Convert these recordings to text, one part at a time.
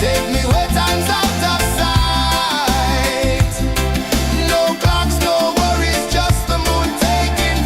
take me where time's out of sight. No clocks, no worries, just the moon taking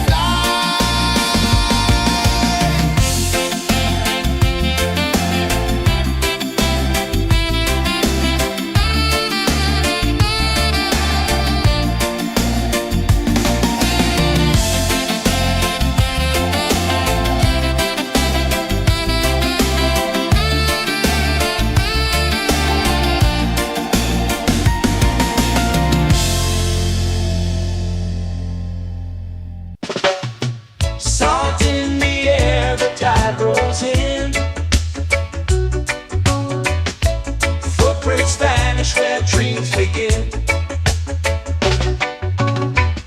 Salt in the air, the tide rolls in. Footprints vanish where dreams begin.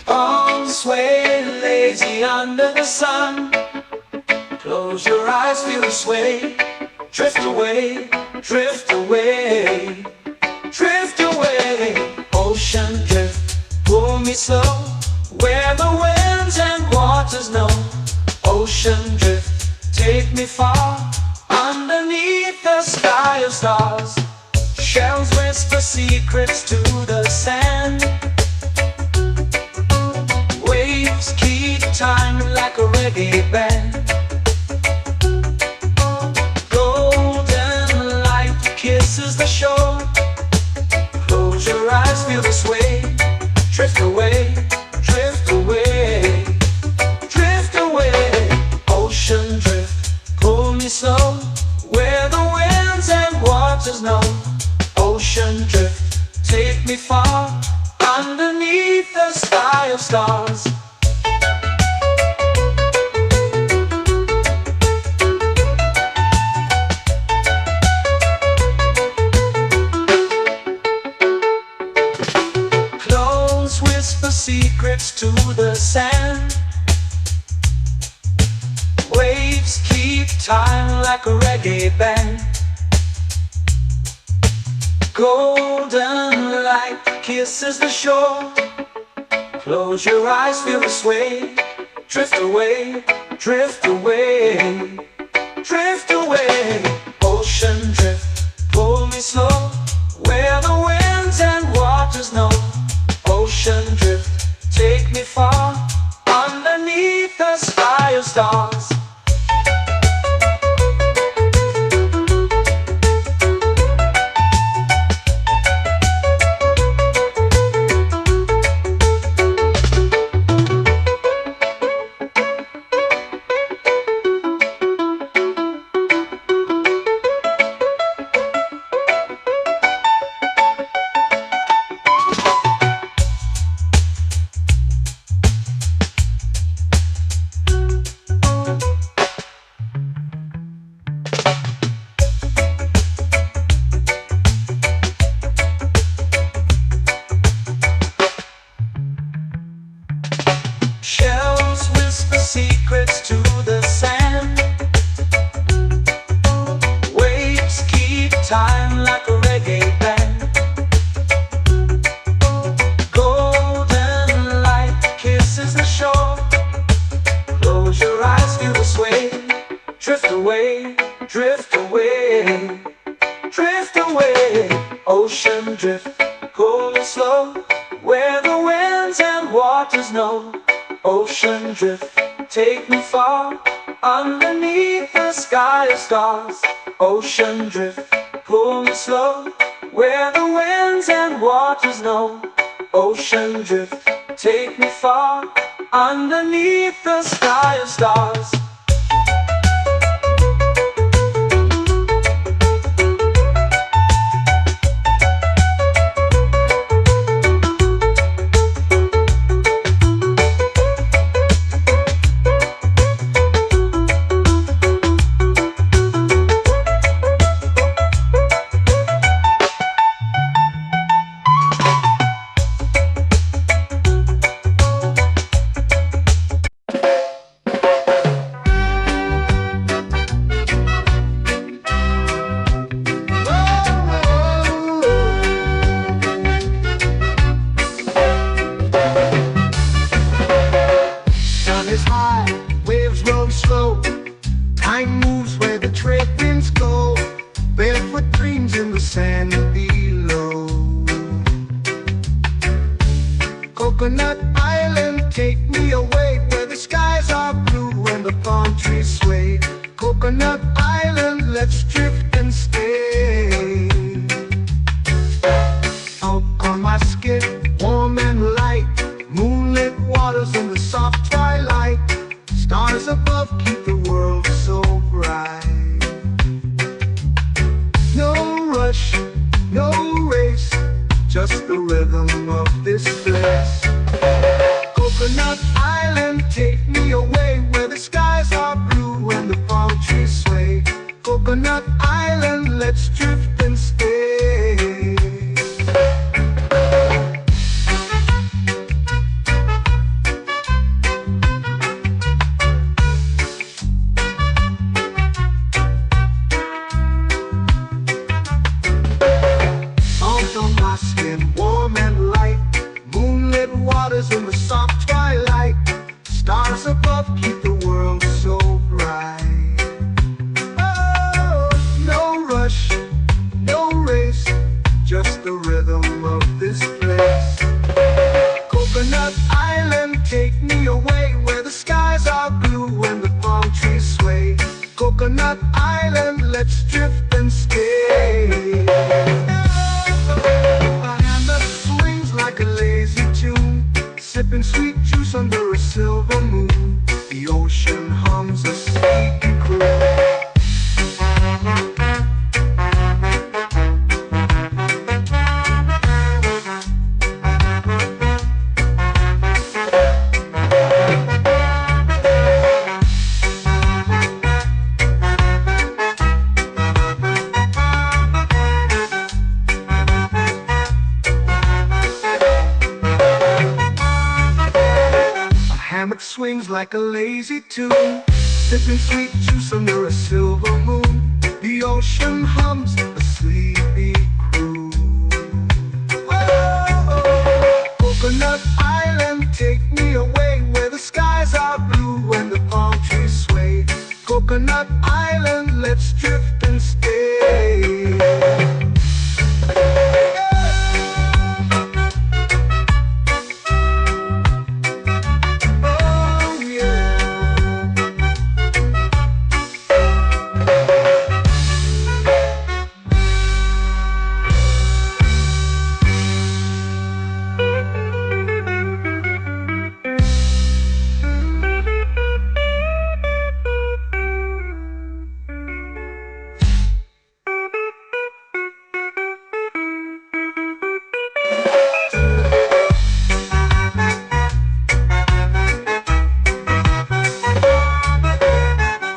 Arms swaying lazy under the sun. Close your eyes, feel the sway. Drift away, drift away, drift away. Ocean drift, pull me slow, where the winds and waters know. Ocean drift, take me far, underneath the sky of stars. Shells whisper secrets to the sand. Waves keep time like a reggae band. Golden light kisses the shore. Close your eyes, feel the sway. Drift away, drift away, drift away. Ocean drift, pull me slow, where the winds and waters know. Ocean drift, take me far, underneath the sky of stars. Close whisper secrets to the sand. Waves keep time like a reggae band. Golden light kisses the shore. Close your eyes, feel the sway. Drift away, drift away, drift away. Ocean drift, pull me slow, where the winds and waters know. Ocean drift, take me far, underneath the sky of stars. Shells whisper secrets to the sand. Waves keep time like a reggae band. Golden light kisses the shore. Close your eyes, feel the sway. Drift away, drift away, drift away. Ocean drift, pull me slow, where the winds and waters know. Ocean drift, take me far, underneath the sky of stars. Ocean drift, pull me slow, where the winds and waters know. Ocean drift, take me far, underneath the sky of stars. sand below. Coconut Island, take me away where the skies are blue and the palm trees sway. Coconut Island, let's drift and stay. Out on my skin, warm and light, moonlit waters in the soft twilight. Stars above keep the world so bright. No rush, no race, just the rhythm of this place. Coconut Island, take me away where the skies are blue and the palm trees sway. Coconut Island, let's drift and stay. In the soft twilight, stars above keep the world so bright. Oh, no rush, no race, just the rhythm of this place. Coconut Island, take me away where the skies are blue and the palm trees sway. Coconut Island, let's drift and stay. A hand that swings like a lazy tune, sipping sweet juice under a silver moon. The ocean hums a sleepy croon. Hammock swings like a lazy tune, sipping sweet juice under a silver moon. The ocean hums a sleepy croon. Oh, Coconut Island, take me away where the skies are blue and the palm trees sway. Coconut Island, let's drift and stay.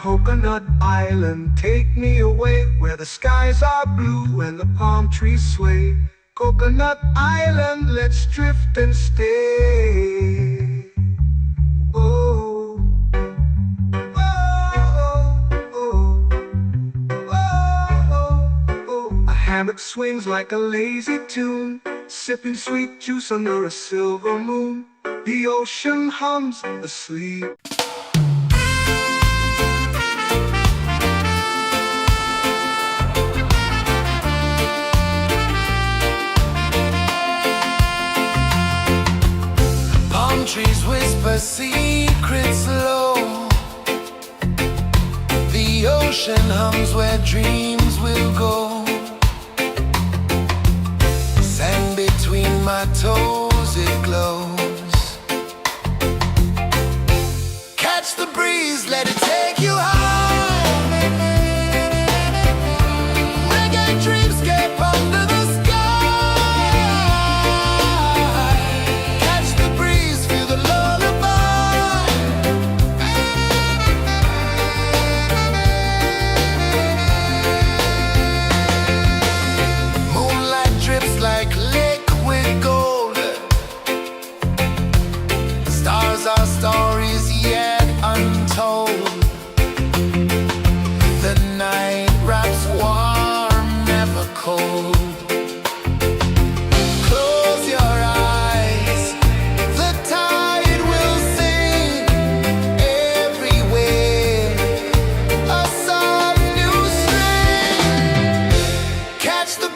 Coconut Island, take me away where the skies are blue and the palm trees sway. Coconut Island, let's drift and stay. Oh, oh, oh, oh, oh. A hammock swings like a lazy tune, sipping sweet juice under a silver moon. The ocean hums asleep. Trees whisper secrets low. The ocean hums where dreams will go. Sand between my toes, it glows. Catch the breeze, let it take you high. Reggae dreamscape under the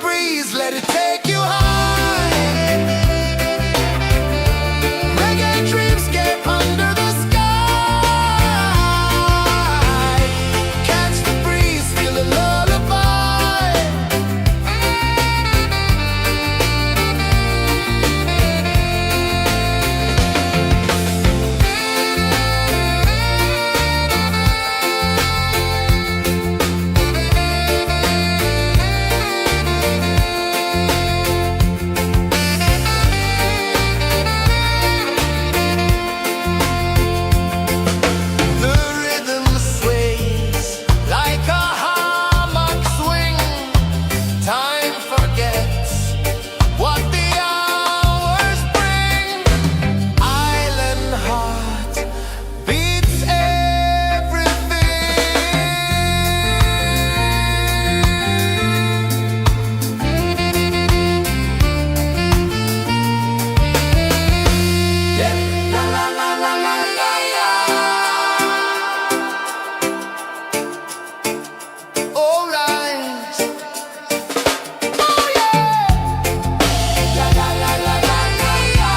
breeze, let it take you high. Reggae dreamscape under the sky. Catch the breeze, feel a lullaby. The rhythm sways like a hammock swing. Time forgets what the hours bring. Island heart beats everything. Yeah. La la la la la la la. All right. Oh yeah. La la la la la la la.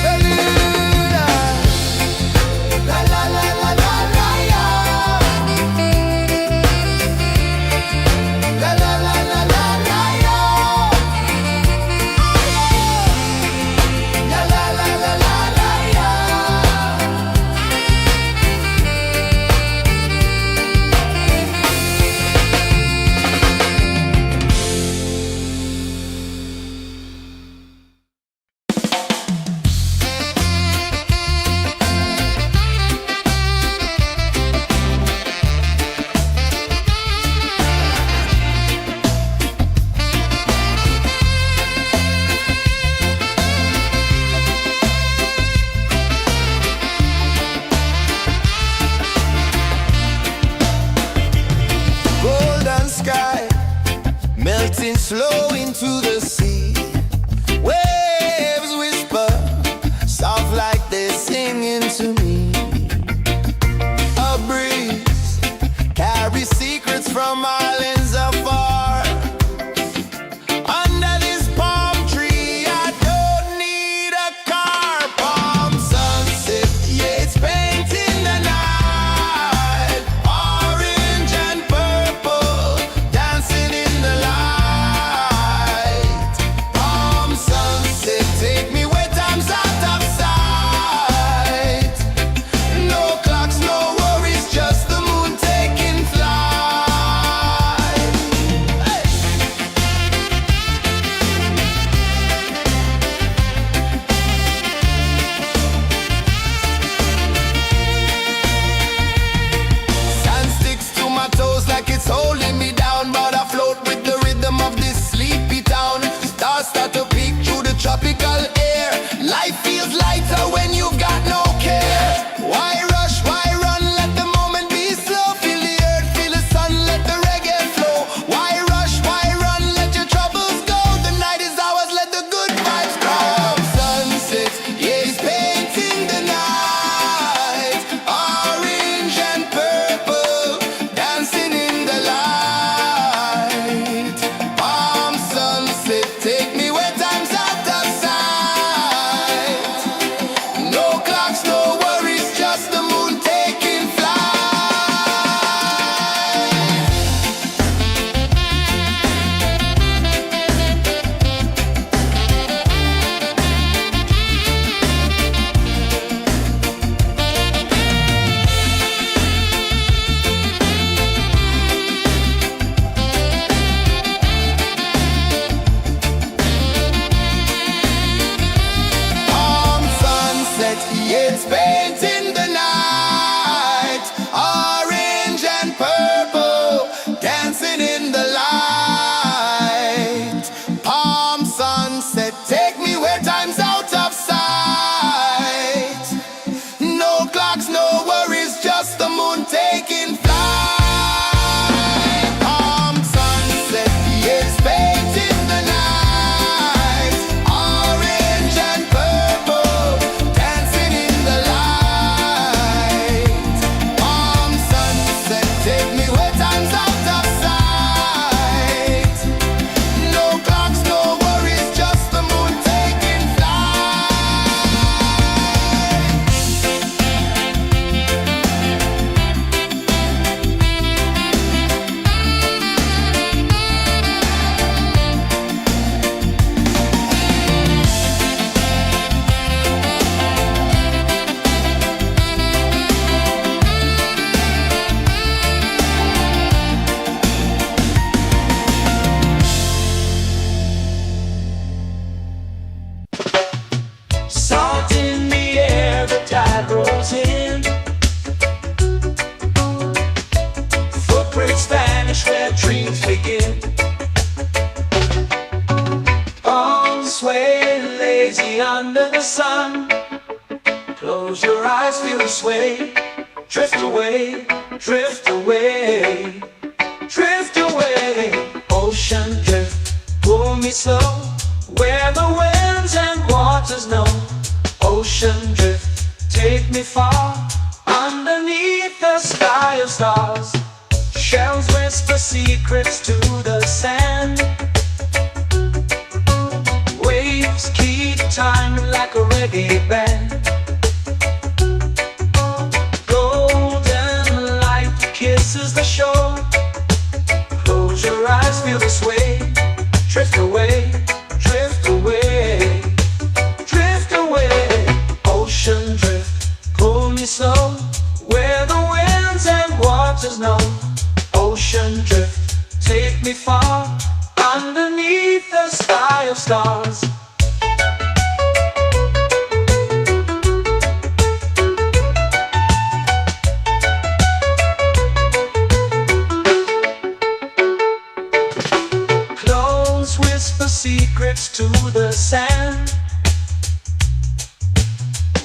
Bermuda. La la la la la la la. La la la la la la la. La la la la la la la. Golden sky melting slow into the sea. Waves whisper soft like they're singing to me. A breeze carries secrets from islands afar. Under this palm tree, I don't need a car. Palm sunset, yeah, it's painting the night. Orange and purple dancing in the light. waves begin. Arms sway lazy under the sun. Close your eyes, feel the sway. Drift away, drift away, drift away. Ocean drift, pull me slow, where the winds and waters know. Ocean drift, take me far, underneath the sky of stars. Shells whisper secrets to the sand. Waves keep time like a reggae band. Golden light kisses the shore. Close your eyes, feel the sway. Drift away, drift away, drift away. Ocean drift, pull me slow, where the winds and waters know. Ocean drift, take me far, underneath the sky of stars. Close whisper secrets to the sand.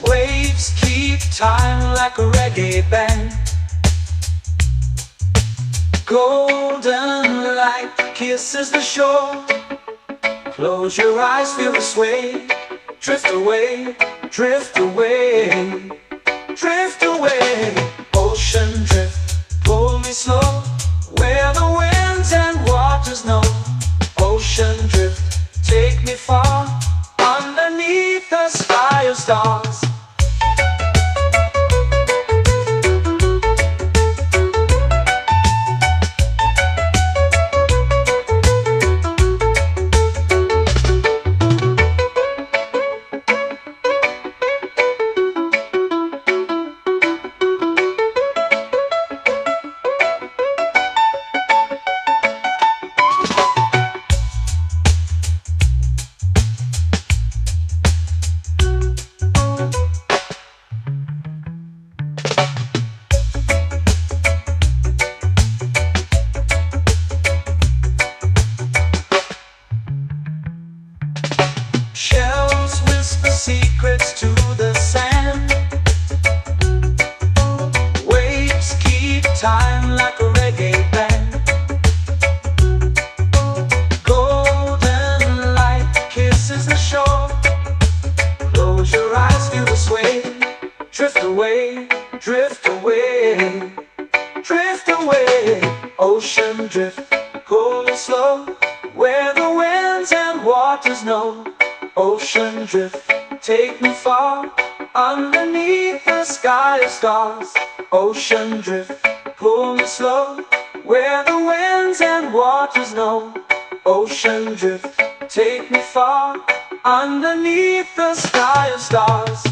Waves keep time like a reggae band. Golden light kisses the shore. Close your eyes, feel the sway. Drift away, drift away, drift away. Ocean drift, pull me slow, where the winds and waters know. Ocean drift, take me far, underneath the sky of stars. Shells whisper secrets to the sand. Waves keep time like a reggae band. Golden light kisses the shore. Close your eyes, feel the sway. Drift away, drift away, drift away. Ocean drift, pull me slow, where the winds and waters know. Ocean drift, take me far, underneath the sky of stars. Ocean drift, pull me slow, where the winds and waters know. Ocean drift, take me far, underneath the sky of stars.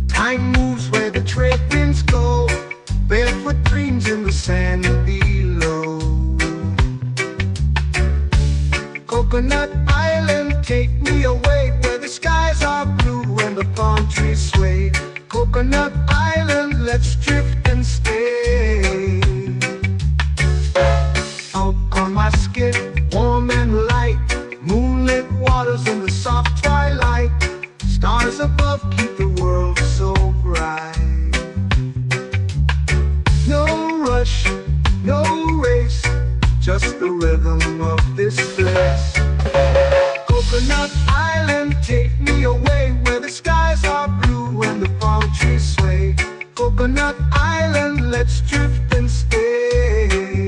Time moves where the trade winds go. Barefoot dreams in the sand below. Coconut Island, take me away, where the skies are blue and the palm trees sway. Coconut Island, let's drift and stay. Out on my skin, warm and light, moonlit waters in the soft twilight. Stars above keep the world so bright. No rush, no race, just the rhythm of this place. Coconut Island, take me away, where the skies are blue and the palm trees sway. Coconut Island, let's drift and stay.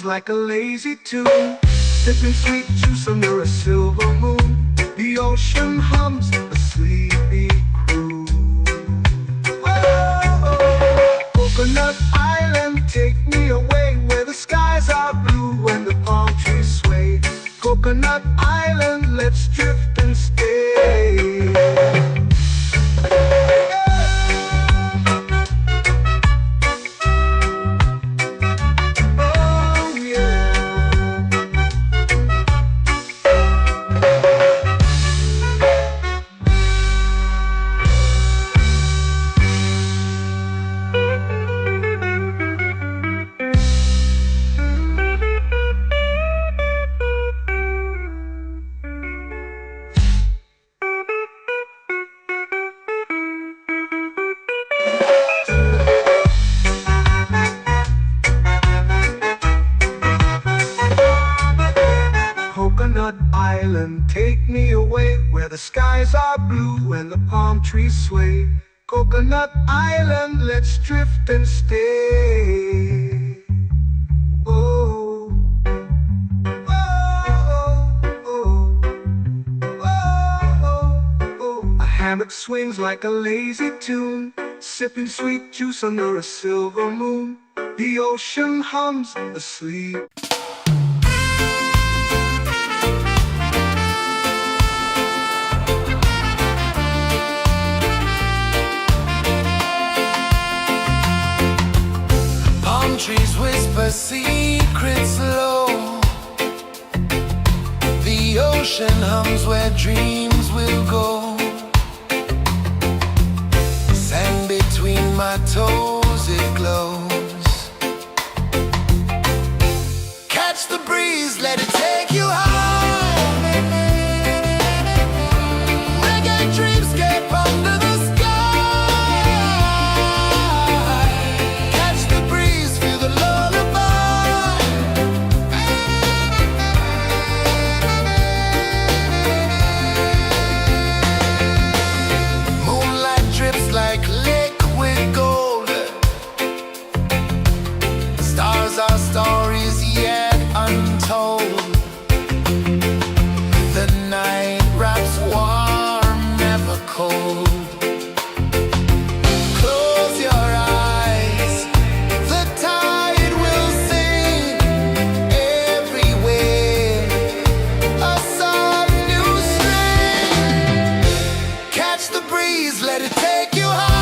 swings like a lazy tune, sipping sweet juice under a silver moon. The ocean hums a sleepy croon. Whoa, Coconut Island, take me away where the skies are blue and the palm trees sway. Coconut Island, let's drift and stay. Coconut Island, take me away where the skies are blue and the palm trees sway. Coconut Island, let's drift and stay. Oh, oh, oh, oh, oh. A hammock swings like a lazy tune, sipping sweet juice under a silver moon. The ocean hums asleep. Trees whisper secrets low. The ocean hums where dreams will go. Sand between my toes, it glows. Catch the breeze, let it take you high. Reggae dreamscape under the our stories yet untold. The night wraps warm, never cold. Close your eyes, the tide will sing everywhere. A soft new string. Catch the breeze, let it take you high.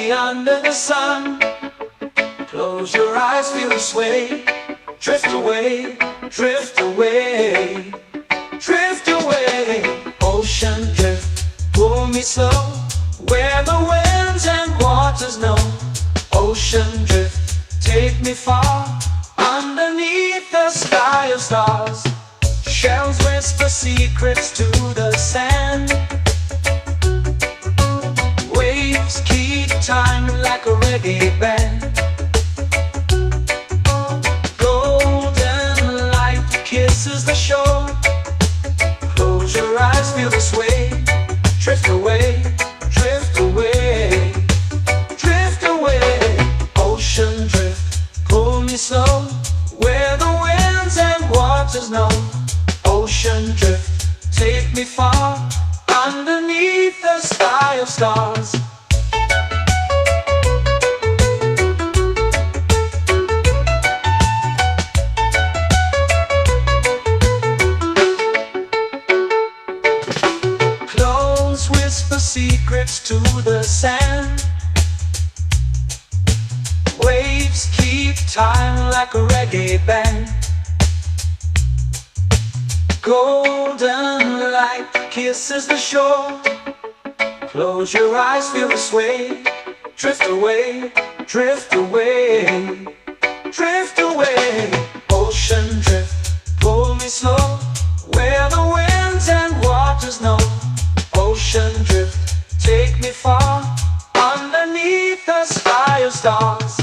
me under the sun. Close your eyes, feel the sway. Drift away, drift away, drift away. Ocean drift, pull me slow, where the winds and waters know. Ocean drift, take me far, underneath the sky of stars. Shells whisper secrets to the sand. Waves keep time like a reggae band. Golden light kisses the shore. Close your eyes, feel the sway. Drift away, drift away, drift away. Ocean drift, pull me slow, where the winds and waters know. Ocean drift, take me far, underneath the sky of stars. Close whisper secrets to the sand. Waves keep time like a reggae band. Golden light kisses the shore. Close your eyes, feel the sway. Drift away, drift away, drift away. Ocean drift, pull me slow, where the winds and waters know. Ocean drift, take me far, underneath the sky of stars.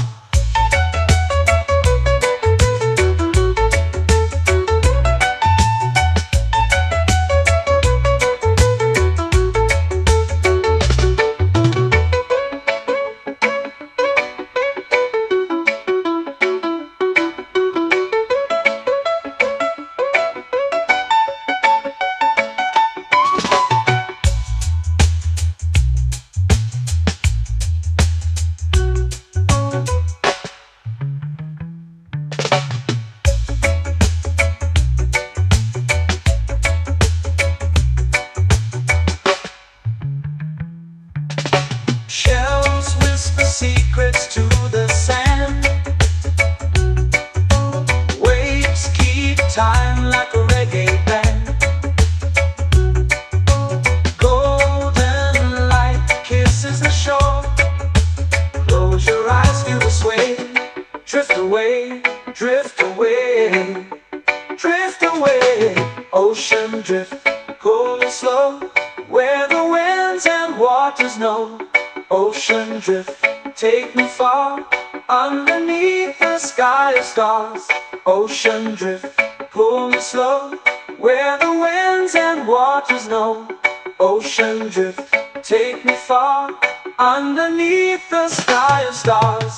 Shells whisper secrets to the sand. Waves keep time like a reggae band. Golden light kisses the shore. Close your eyes, feel the sway. Drift away, drift away, drift away. Ocean drift, pull me slow, where the winds and waters know. Ocean drift, take me far, underneath the sky of stars. Ocean drift, pull me slow, where the winds and waters know. Ocean drift, take me far, underneath the sky of stars.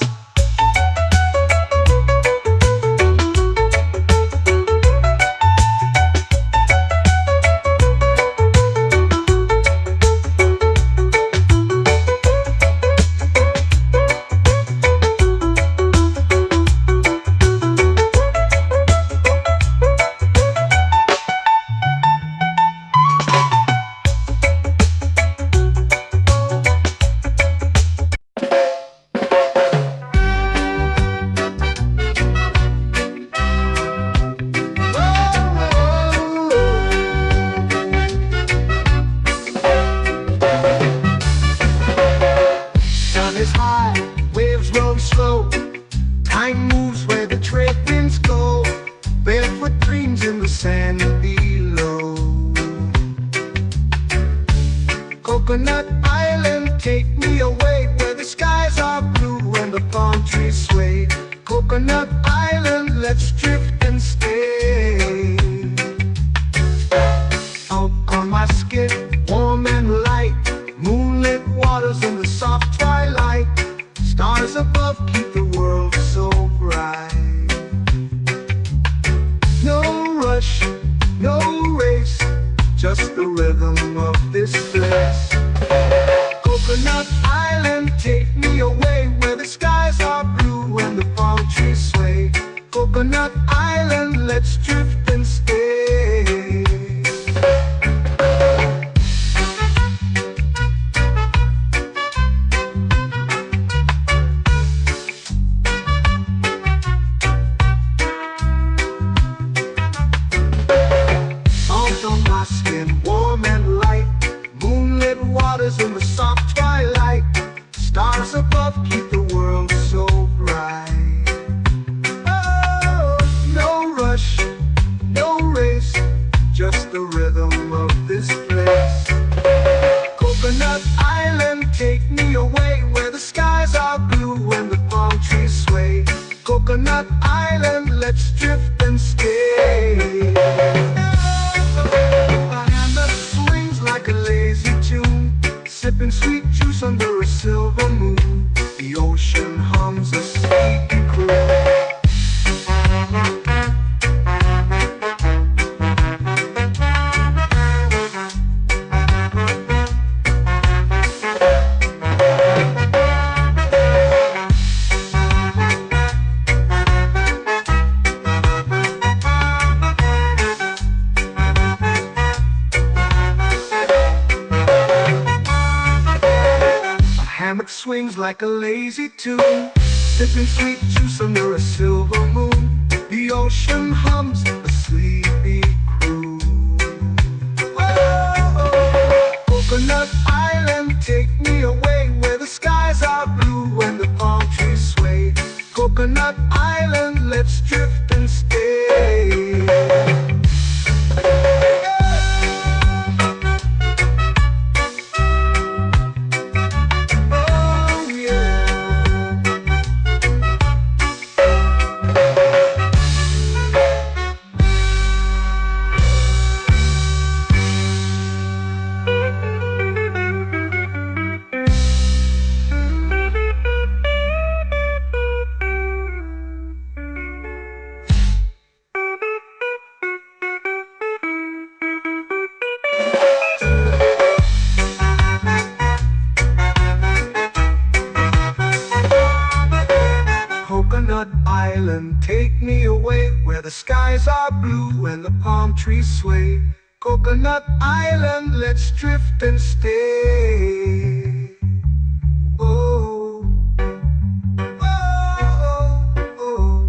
Is high, waves roll slow. Time moves where the trade winds go. Barefoot dreams in the sand below. Coconut Island, take me away, where the skies are blue and the palm trees sway. Coconut Island, let's drift and stay. Out on my skin, warm and light, moonlit waters in the soft twilight. Stars above keep the world so bright. No rush, no race, just the rhythm of this place. Coconut Island, take me away, where the skies are blue and the palm trees sway. Coconut Island, let's drift and stay. and stay. A hand that swings like a lazy tune, sipping sweet juice under a silver moon. The ocean hums a sleepy croon. Hammock swings like a lazy tune, sipping sweet juice under a silver moon. The ocean hums a sleepy croon. Whoa, Coconut Island, take me away where the skies are blue and the palm trees sway. Coconut Island, let's drift and stay. Coconut Island, take me away where the skies are blue and the palm trees sway. Coconut Island, let's drift and stay. Oh, oh, oh,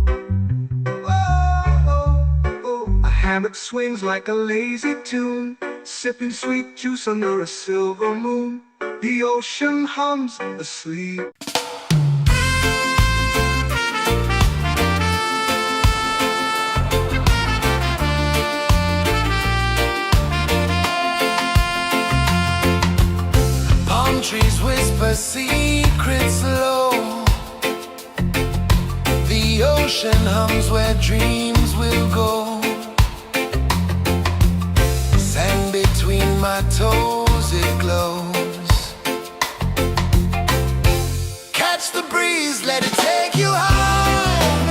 oh, oh. A hammock swings like a lazy tune, sipping sweet juice under a silver moon. The ocean hums asleep. Trees whisper secrets low. The ocean hums where dreams will go. Sand between my toes, it glows. Catch the breeze, let it take you high.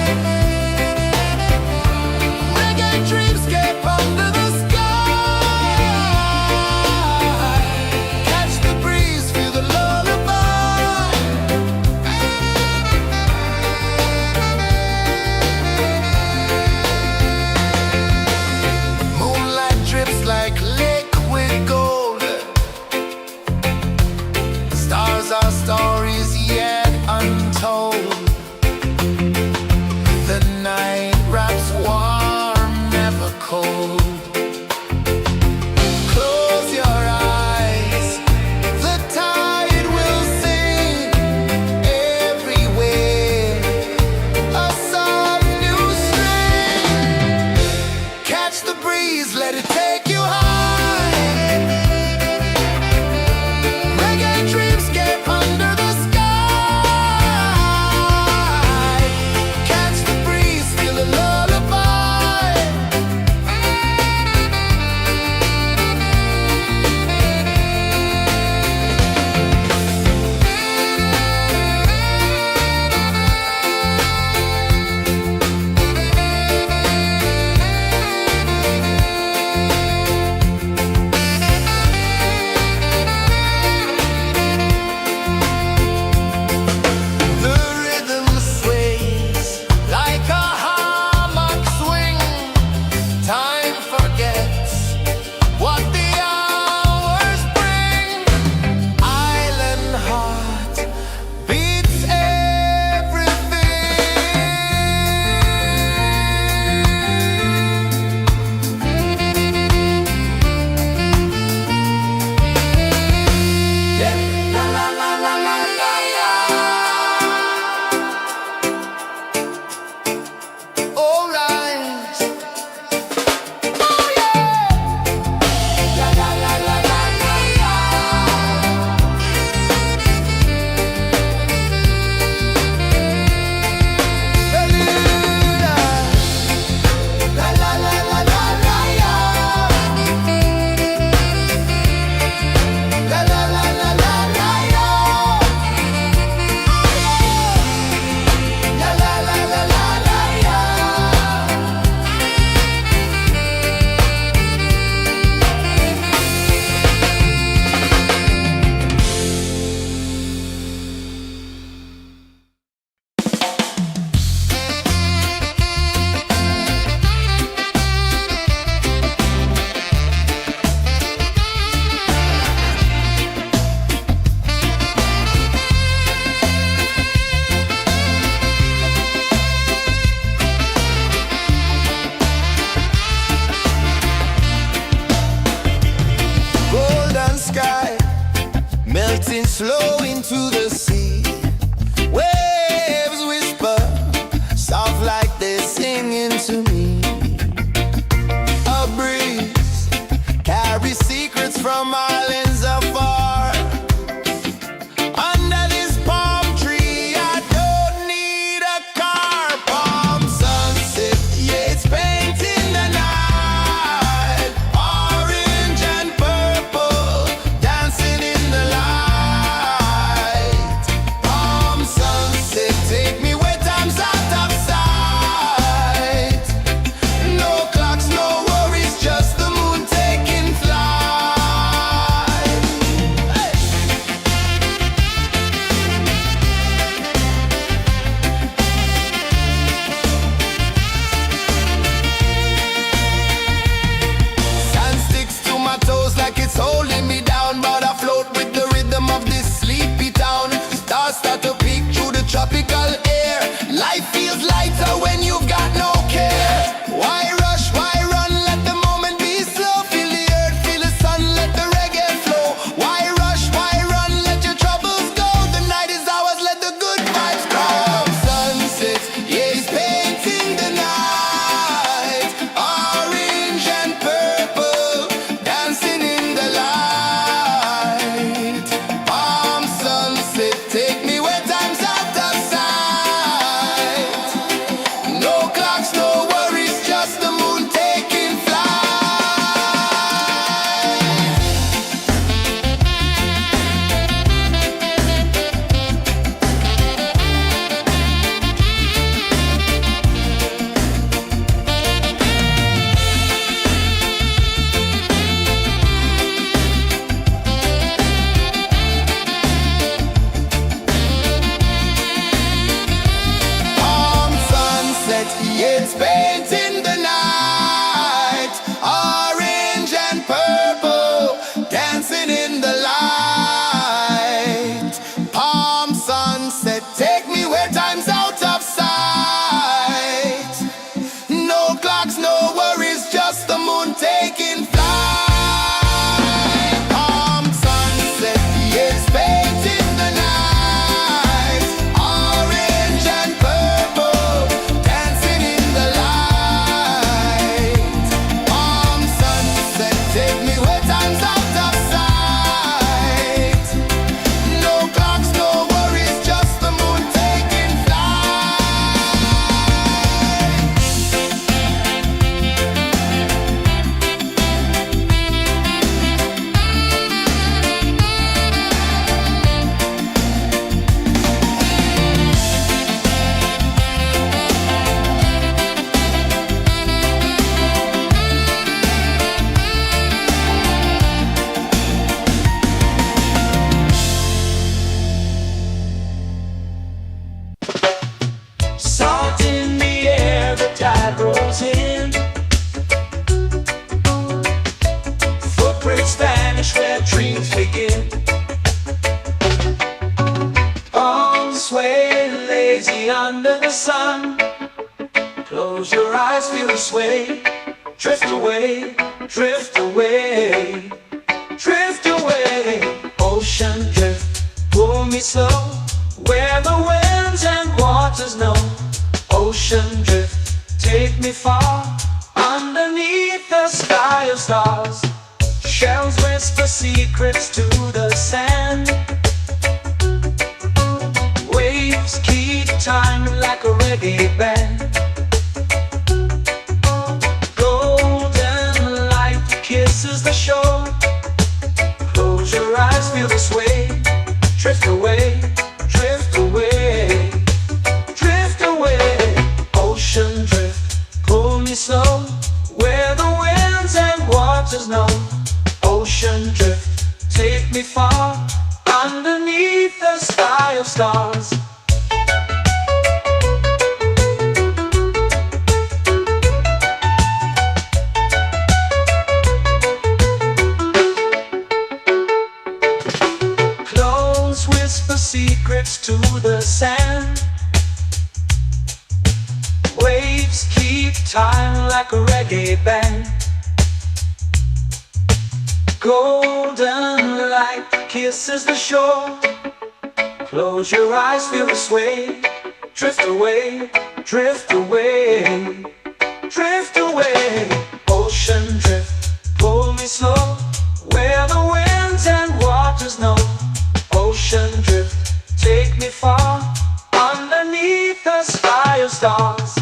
Reggae dreamscape under the sky. Like liquid gold, stars are stories yet untold. The night wraps warm, never cold. Close your eyes, the tide will sing everywhere. A soft new string. Catch the breeze, let it take you high. Reggae dreamscape under the sky. Catch the breeze, feel a lullaby. flow into the sea. Waves whisper, soft like they're singing to me. A breeze carries secrets from islands afar. Under this palm tree, I don't need a car. Palm sunset, yeah, it's painting the night. Orange and purple, dancing in the light. Palm sunset, take me where time's out of sight. No clocks, no worries, just the moon taking flight. Hey! Sand sticks to my toes like it's holding me down, but I float with the rhythm of this sleepy town. Stars start to peek through the tropical air. Life feels lighter when you've got no care. Why rush, why run, let the moment be slow. Feel the earth, feel the sun, let the reggae flow. Why rush, why run, let your troubles go. The night is ours, let the good vibes grow. Sunset, yeah, it's painting the night. Orange and purple, dancing in the light. Palm sunset, take me where time's out of sight. No clocks, no worries, just the moon taking flight. Palm sunset, yeah, it's painting the night. Orange and purple, dancing in the light. Palm sunset, take me where time's out of sight. No clocks, no worries, just the moon taking flight. Palm sunset, yeah, it's painting the night. Orange and purple, dancing in the light. Palm sunset, take me where time's out of sight. No clocks, no worries, just the moon taking flight. Salt in the air, the tide rolls in. Footprints vanish where dreams begin. Arms sway lazy under the sun. Close your eyes, feel the sway. Drift away, drift away, drift away. Ocean drift, pull me slow, where the winds and waters know. Ocean drift, take me far, underneath the sky of stars. Shells whisper secrets to the sand. Waves keep time like a reggae band. Golden light kisses the shore. Close your eyes, feel the sway. Drift away, drift away, drift away. Ocean drift, pull me slow, where the winds and waters know. Ocean drift, take me far, underneath the sky of stars. Close whisper secrets to the sand. Waves keep time like a reggae band. Golden light kisses the shore. Close your eyes, feel the sway. Drift away, drift away, drift away. Ocean drift, pull me slow, where the winds and waters know. Ocean drift, take me far, underneath the sky of stars.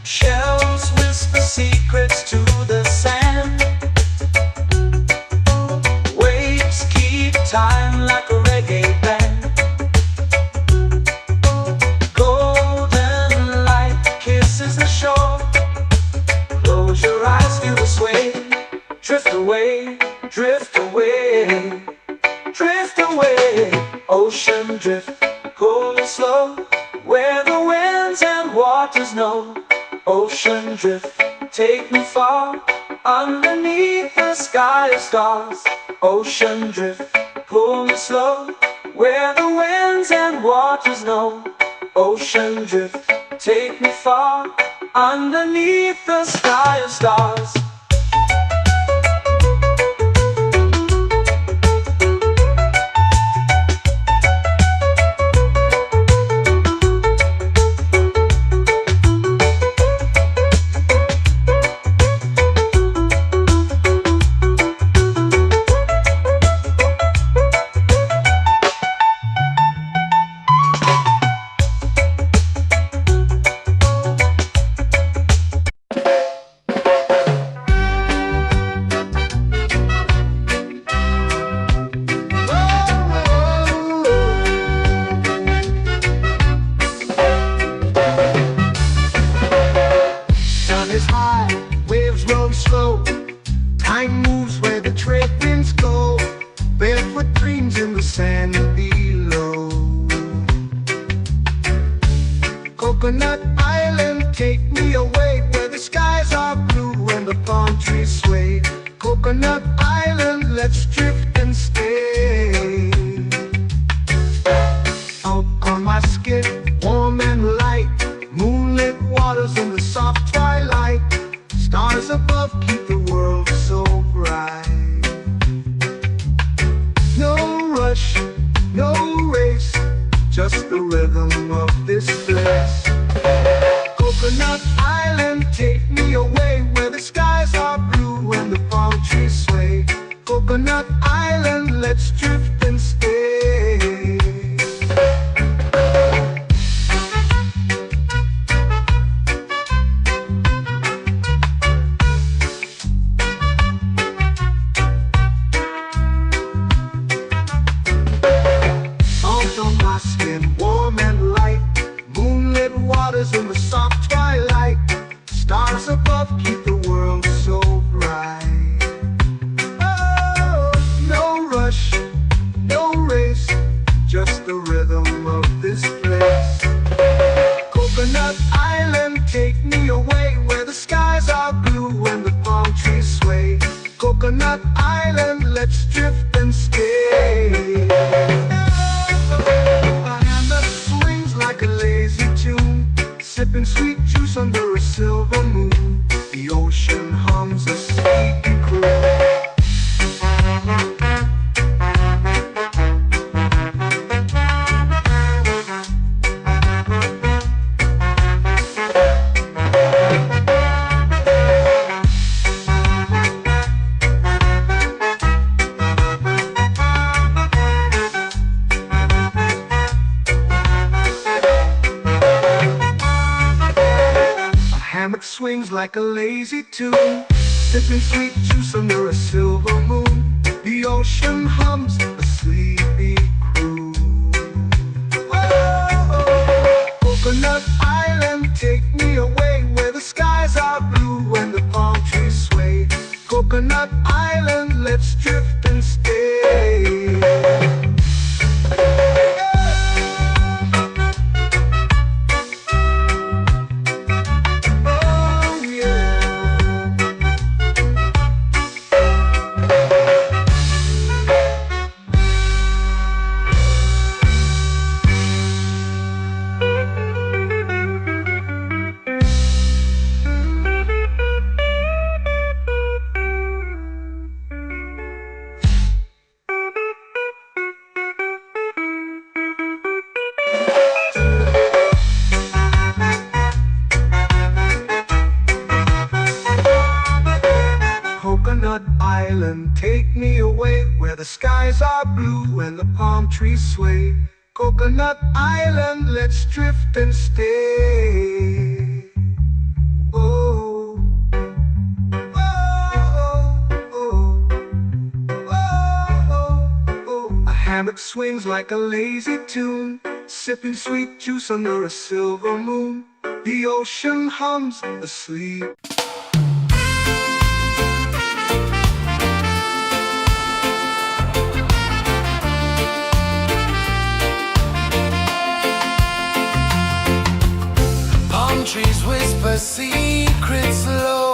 Shells whisper secrets to the sand. Waves keep time like a reggae band. Golden light kisses the shore. Close your eyes, feel the sway. Drift away, drift away, drift away. Ocean drift, cool and slow, where the winds and waters know. Ocean drift, take me far, underneath the sky of stars. Ocean drift, pull me slow, where the winds and waters know. Ocean drift, take me far, underneath the sky of stars. Time moves where the trade winds go. Barefoot dreams in the sand below. Coconut Island, take me away, where the skies are blue and the palm trees sway. Coconut Island, let's drift and stay. Out on my skin, warm and light, moonlit waters in the soft twilight. Stars above keep the world so bright. No rush, no race, just the rhythm of this place. Coconut Island, take me away, where the skies are blue and the palm trees sway. Coconut Island, let's drift and stay. On my skin, warm and light, moonlit waters in the soft twilight. Stars above keep the world so bright. Oh, no rush, no race, just the rhythm of this place. Coconut Island, take me away, where the skies are blue and the palm trees sway. Coconut Island, let's drift and stay. Like a lazy tune, sipping sweet juice under a silver moon. The ocean hums a sleepy croon. Swings like a lazy tune, sipping sweet juice under a silver moon. The ocean hums a sleepy croon. drift and stay. Oh yeah. Coconut Island, take me away where the skies are blue and the palm trees sway. Coconut Island, let's drift and stay. Oh, oh, oh, oh, oh. A hammock swings like a lazy tune, sipping sweet juice under a silver moon. The ocean hums asleep. Trees whisper secrets low.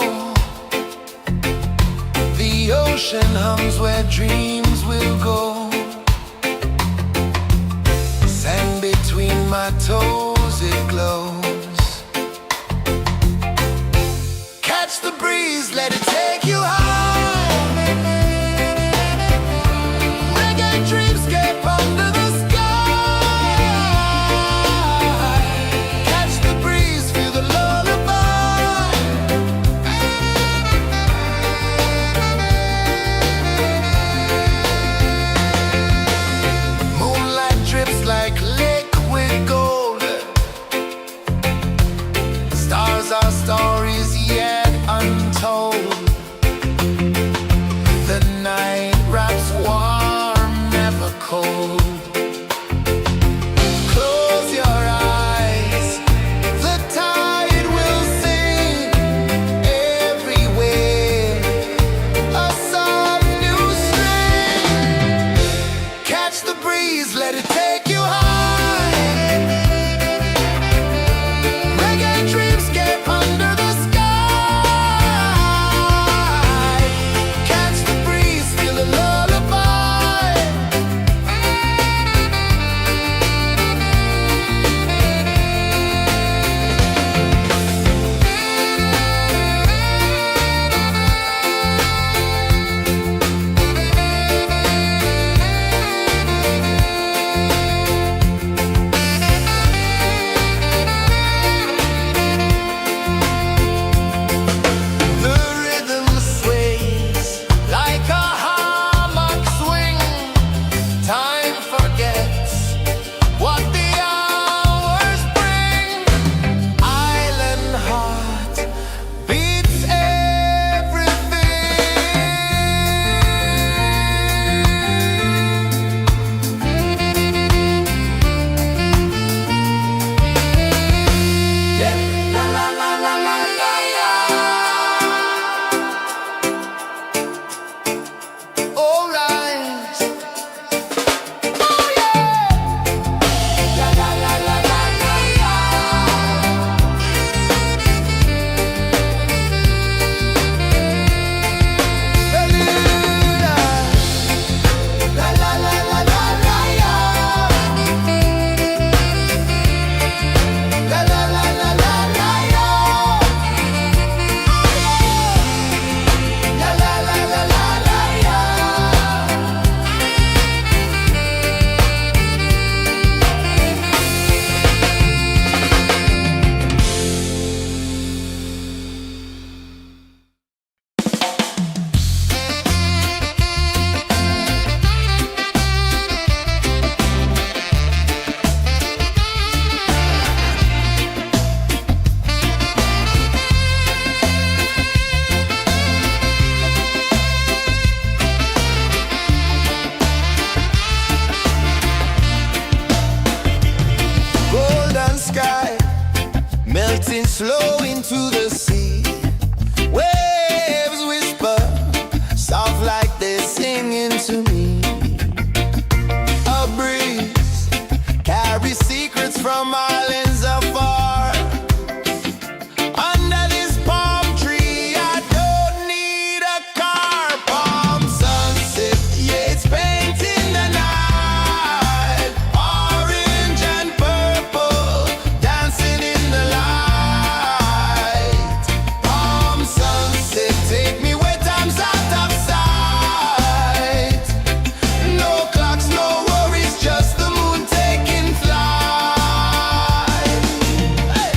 The ocean hums where dreams will go. Sand between my toes, it glows. Catch the breeze, let it take you high. Reggae dreamscape under the sky. Our stories yet untold. to me. A breeze carries secrets from islands afar. Under this palm tree, I don't need a car. Palm sunset, yeah, it's painting the night. Orange and purple, dancing in the light. Palm sunset, take me where time's out of sight. No clocks, no worries, just the moon taking flight. Hey!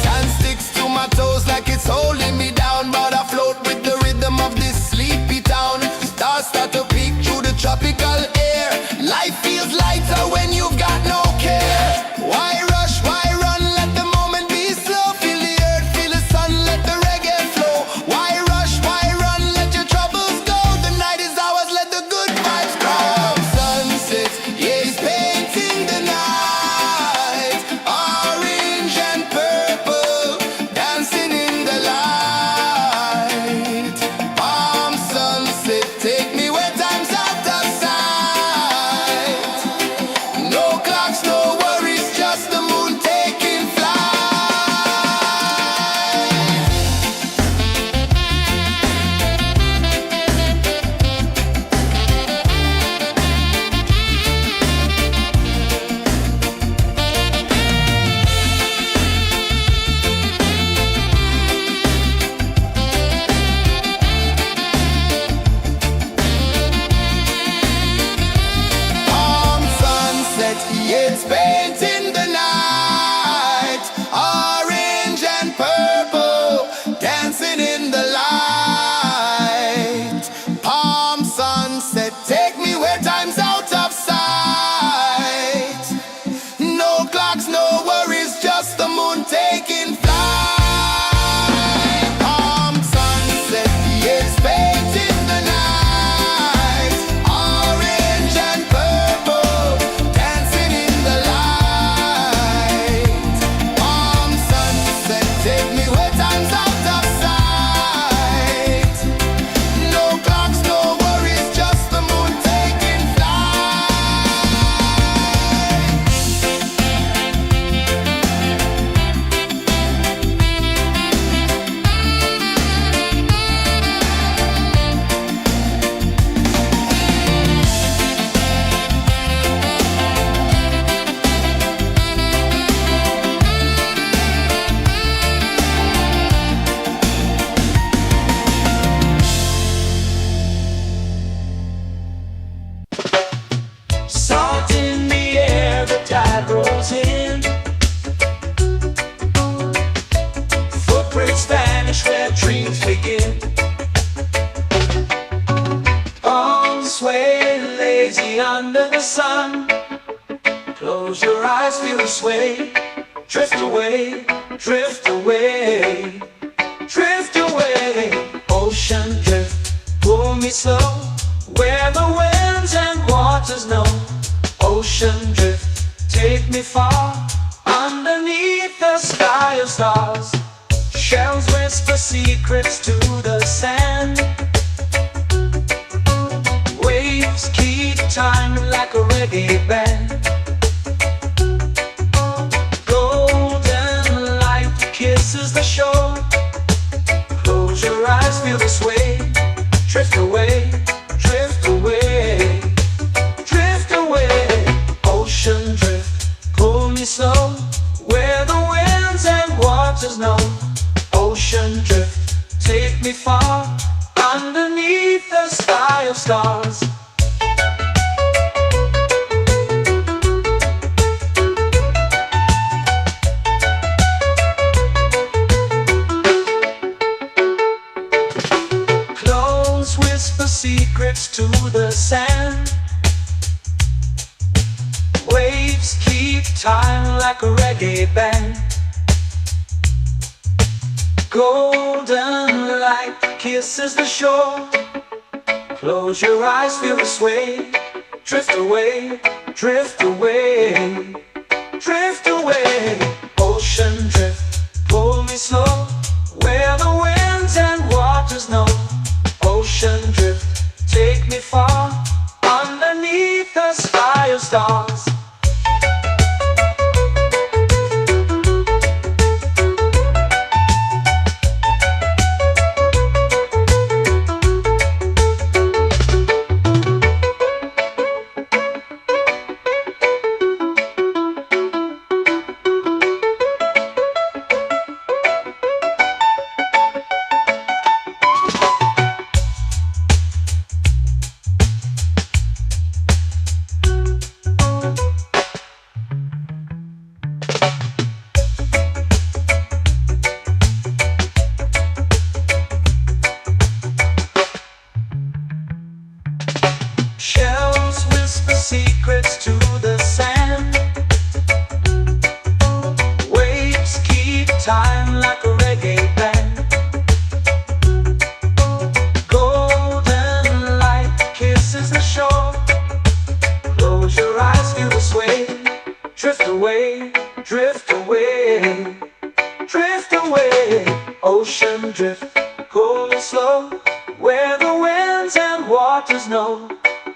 Sand sticks to my toes like it's holding me down, but I float with the rhythm of this sleepy town. Stars start to peek through the tropical air. Life feels lighter when you've got no care. Why rush, why run, let the moment be slow. Feel the earth, feel the sun, let the reggae flow. Why rush, why run, let your troubles go. The night is ours, let the good vibes grow. Sunset, yeah, it's painting the night. Orange and purple, dancing in the light. Palm sunset, take me where time's out of sight. No clocks, no worries, just the moon taking flight. Palm sunset, yeah, it's painting the night. Orange and purple, dancing in the light. Palm sunset, take me where time's out of sight. No clocks, no worries, just the moon taking flight. Palm sunset, yeah, it's painting the night. Orange and purple, dancing in the light. Palm sunset, take me where time's out of sight. No clocks, no worries, just the moon taking flight. Salt in the air, the tide rolls in. Footprints vanish where dreams begin. Arms sway lazy under the sun. Close your eyes, feel the sway. Drift away, drift away, drift away. Ocean drift, pull me slow. Where the winds and waters know. Ocean drift, take me far. Underneath the sky of stars. Shells whisper secrets to the sand. Waves keep time like a reggae band. Golden light kisses the shore. Close your eyes, feel the sway. Drift away, drift away, drift away. Ocean drift, pull me slow. Where the winds and waters know. Ocean drift, take me far. Underneath the sky of stars. Clones whisper secrets to the sand. Waves keep time like a reggae band. Golden light kisses the shore. Close your eyes, feel the sway. Drift away, drift away, time like a reggae band. Golden light kisses the shore. Close your eyes, feel the sway. Drift away, drift away, drift away. Ocean drift, cool and slow, where the winds and waters know.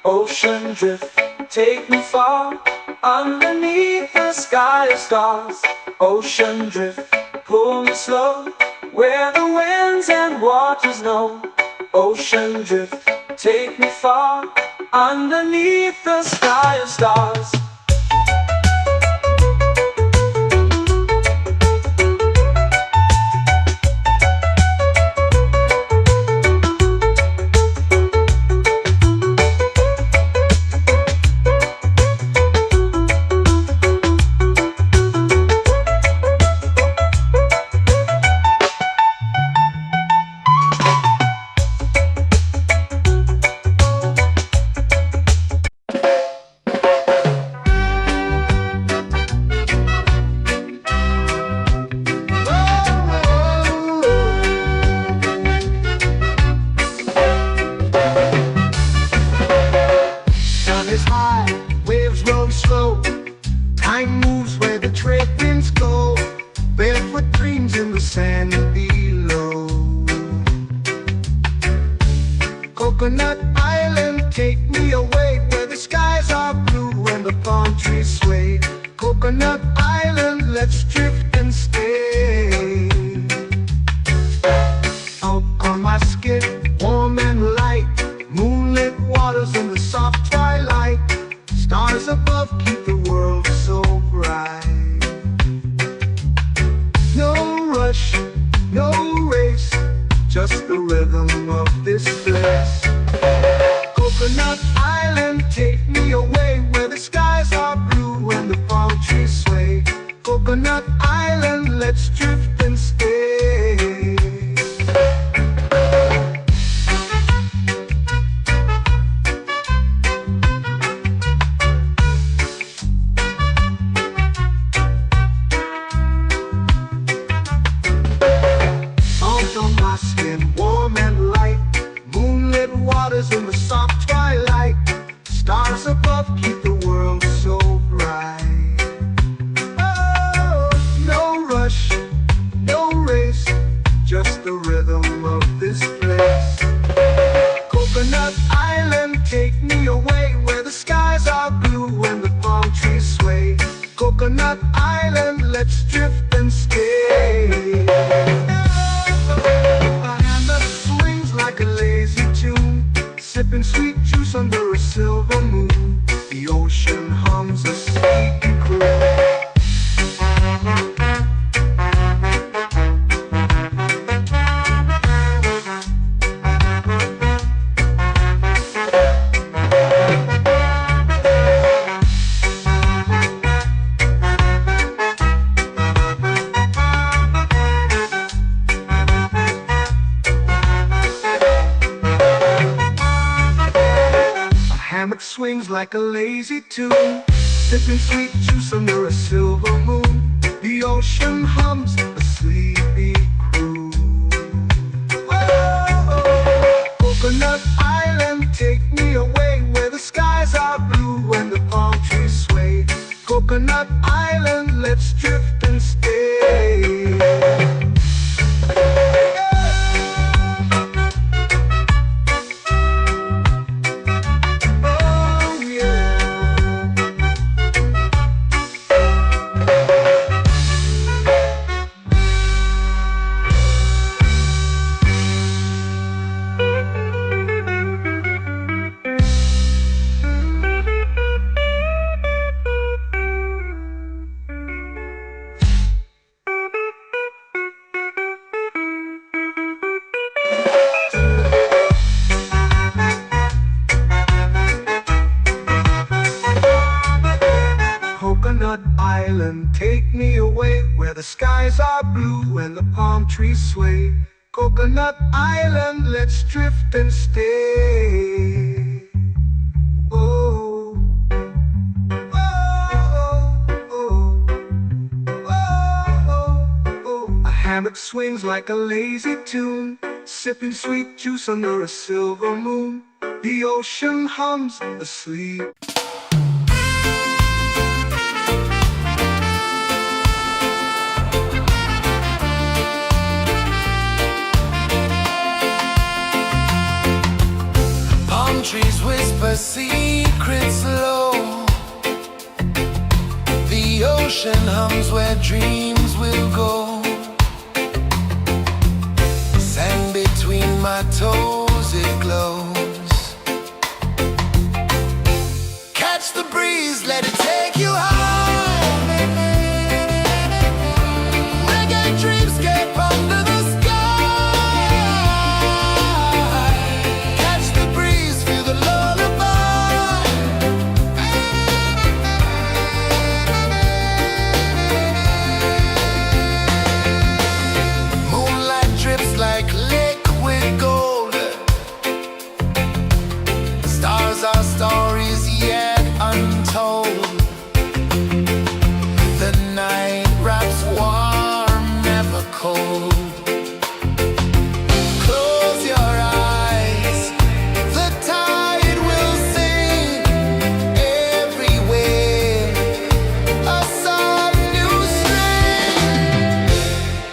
Ocean drift, take me far, underneath the sky of stars. Ocean drift, pull me slow, where the winds and waters know. Ocean drift, take me far, underneath the sky of stars. Sun is high, waves roll slow. Time moves where the trade winds go. Barefoot dreams in the sand below. Coconut Island, take me away, where the skies are blue and the palm trees sway. Coconut Island, let's drift and stay. Out on my skin, warm and light, moonlit waters in the soft twilight. Stars above keep the world so bright. No rush, no race, just the rhythm of this place. Coconut Island, take me away, where the skies are blue and the palm trees sway. Coconut Island, let's drift and stay. Out on my skin, warm and light, moonlit waters in the soft twilight. Stars above keep the world so bright. Oh, no rush, no race, just the rhythm of this place. Coconut Island, take me away, where the skies are blue and the palm trees sway. Coconut Island, let's drift and stay. A hand that swings like a lazy tune, sipping sweet juice under a silver moon. The ocean hums a sleepy croon. Hammock swings like a lazy tune, sipping sweet juice under a silver moon. The ocean hums a sleepy croon. Whoa, Coconut Island, take me away, where the skies are blue and the palm trees sway. Coconut Island, let's drift and stay. Coconut Island, take me away, where the skies are blue and the palm trees sway. Coconut Island, let's drift and stay. Oh, oh, oh, oh, oh, oh, oh. hammock swings like a lazy tune, sipping sweet juice under a silver moon. The ocean hums asleep. Palm trees whisper secrets low. The ocean hums where dreams will go. Sand between my toes, it glows. Catch the breeze, let it take you high. Reggae dreamscape under the sky. Catch the breeze, feel the lullaby. Moonlight drips like liquid gold. Stars are stories yet untold. The night wraps warm, never cold. Close your eyes, the tide will sing everywhere. A soft new string.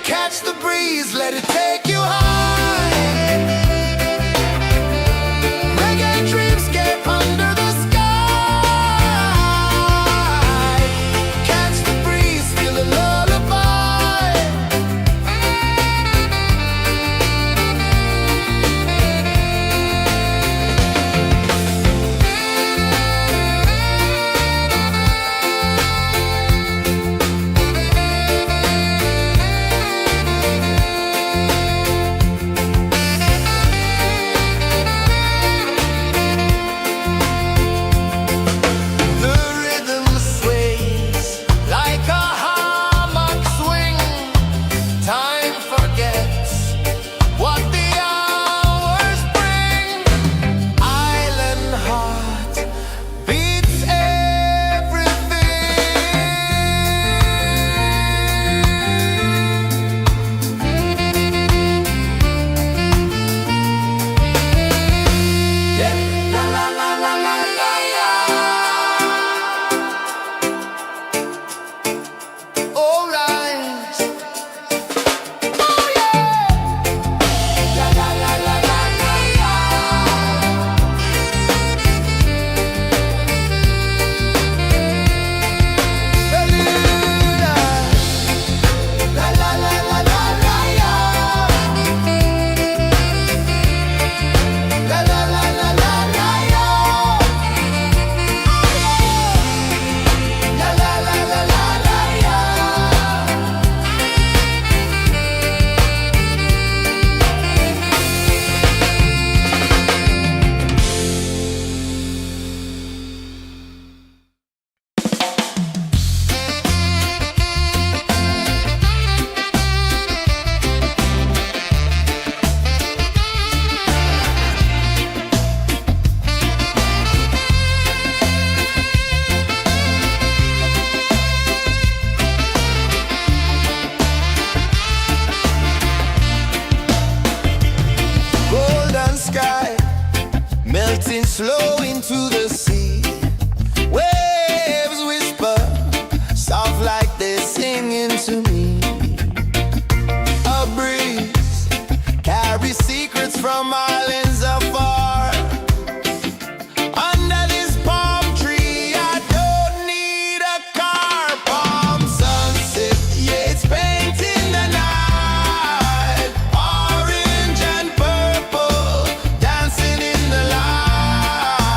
Catch the breeze, let it take you high. Reggae dreamscape under the sky. Catch the breeze, feel the lullaby. The rhythm sways like a hammock swing. Time forgets what the hours bring. Island heart beats everything. Yeah. La la la la la la la. All right. Oh yeah. La la la la la la la. Beluga. La la la la la la la. La la la la la la la. La la la la la la la. Golden sky melting slow into the sea. Waves whisper soft like they're singing to me. A breeze carries secrets from islands afar. Under this palm tree, I don't need a car. Palm sunset, yeah, it's painting the night. Orange and purple dancing in the light.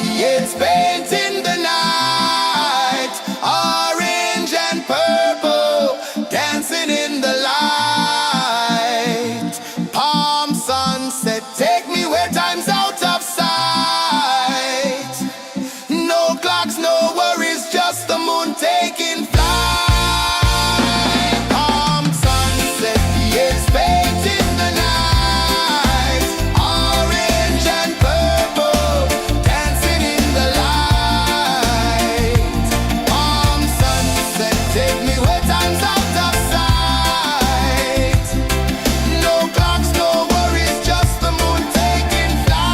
It's painting the night, orange and purple, dancing in the light. Palm sunset, take me where time's out of sight. No clocks, no worries, just the moon taking flight. Palm sunset, it's painting the night, orange and purple, dancing in the light. Palm sunset, take me where time's out of sight. No clocks, no worries, just the moon taking flight.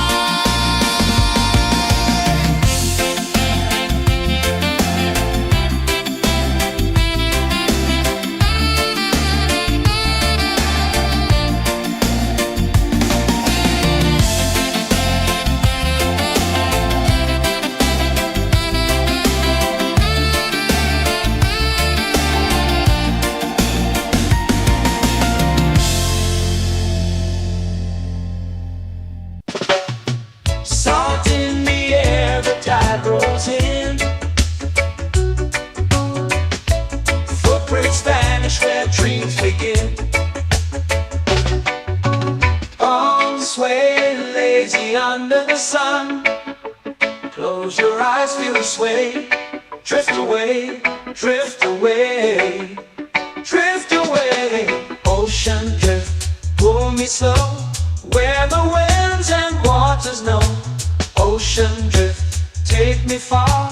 Salt in the air, the tide rolls in. Footprints vanish where dreams begin. Arms sway lazy under the sun. Close your eyes, feel the sway. Drift away, drift away, drift away. Ocean drift, pull me slow, where the winds and waters know. Ocean drift, take me far,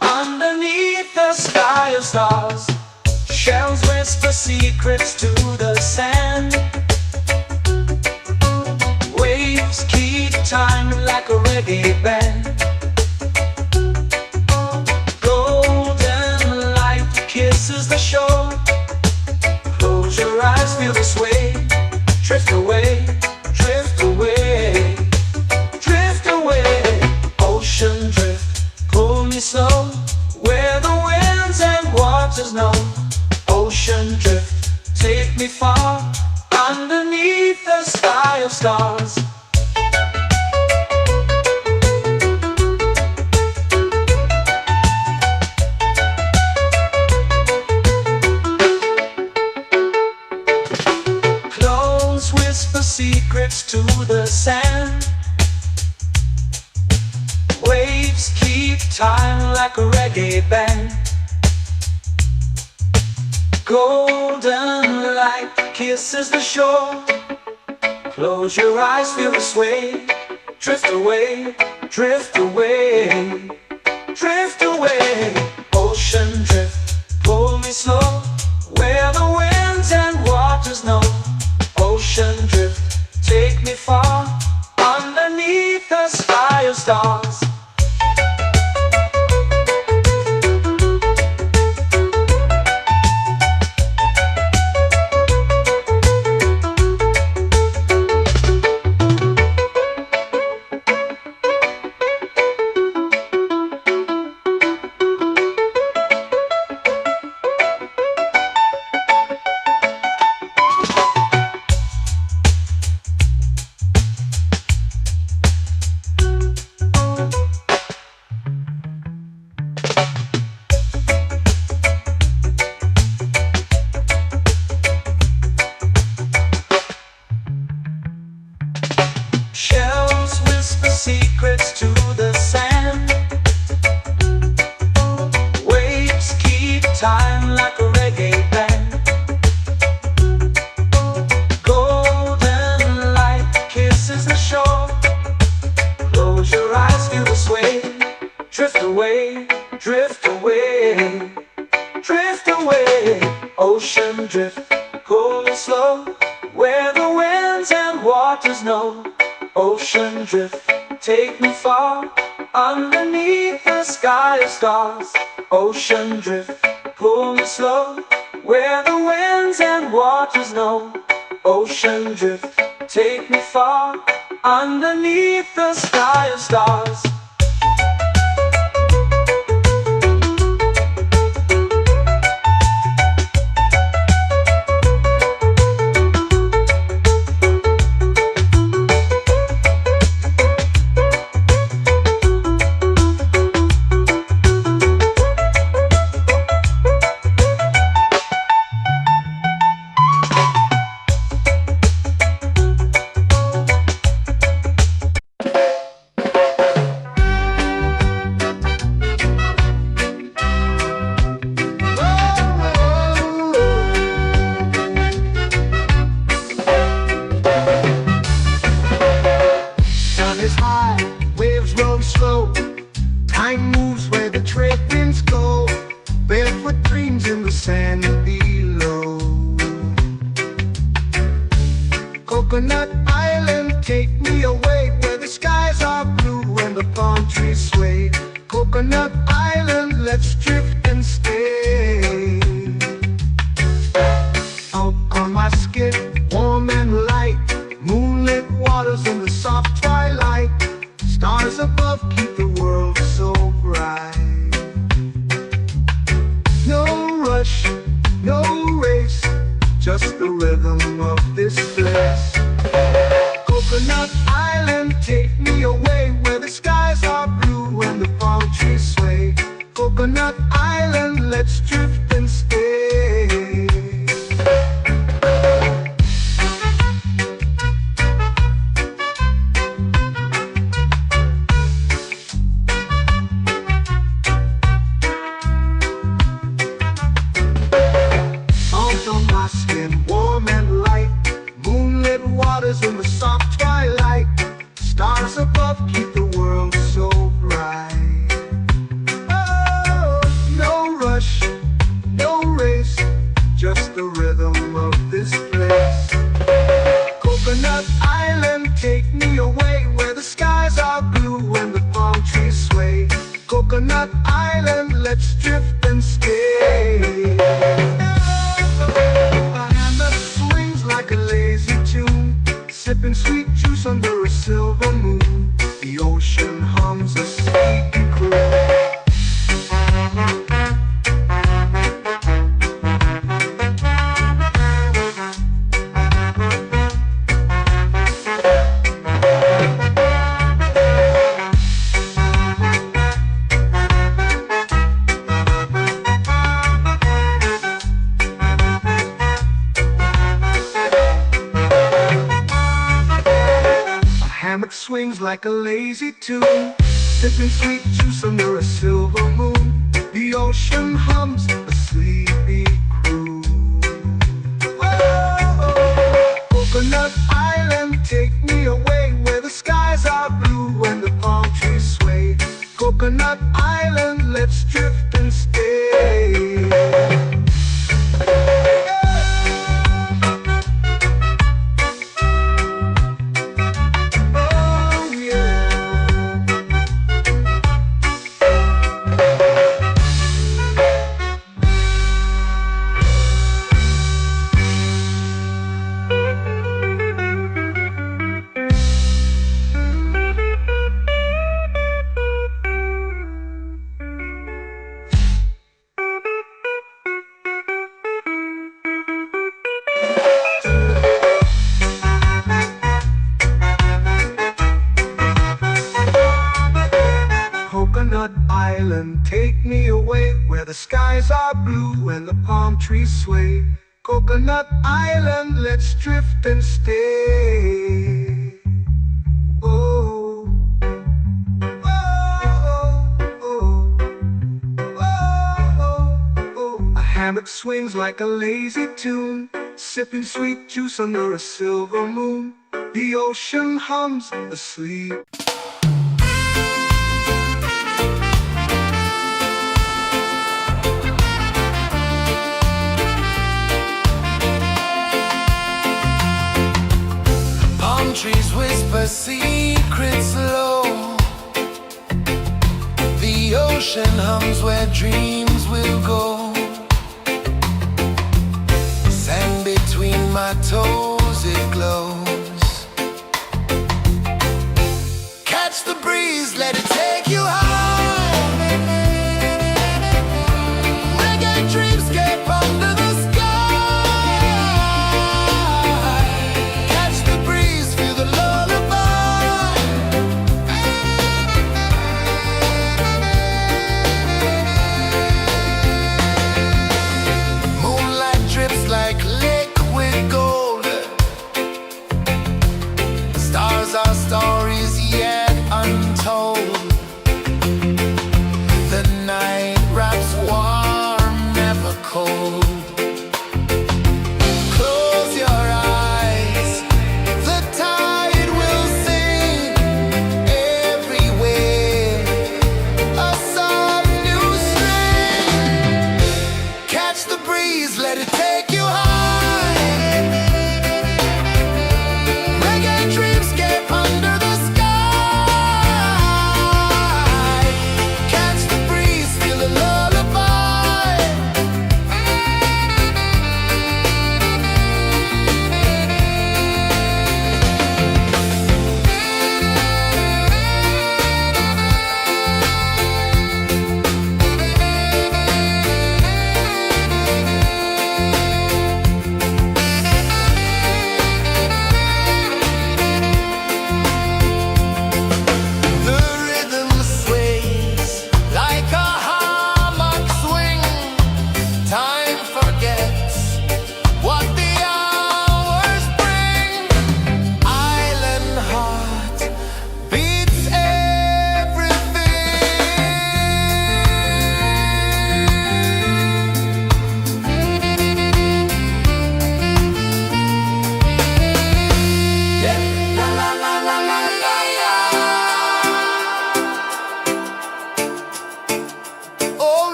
underneath the sky of stars. Shells whisper secrets to the sand. Waves keep time like a reggae band. Golden light kisses the shore. Close your eyes, feel the sway. Drift away, drift away, drift away. Ocean drift, pull me slow, where the winds and waters know. Ocean drift, take me far, underneath the sky of stars. Close whisper secrets to the sand. Waves keep time like a reggae band. Golden light kisses the shore. Close your eyes, feel the sway. Drift away, drift away, drift away. Ocean drift, pull me slow, where the winds and waters know. Ocean drift, take me far, underneath the sky of stars. Shells whisper secrets to the sand. Waves keep time like a reggae band. Golden light kisses the shore. Close your eyes, feel the sway. Drift away, drift away, drift away. Ocean drift, pull me slow, where the winds and waters know. Ocean drift, take me far, underneath the sky of stars. Ocean drift, pull me slow, where the winds and waters know. Ocean drift, take me far, underneath the sky of stars. sway. Coconut Island, let's drift and stay. Out on my skin, warm and light, moonlit waters in the soft twilight. Stars above keep the world so bright. No rush, no race, just the rhythm of this place. Coconut Island, take me away where the skies are blue and the palm trees sway. Coconut Island, let's drift and stay. Out on my skin, warm and light, moonlit waters in the soft twilight. Stars above keep the world so bright. Oh, no rush, no race, just the rhythm of this place. Coconut Island, take me away where the skies are blue and the palm trees sway. Coconut Island, let's drift and stay. A hand that swings like a lazy tune, sipping sweet juice under a silver moon. The ocean hums a sleepy croon. Hammock swings like a lazy tune, sipping sweet juice under a silver moon. The ocean hums a sleepy croon. Whoa, Coconut Island, take me away where the skies are blue and the palm trees sway. Coconut Island, let's drift and stay. Coconut Island, take me away where the skies are blue and the palm trees sway. Coconut Island, let's drift and stay. Oh, oh, oh, oh, oh. A hammock swings like a lazy tune, sipping sweet juice under a silver moon. The ocean hums asleep. Trees whisper secrets low. The ocean hums where dreams will go. Sand between my toes, it glows. Catch the breeze, let it take you high. Reggae dreamscape under the sky.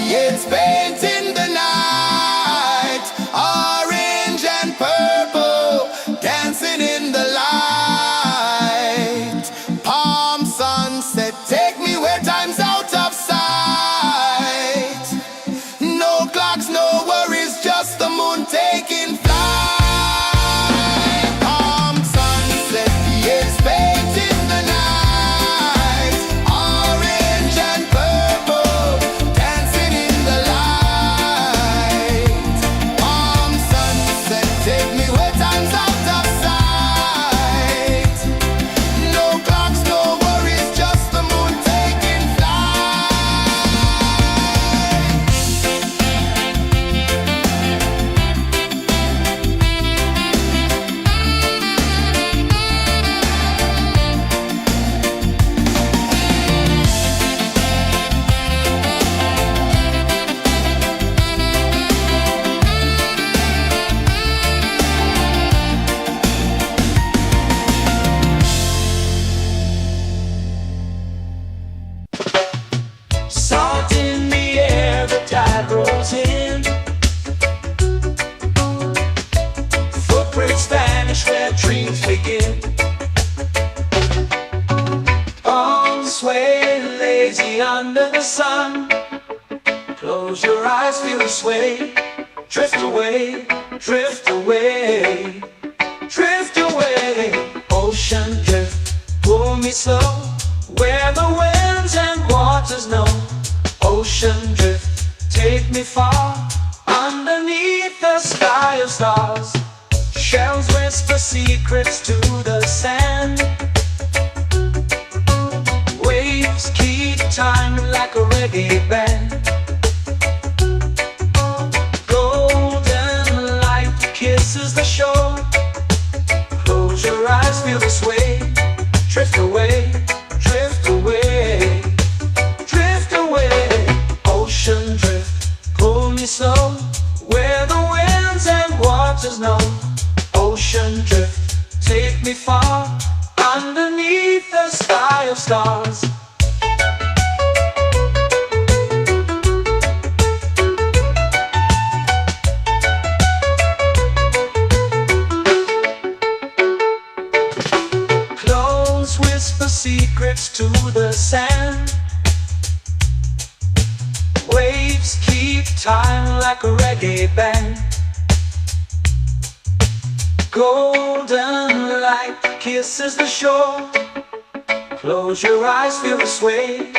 It's painting the night, orange and purple, dancing in the light. Palm sunset, take me where time's out of sight. No clocks, no worries, just the moon taking flight. Palm sunset, it's painting the night, orange and purple, dancing in the light. Palm sunset, take me where time's out of sight. No clocks, no worries, just the moon taking flight. Salt in the air, the tide rolls in. Footprints vanish where dreams begin. Arms sway lazy under the sun. Close your eyes, feel the sway. Drift away, drift away, drift away. Ocean drift, pull me slow, where the winds and waters know. Ocean drift, take me far, underneath the sky of stars. Shells whisper secrets to the sand. Waves keep time like a reggae band. Golden light kisses the shore. Close your eyes, feel the sway. Drift away, drift away, drift away. Ocean drift, pull me slow, where the winds and waters know. Ocean drift, take me far, underneath the sky of stars. Close whisper secrets to the sand. Waves keep time like a reggae band. Golden light kisses the shore. Close your eyes, feel the sway.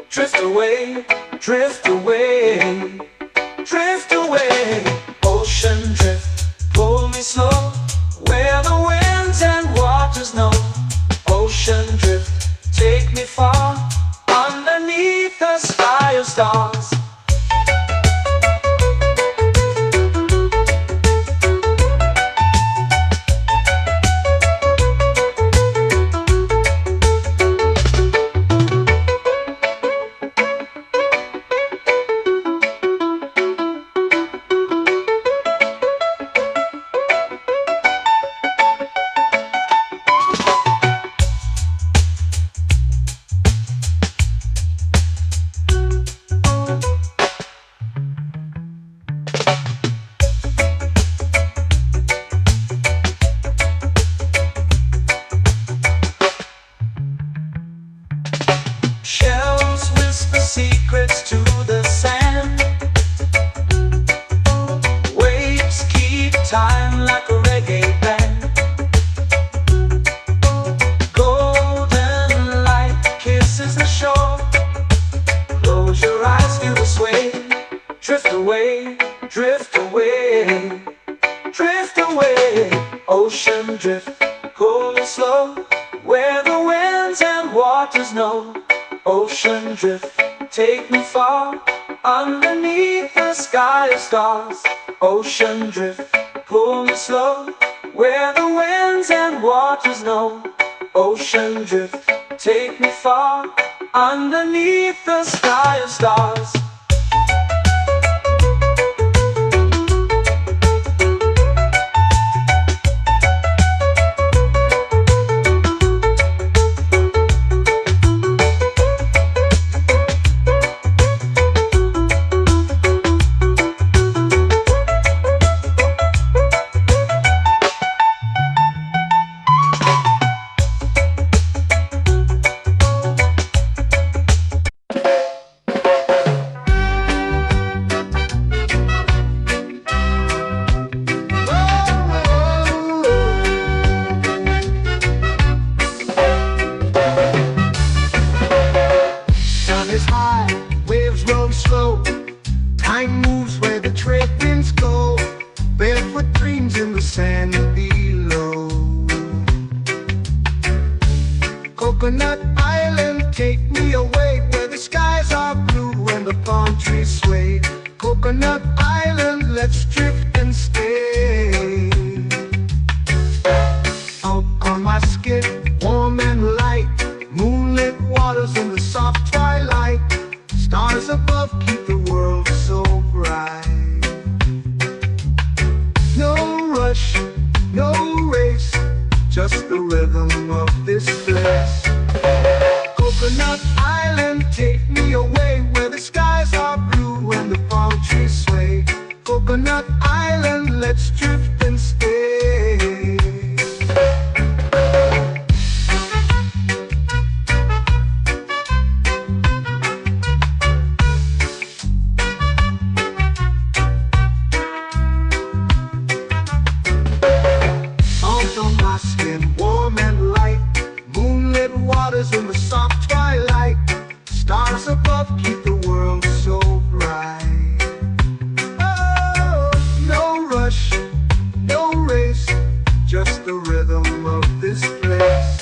Drift away, drift away, drift away. Ocean drift, pull me slow, where the winds and waters know. Ocean drift, take me far, underneath the sky of stars. Shells whisper secrets to the sand. Waves keep time like a reggae band. Golden light kisses the shore. Close your eyes, feel the sway. Drift away, drift away, drift away. Ocean drift, pull me slow, where the winds and waters know. Ocean drift, take me far, underneath the sky of stars. Ocean drift, pull me slow, where the winds and waters know. Ocean drift, take me far, underneath the sky of stars. palm trees sway. Coconut Island, let's drift and stay. Out on my skin, warm and light, moonlit waters in the soft twilight. Stars above keep the world so bright. No rush, no race, just the rhythm of this place. Coconut Island, take me away where the skies are blue and the palm trees sway. Coconut Island, let's drift and stay. Out on my skin, warm and light, moonlit waters in the soft twilight. Stars above keep the world so bright. Oh, no rush, no race, just the rhythm of this place.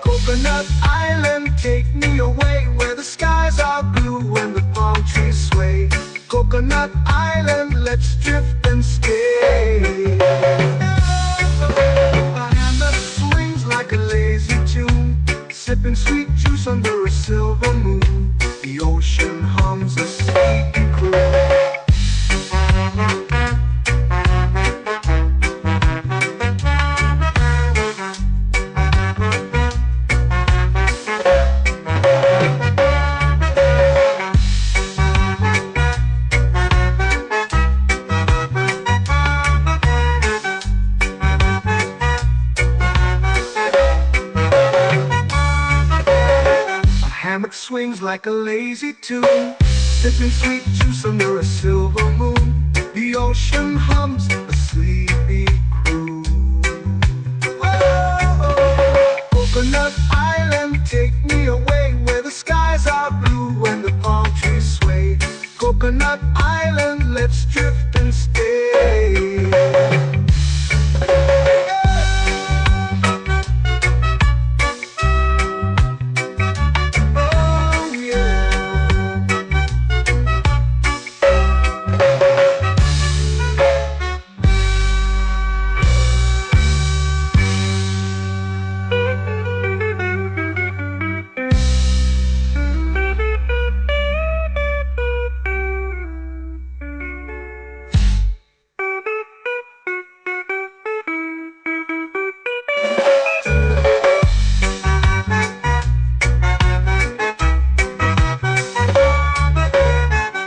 Coconut Island, take me away where the skies are blue and the palm trees sway. Coconut Island, let's drift and stay. A hand that swings like a lazy tune, sipping sweet juice under a silver moon. The ocean hums a sleepy croon. Hammock swings like a lazy tune, sipping sweet juice under a silver moon. The ocean hums a sleepy croon. Whoa, Coconut Island, take me away where the skies are blue and the palm trees sway. Coconut Island, let's drift and stay.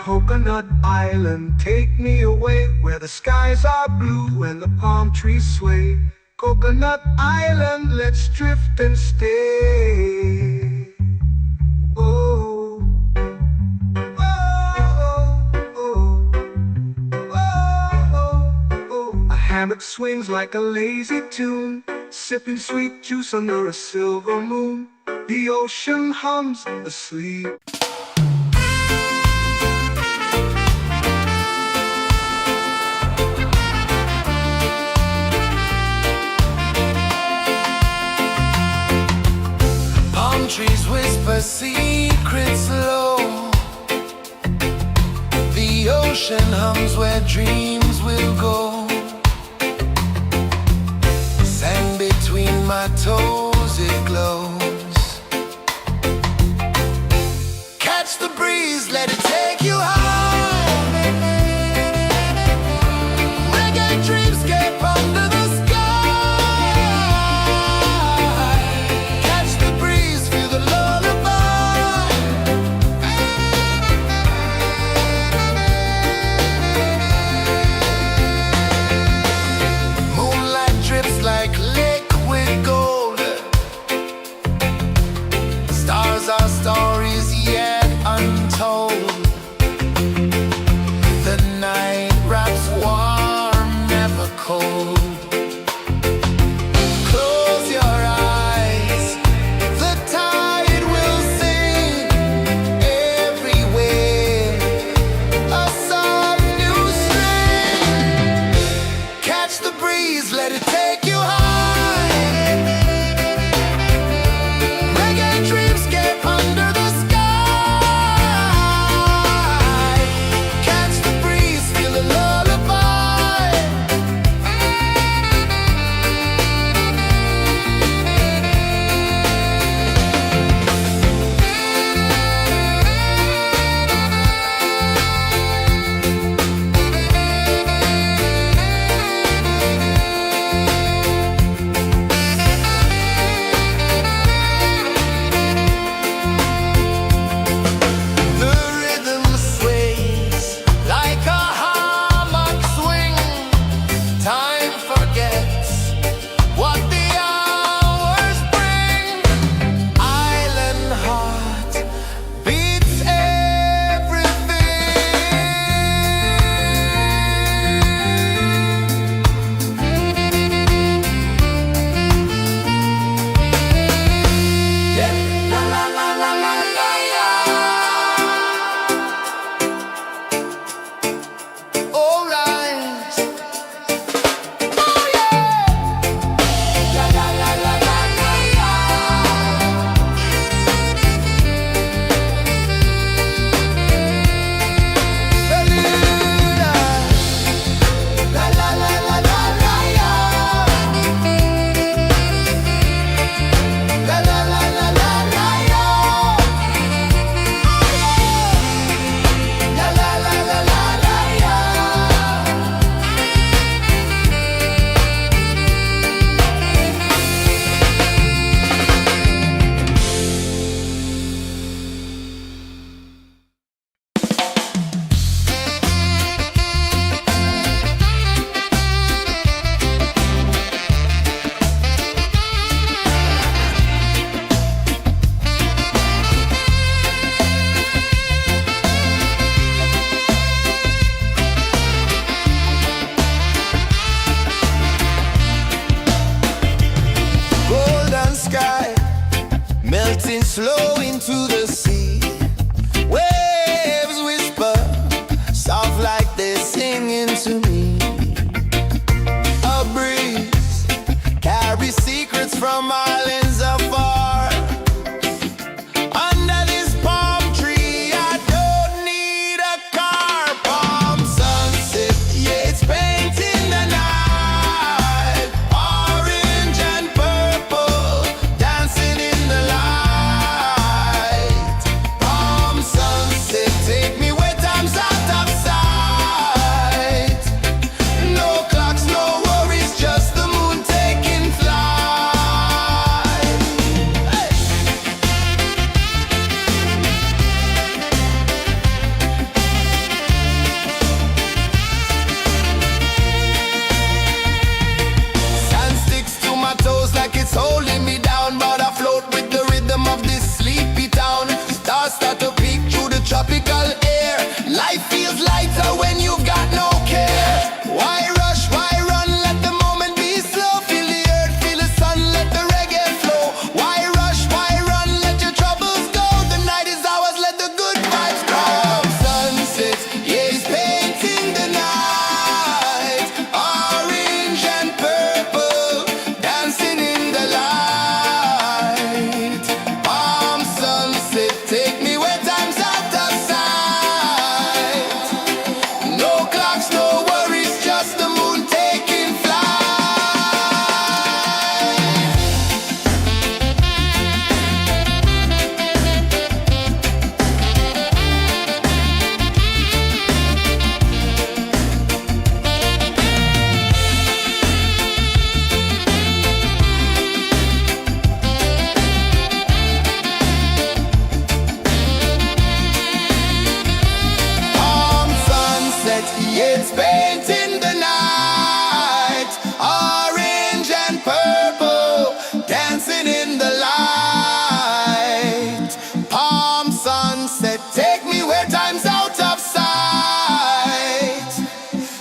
Coconut Island, take me away where the skies are blue and the palm trees sway. Coconut Island, let's drift and stay. Oh, oh, oh, oh, oh. A hammock swings like a lazy tune, sipping sweet juice under a silver moon. The ocean hums asleep. Trees whisper secrets low. The ocean hums where dreams will go. Sand between my toes, it glows. Catch the breeze, let it take you high. Reggae dreamscape under the sky. It's painting the night, orange and purple, dancing in the light. Palm sunset, take me where time's out of sight.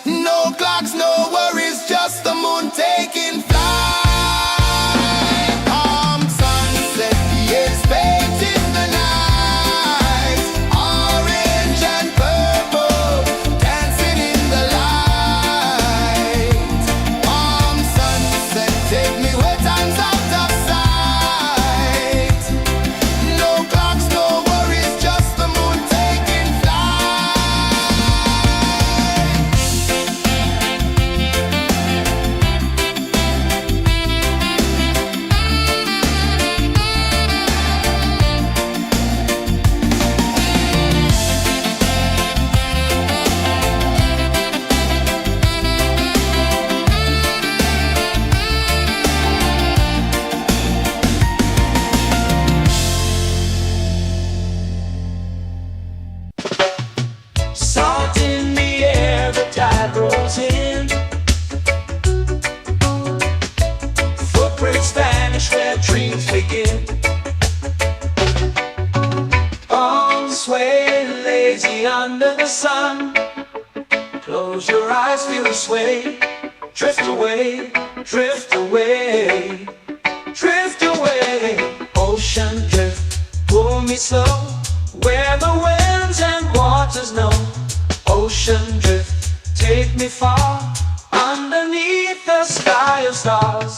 No clocks, no worries, just the moon taking flight. Palm sunset, it's painting the night, orange and purple, dancing in the light. Palm sunset, take me where time's out of sight. No clocks, no worries, just the moon taking flight. Salt in the air, the tide rolls in. Footprints vanish where dreams begin. Arms sway lazy under the sun. Close your eyes, feel the sway. Drift away, drift away, drift away. Ocean drift, pull me slow, where the winds and waters know. Ocean drift, take me far, underneath the sky of stars.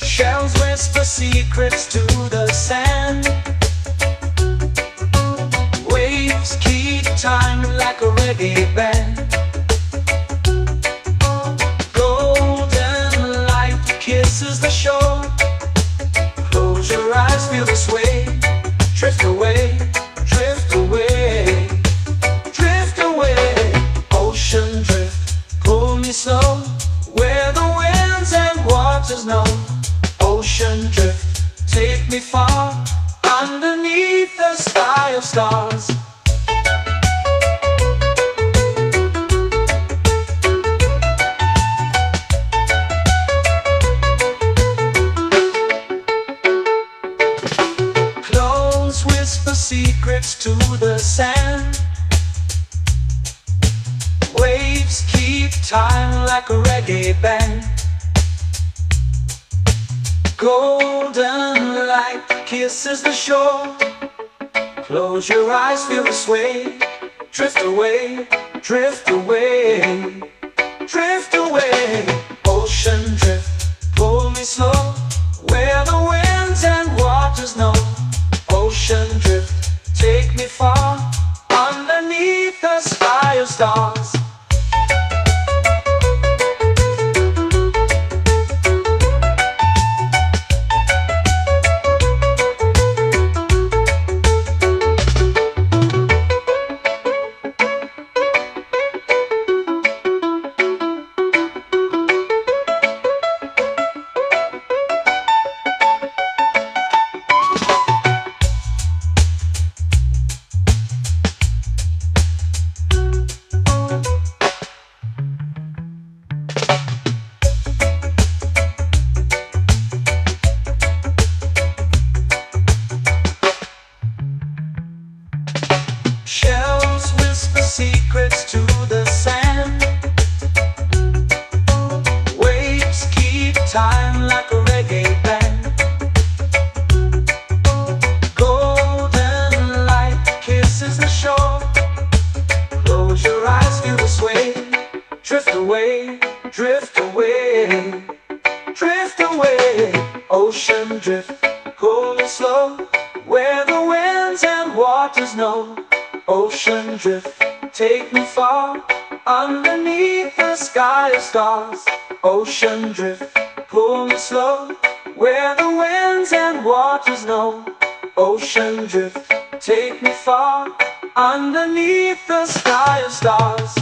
Shells whisper secrets to the sand. Waves keep time like a reggae band. Golden light kisses the shore. Close your eyes, feel the sway. Drift away, drift away, drift away. Ocean drift, pull me slow, where the winds and waters know. Ocean drift, take me far, underneath the sky of stars. Close whisper secrets to the sand. Waves keep time like a reggae band. Golden light kisses the shore. Close your eyes, feel the sway. Drift away, drift away, drift away. Ocean drift, pull me slow, where the winds and waters know. Ocean drift, take me far, underneath the sky of stars. Shells whisper secrets to the sand. Waves keep time like a reggae band. Golden light kisses the shore. Close your eyes, feel the sway. Drift away, drift away, drift away. Ocean drift, pull me slow, where the winds and waters know. Ocean drift, take me far, underneath the sky of stars. Ocean drift, pull me slow, where the winds and waters know. Ocean drift, take me far, underneath the sky of stars.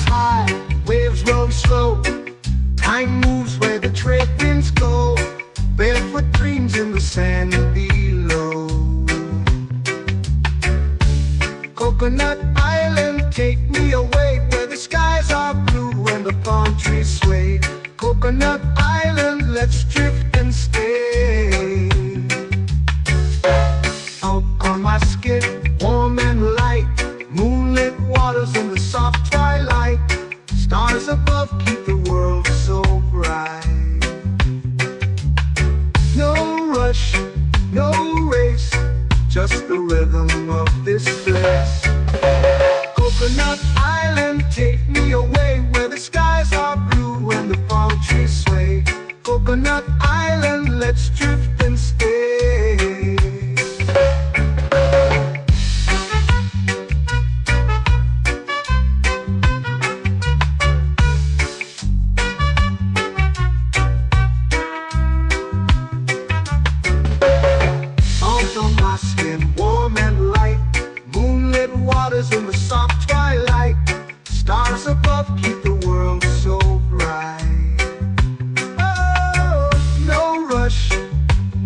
is high, waves roll slow. Time moves where the trade winds go. Barefoot dreams in the sand below. Coconut Island, take me away where the skies are blue and the palm trees sway. Coconut Island, let's drift and stay. Out on my skin, warm and light, moonlit waters in the soft twilight. Stars above keep the world so bright. No rush, no race, just the rhythm of this place. Coconut Island, take me away where the skies are blue and the palm trees sway. Coconut Island, let's drift and stay. Out on my skin, warm and light, moonlit waters in the soft twilight. Stars above keep the world so bright. Oh, no rush,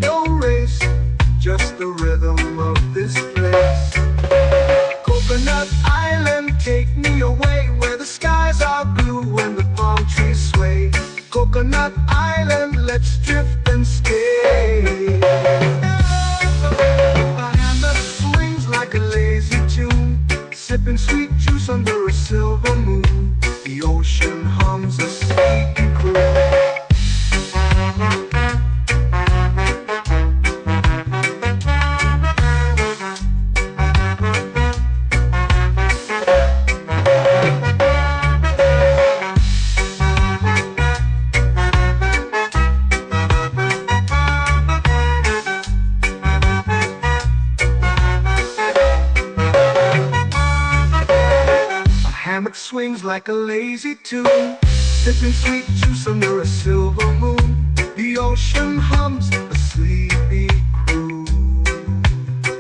no race, just the rhythm of this place. Coconut Island, take me away where the skies are blue and the palm trees sway. Coconut Island, let's drift and stay. A hand that swings like a lazy tune, sipping sweet juice under a silver moon. The ocean hums a sleepy croon. Hammock swings like a lazy tune, sipping sweet juice under a silver moon. The ocean hums a sleepy croon.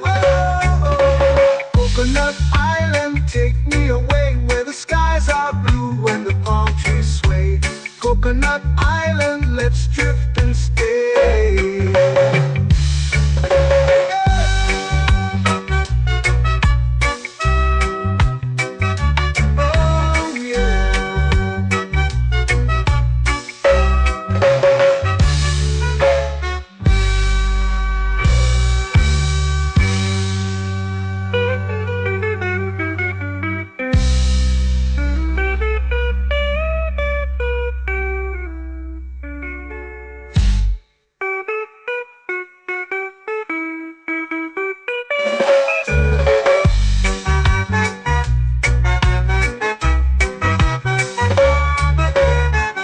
Whoa, Coconut Island, take me away where the skies are blue and the palm trees sway. Coconut Island, let's drift and stay.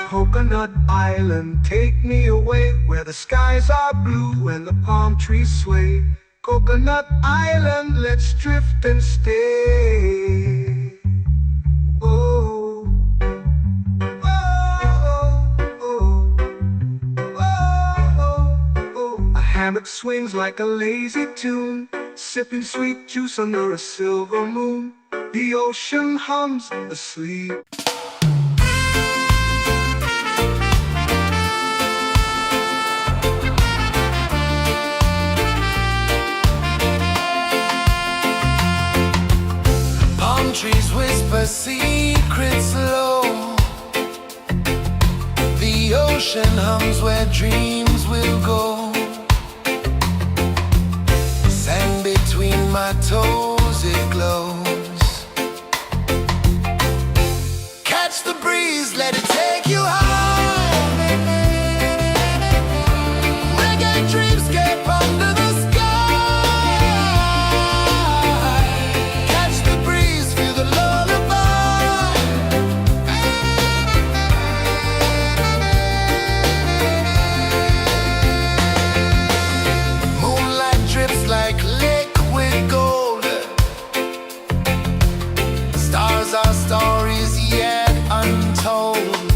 Coconut Island, take me away where the skies are blue and the palm trees sway. Coconut Island, let's drift and stay. Oh, oh, oh, oh, oh. A hammock swings like a lazy tune, sipping sweet juice under a silver moon. The ocean hums asleep. Trees whisper secrets low. The ocean hums where dreams will go. Sand between my toes, it glows. Catch the breeze, let it take you high. Reggae dreamscape under the sky. Our stories yet untold.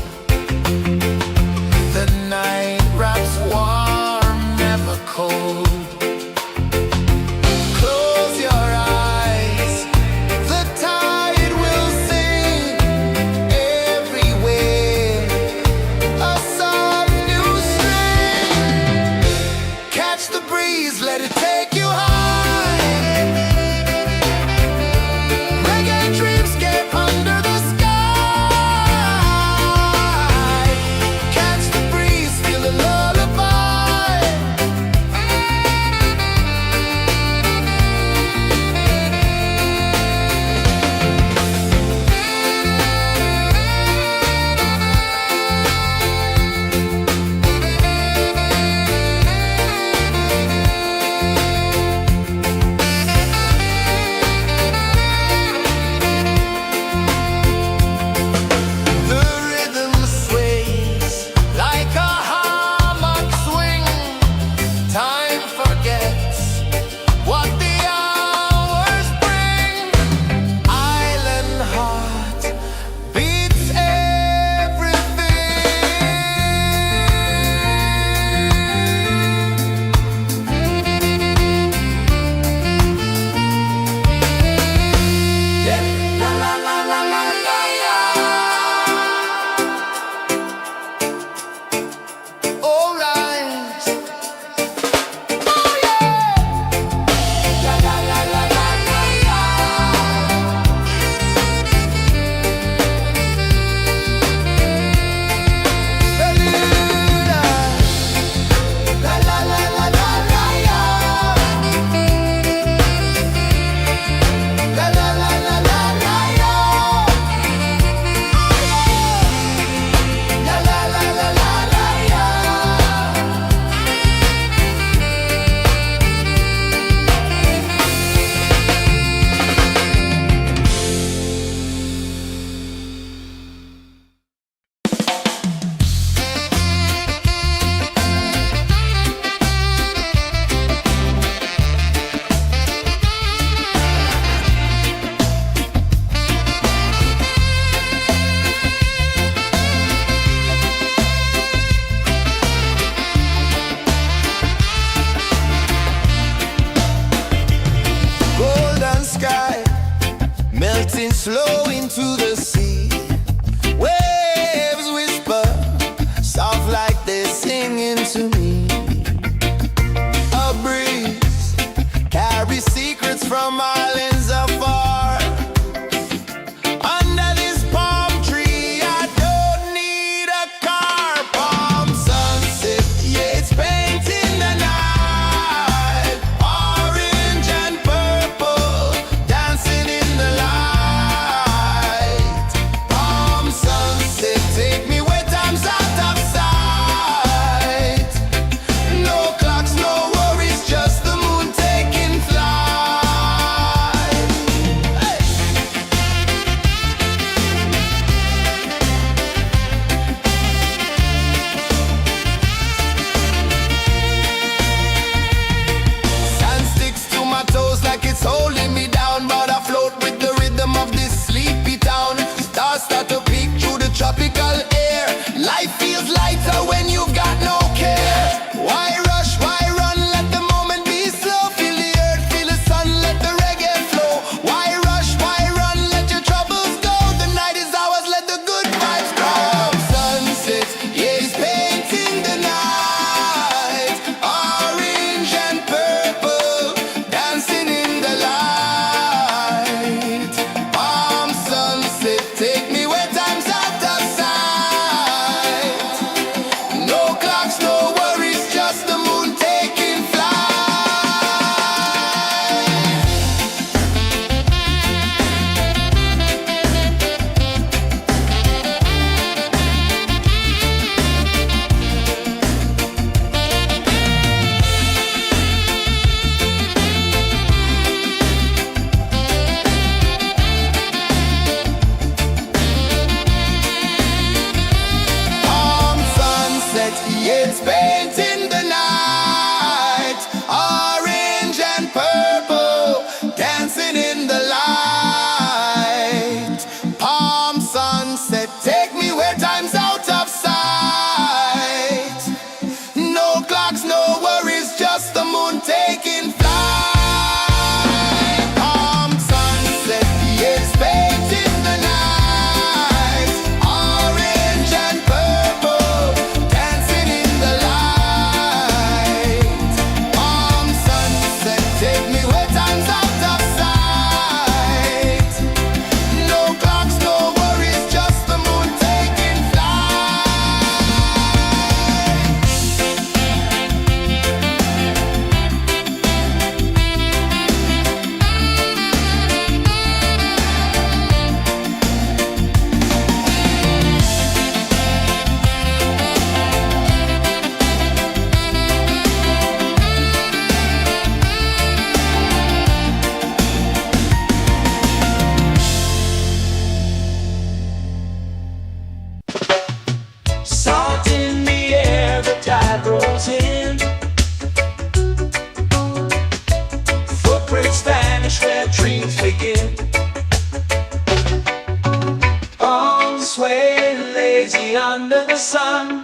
lazy under the sun.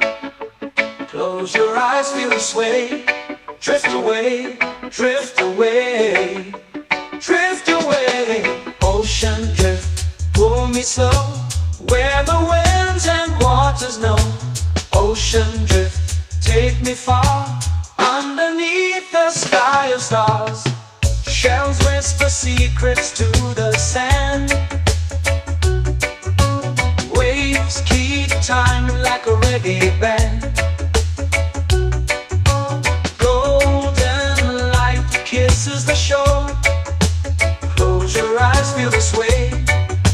Close your eyes, feel the sway. Drift away, drift away, drift away. Ocean drift, pull me slow, where the winds and waters know. Ocean drift, take me far, underneath the sky of stars. Shells whisper secrets to the sand. Waves keep time like a reggae band. Golden light kisses the shore. Close your eyes, feel the sway.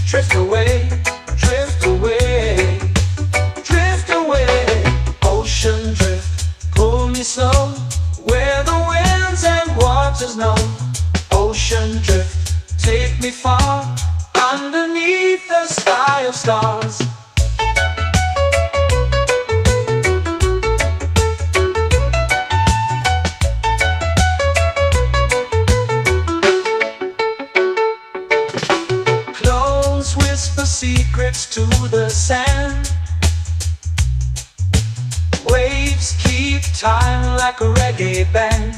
Drift away, drift away, drift away. Ocean drift, pull me slow, where the winds and waters know. Ocean drift, take me far, underneath the sky of stars. Clothes whisper secrets to the sand. Waves keep time like a reggae band.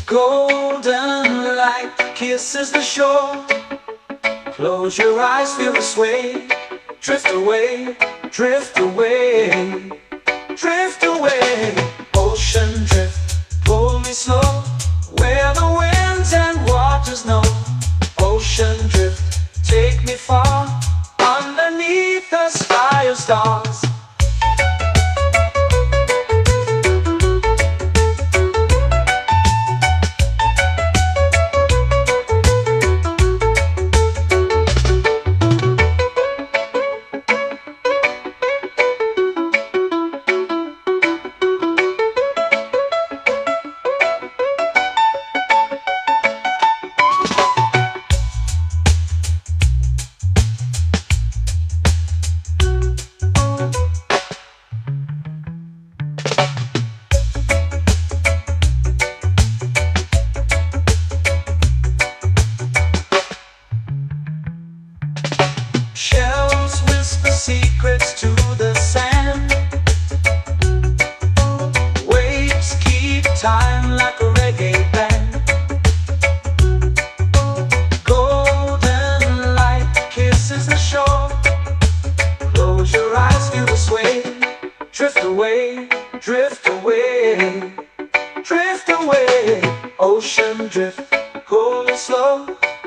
Golden light kisses the shore. Close your eyes, feel the sway. Drift away, drift away, drift away. Ocean drift, pull me slow, where the winds and waters know. Ocean drift, take me far, underneath the sky of stars. Shells whisper secrets to the sand. Waves keep time like a reggae band. Golden light kisses the shore. Close your eyes, feel the sway. Drift away, drift away, drift away. Ocean drift, pull me slow,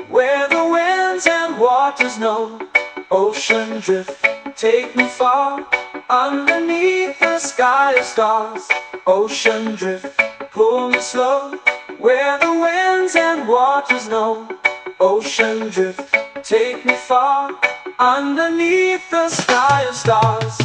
where the winds and waters know. Ocean drift, take me far, underneath the sky of stars. Ocean drift, pull me slow, where the winds and waters know. Ocean drift, take me far, underneath the sky of stars.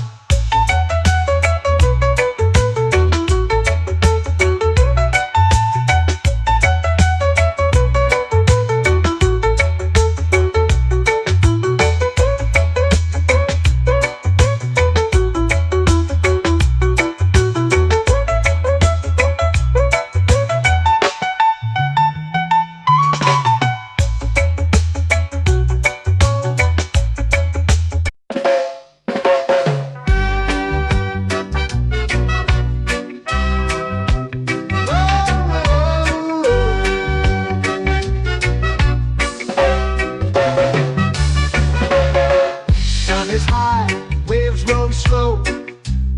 Is high, waves roll slow.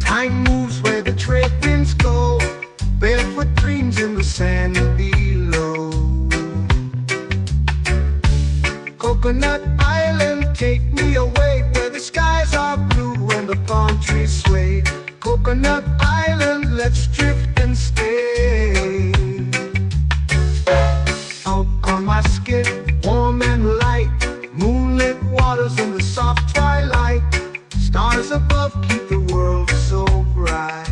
Time moves where the trade winds go. Barefoot dreams in the sand below. Coconut Island, take me away, where the skies are blue and the palm trees sway. Coconut Island, let's drift and stay. Out on my skip, warm and light, moonlit waters in the soft twilight. Stars above keep the world so bright.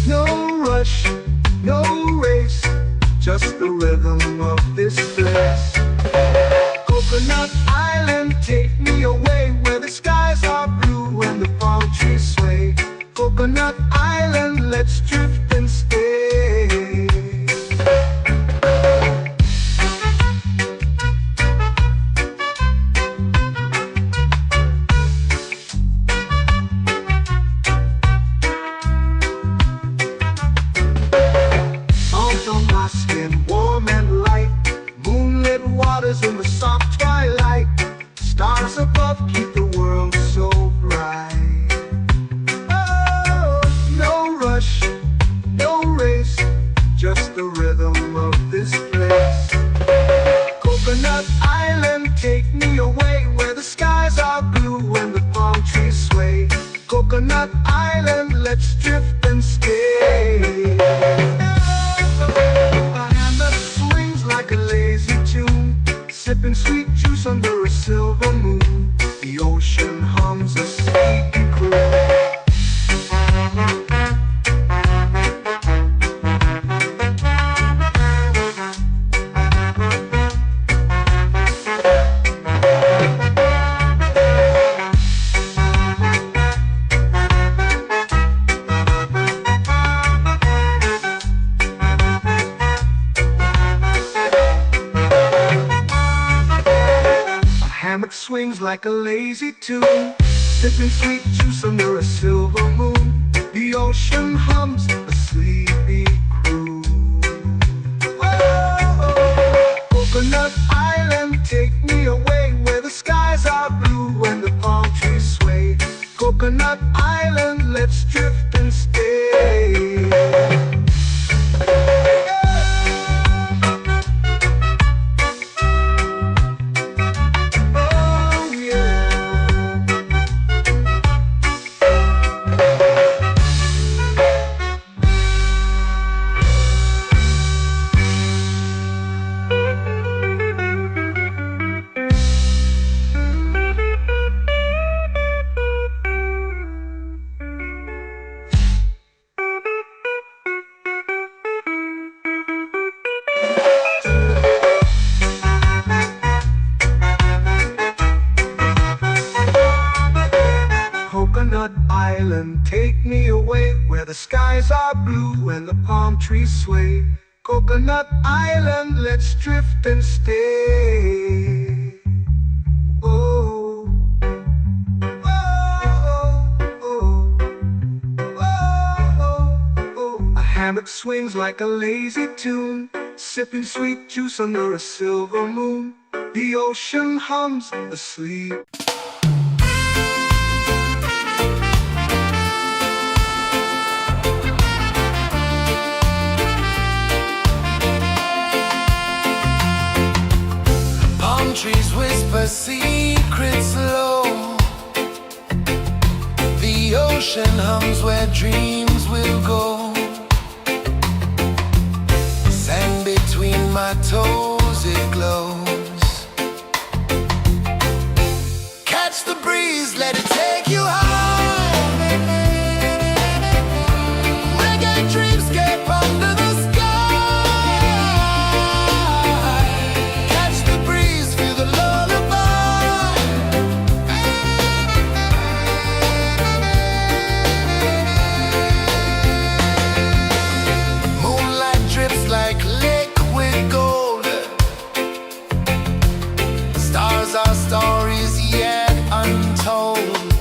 No rush, no race, just the rhythm of this place. Coconut Island, take me away, where the skies are blue and the palm trees sway. Coconut Island. Coconut Island, let's drift and stay. A hand that swings like a lazy tune, sipping sweet juice under a silver moon. The ocean hums a sleepy croon. Hammock swings like a lazy tune, sipping sweet juice under a silver moon. The ocean hums a sleepy croon. Oh, Coconut Island, take me away where the skies are blue and the palm trees sway. Coconut Island, let's drift and stay. Coconut Island, take me away where the skies are blue and the palm trees sway. Coconut Island, let's drift and stay. Oh, oh, oh, oh, oh. A hammock swings like a lazy tune, sipping sweet juice under a silver moon. The ocean hums asleep. Trees whisper secrets low. The ocean hums where dreams will go. Sand between my toes, it glows. Catch the breeze, let it take you high. Reggae dreamscape under the sky. Our stories yet untold.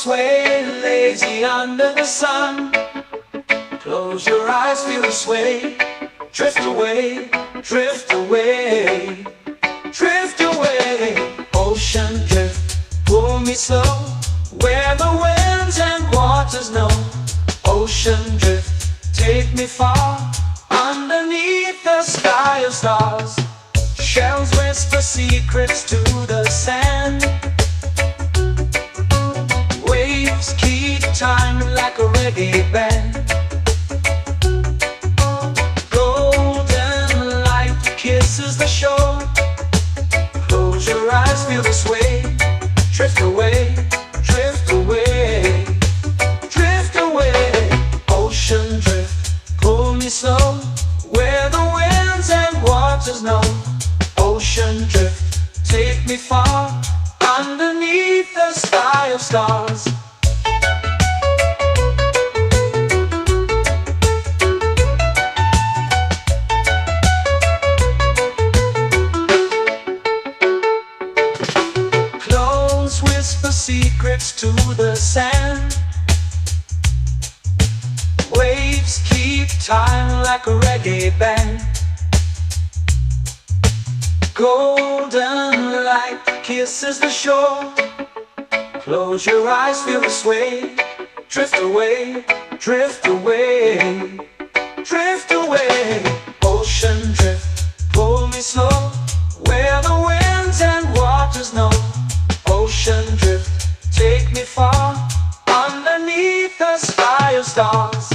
sway, lazy under the sun. Close your eyes, feel the sway. Drift away, drift away, drift away. Ocean drift, pull me slow, where the winds and waters know. Ocean drift, take me far, underneath the sky of stars. Shells whisper secrets to the sand. Waves keep time like a reggae band. Golden light kisses the shore. Close your eyes, feel the sway. Drift away, drift away, drift away. Ocean drift, pull me slow, where the winds and waters know. Ocean drift, take me far, underneath the sky of stars. Clones whisper secrets to the sand. Waves keep time like a reggae band. Golden light kisses the shore. Close your eyes, feel the sway. Drift away, drift away, drift away. Ocean drift, pull me slow, where the winds and waters know. Ocean drift, take me far, underneath the sky of stars.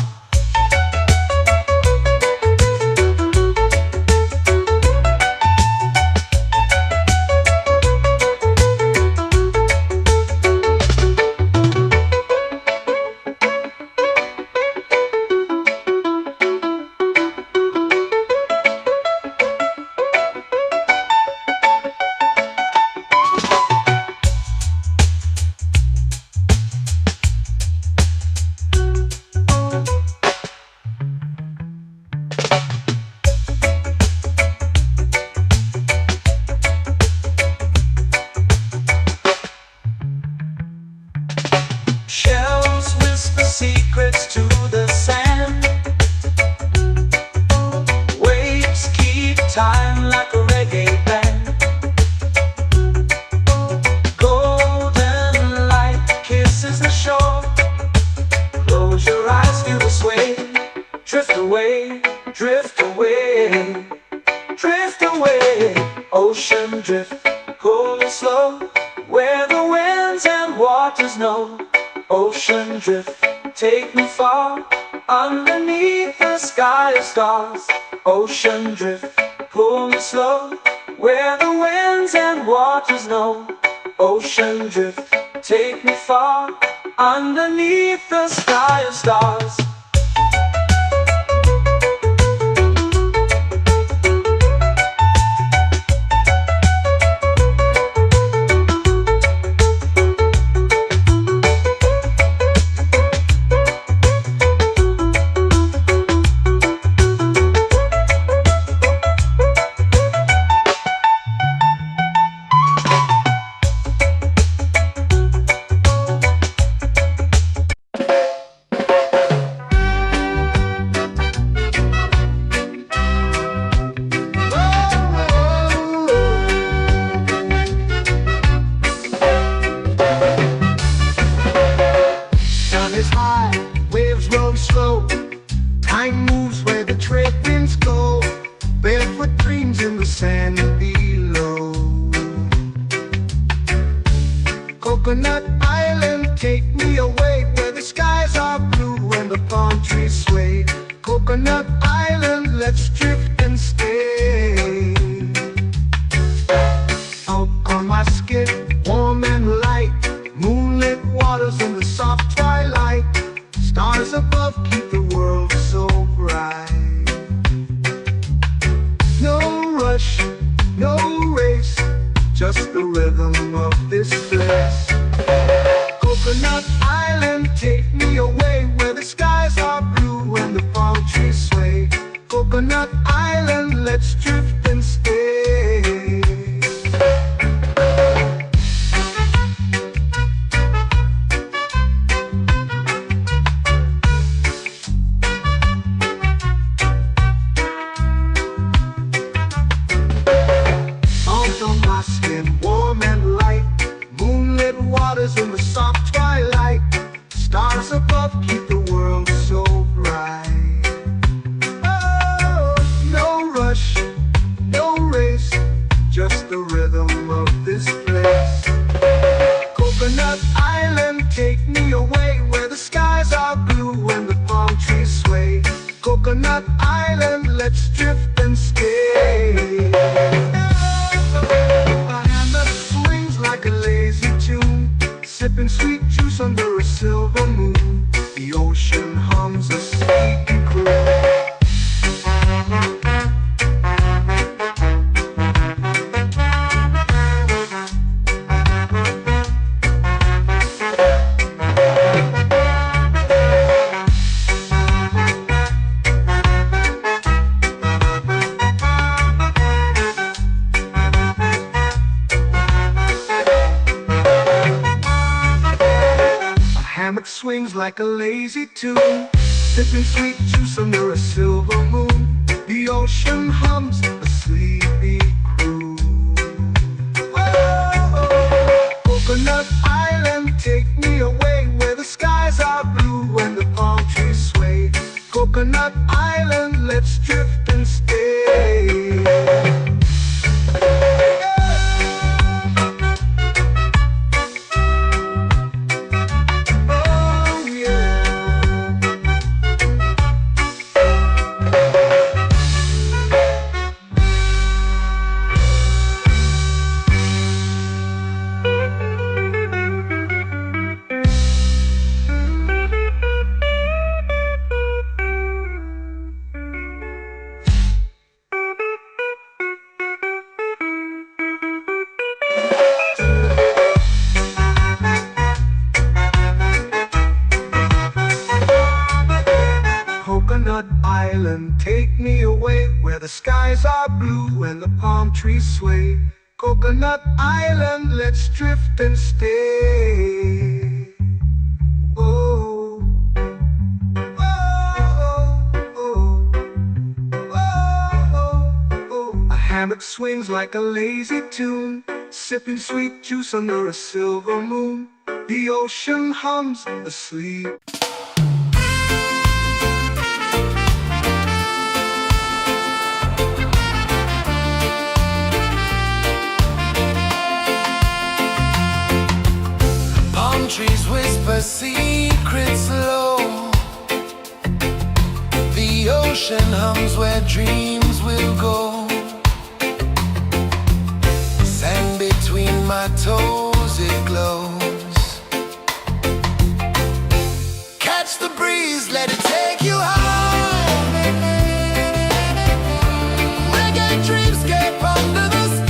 Shells whisper secrets to the sand. Waves keep time like a reggae band. Golden light kisses the shore. Close your eyes, feel the sway. Drift away, drift away, drift away. Ocean drift, pull me slow, where the winds and waters know. Ocean drift, take me far, underneath the sky of stars. Ocean drift, pull me slow, where the winds and waters know. Ocean drift, take me far, underneath the sky of stars. Coconut Island, take me away where the skies are blue and the palm trees sway. Coconut Island, let's drift and stay. Out on my skin, warm and light, moonlit waters in the soft twilight. Stars above keep the world so bright. No rush, no race, just the rhythm of this place. Coconut Island, take me away where the skies are blue and the palm trees sway. Coconut Island, let's drift and stay. let's drift and stay. A hand that swings like a lazy tune, sipping sweet juice under a silver moon. The ocean hums a sleepy croon. Hammock swings like a lazy tune, sipping sweet juice under a silver moon. The ocean hums a sleepy croon. Whoa, Coconut Island, take me away where the skies are blue and the palm trees sway. Coconut Island, let's drift and stay. Coconut Island, take me away where the skies are blue and the palm trees sway. Coconut Island, let's drift and stay. Oh, oh, oh, oh, oh. A hammock swings like a lazy tune, sipping sweet juice under a silver moon. The ocean hums asleep. Trees whisper secrets low. The ocean hums where dreams will go. Sand between my toes, it glows. Catch the breeze, let it take you high. Reggae dreamscape under the sky.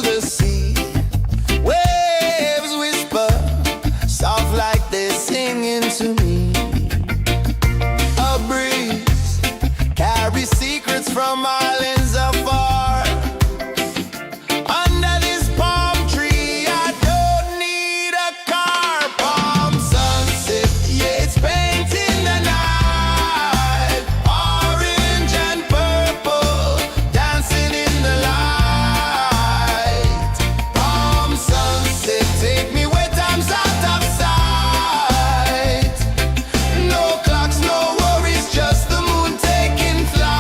the sea. Waves whisper, soft like they're singing to me. A breeze carries secrets from islands afar. Under this palm tree, I don't need a car. Palm sunset, yeah, it's painting the night. Orange and purple, dancing in the light. Palm sunset, take me where time's out of sight. No clocks, no worries, just the moon taking flight.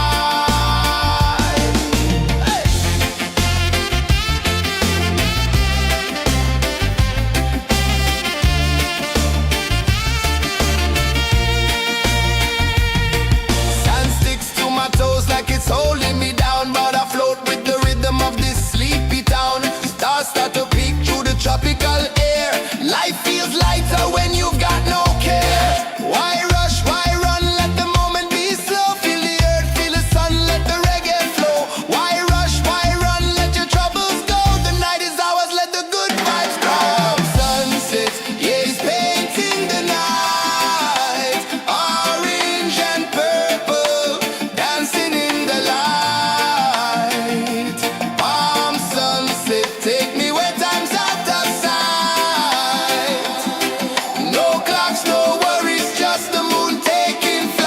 Hey! Sand sticks to my toes like it's holding me down, but I float with the rhythm of this sleepy town. Stars start to peek through the tropical air. Life feels lighter when you've got no care. Why rush, why run, let the moment be slow. Feel the earth, feel the sun, let the reggae flow. Why rush, why run, let your troubles go. The night is ours, let the good vibes grow. Sunset, yeah, it's painting the night. Orange and purple, dancing in the light. Palm sunset, take me where time's out of sight. No clocks, no worries, just the moon taking flight.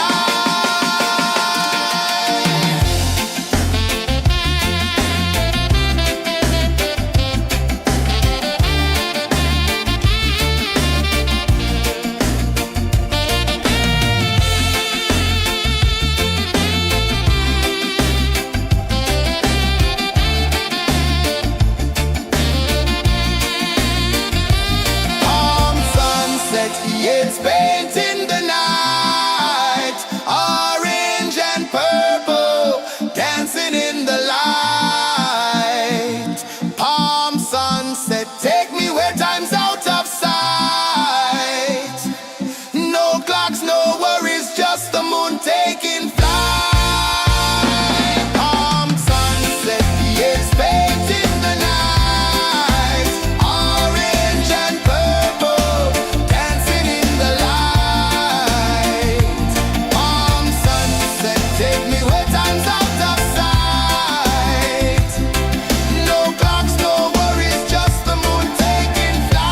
Palm sunset, yeah, it's painting the night. Orange and purple, dancing in the light. Palm sunset, take me where time's out of sight. No clocks, no worries, just the moon taking flight. Palm sunset, yeah, it's painting the night. Orange and purple, dancing in the light. Palm sunset, take me where time's out of sight. No clocks, no worries, just the moon taking flight.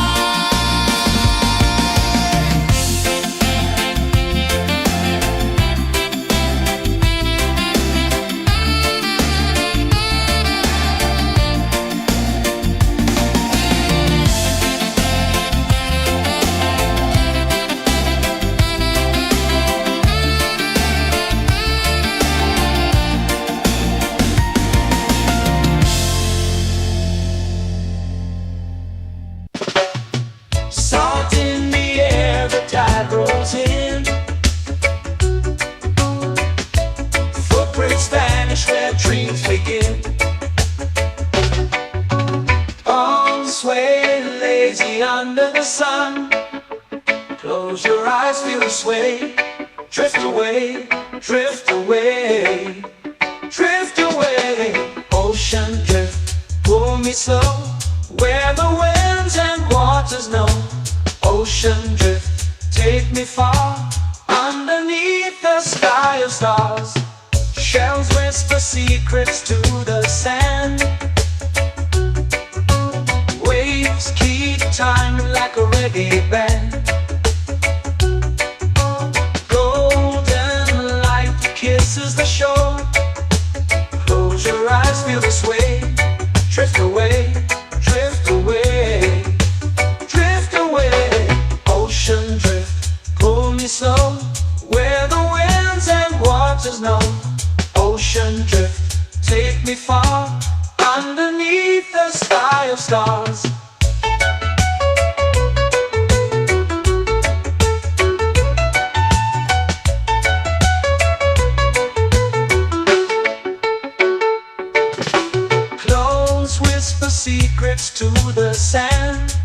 Salt in the air, the tide rolls in. Footprints vanish where dreams begin. Arms sway lazy under the sun. Close your eyes, feel the sway. Drift away, drift away, drift away. Ocean drift, pull me slow, where the winds and waters know. Ocean drift, take me far, underneath the sky of stars. Shells whisper secrets to the sand. Waves keep time like a reggae band. Golden light kisses the shore. Close your eyes, feel the sway. Drift away, drift away, drift away. Ocean drift, pull me slow, where the winds and waters know. Ocean drift, take me far, underneath the sky of stars. Secrets to the sand.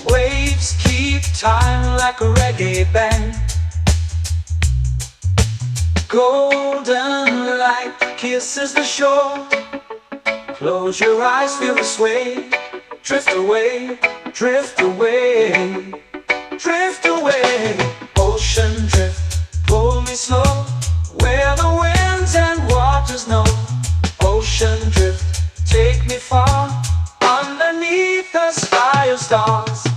Waves keep time like a reggae band. Golden light kisses the shore. Close your eyes, feel the sway. Drift away, drift away, drift away. Ocean drift, pull me slow, where the winds and waters know. Ocean drift, take me far, underneath the sky of stars.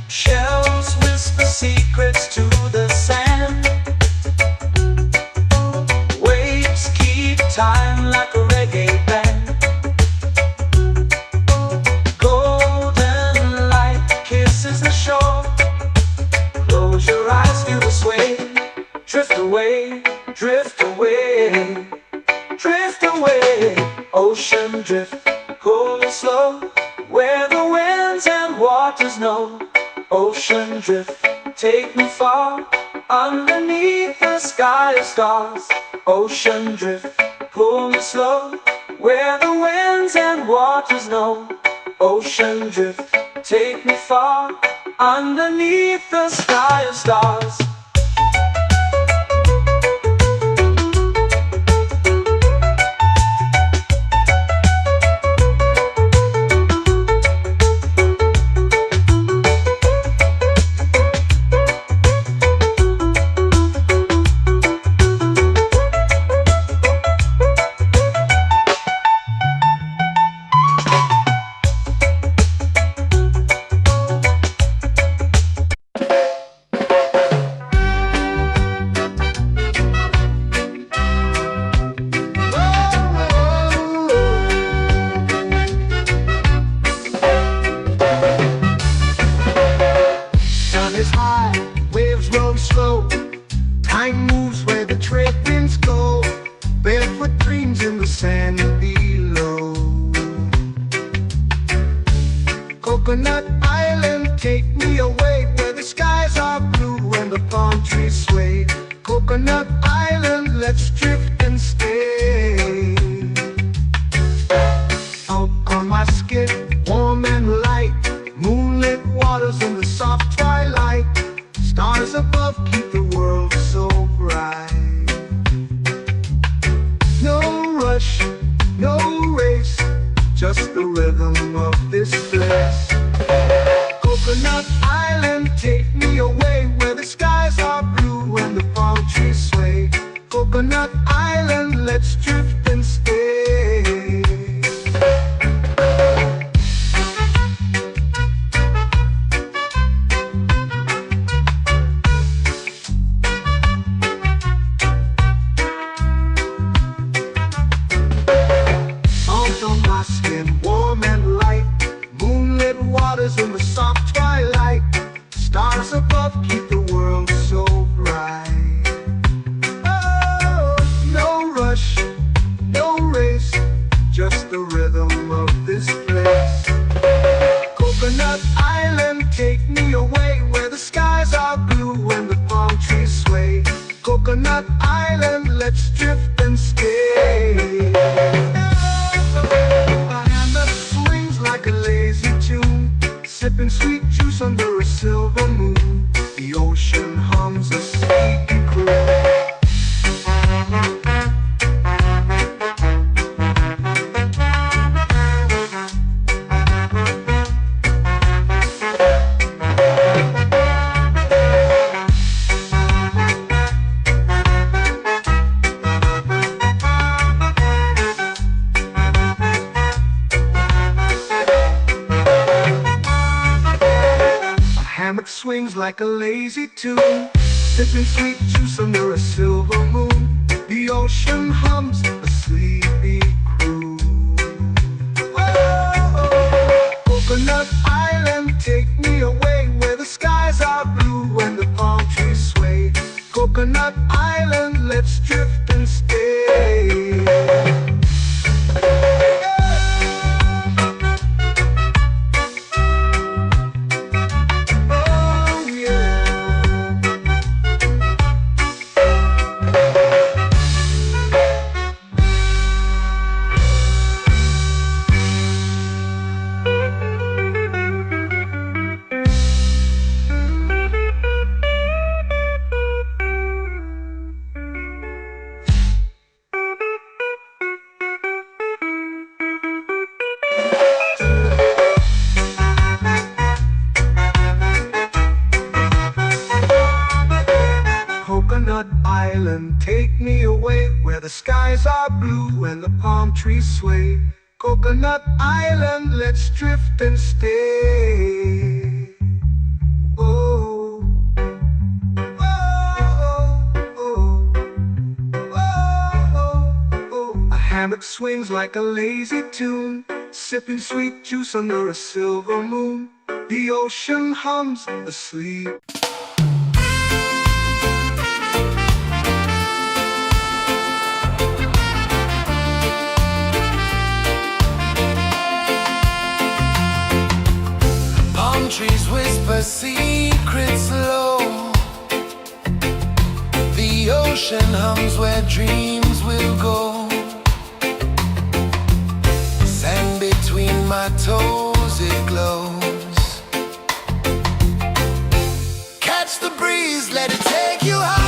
Shells whisper secrets to the sand. Waves keep time like a reggae band. Golden light kisses the shore. Close your eyes, feel the sway. Drift away, drift away, drift away. Ocean drift, pull me slow, where the winds and waters know. Ocean drift, take me far, underneath the sky of stars. Ocean drift, pull me slow, where the winds and waters know. Ocean drift, take me far, underneath the sky of stars. Sun is high, waves roll slow. Time moves where the trade winds go. Barefoot dreams in the sand below. Coconut Island, take me away, where the skies are blue and the palm trees sway. Coconut Island, let's drift and stay. Out on my skin, warm and light, moonlit waters in the soft twilight. Stars above keep the world so bright. No rush, no race, just the rhythm of this place. Coconut Island, take me away, where the skies are blue and the palm trees sway. Coconut Island, let's drift and stay. Out on my skin, warm and light, moonlit waters in the soft twilight. Stars above keep the world so bright. Oh, no rush, no race, just the rhythm of this place. Coconut Island, take me away, where the skies are blue and the palm trees sway. Coconut Island, let's drift and stay. A hand that swings like a lazy tune, sipping sweet juice under a silver moon. The ocean hums a sleepy croon. Hammock swings like a lazy tune, sipping sweet juice under a silver moon. The ocean hums a sleepy croon. Oh, Coconut Island, take me away where the skies are blue and the palm trees sway. Coconut Island, let's drift and stay. Oh yeah. Coconut Island, take me away where the skies are blue and the palm trees sway. Coconut Island, let's drift and stay. Oh, oh, oh, oh, oh. A hammock swings like a lazy tune, sipping sweet juice under a silver moon. The ocean hums asleep. Palm trees whisper secrets low. The ocean hums where dreams will go. Sand between my toes, it glows. Catch the breeze, let it take you high.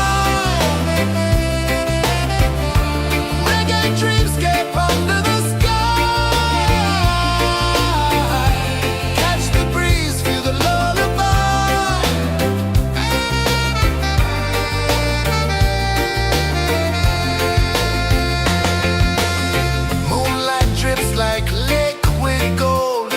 Reggae dreamscape under the sky. Catch the breeze, feel the lullaby. Moonlight drips like liquid gold.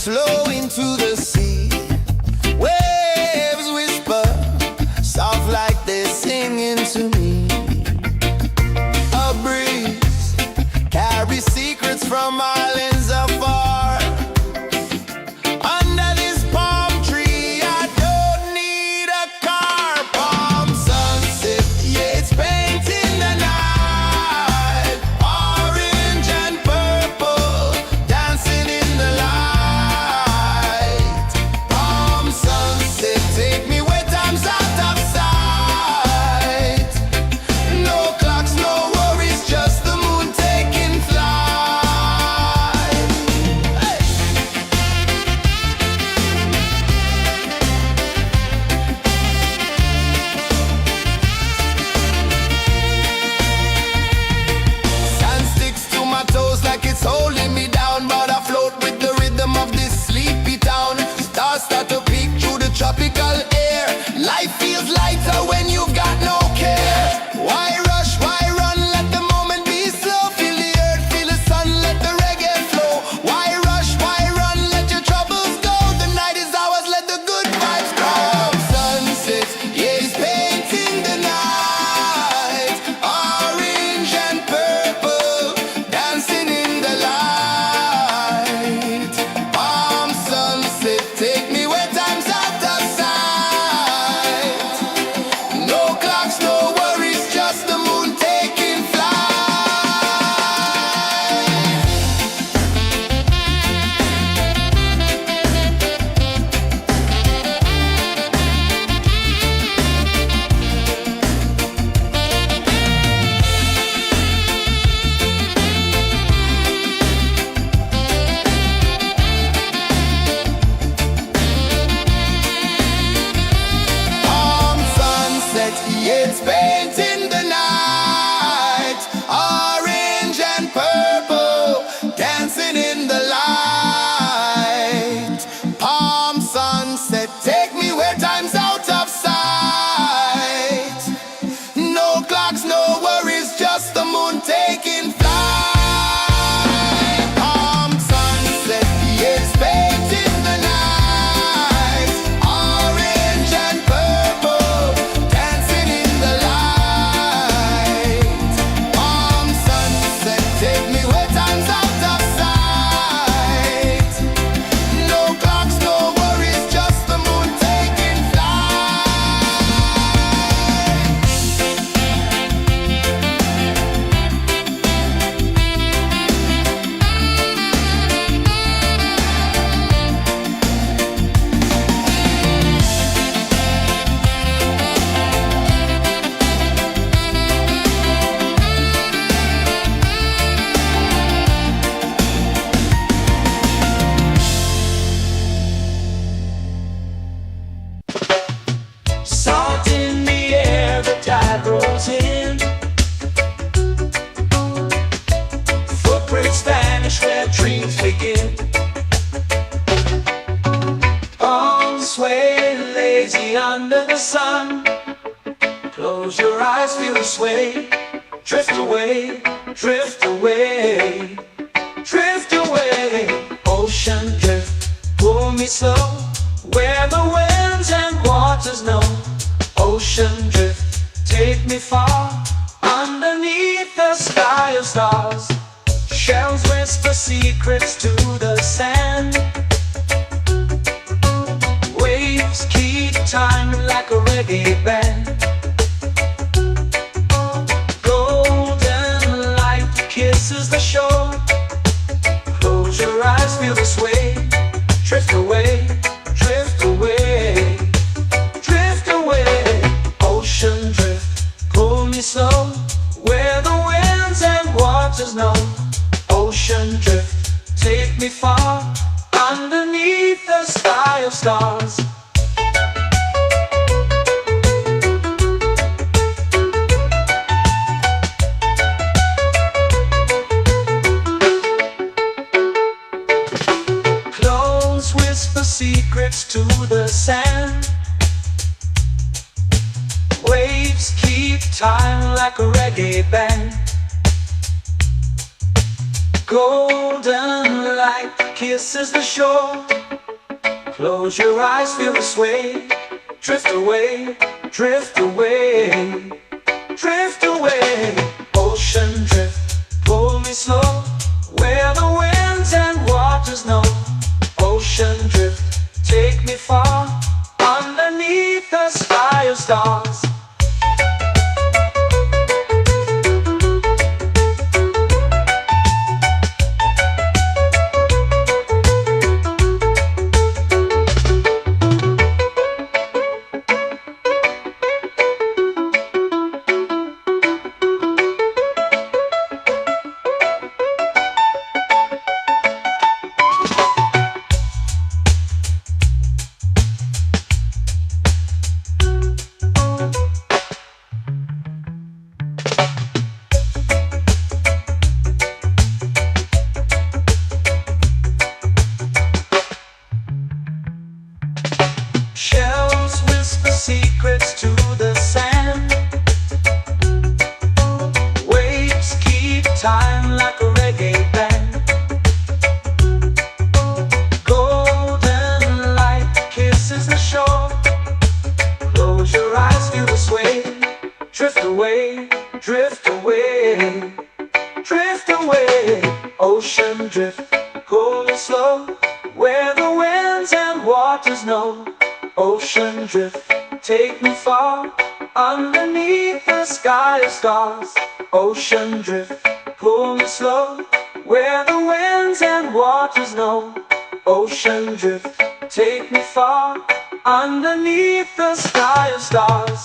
flow into the sea. Waves whisper, soft like they're singing to me. A breeze carries secrets from islands afar. Under this palm tree, I don't need a car. Palm sunset, yeah, it's painting the night. Orange and purple, dancing in the light. Palm sunset, take me where time's out of sight. No clocks, no worries, just the moon taking flight. Hey! Sand sticks to my toes like it's holding me down, but I float with the rhythm of this sleepy town. Stars start to peek through the tropical air. Life feels lighter when you've got no care. Why rush, why run, let the moment be slow. Feel the earth, feel the sun, let the reggae flow. Why rush, why run, let your troubles go. The night is ours, let the good vibes grow. Sunset, yeah, it's painting the night. Orange and purple, dancing in the light. Palm sunset, take me where time's out of sight. No clocks, no worries, just the moon taking flight. Palm sunset, yeah, it's painting the night. Orange and purple, dancing in the light. Palm sunset, take me where time's out of sight. No clocks, no worries, just the moon taking flight. Palm sunset, yeah, it's painting the night. Orange and purple, dancing in the light. Palm sunset, take me where time's out of sight. No clocks, no worries, just the moon taking flight. Salt in the air, the tide rolls in. Footprints vanish where dreams begin. Arms sway lazy under the sun. Close your eyes, feel the sway. Drift away, drift away, drift away. Ocean drift, pull me slow, where the winds and waters know. Ocean drift, take me far, underneath the sky of stars. Shells whisper secrets to the sand. Waves keep time like a reggae band. Golden light kisses the shore. Close your eyes, feel the sway. Drift away, drift away, drift away. Ocean drift, pull me slow, where the winds and waters know. Ocean drift, take me far, underneath the sky of stars. Close whisper secrets to the sand. Waves keep time like a reggae band. Golden light kisses the shore. Close your eyes, feel the sway. Drift away, drift away, drift away. Ocean drift, pull me slow, where the winds and waters know. Ocean drift, take me far, underneath the sky of stars. Shells whisper secrets to the sand. Waves keep time like a reggae band. Golden light kisses the shore. Close your eyes, feel the sway. Drift away, drift away, drift away. Ocean drift, pull me slow, where the winds and waters know. Ocean drift, take me far, underneath the sky of stars. Ocean drift, pull me slow, where the winds and waters know. Ocean drift, take me far, underneath the sky of stars.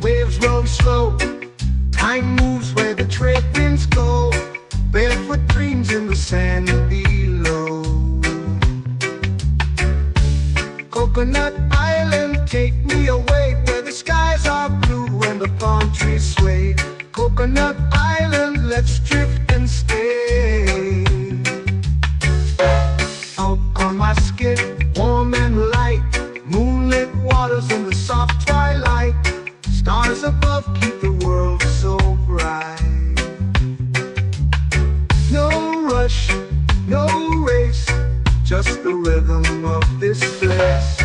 Waves roll slow, time moves where the trade winds go. Barefoot dreams in the sand below. Coconut Island, take me away, where the skies are blue and the palm trees sway. Coconut Island, let's drift and stay. Out on my skin, warm and light, moonlit waters in the soft twilight. Stars above keep the world so bright. No rush, no race, just the rhythm of this place.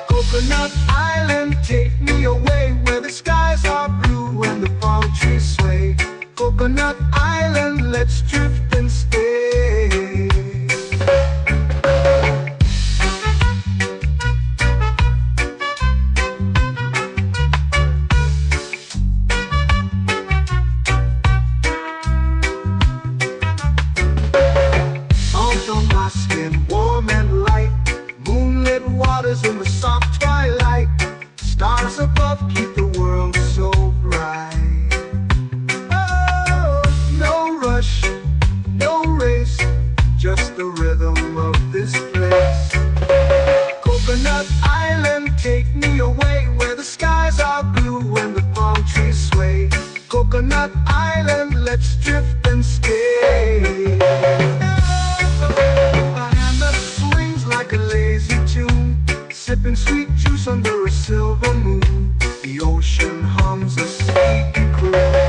Coconut Island, take me away, where the skies are blue and the palm trees sway. Coconut Island, let's drift and stay. Warm and light, moonlit waters in the soft twilight. Stars above keep the world so bright. Oh, no rush, no race, just the rhythm of this place. Coconut Island, take me away, where the skies are blue and the palm trees sway. Coconut Island, let's drift and stay. Like a lazy tune, sipping sweet juice under a silver moon. The ocean hums a sleepy croon.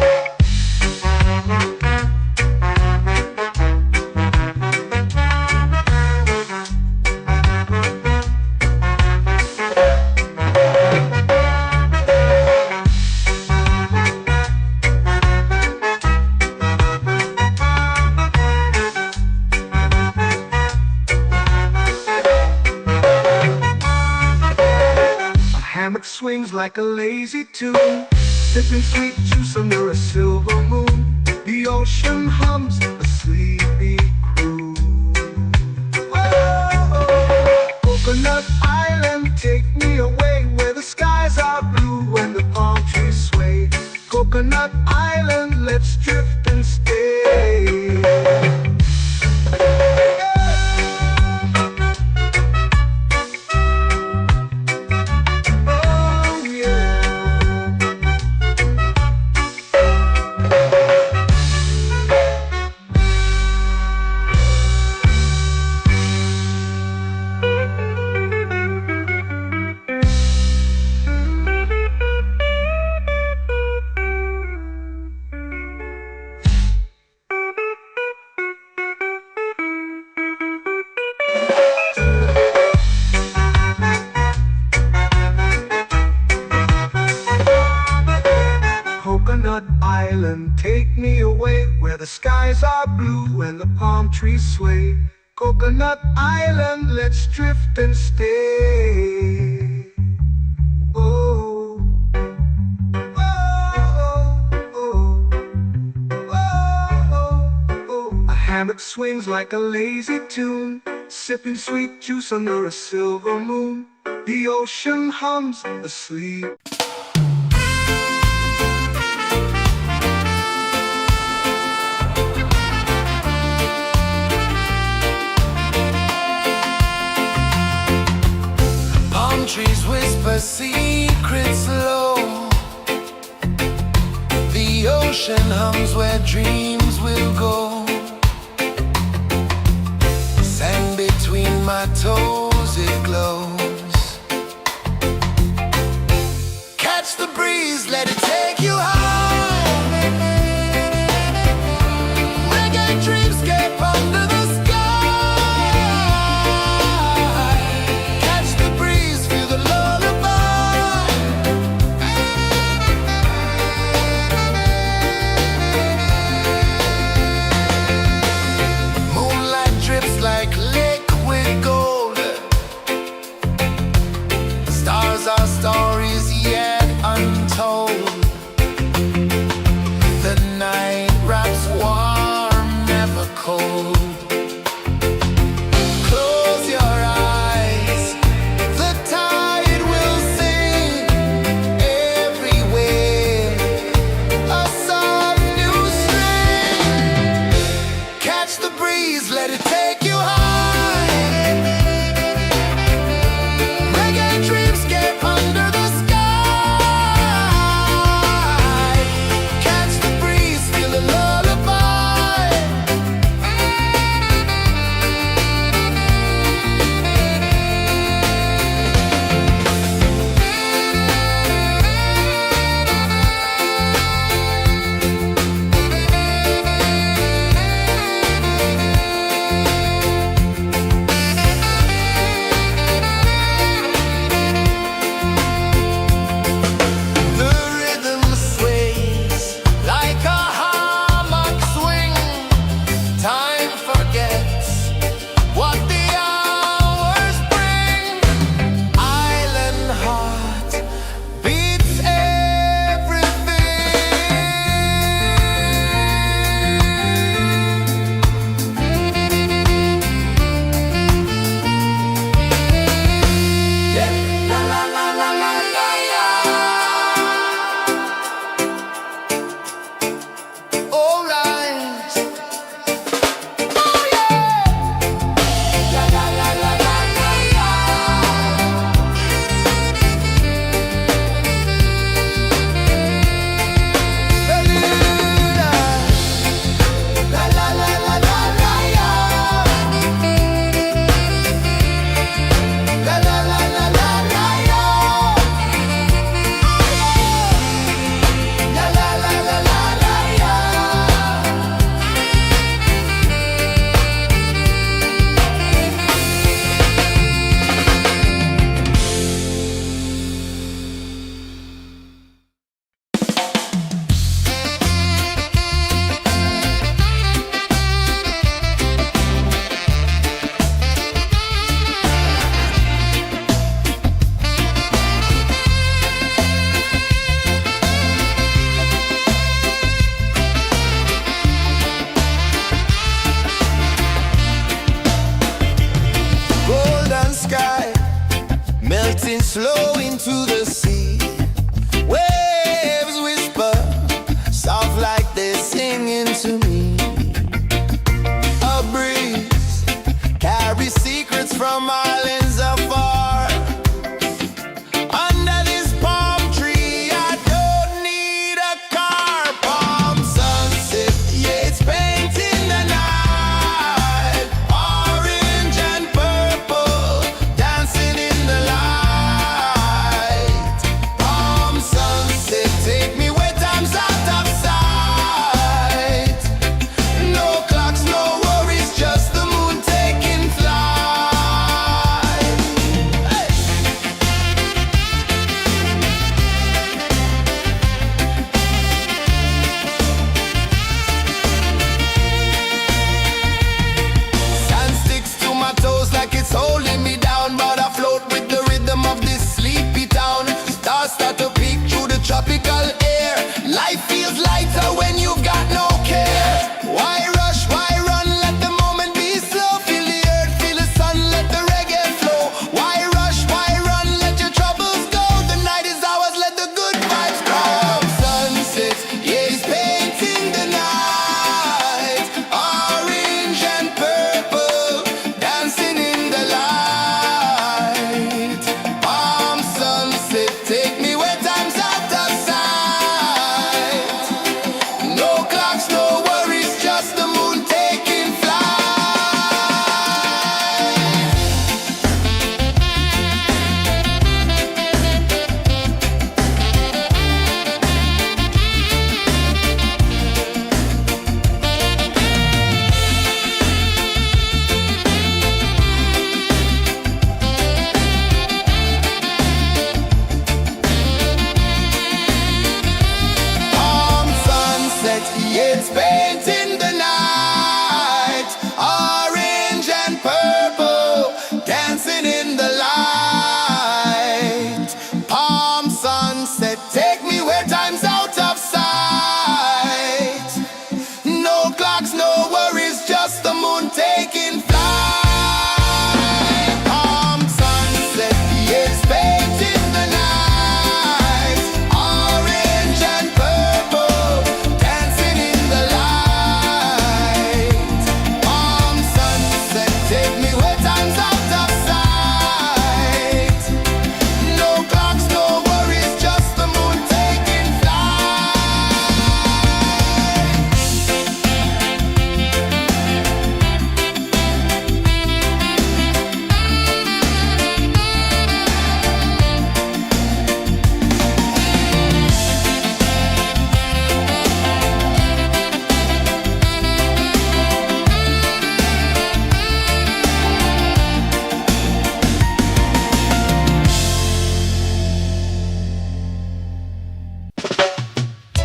Swings like a lazy tune, sipping sweet juice under a silver moon. The ocean hums a sleepy croon. Coconut Island, take me away where the skies are blue and the palm trees sway. Coconut Island, let's drift and stay. Oh yeah. Coconut Island, take me away where the skies are blue and the palm trees sway. Coconut Island, let's drift and stay. Oh, oh, oh, oh, oh. A hammock swings like a lazy tune, sipping sweet juice under a silver moon. The ocean hums asleep. Palm trees whisper secrets low. The ocean hums where dreams will go. Sand between my toes, it glows. Catch the breeze, let it take you high. Reggae dreamscape under the sky. Catch the breeze, feel the lullaby. Moonlight drips like liquid gold. fading slow into the sea. Waves whisper, soft like they're singing to me. A breeze carries secrets from islands afar. Under this palm tree, I don't need a car. Palm sunset, yeah, it's painting the night. Orange and purple, dancing in the light. Palm sunset, take me where time's out of sight. No clocks, no worries, just the moon taking flight. Hey! Sand sticks to my toes like it's holding me down, but I float with the rhythm of this sleepy town. Stars start to peek through the tropical air. Life feels lighter when you've got no care. Why rush, why run, let the moment be slow. Feel the earth, feel the sun, let the reggae flow. Why rush, why run, let your troubles go. The night is ours, let the good vibes come. Sunset, yeah, it's painting the night. Orange and purple, dancing in the light. Palm sunset, take me where time's out of sight. No clocks, no worries, just the moon taking flight. Palm sunset, yeah, it's painting the night. Orange and purple, dancing in the light. Palm sunset, take me where time's out of sight. No clocks, no worries, just the moon taking flight. Palm sunset, yeah, it's painting the night. Orange and purple, dancing in the light. Palm sunset, take me where time's out of sight. No clocks, no worries, just the moon taking flight.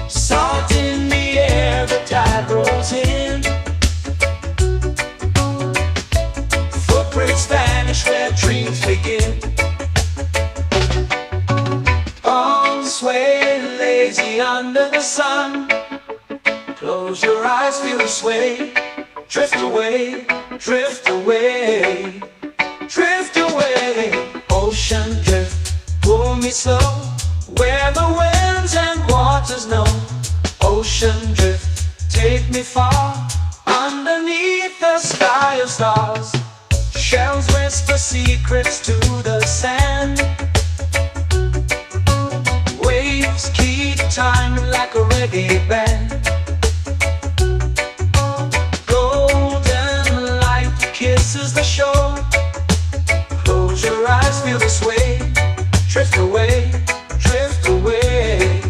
Salt in the air, the tide rolls in. Footprints vanish where dreams begin. Arms sway lazy under the sun. Close your eyes, feel the sway. Drift away, drift away, drift away. Ocean drift, pull me slow, where the winds and waters know. Ocean drift, take me far, underneath the sky of stars. Shells whisper secrets to the sand. Waves keep time like a reggae band. Golden light kisses the shore. Close your eyes, feel the sway. Drift away, drift away,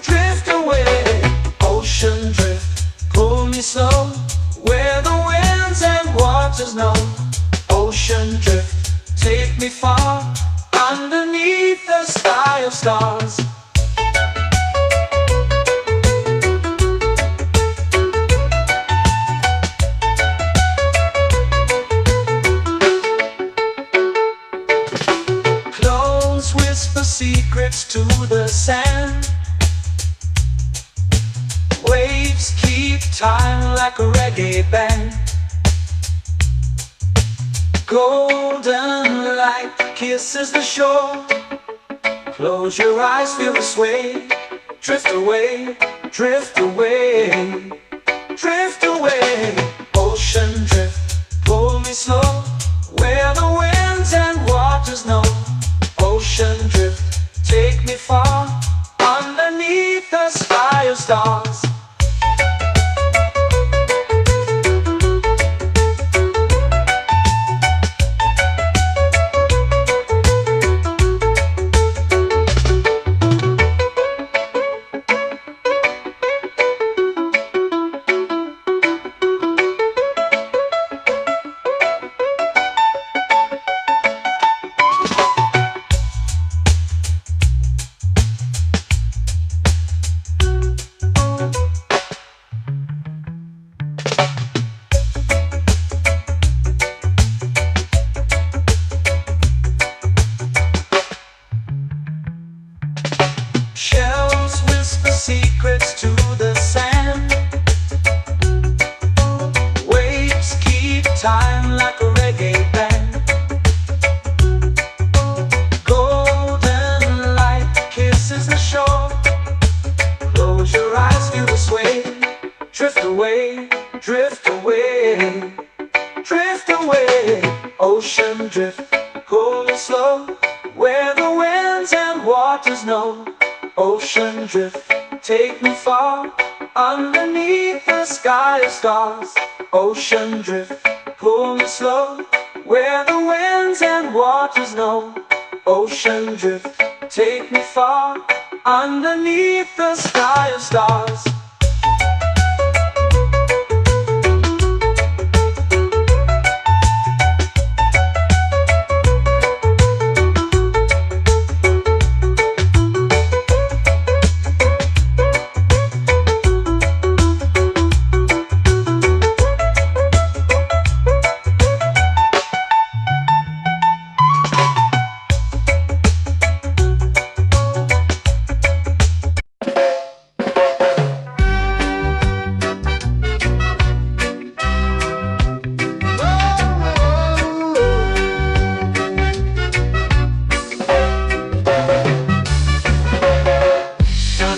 drift away. Ocean drift, pull me slow, where the winds and waters know. Ocean drift, take me far, underneath the sky of stars. Close whisper secrets to the sand. Waves keep time like a reggae band. Golden light kisses the shore. Close your eyes, feel the sway. Drift away, drift away, drift away. Ocean drift, pull me slow, where the winds and waters know. Ocean drift, take me far, underneath the sky of stars. Shells whisper secrets to the sand. Waves keep time like a reggae band. Golden light kisses the shore. Close your eyes, feel the sway. Drift away, drift away, drift away. Ocean drift, cool and slow, where the winds and waters know. Ocean drift, take me far, underneath the sky of stars. Ocean drift, pull me slow, where the winds and waters know. Ocean drift, take me far, underneath the sky of stars.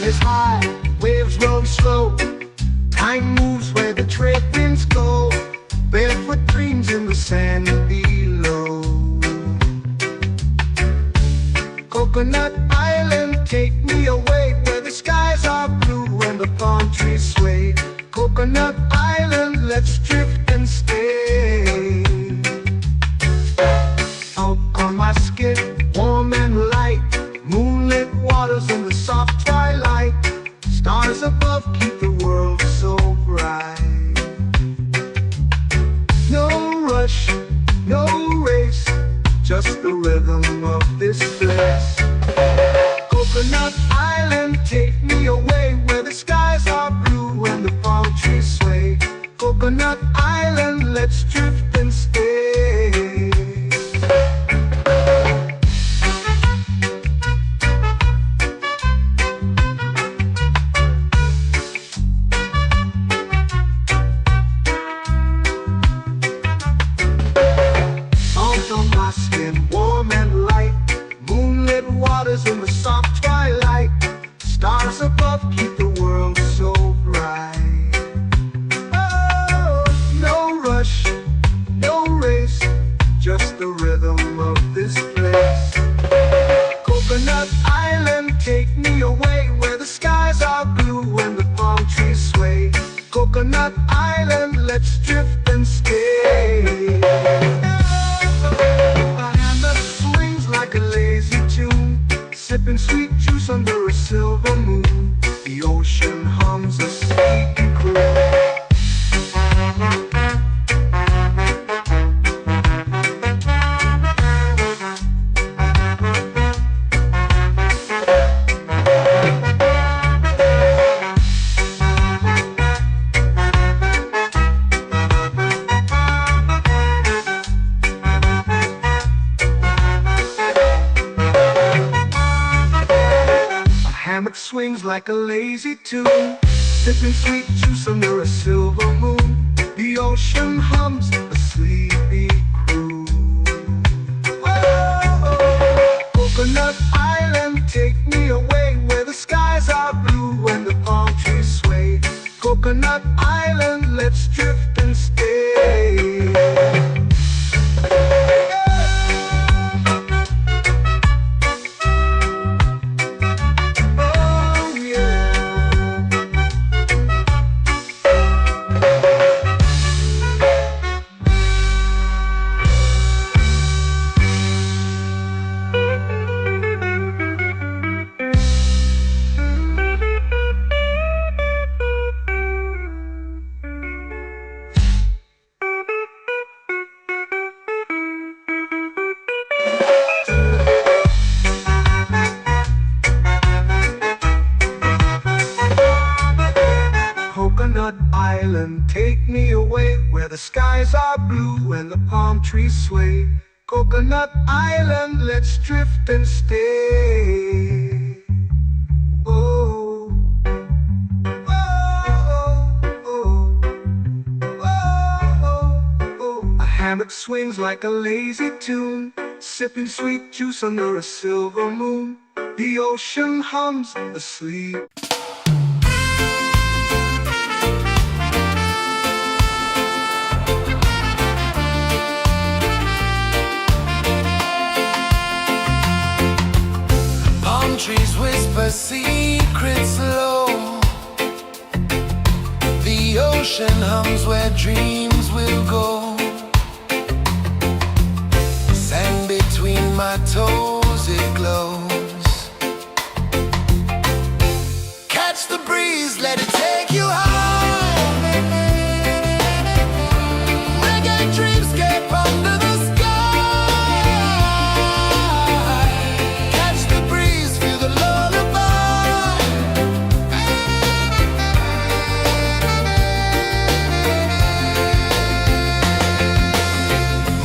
Is high, waves roll slow. Time moves where the trade winds go. Barefoot dreams in the sand below. Coconut Island, take me away, where the skies are blue and the palm trees sway. Coconut Island, let's drift and stay. Out on my skin, warm and light, moonlit waters in the soft twilight. Stars above keep the world so bright. No rush, no race, just the rhythm of this place. Coconut Island, take me away, where the skies are blue and the palm trees sway. Coconut Island, let's drift and stay. In the soft twilight, stars above keep the world so bright. Oh, no rush, no race, just the rhythm of this place. Coconut Island, take me away, where the skies are blue and the palm trees sway. Coconut Island, let's drift and stay. My hand that swings like a lazy tune, sipping sweet juice under a silver moon. The ocean hums a sleepy croon. Swings like a lazy tune, sipping sweet juice under a silver moon. The ocean hums a sleepy croon. island, take me away where the skies are blue and the palm trees sway. Coconut Island, let's drift and stay. Oh, oh, oh, oh, oh. A hammock swings like a lazy tune, sipping sweet juice under a silver moon. The ocean hums asleep. Palm trees whisper secrets low. The ocean hums where dreams will go. Sand between my toes, it glows. Catch the breeze, let it take you high. Reggae dreamscape under the sky. Catch the breeze, feel the lullaby.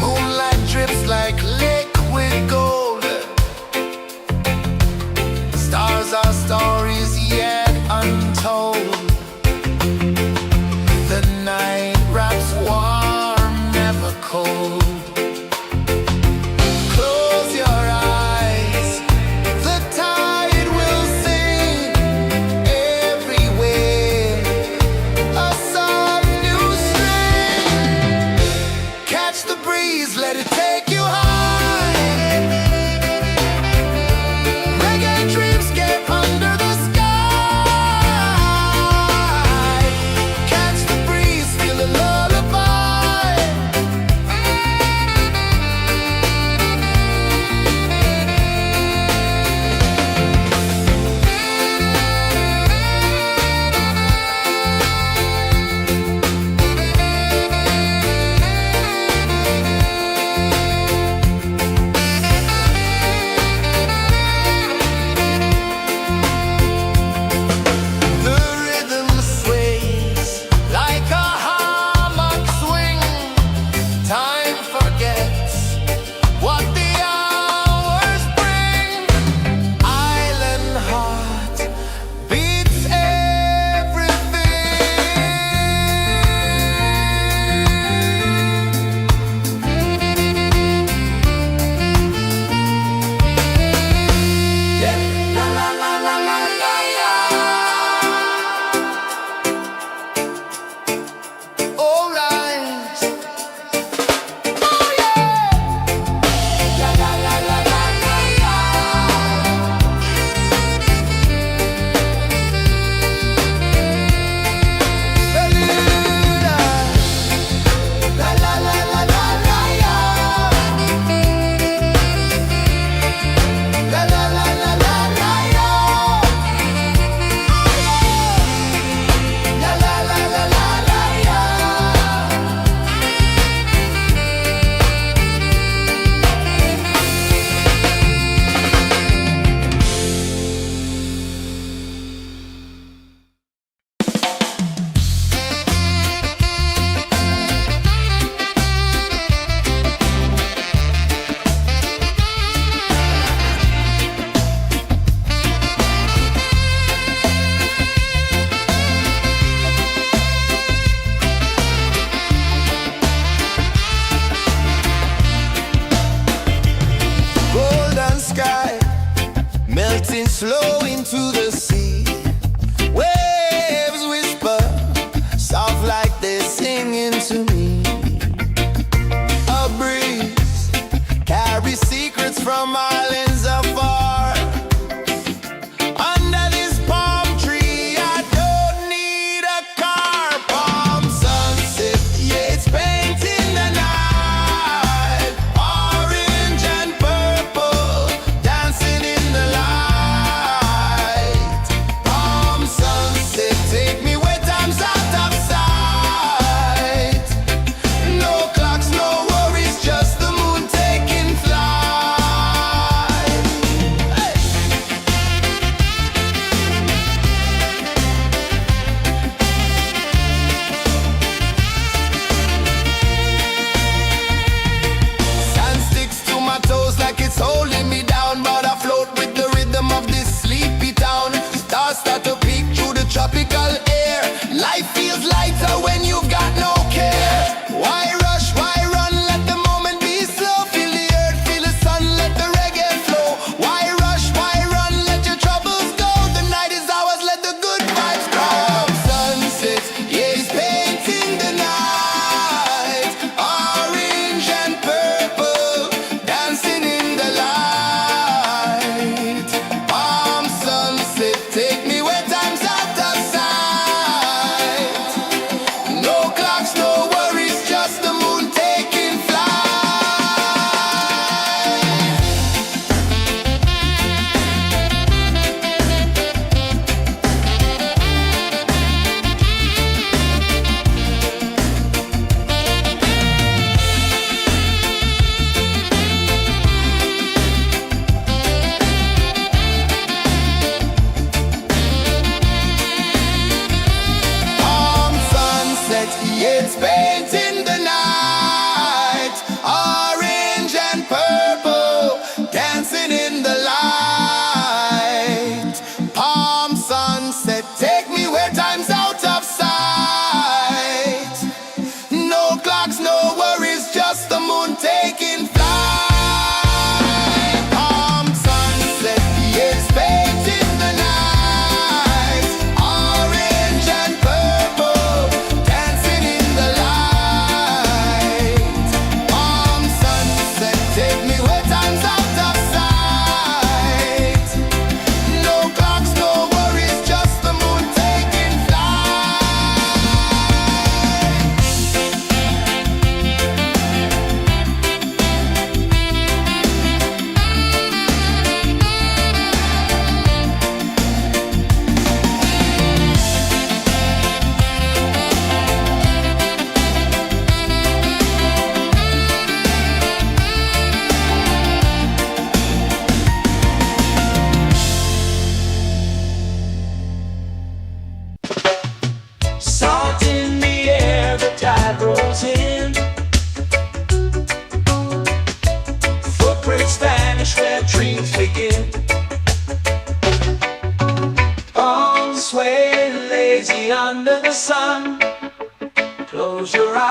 Moonlight drips like liquid gold. Stars are stories yet untold. The night wraps warm, never cold. Close your eyes, the tide will sing everywhere. A soft new string. Catch the breeze, let it take you high. Reggae dreamscape under the sky. Catch the breeze, feel the lullaby. The rhythm sways like a hammock swing. Time forgets what the hours bring. Island heart beats everything. Yeah. La la la la la la la. All right. Oh yeah. La la la la la la la. La la la la la la la. La la la la la la la. La la la la la la la. Golden sky melting slow into the sea. Waves whisper soft like they're singing to me. A breeze carries secrets from islands afar. Under this palm tree, I don't need a car. Palm sunset, yeah, it's painting the night. Orange and purple dancing in the light.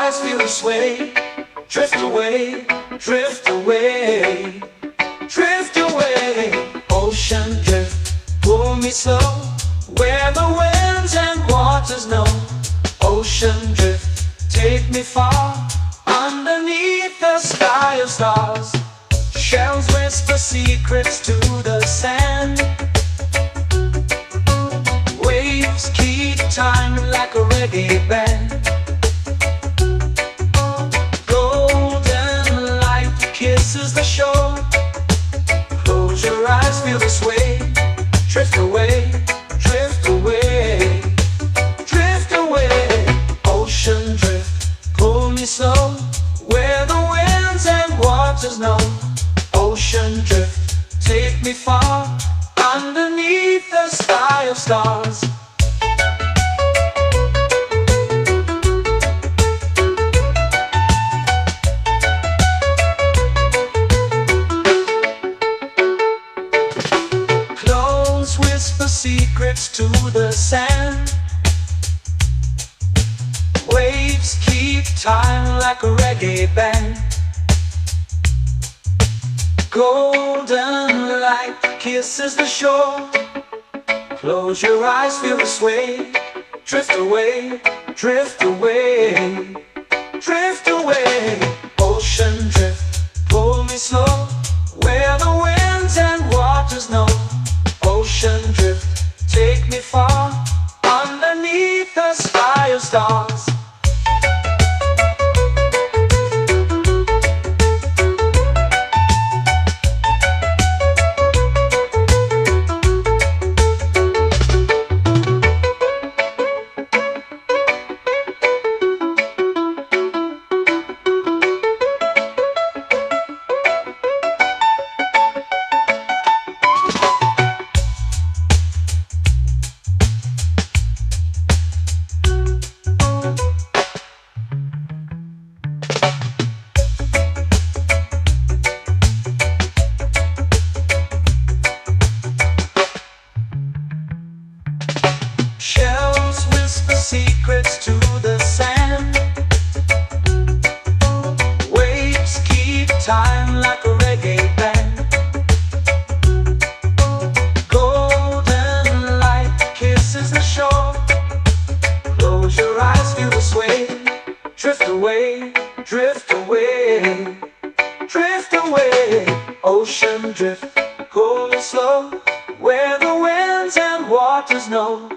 eyes feel the sway. Drift away, drift away, drift away. Ocean drift, pull me slow, where the winds and waters know. Ocean drift, take me far, underneath the sky of stars. Shells whisper secrets to the sand. Waves keep time like a reggae band. Golden light kisses the shore. Close your eyes, feel the sway. Drift away, drift away, drift away. Ocean drift, pull me slow, where the winds and waters know. Ocean drift, take me far, underneath the sky of stars. Clones whisper secrets to the sand. Waves keep time like a reggae band. Golden light kisses the shore. Close your eyes, feel the sway. Drift away, drift away, drift away. Ocean drift, pull me slow, where the winds and waters know. Ocean drift, take me far, underneath the sky of stars. Shells whisper secrets to the sand. Waves keep time like a reggae band. Golden light kisses the shore. Close your eyes, feel the sway. Drift away, drift away, drift away. Ocean drift, pull me slow, where the winds and waters know.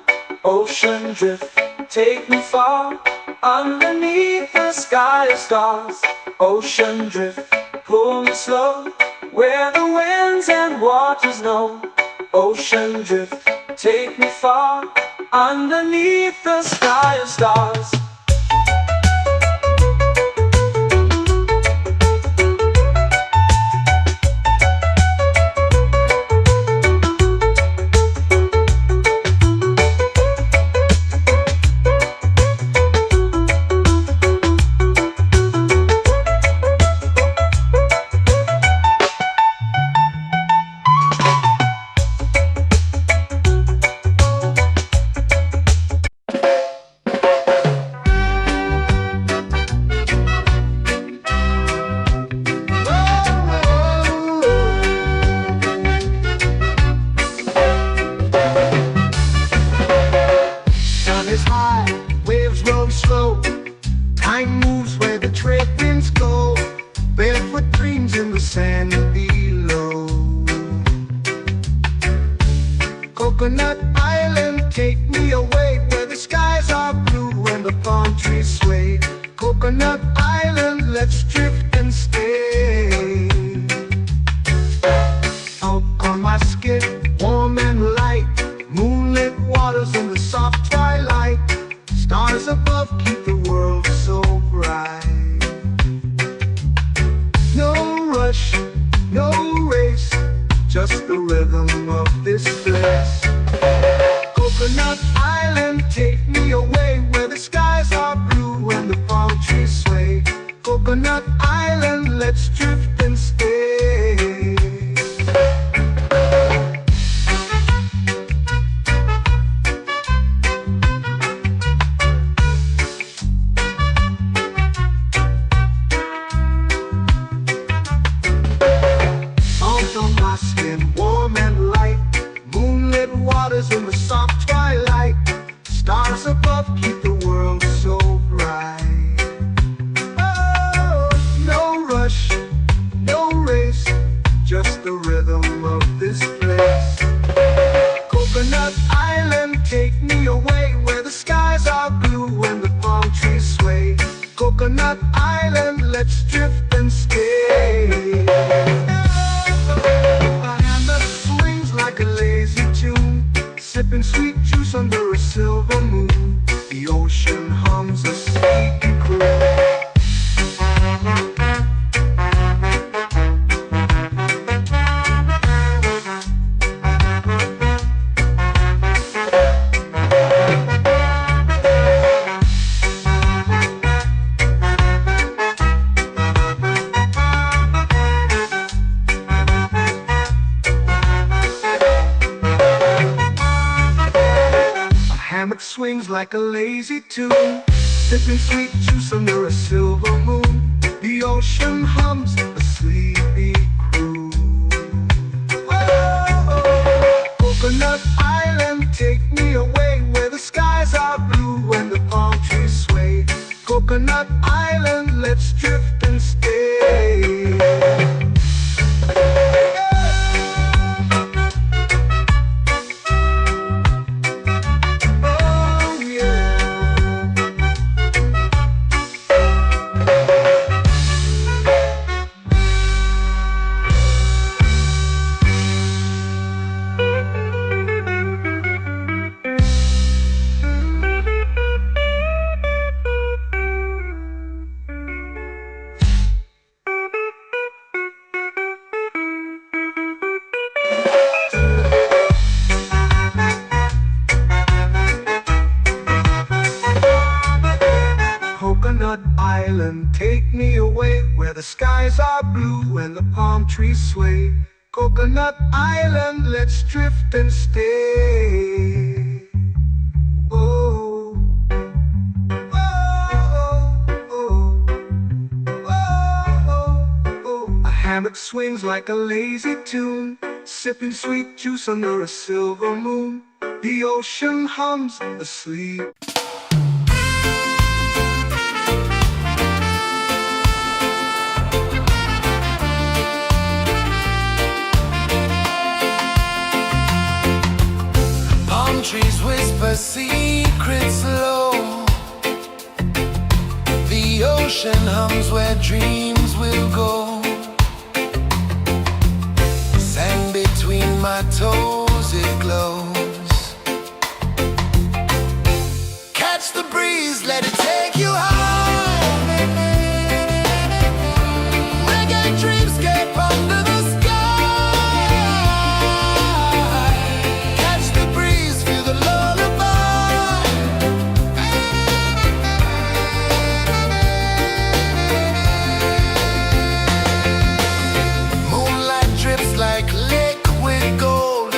Ocean drift, take me far, underneath the sky of stars. Ocean drift, pull me slow, where the winds and waters know. Ocean drift, take me far, underneath the sky of stars. Is high, waves roll slow. Time moves where the trade winds go. Barefoot dreams in the sand below. Coconut Island, take me away, where the skies are blue and the palm trees sway. Coconut Island, let's drift and stay. Out on my skin, warm and light, moonlit waters in the soft twilight. Stars above keep the world so bright. No rush, no race, just the rhythm of this place. Coconut Island, take me away, where the skies are blue and the palm trees sway. Coconut Island, let's drift and stay. colors in the soft twilight. Stars above keep the world so bright. Oh, no rush, no race, just the rhythm of this place. Coconut Island, take me away where the skies are blue and the palm trees sway. Coconut Island, let's drift and stay. A hand that swings like a lazy tune, sipping sweet juice under a silver moon. The ocean hums a sleepy croon. Hammock swings like a lazy tune, sipping sweet juice under a silver moon. The ocean hums a sleepy croon. Oh, Coconut Island, take me away where the skies are blue and the palm trees sway. Coconut Island, let's drift and stay. Coconut Island, take me away where the skies are blue and the palm trees sway. Coconut Island, let's drift and stay. Oh, oh, oh, oh, oh. A hammock swings like a lazy tune, sipping sweet juice under a silver moon. The ocean hums asleep. Trees whisper secrets low. The ocean hums where dreams will go. Sand between my toes, it glows. Catch the breeze, let it take you high. Reggae dreamscape under the sky. Like liquid gold,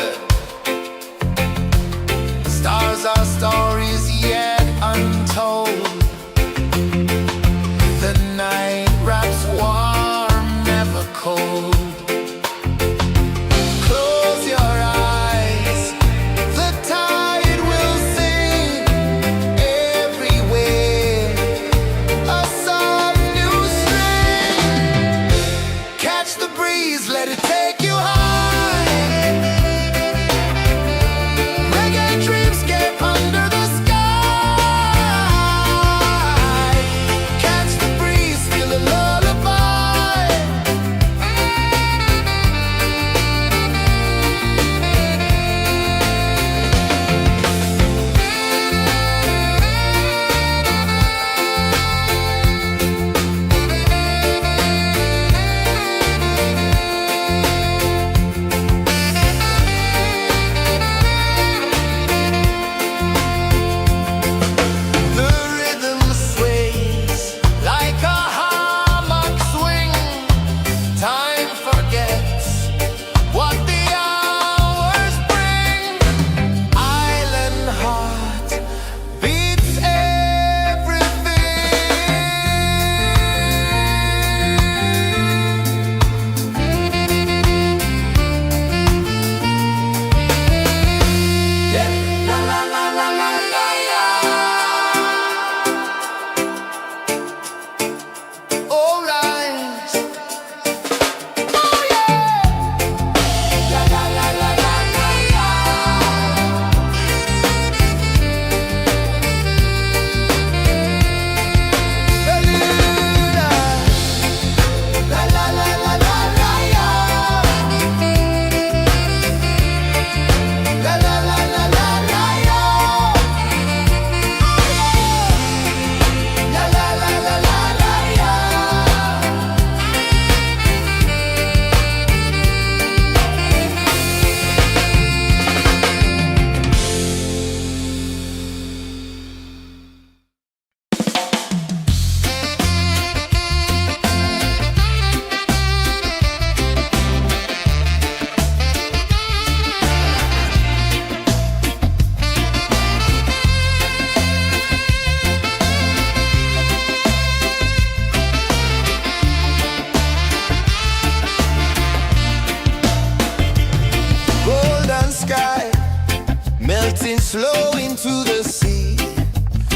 floating slow into the sea.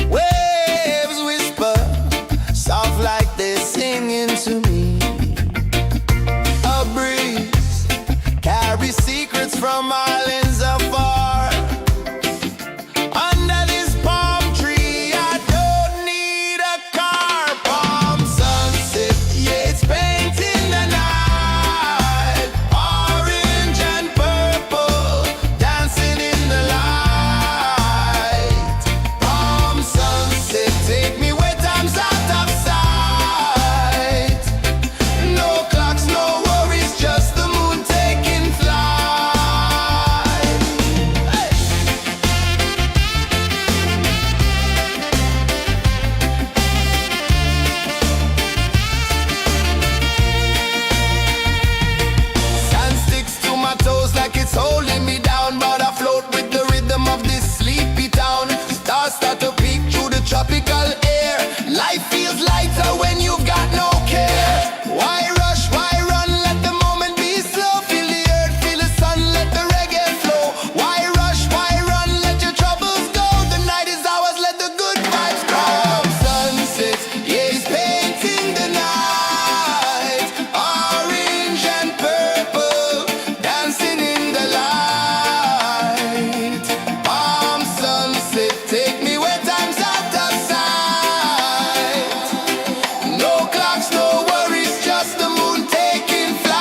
Waves whisper, soft like they're singing to me. A breeze carries secrets from islands afar. Under this palm tree, I don't need a car. Palm sunset, yeah, it's painting the night. Orange and purple, dancing in the light. Palm sunset, take me where time's out of sight. No clocks, no worries, just the moon taking flight. Hey! Sand sticks to my toes like it's holding me down, but I float with the rhythm of this sleepy town. Stars start to peek through the tropical air. Life feels lighter when you've got no care. Why rush, why run, let the moment be slow. Feel the earth, feel the sun, let the reggae flow. Why rush, why run, let your troubles go. The night is ours, let the good vibes come. Sunset, yeah, it's painting the night. Orange and purple, dancing in the light. Palm sunset, take me where time's out of sight. No clocks, no worries, just the moon taking flight.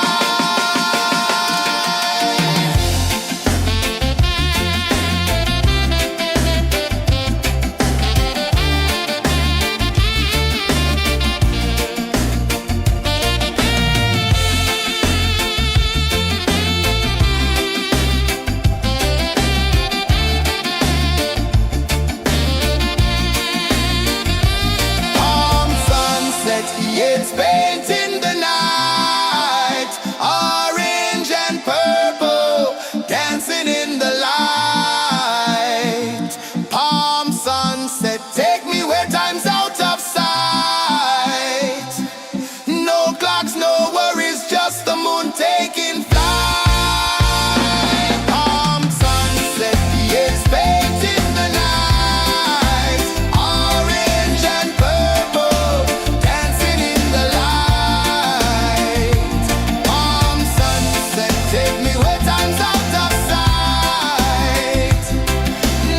Palm sunset, yeah, it's painting the night. Orange and purple, dancing in the light. Palm sunset, take me where time's out of sight. No clocks, no worries, just the moon taking flight. Palm sunset, yeah, it's painting the night. Orange and purple, dancing in the light. Palm sunset, take me where time's out of sight.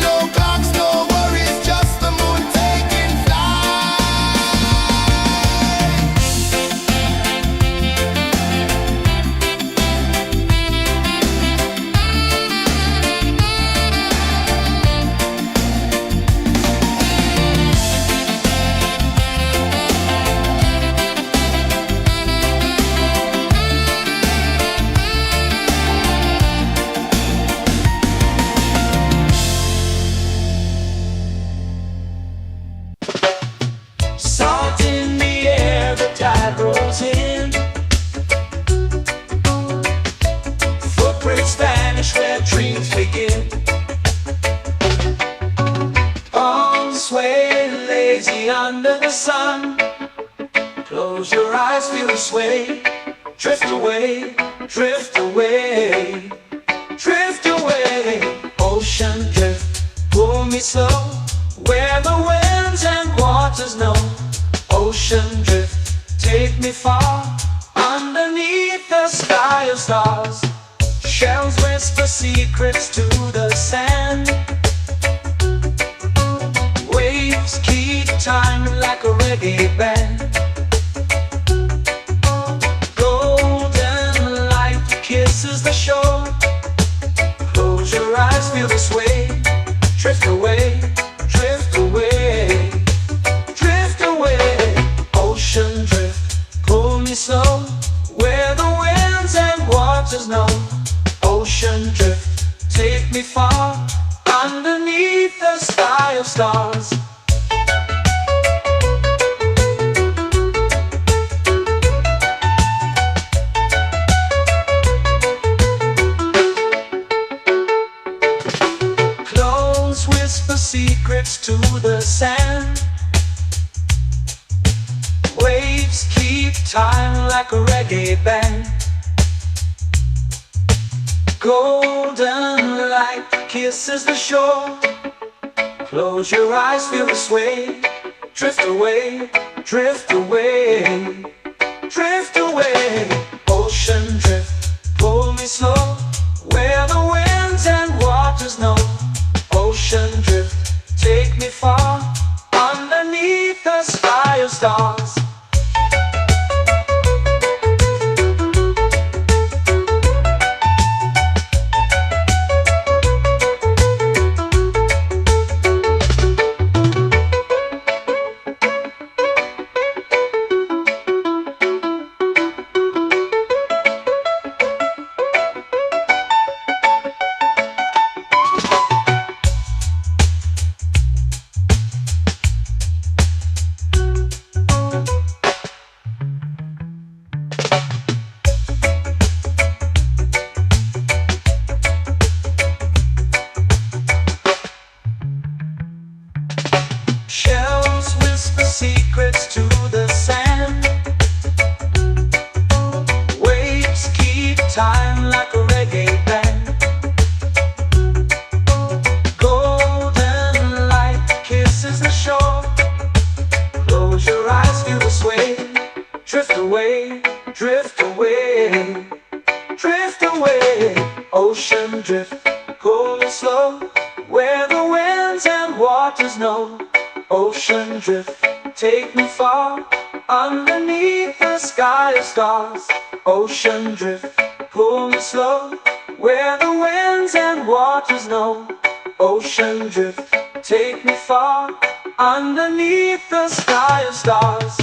No clocks, no worries, just the moon taking flight. Salt in the air, the tide rolls in. Footprints vanish where dreams begin. Arms sway lazy under the sun. Close your eyes, feel the sway. Drift away, drift away, drift away. Ocean drift, pull me slow, where the winds and waters know. Ocean drift, take me far, underneath the sky of stars. Shells whisper secrets to the sand. Waves keep time like a reggae band. Golden light kisses the shore. Close your eyes, feel the sway. Drift away, drift away, drift away. Ocean drift, pull me slow, where the winds and waters know. Ocean drift, take me far, underneath the sky of stars. Clones whisper secrets to the sand. Waves keep time like a reggae band. Golden light kisses the shore. Close your eyes, feel the sway. Drift away, drift away, drift away. Ocean drift, pull me slow, where the winds and waters know. Ocean drift, take me far, underneath the sky of stars. Shells whisper secrets to the sand. Waves keep time like a reggae band. Golden light kisses the shore. Close your eyes, feel the sway. Drift away, drift away, drift away. Ocean drift, cool and slow, where the winds and waters know. Ocean drift, take me far, underneath the sky of stars. Ocean drift, pull me slow, where the winds and waters know. Ocean drift, take me far, underneath the sky of stars.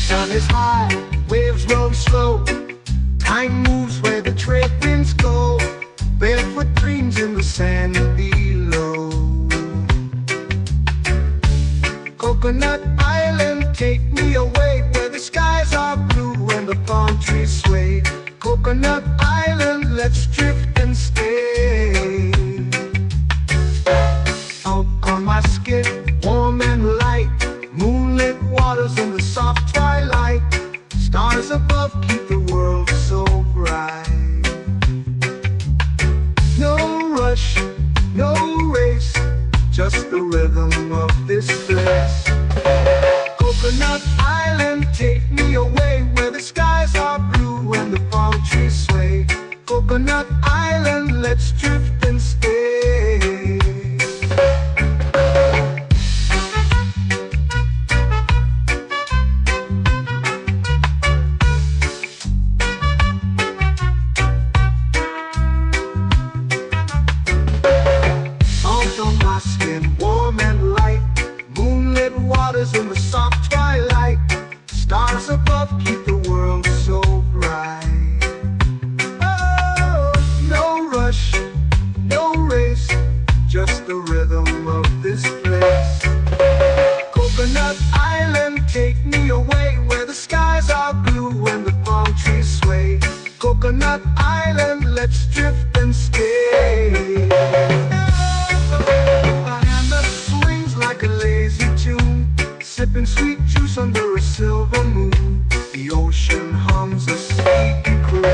Sun is high, waves roll slow. Time moves where the trade winds go. Barefoot dreams in the sand below. Coconut Island, take me away, where the skies are blue and the palm trees sway. Coconut Island, let's drift and stay. Out on my skin, warm and light, moonlit waters in the soft twilight. Stars above keep the world so bright. No rush, no race, just the rhythm of this place. Coconut Island, take me away, where the skies are blue and the palm trees sway. Coconut Island, let's drift and stay. Salt on my skin, warm and light, moonlit waters in the soft twilight. Stars above keep the world so bright. Oh, no rush, no race, just the rhythm of this place. Coconut Island, take me away, where the skies are blue and the palm trees sway. Coconut Island, let's drift and stay. A hand that swings like a lazy tune, sipping sweet juice under a silver moon. The ocean hums a sleepy croon.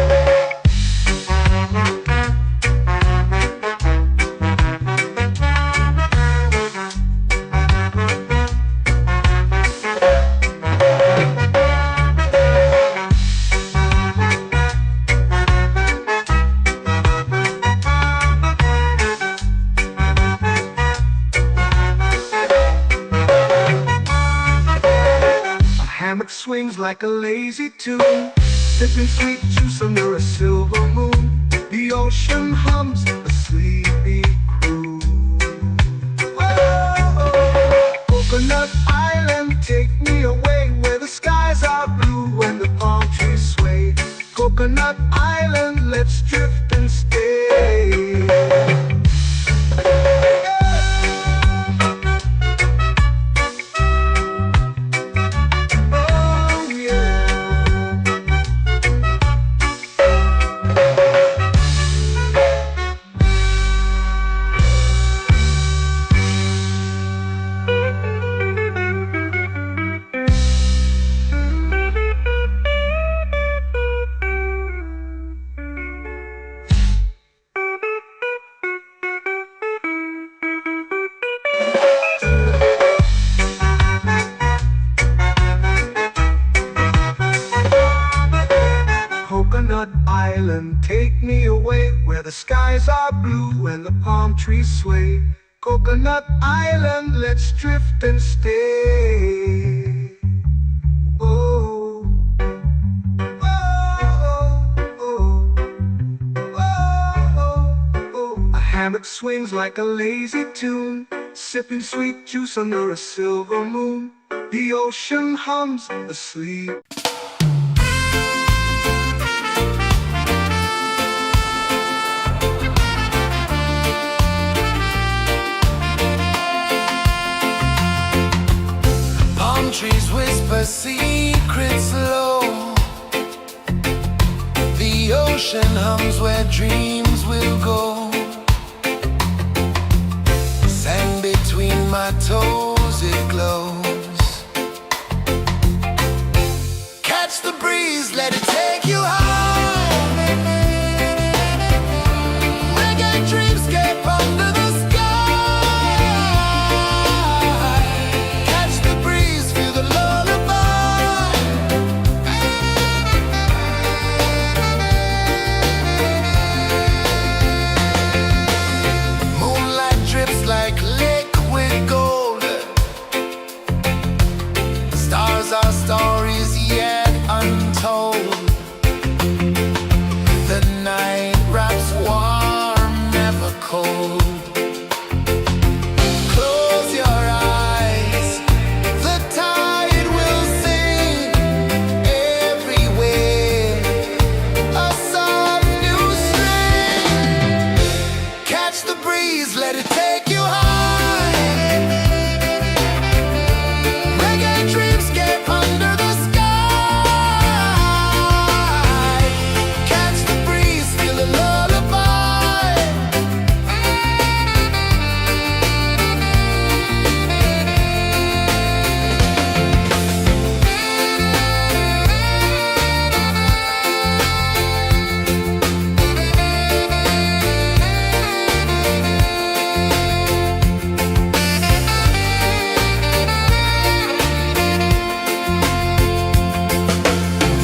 Hammock swings like a lazy tune, sipping sweet juice under a silver moon. The ocean hums a sleepy croon. Whoa, take me away where the skies are blue and the palm trees sway. Coconut Island, let's drift and stay. Oh, oh, oh, oh, oh. A hammock swings like a lazy tune, sipping sweet juice under a silver moon. The ocean hums asleep. Palm trees whisper secrets low. The ocean hums where dreams will go. Sand between my toes, it glows. Catch the breeze, let it take you high. Reggae dreamscape under the sky. Catch the breeze, feel the lullaby. Moonlight drips like liquid gold. Stars are stories yet untold. The night wraps warm, never cold. Close your eyes, the tide will sing everywhere. A soft new string. Catch the breeze, let it take you high. Reggae dreamscape under the sky. Catch the breeze, feel the lullaby.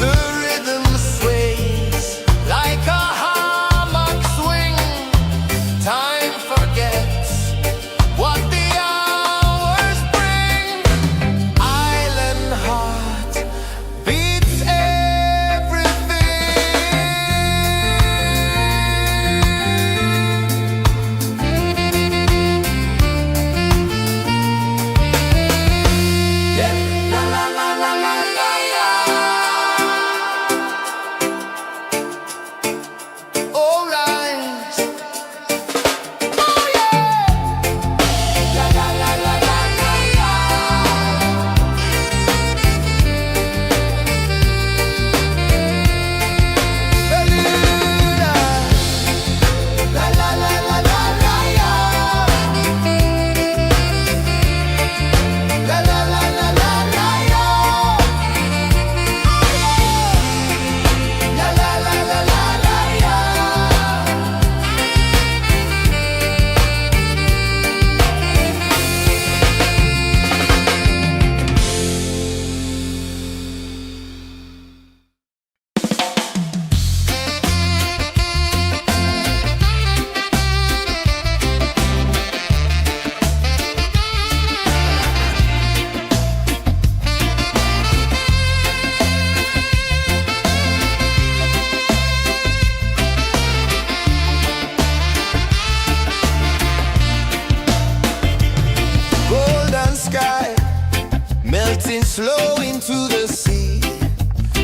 The rhythm sways like a hammock swing. Time forgets what the hours bring. Island heart beats everything. Yeah. La la la la la la la. All right. Oh yeah. La la la la la la la. La la la la la la la. La la la la la la la. La la la la la la la. Golden sky melting slow into the sea.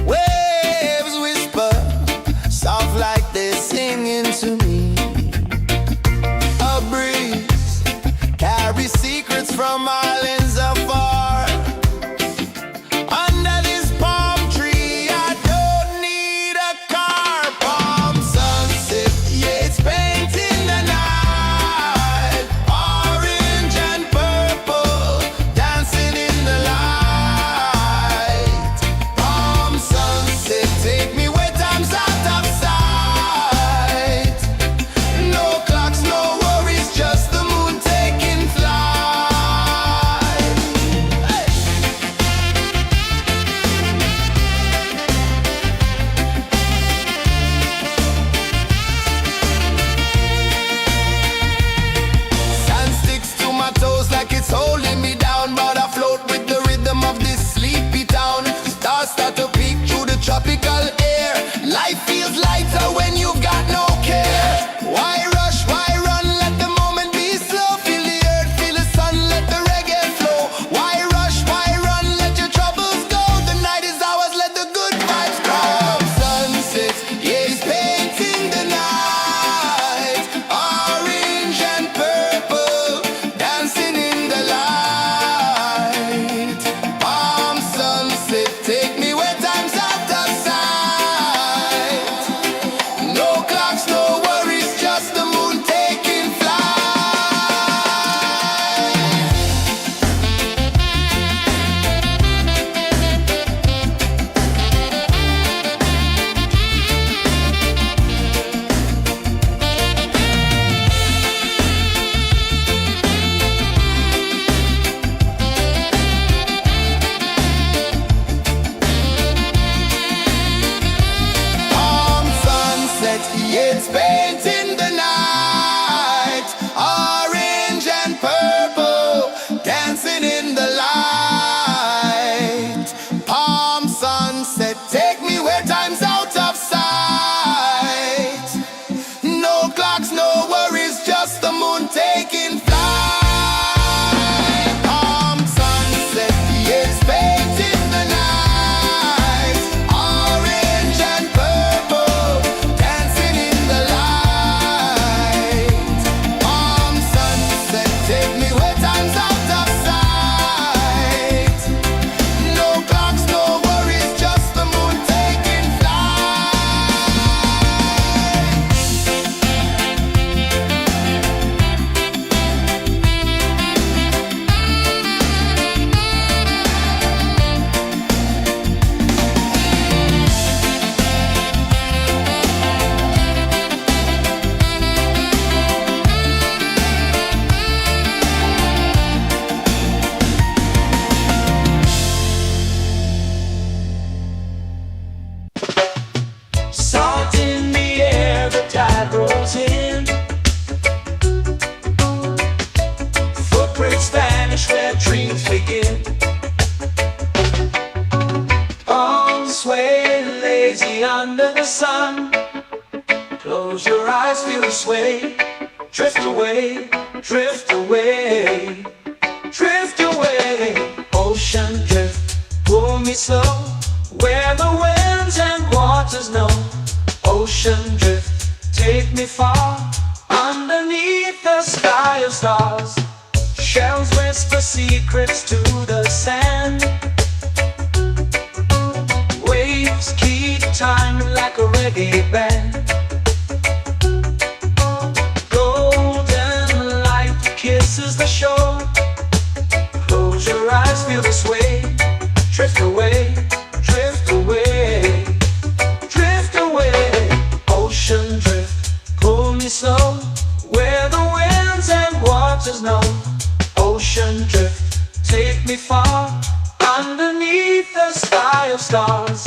Waves whisper soft like they're singing to me. A breeze carries secrets from islands afar. Under this palm tree, I don't need a car. Palm sunset, yeah, it's painting the night. Orange and purple, dancing in the light. Palm sunset, take me where time's out of sight. No clocks, no worries, just the moon taking flight. take me where time's out of sight. No clocks, no worries, just the moon taking flight. Salt in the air, the tide rolls in. Footprints vanish where dreams begin. Arms sway lazy under the sun. Close your eyes, feel the sway. Drift away, drift away, drift away. Ocean drift, pull me slow, where the winds and waters know. Ocean drift, take me far, underneath the sky of stars. Shells whisper secrets to the sand. Waves keep time like a reggae band. Golden light kisses the shore. Close your eyes, feel the sway. Drift away, drift away, drift away. Ocean drift, pull me slow, where the winds and waters know. Ocean drift, take me far, underneath the sky of stars.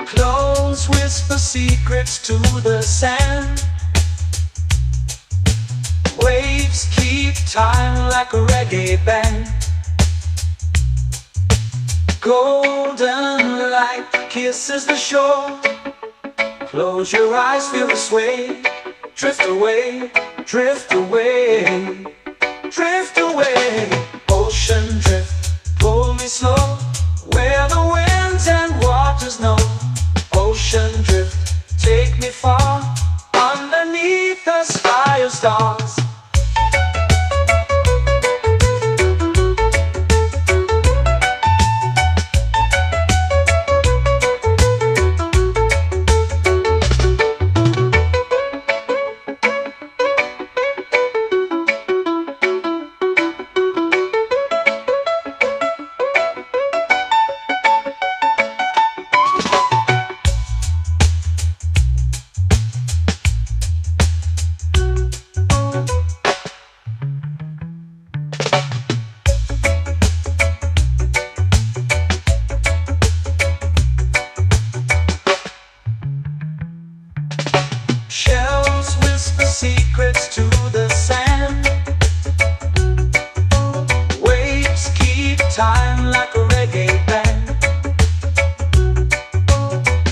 Close whisper secrets to the sand. Waves keep time like a reggae band. Golden light kisses the shore. Close your eyes, feel the sway. Drift away, drift away, drift away. Ocean drift, pull me slow, where the winds and waters know. Ocean drift, take me far, underneath the sky of stars. Shells whisper secrets to the sand. Waves keep time like a reggae band.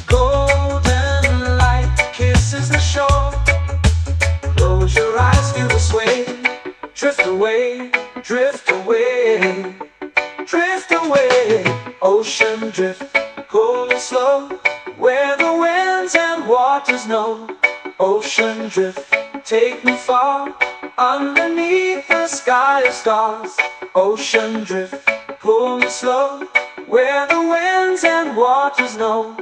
Golden light kisses the shore. Close your eyes, feel the sway. Drift away, drift away, drift away. Ocean drift, pull me slow, where the winds and waters know. Ocean drift, take me far, underneath the sky of stars. Ocean drift, pull me slow, where the winds and waters know.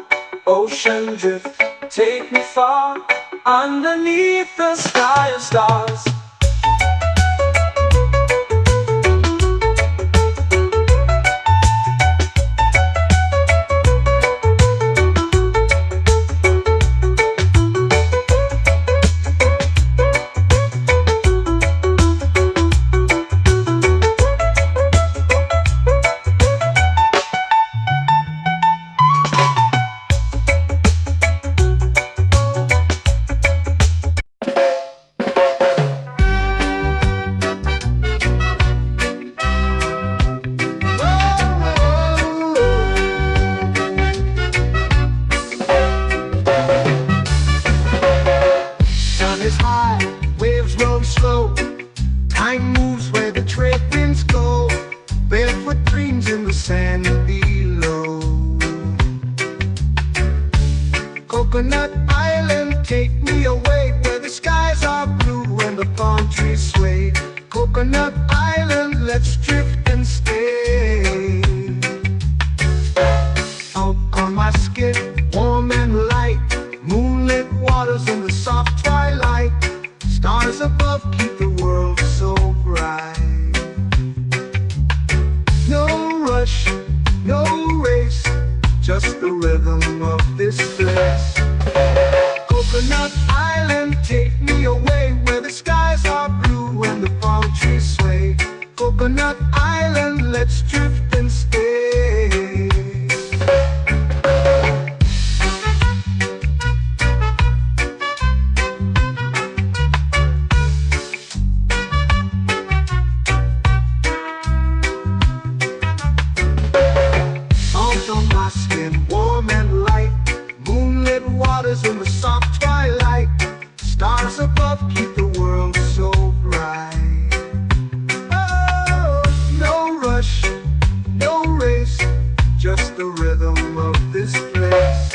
Ocean drift, take me far, underneath the sky of stars. Coconut Island, take me away where the skies are blue and the palm trees sway. Coconut Island, let's drift and stay. Out on my skin, warm and light, moonlit waters in the soft twilight. Stars above keep the world so bright. No rush, no race, just the rhythm of this place. Coconut Island, take me away where the skies are blue and the palm trees sway. Coconut Island, let's drift and stay. Out on my skin, warm and light, moonlit waters in the soft twilight. Stars above keep the world so bright. Oh, no rush, no race, just the rhythm of this place.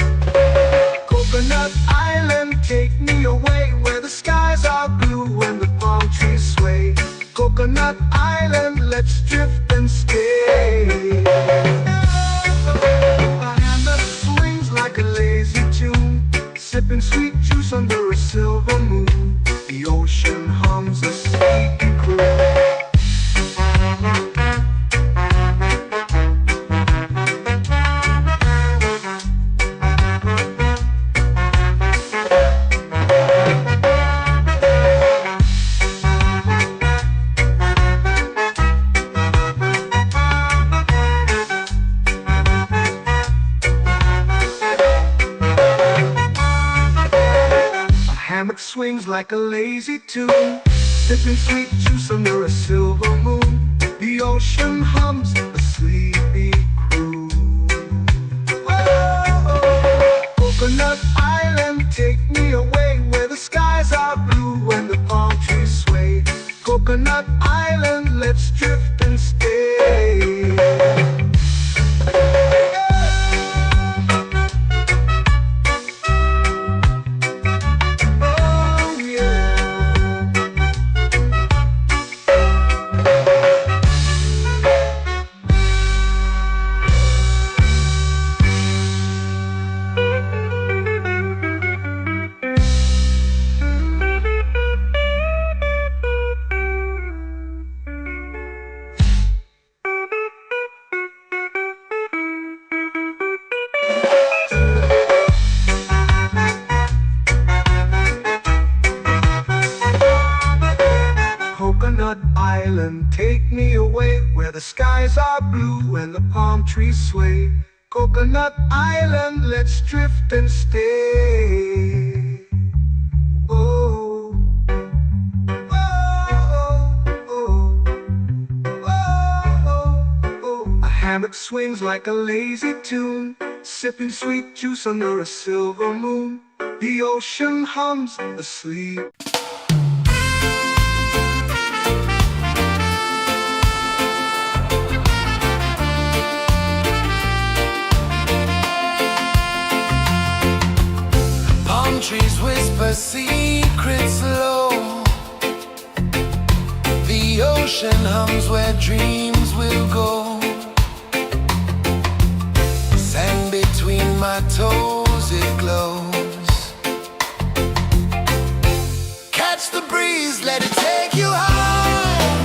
Coconut Island, take me away where the skies are blue and the palm trees sway. Coconut Island, let's drift and stay. A hand that swings like a lazy tune, sipping sweet juice under a silver moon. The ocean hums a sleepy croon. Hammock swings like a lazy tune, sipping sweet juice under a silver moon. The ocean hums a sleepy croon. Oh, Coconut Island, take me away where the skies are blue and the palm trees sway. Coconut Island, let's drift and stay. Coconut Island, take me away where the skies are blue and the palm trees sway. Coconut Island, let's drift and stay. Oh, oh, oh, oh, oh. A hammock swings like a lazy tune, sipping sweet juice under a silver moon. The ocean hums asleep. Trees whisper secrets low. The ocean hums where dreams will go. Sand between my toes, it glows. Catch the breeze, let it take you high.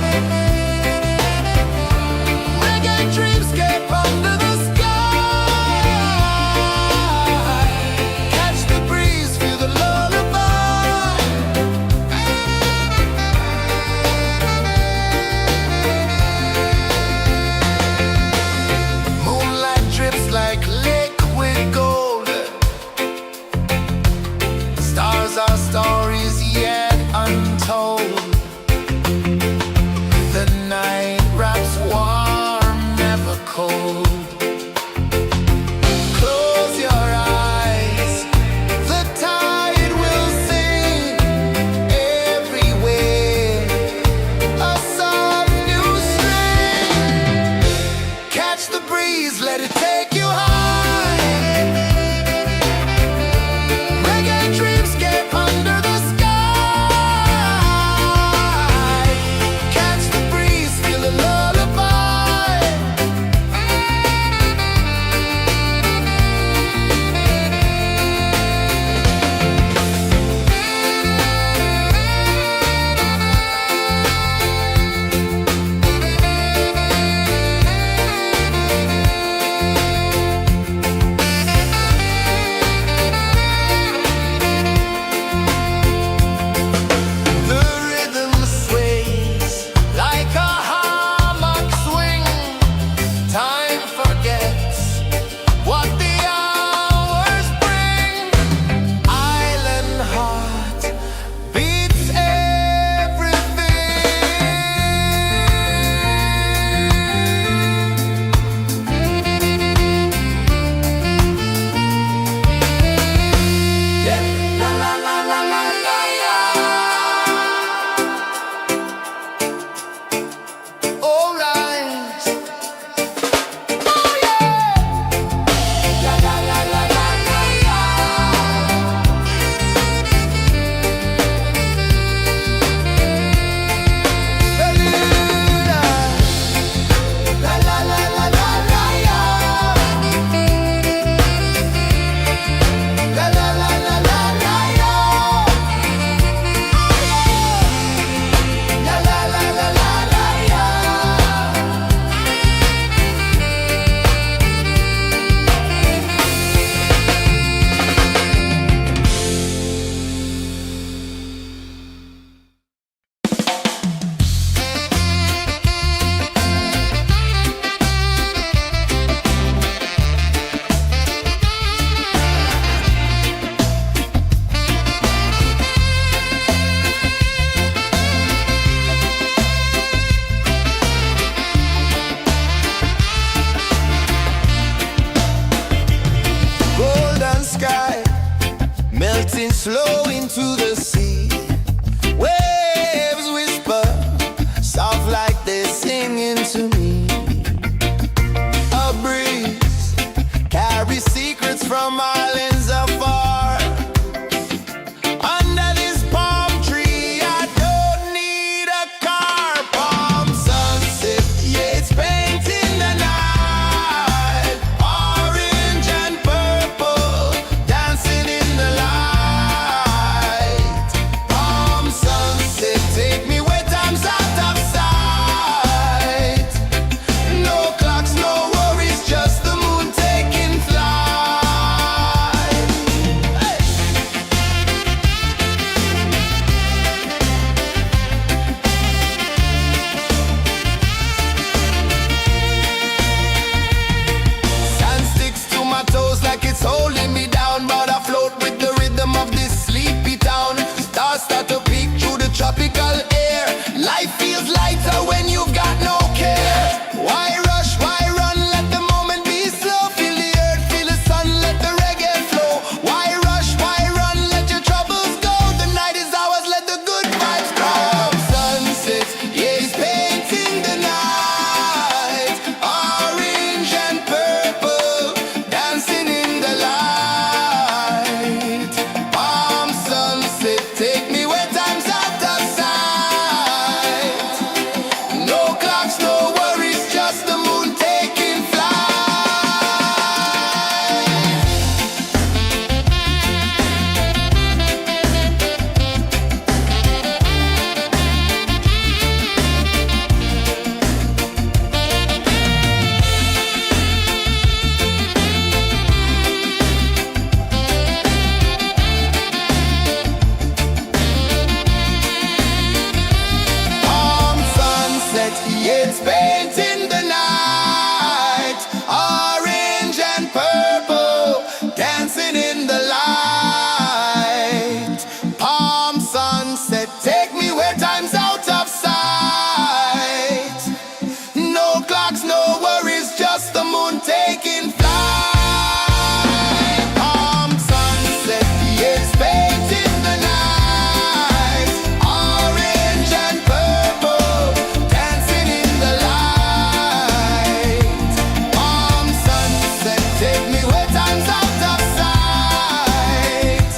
Reggae dreamscape under the sky. Our stories yet untold. The night wraps warm, never cold. Close your eyes, the tide will sing everywhere. A soft new string. Catch the breeze, let it take you high. flow into the sea. Waves whisper, soft like they're singing to me. A breeze carries secrets from islands afar. Under this palm tree, I don't need a car. Palm sunset, yeah, it's painting the night. Orange and purple, dancing in the light. Palm sunset, take me where time's out of sight. No clocks, no worries, just the moon taking flight. Hey! Sand sticks to my toes like it's holding me down, but I float with the rhythm of this sleepy town. Stars start to peek through the tropical air. Life feels lighter when you've got no care. Why rush, why run, let the moment be slow. Feel the earth, feel the sun, let the reggae flow. Why rush, why run, let your troubles go. The night is ours, let the good vibes come. Sunset, yeah, it's painting the night. Orange and purple, dancing in the light. Palm sunset, take me where time's out of sight. No clocks, no worries, just the moon taking flight. Palm sunset, yeah, it's painting the night. Orange and purple, dancing in the light. Palm sunset, take me where time's out of sight. No clocks, no worries, just the moon taking flight. Palm sunset, yeah, it's painting the night. Orange and purple, dancing in the light. Palm sunset, take me where time's out of sight.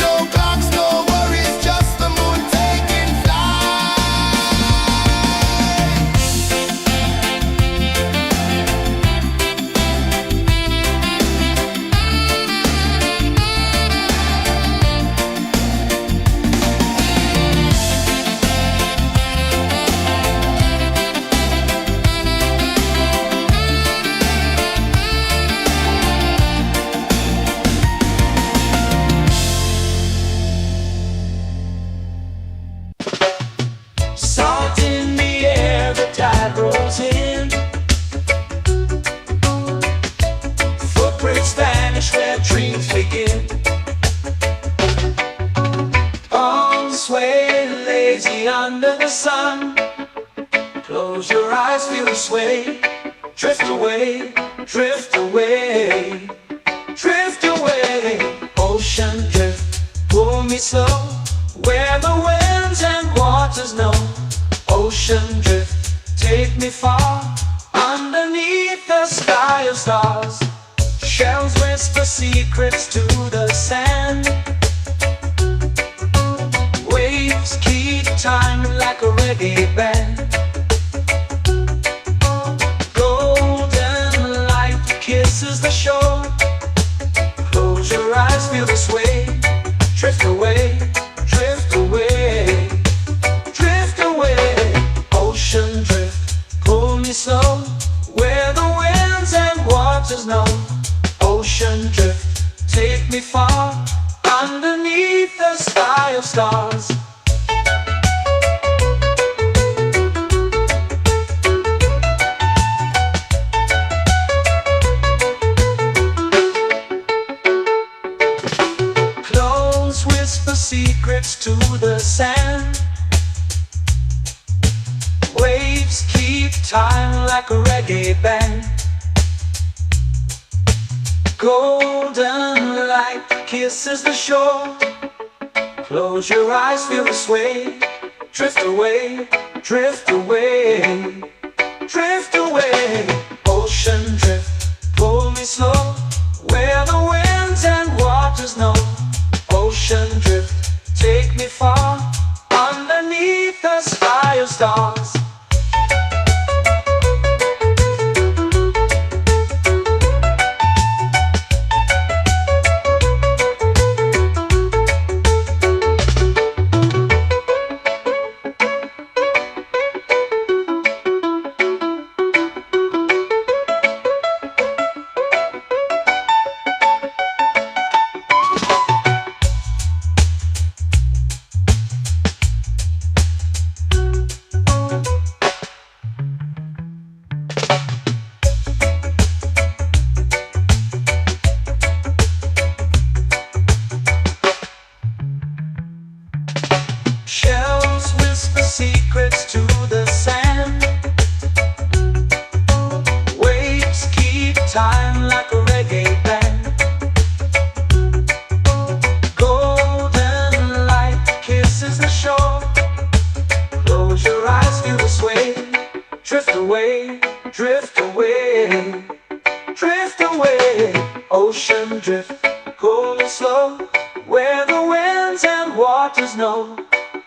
No clocks, no worries, just the moon taking flight. Salt in the air, the tide rolls in. Footprints vanish where dreams begin. Arms sway lazy under the sun. Close your eyes, feel the sway. Drift away, drift away, drift away. Ocean drift, pull me slow, where the winds and waters know. Ocean drift, take me far, underneath the sky of stars. Shells whisper secrets to the sand. Waves keep time like a reggae band. Golden light kisses the shore. Close your eyes, feel the sway. Drift away, drift away, drift away. Ocean drift, pull me slow, where the winds and waters know. Ocean drift, take me far, underneath the sky of stars. Close whisper secrets to the sand. Waves keep time like a reggae band. Golden light kisses the shore. Close your eyes, feel the sway. Drift away, drift away, drift away. Ocean drift, pull me slow, where the winds and waters know. Ocean drift, take me far, underneath the sky of stars. Shells whisper secrets to the sand. Waves keep time like a reggae band. Golden light kisses the shore. Close your eyes, feel the sway. Drift away, drift away, drift away. Ocean drift, pull me slow, where the winds and waters know.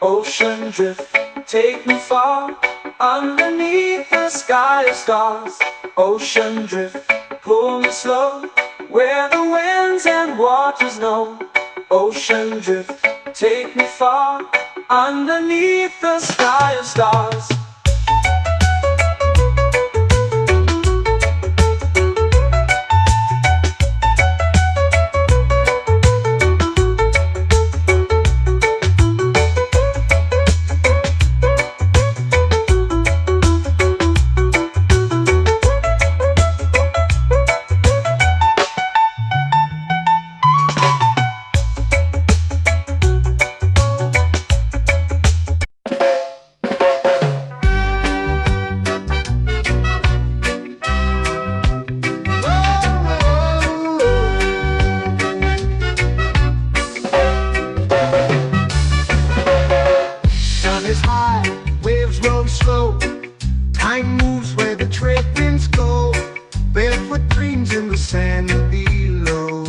Ocean drift, take me far, underneath the sky of stars. Ocean drift, pull me slow, where the winds and waters know. Ocean drift, take me far, underneath the sky of stars. Time moves where the trade winds go. Barefoot dreams in the sand below.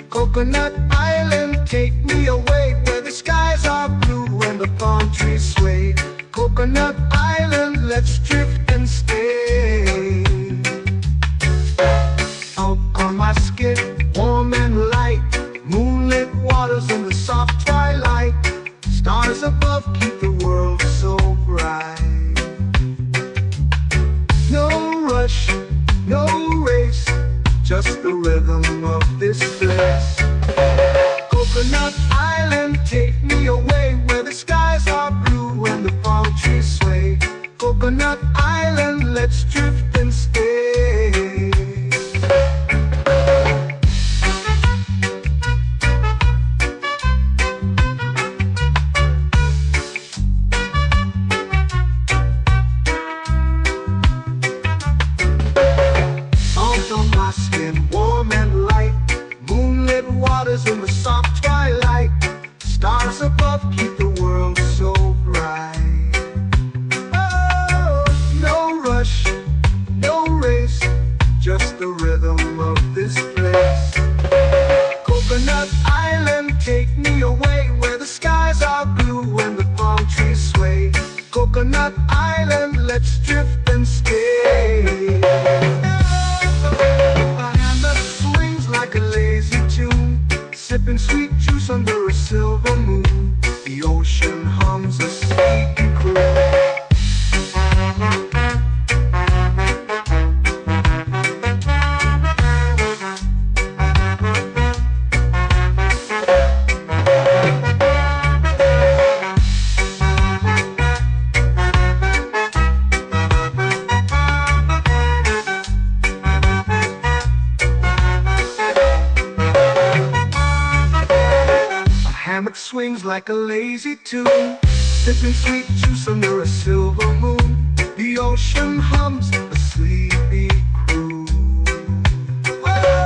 Coconut Island, take me away, where the skies are blue and the palm trees sway. Coconut Island, let's drift and stay. Out on my skin, warm and light, moonlit waters in the soft twilight. Stars above keep the world so bright. No rush, no race, just the rhythm of this place. Coconut Island, take me away, where the skies are blue and the palm trees sway. Coconut Island, let's drift and stay. In the soft twilight, stars above keep the world so bright. Oh, no rush, no race, just the rhythm of this place. Coconut Island, take me away, where the skies are blue and the palm trees sway. Coconut Island, let's drift and stay. A hand that swings like a lazy tune, sipping sweet juice under a silver moon. The ocean hums a sleepy croon. Hammock swings like a lazy tune, sipping sweet juice under a silver moon. The ocean hums a sleepy croon. Whoa!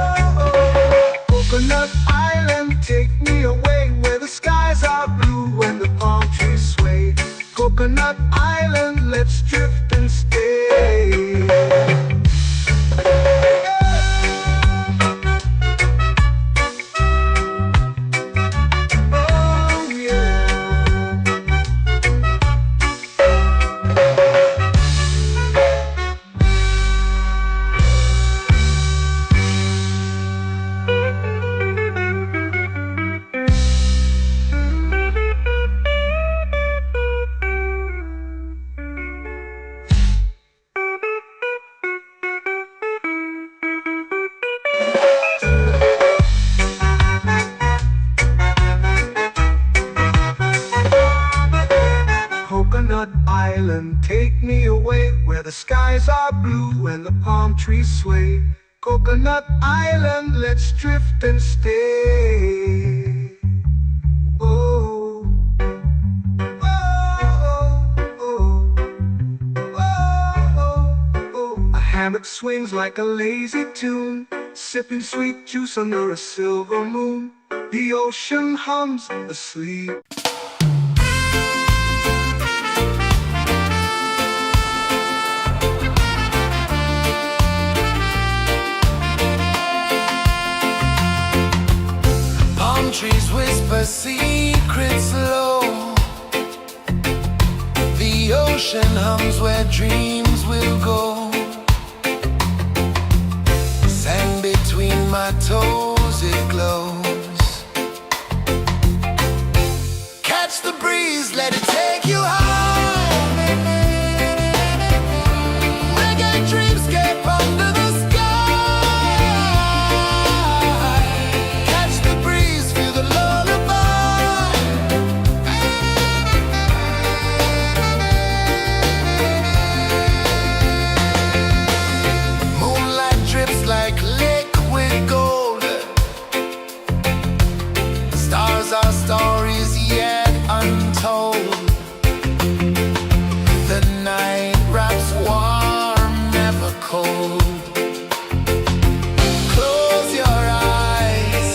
the skies are blue and the palm trees sway. Coconut Island, let's drift and stay. Oh, oh, oh, oh, oh. A hammock swings like a lazy tune, sipping sweet juice under a silver moon. The ocean hums asleep. Palm trees whisper secrets low. The ocean hums where dreams will go. Sand between my toes, it glows. Catch the breeze, let it take you high. Reggae dreamscape under the sky. Catch the breeze, feel the lullaby. Moonlight drips like liquid gold. Stars are stories yet untold. The night wraps warm, never cold. Close your eyes,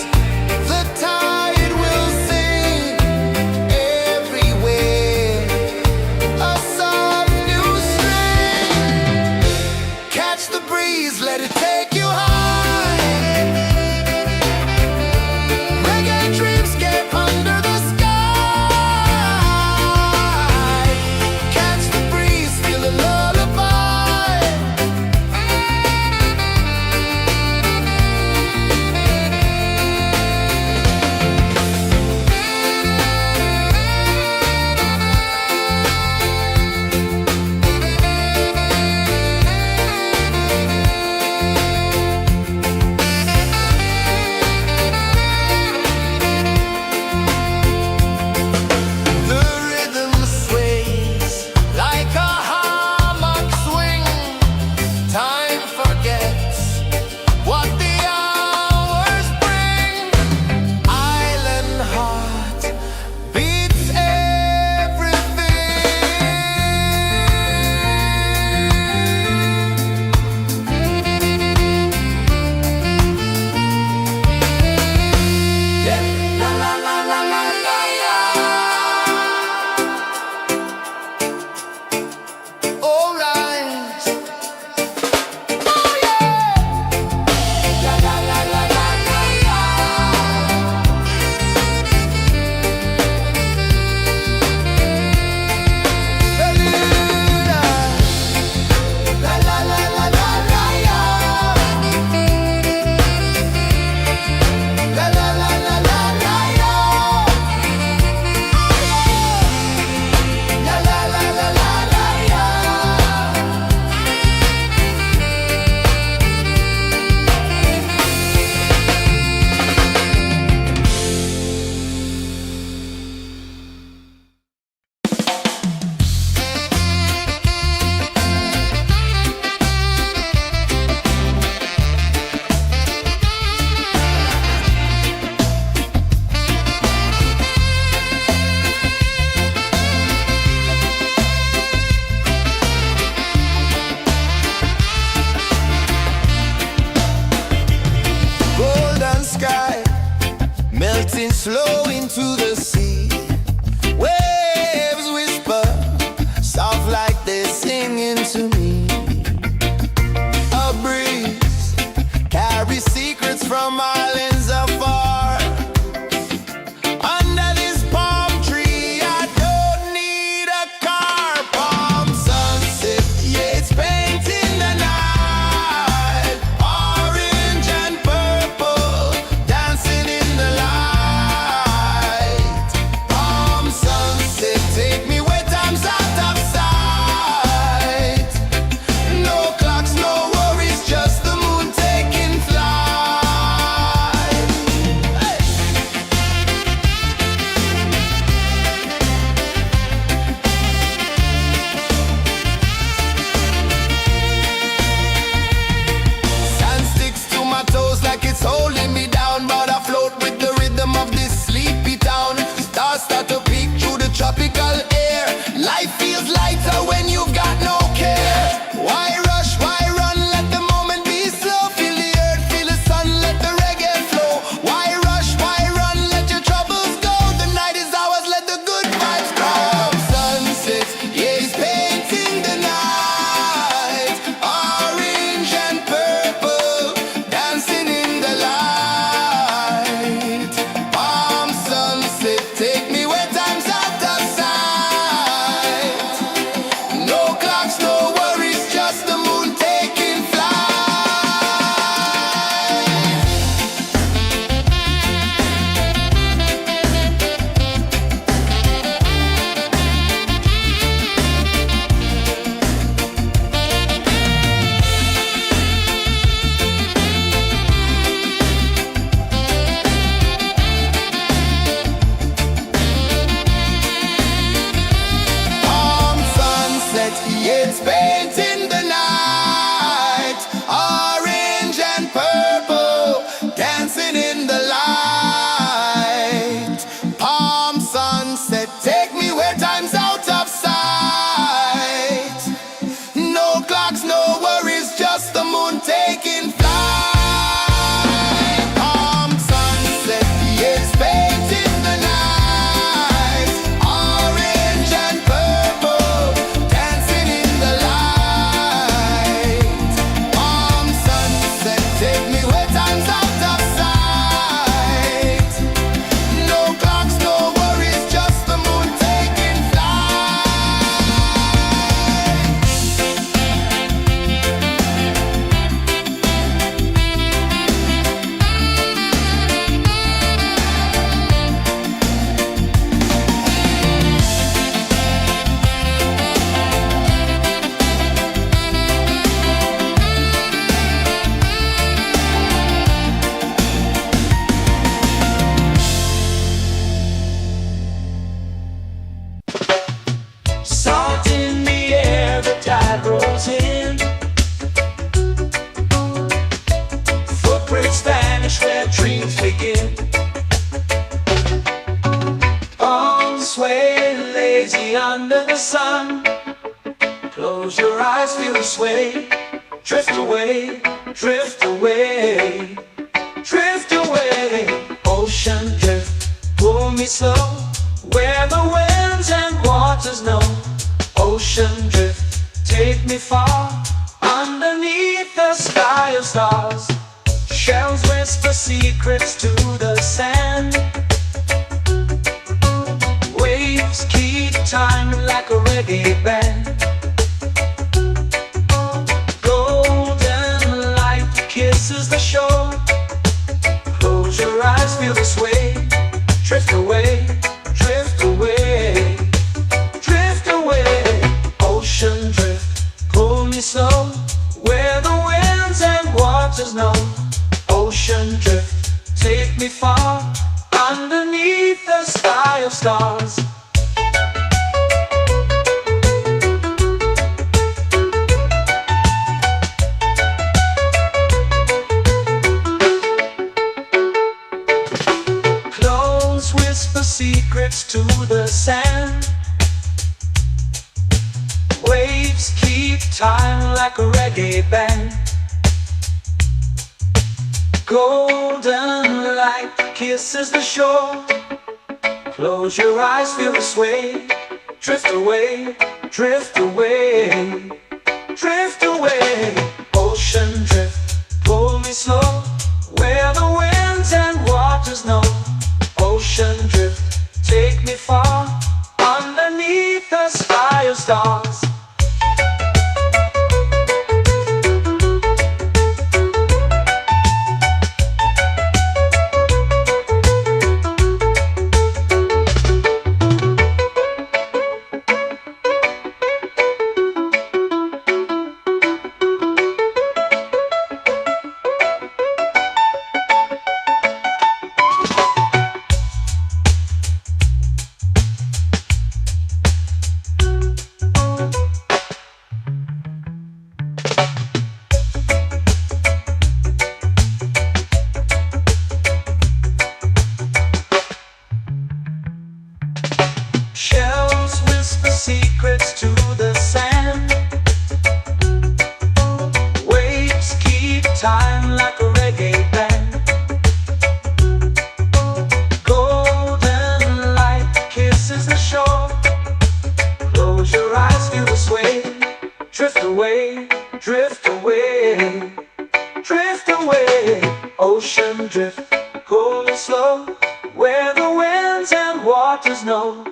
the tide will sing everywhere. A soft new string. Catch the breeze, let it take you high. Reggae dreamscape under the sky. Catch the breeze, feel a lullaby. The rhythm sways like a hammock swing. Time forgets what the hours bring. Island heart beats everything. Yeah. La la la la la la la. All right. Oh yeah. La la la la la la la. La la la la la la la. La la la la la la la. La la la la la la la. Golden sky melting slow into the sea. Waves whisper soft like they're singing to me. A breeze carries secrets from islands afar. Under this palm tree, I don't need a car. Palm sunset, yeah, it's painting the night. Orange and purple, dancing in the light. eyes feel the sway. Drift away, drift away, drift away. Ocean drift, pull me slow, where the winds and waters know. Ocean drift, take me far, underneath the sky of stars. Shells whisper secrets to the sand. Waves keep time like a reggae band. Golden light kisses the shore. Close your eyes, feel the sway. Drift away, drift away, drift away. Ocean drift, pull me slow, where the winds and waters know. Ocean drift, take me far, underneath the sky of stars. Close whisper secrets to the sand. Waves keep time like a reggae band. Golden light kisses the shore. Close your eyes, feel the sway. Drift away, drift away, drift away. Ocean drift, pull me slow, where the winds and waters know. Ocean drift, take me far, underneath the sky of stars. Shells whisper secrets to the sand. Waves keep time like a reggae band. Golden light kisses the shore. Close your eyes, feel the sway. Drift away, drift away, drift away. Ocean drift, pull me slow, where the winds and waters know.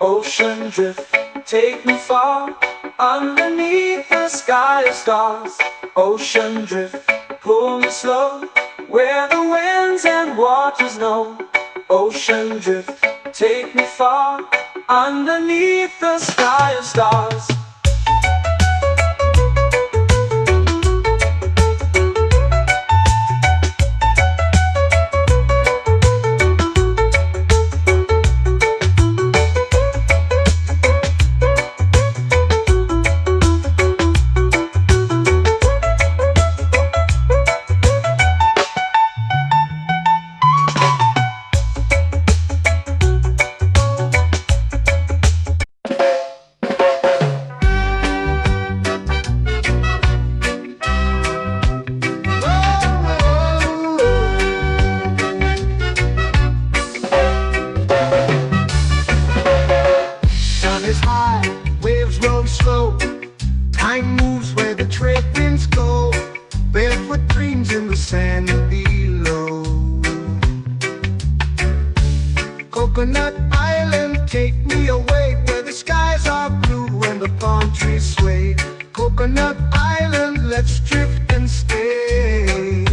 Ocean drift, take me far, underneath the sky of stars. Ocean drift, pull me slow, where the winds and waters know. Ocean drift, take me far, underneath the sky of stars. Is high, waves roll slow. Time moves where the trade winds go. Barefoot dreams in the sand below. Coconut Island, take me away, where the skies are blue and the palm trees sway. Coconut Island, let's drift and stay.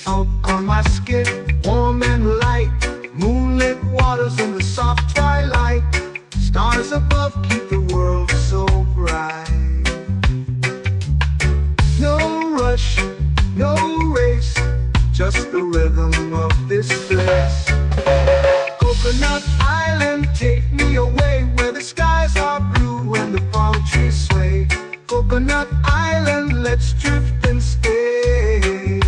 Out on my skin, warm and light, moonlit waters in the soft twilight. Stars above keep the world so bright. No rush, no race, just the rhythm of this place. Coconut Island, take me away, where the skies are blue and the palm trees sway. Coconut Island, let's drift and stay.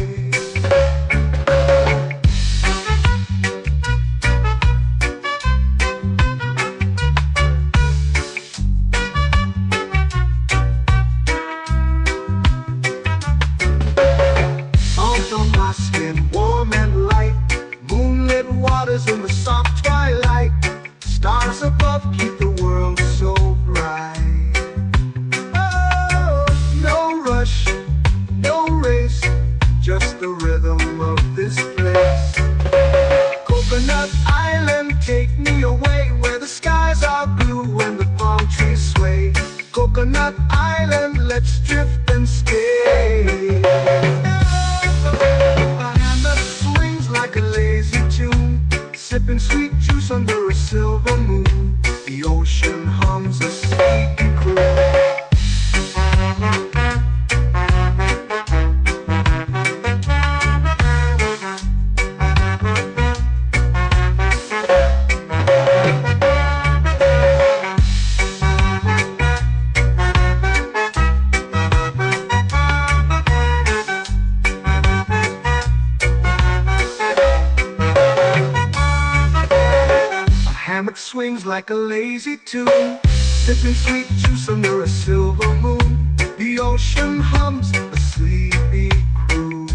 swings like a lazy tune, sipping sweet juice under a silver moon. The ocean hums a sleepy croon.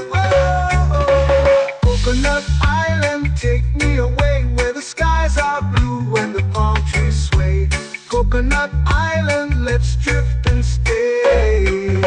Whoa, Coconut Island, take me away where the skies are blue and the palm trees sway. Coconut Island, let's drift and stay.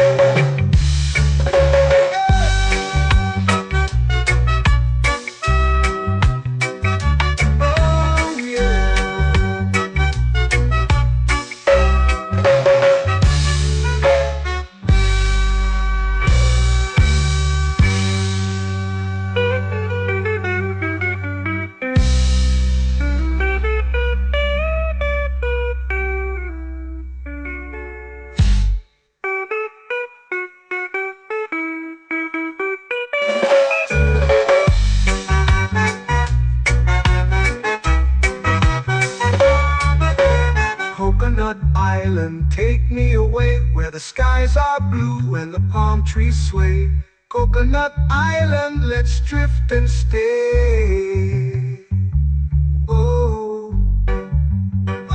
Coconut Island, take me away where the skies are blue and the palm trees sway. Coconut Island, let's drift and stay. Oh, oh,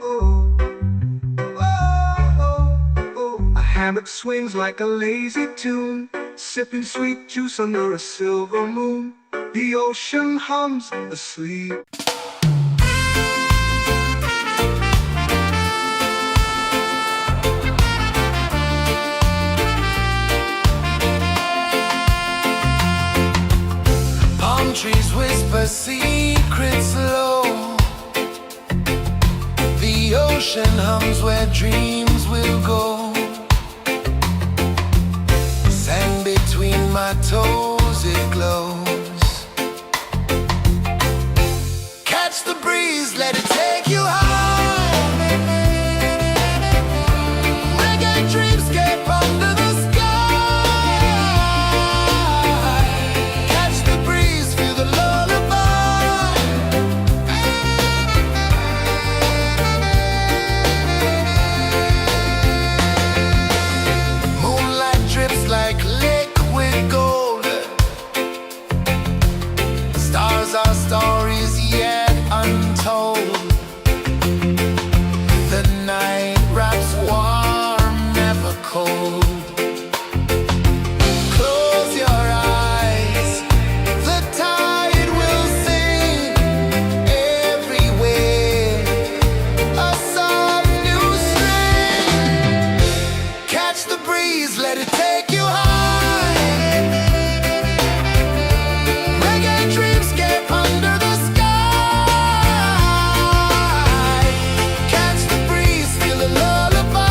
oh, oh, oh. A hammock swings like a lazy tune, sipping sweet juice under a silver moon. The ocean hums asleep. Trees whisper secrets low. The ocean hums where dreams will go. Sand between my toes, it glows. Catch the breeze, let it take you high. Reggae dreamscape under the sky. Like liquid gold, stars are stories yet untold. The night wraps warm, never cold. Close your eyes, the tide will sing everywhere. A soft new string. Catch the breeze, let it take you high. Reggae dreamscape under the sky. Catch the breeze, feel a lullaby.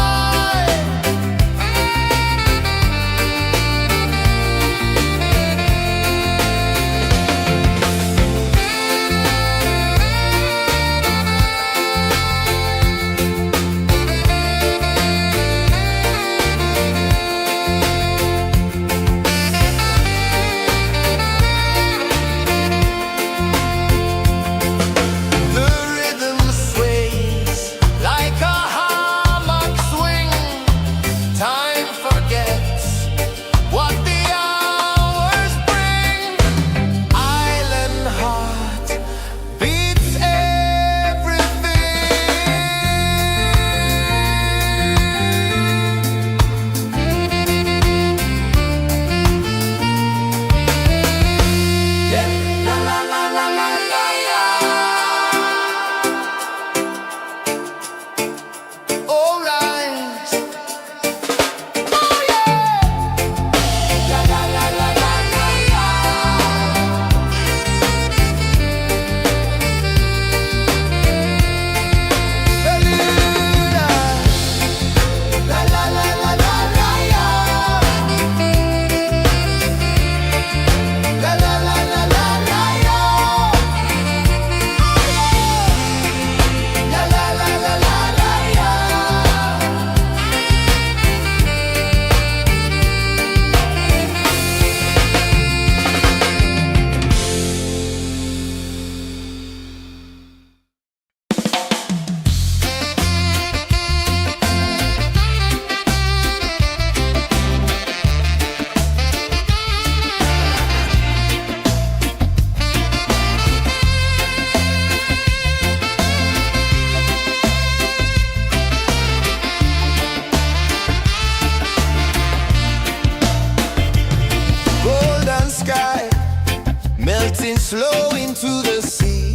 flow into the sea.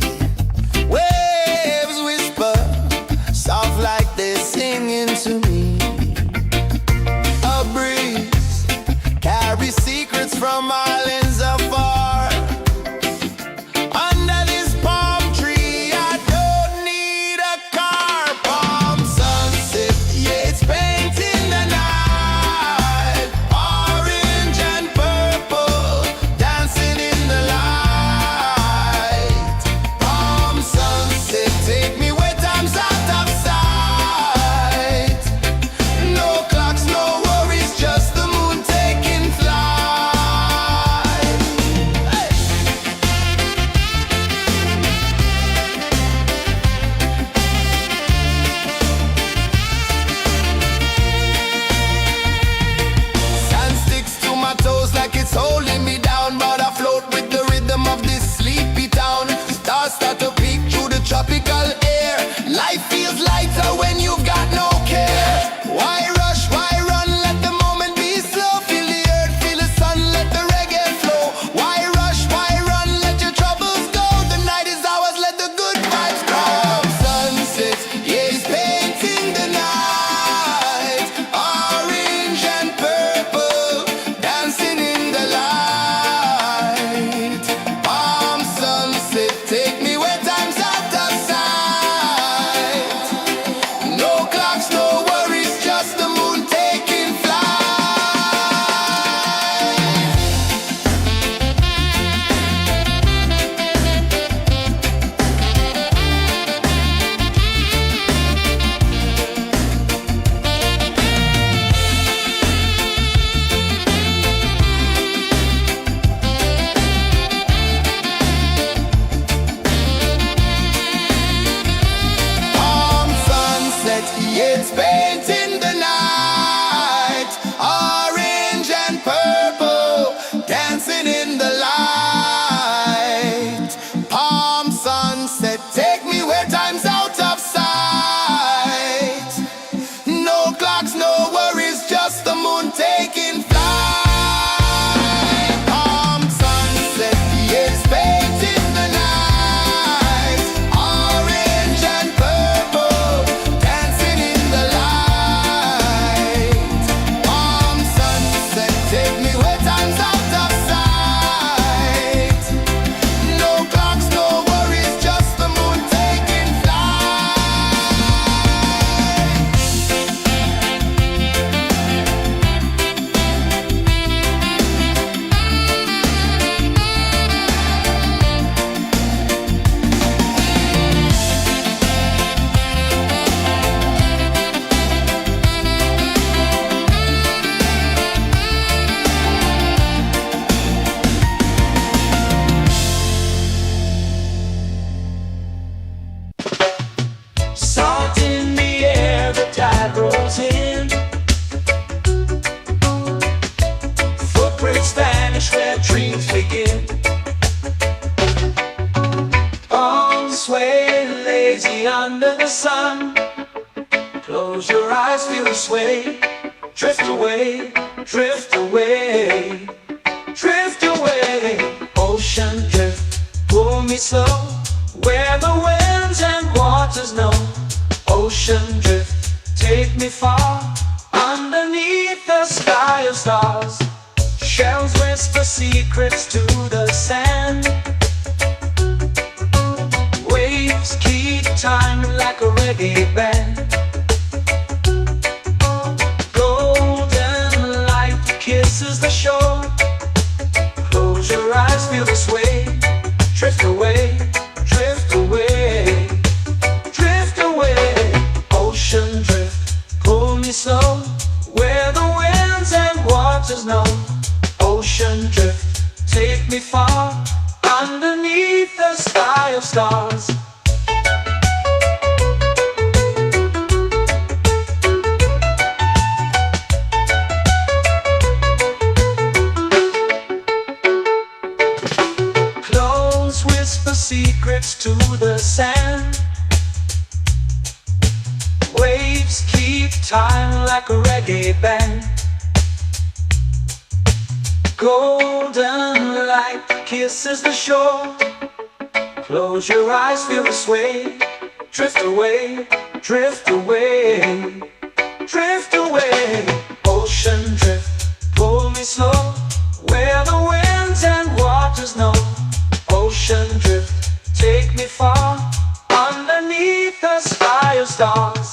Waves whisper, soft like they're singing to me. A breeze carries secrets from islands afar. Under this palm tree, I don't need a car. Palm sunset, yeah, it's painting the night. Orange and purple, dancing in the light. Palm sunset, take me where time's out of sight. No clocks, no worries, just the moon taking flight. Hey! Sand sticks to my toes like it's holding me down, but I float with the rhythm of this sleepy town. Stars start to peek through the tropical air. Life feels lighter when you've got no care. Why rush, why run, let the moment be slow. Feel the earth, feel the sun, let the reggae flow. Why rush, why run, let your troubles go. The night is ours, let the good vibes grow. Sunset, yeah, it's painting the night. Orange and purple, dancing in the light. Palm sunset, take me where time's out of sight. No clocks, no worries, just the moon taking flight. Palm sunset, yeah, it's painting the night. Orange and purple, dancing in the light. Palm sunset, take me where time's out of sight. No clocks, no worries, just the moon taking flight. Palm sunset, yeah, it's painting the night. Orange and purple, dancing in the light. Palm sunset, take me where time's out of sight. No clocks, no worries, just the moon taking flight. Salt in the air, the tide rolls in. Footprints vanish where dreams begin. Arms sway lazy under the sun. Close your eyes, feel the sway. Drift away, drift away, drift away. Ocean drift, pull me slow, where the winds and waters know. Ocean drift, take me far, underneath the sky of stars. Shells whisper secrets to the sand. Waves keep time like a reggae band. Golden light kisses the shore. Close your eyes, feel the sway. Drift away, drift away, drift away. Ocean drift, pull me slow, where the winds and waters know. Ocean drift, take me far, underneath the sky of stars. Close whisper secrets to the sand. Waves keep time like a reggae band. Golden light kisses the shore. Close your eyes, feel the sway. Drift away, drift away, drift away. Ocean drift, pull me slow, where the winds and waters know. Ocean drift, take me far, underneath the sky of stars.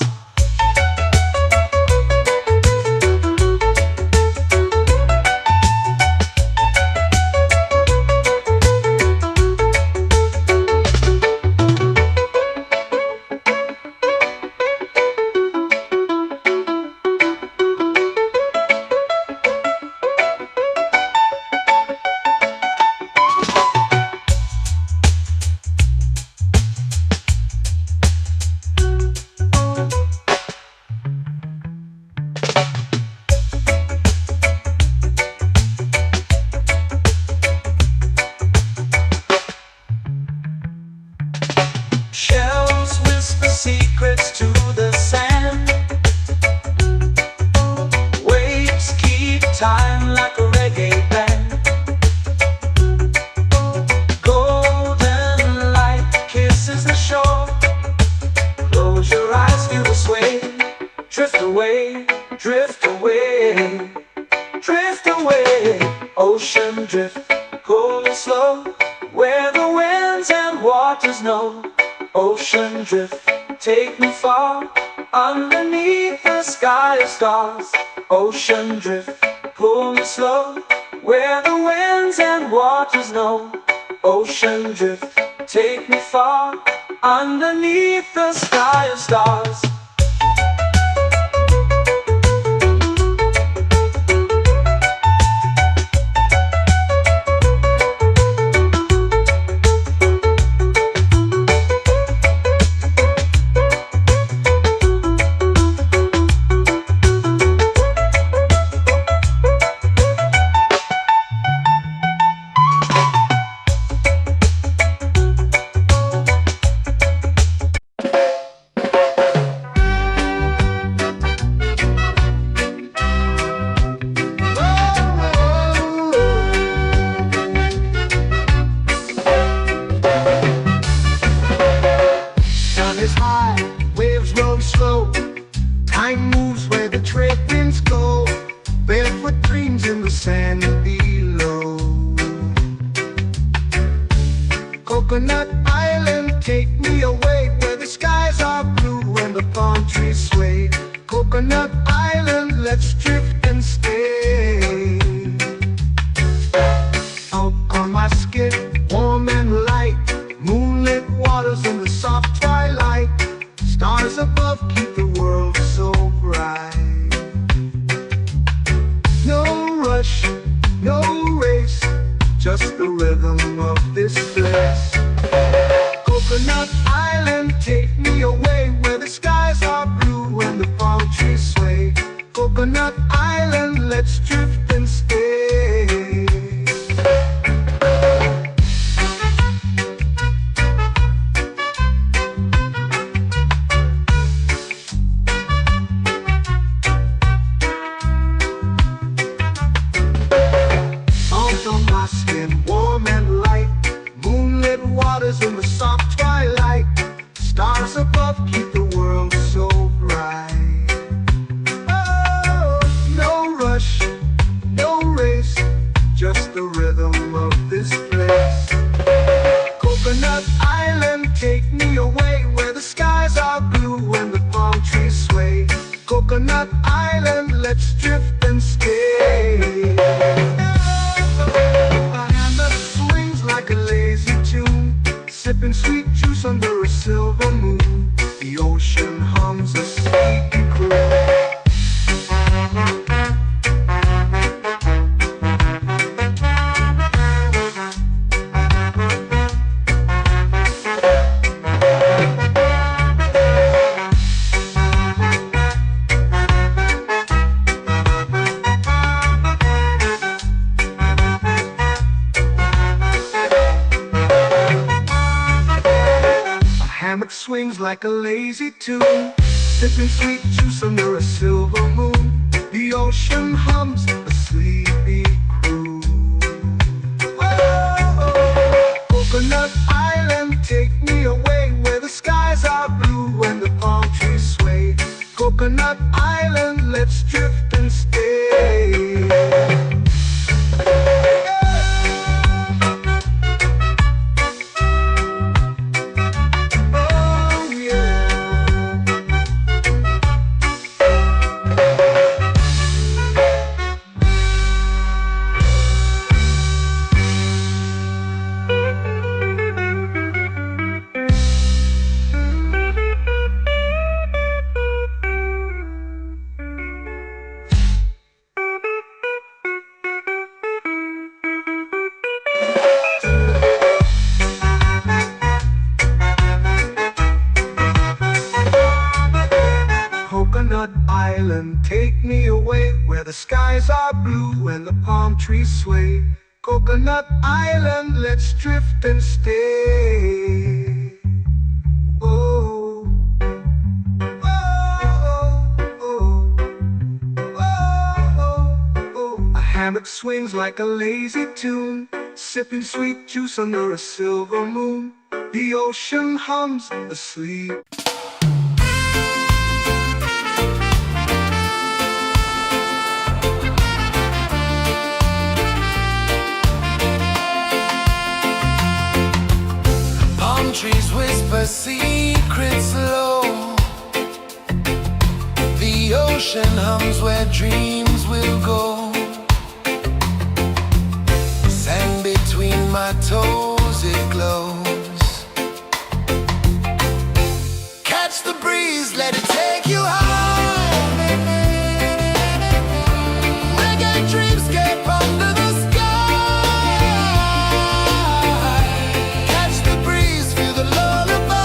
Shells whisper secrets to the sand. Waves keep time like a reggae band. Golden light kisses the shore. Close your eyes, feel the sway. Drift away, drift away, drift away. Ocean drift, cool and slow, where the winds and waters know. Ocean drift, take me far, underneath the sky of stars. Ocean drift, pull me slow, where the winds and waters know. Ocean drift, take me far, underneath the sky of stars. Is high, waves roll slow. Time moves where the trade winds go. Barefoot dreams in the sand below. Coconut Island, take me away, where the skies are blue and the palm trees sway. Coconut Island, let's drift and stay. Out on my skin, warm and light, moonlit waters in the soft twilight. Stars above keep the world so bright. No rush, no race, just the rhythm of this place. Coconut Island, take me away, where the skies are blue and the palm trees sway. Coconut Island, let's drift and stay. Warm and light, moonlit waters in the soft twilight. Stars above keep the world so bright. Oh, no rush, no race, just the rhythm of this place. Coconut Island, take me away, where the skies are blue and the palm trees sway. Coconut Island, let's drift and stay. Like a lazy tune, sipping sweet juice under a silver moon. The ocean hums a sleepy croon. Swings like a lazy tune, sipping sweet juice under a silver moon. The ocean hums a sleepy croon. the skies are blue and the palm trees sway. Coconut Island, let's drift and stay. Oh, oh, oh, oh. A hammock swings like a lazy tune, sipping sweet juice under a silver moon. The ocean hums asleep. Palm trees whisper secrets low. The ocean hums where dreams will go. Sand between my toes, it glows. Catch the breeze, let it take you high. Reggae dreamscape under the sky. Catch the breeze, feel the lullaby.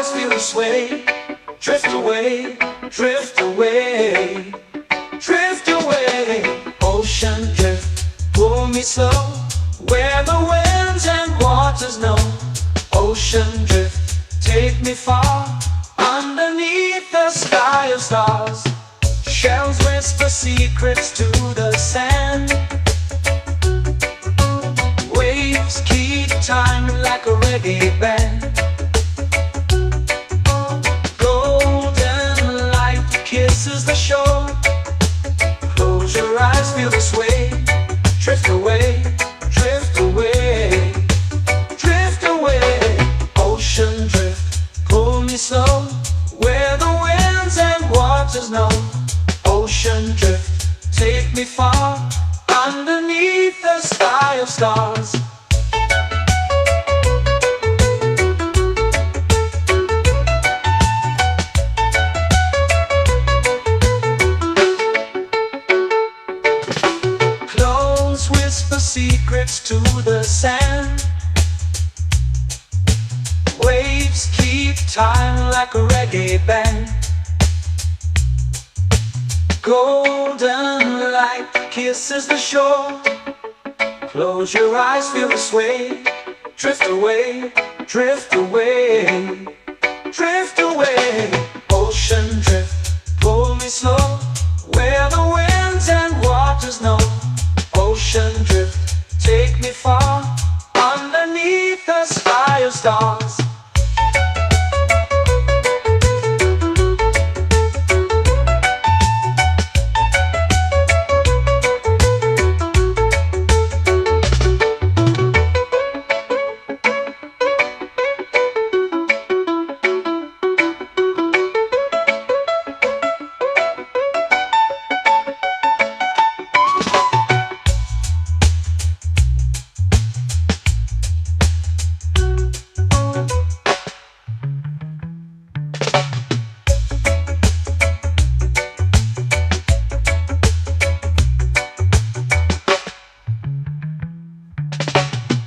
eyes feel the sway. Drift away, drift away, drift away. Ocean drift, pull me slow, where the winds and waters know. Ocean drift, take me far, underneath the sky of stars. Shells whisper secrets to the sand. Waves keep time like a reggae band. Golden light kisses the shore. Close your eyes, feel the sway. Drift away, drift away, drift away. Ocean drift, pull me slow, where the winds and waters know. Ocean drift, take me far, underneath the sky of stars. Clones whisper secrets to the sand. Waves keep time like a reggae band. Golden light kisses the shore. Close your eyes, feel the sway. Drift away, drift away, drift away. Ocean drift, pull me slow, where the winds and waters know. Ocean drift, take me far, underneath the sky of stars.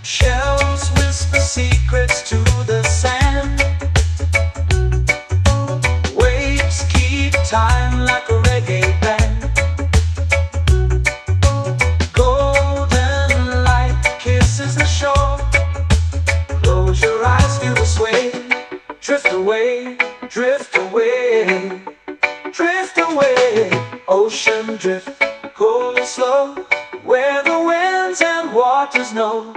Shells whisper secrets to the sand. Waves keep time like a reggae band. Golden light kisses the shore. Close your eyes, feel the sway. Drift away, drift away, drift away. Ocean drift, pull me slow, where the winds and waters know.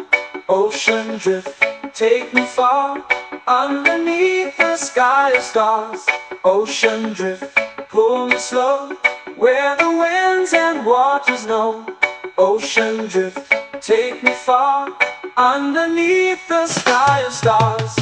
Ocean drift, take me far, underneath the sky of stars. Ocean drift, pull me slow, where the winds and waters know. Ocean drift, take me far, underneath the sky of stars.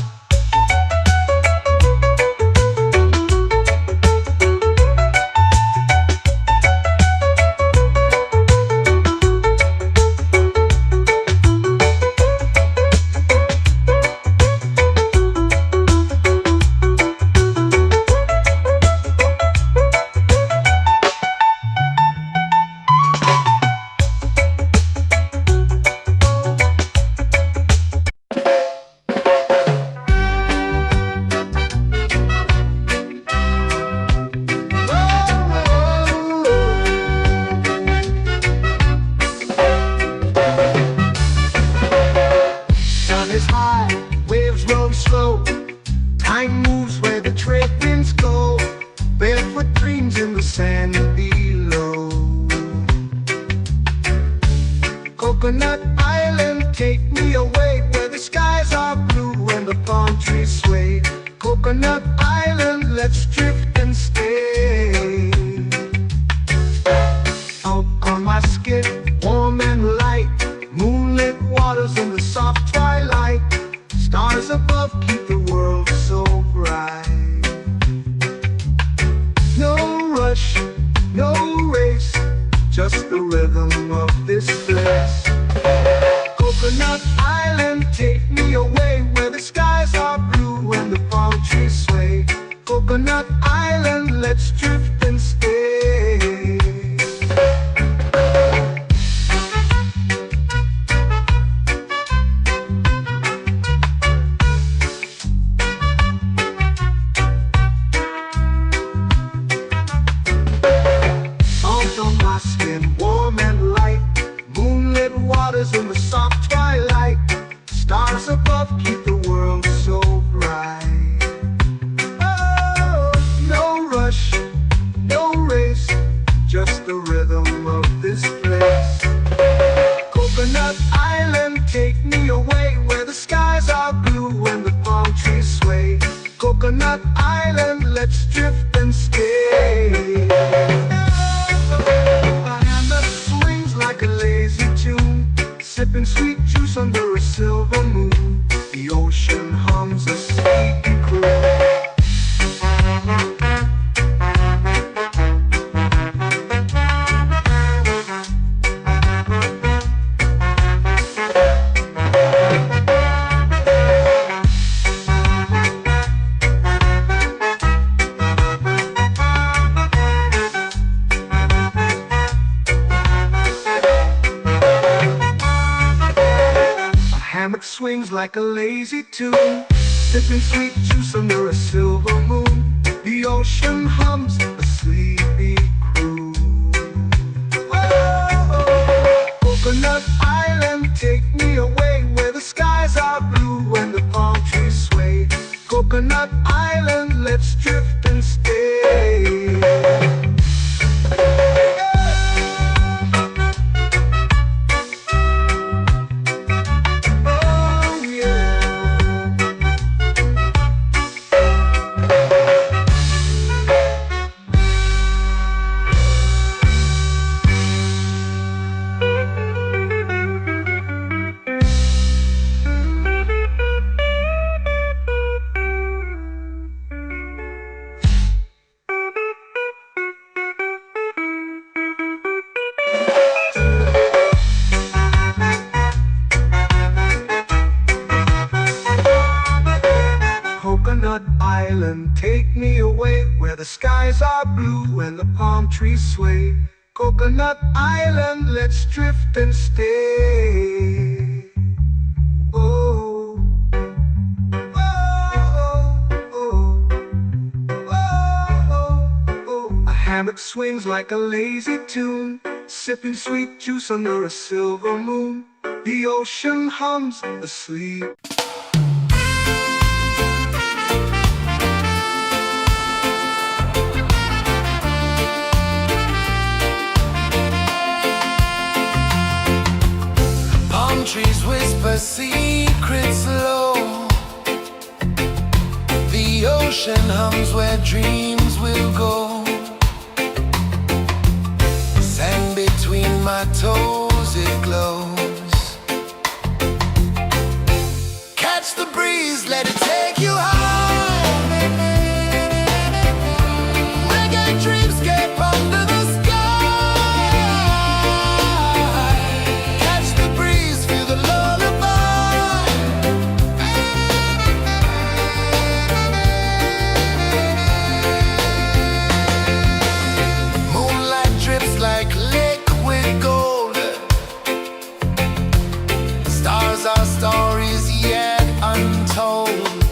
Time moves where the trade winds go. Barefoot dreams in the sand below. Coconut Island, take me away, where the skies are blue and the palm trees sway. Coconut Island, let's drift and stay. Out on my skin, warm and light, moonlit waters in the soft twilight. Stars above keep the world so bright. No rush, no race, just the rhythm of this place. Coconut Island, take me away, where the skies are blue and the palm trees sway. Coconut Island, let's drift and stay. island, let's drift and stay. A hand that swings like a lazy tune, sipping sweet juice under a silver moon. The ocean hums a sleepy croon. Hammock swings like a lazy tune, sipping sweet juice under a silver moon. The ocean hums a sleepy croon. Whoa, Coconut Island, take me away where the skies are blue and the palm trees sway. Coconut Island, let's drift and stay. Coconut Island, take me away where the skies are blue and the palm trees sway. Coconut Island, let's drift and stay. Oh, oh, oh, oh, oh. A hammock swings like a lazy tune, sipping sweet juice under a silver moon. The ocean hums asleep. Trees whisper secrets low. The ocean hums where dreams will go. Sand between my toes, it glows. Catch the breeze, let it take you high. Reggae dreamscape under the our stories yet untold.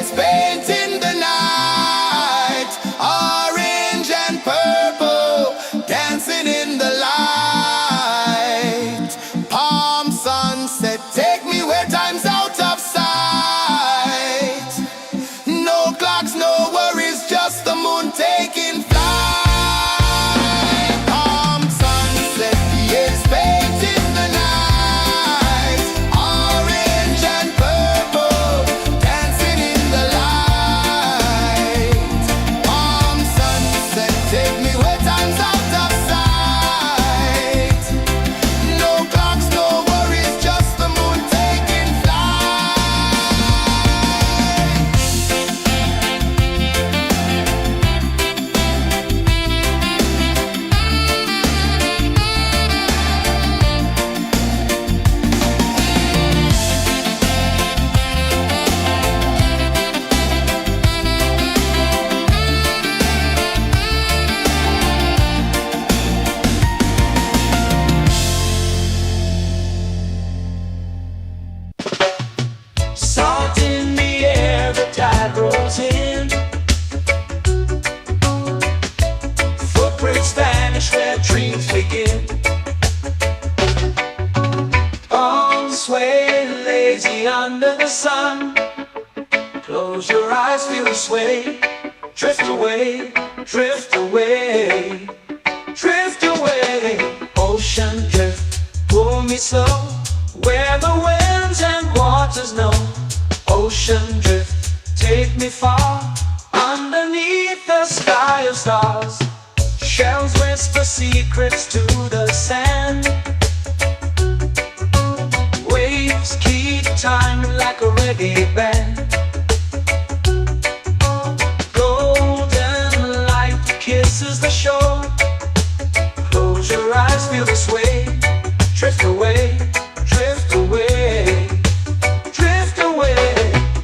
years painting the night, orange and purple, dancing in the light. Palm sunset, take me where time's out of sight. No clocks, no worries, just the moon taking flight. Palm sunset, years painting the night, orange and purple, dancing in the light. Palm sunset, take me where time's out of sight. No clocks, no worries, just the moon taking flight. Salt in the air, the tide rolls in. Footprints vanish where dreams begin. Arms sway lazy under the sun. Close your eyes, feel the sway. Drift away, drift away, drift away. Ocean drift, pull me slow, where the winds and waters know. Ocean drift, take me far, underneath the sky of stars. Shells whisper secrets to the sand. Waves keep time like a reggae band. Golden light kisses the shore. Close your eyes, feel the sway. Drift away, drift away, drift away.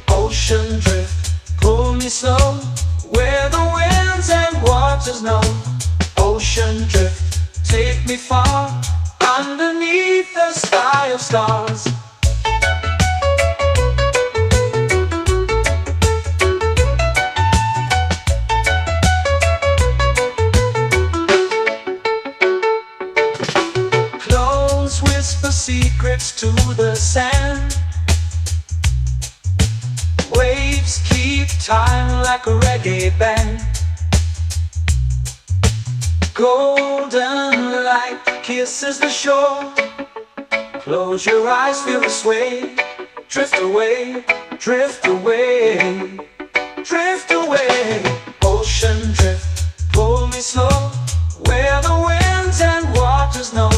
Ocean drift, pull me slow, where the winds and waters know. Ocean drift, take me far, underneath the sky of stars. Close whisper secrets to the sand. Waves keep time like a reggae band. Golden light kisses the shore. Close your eyes, feel the sway. Drift away, drift away, drift away. Ocean drift, pull me slow, where the winds and waters know.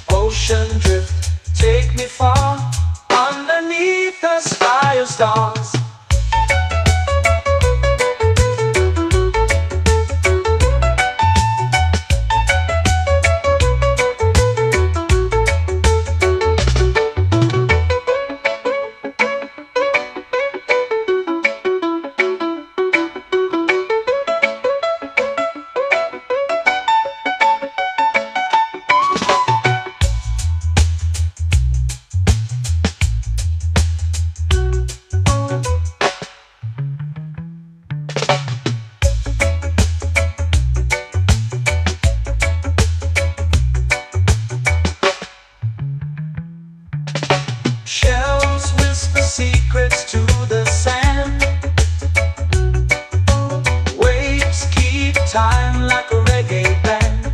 Ocean drift, take me far, underneath the sky of stars. Shells whisper secrets to the sand. Waves keep time like a reggae band.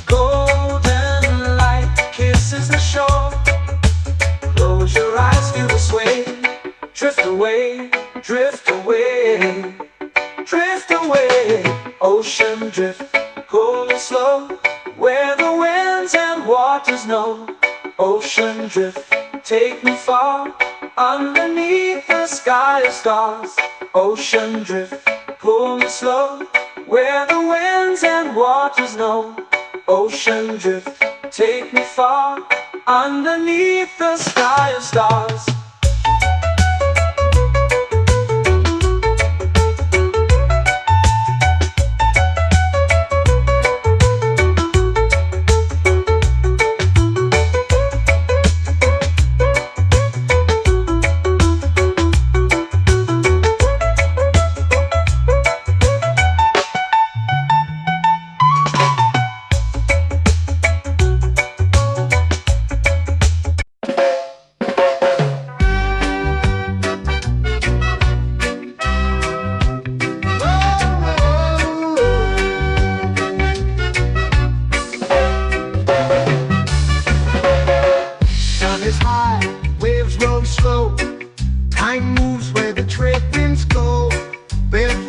Golden light kisses the shore. Close your eyes, feel the sway. Drift away, drift away, drift away. Ocean drift, pull me slow, where the winds and waters know. Ocean drift, take me far, underneath the sky of stars. Ocean drift, pull me slow, where the winds and waters know. Ocean drift, take me far, underneath the sky of stars.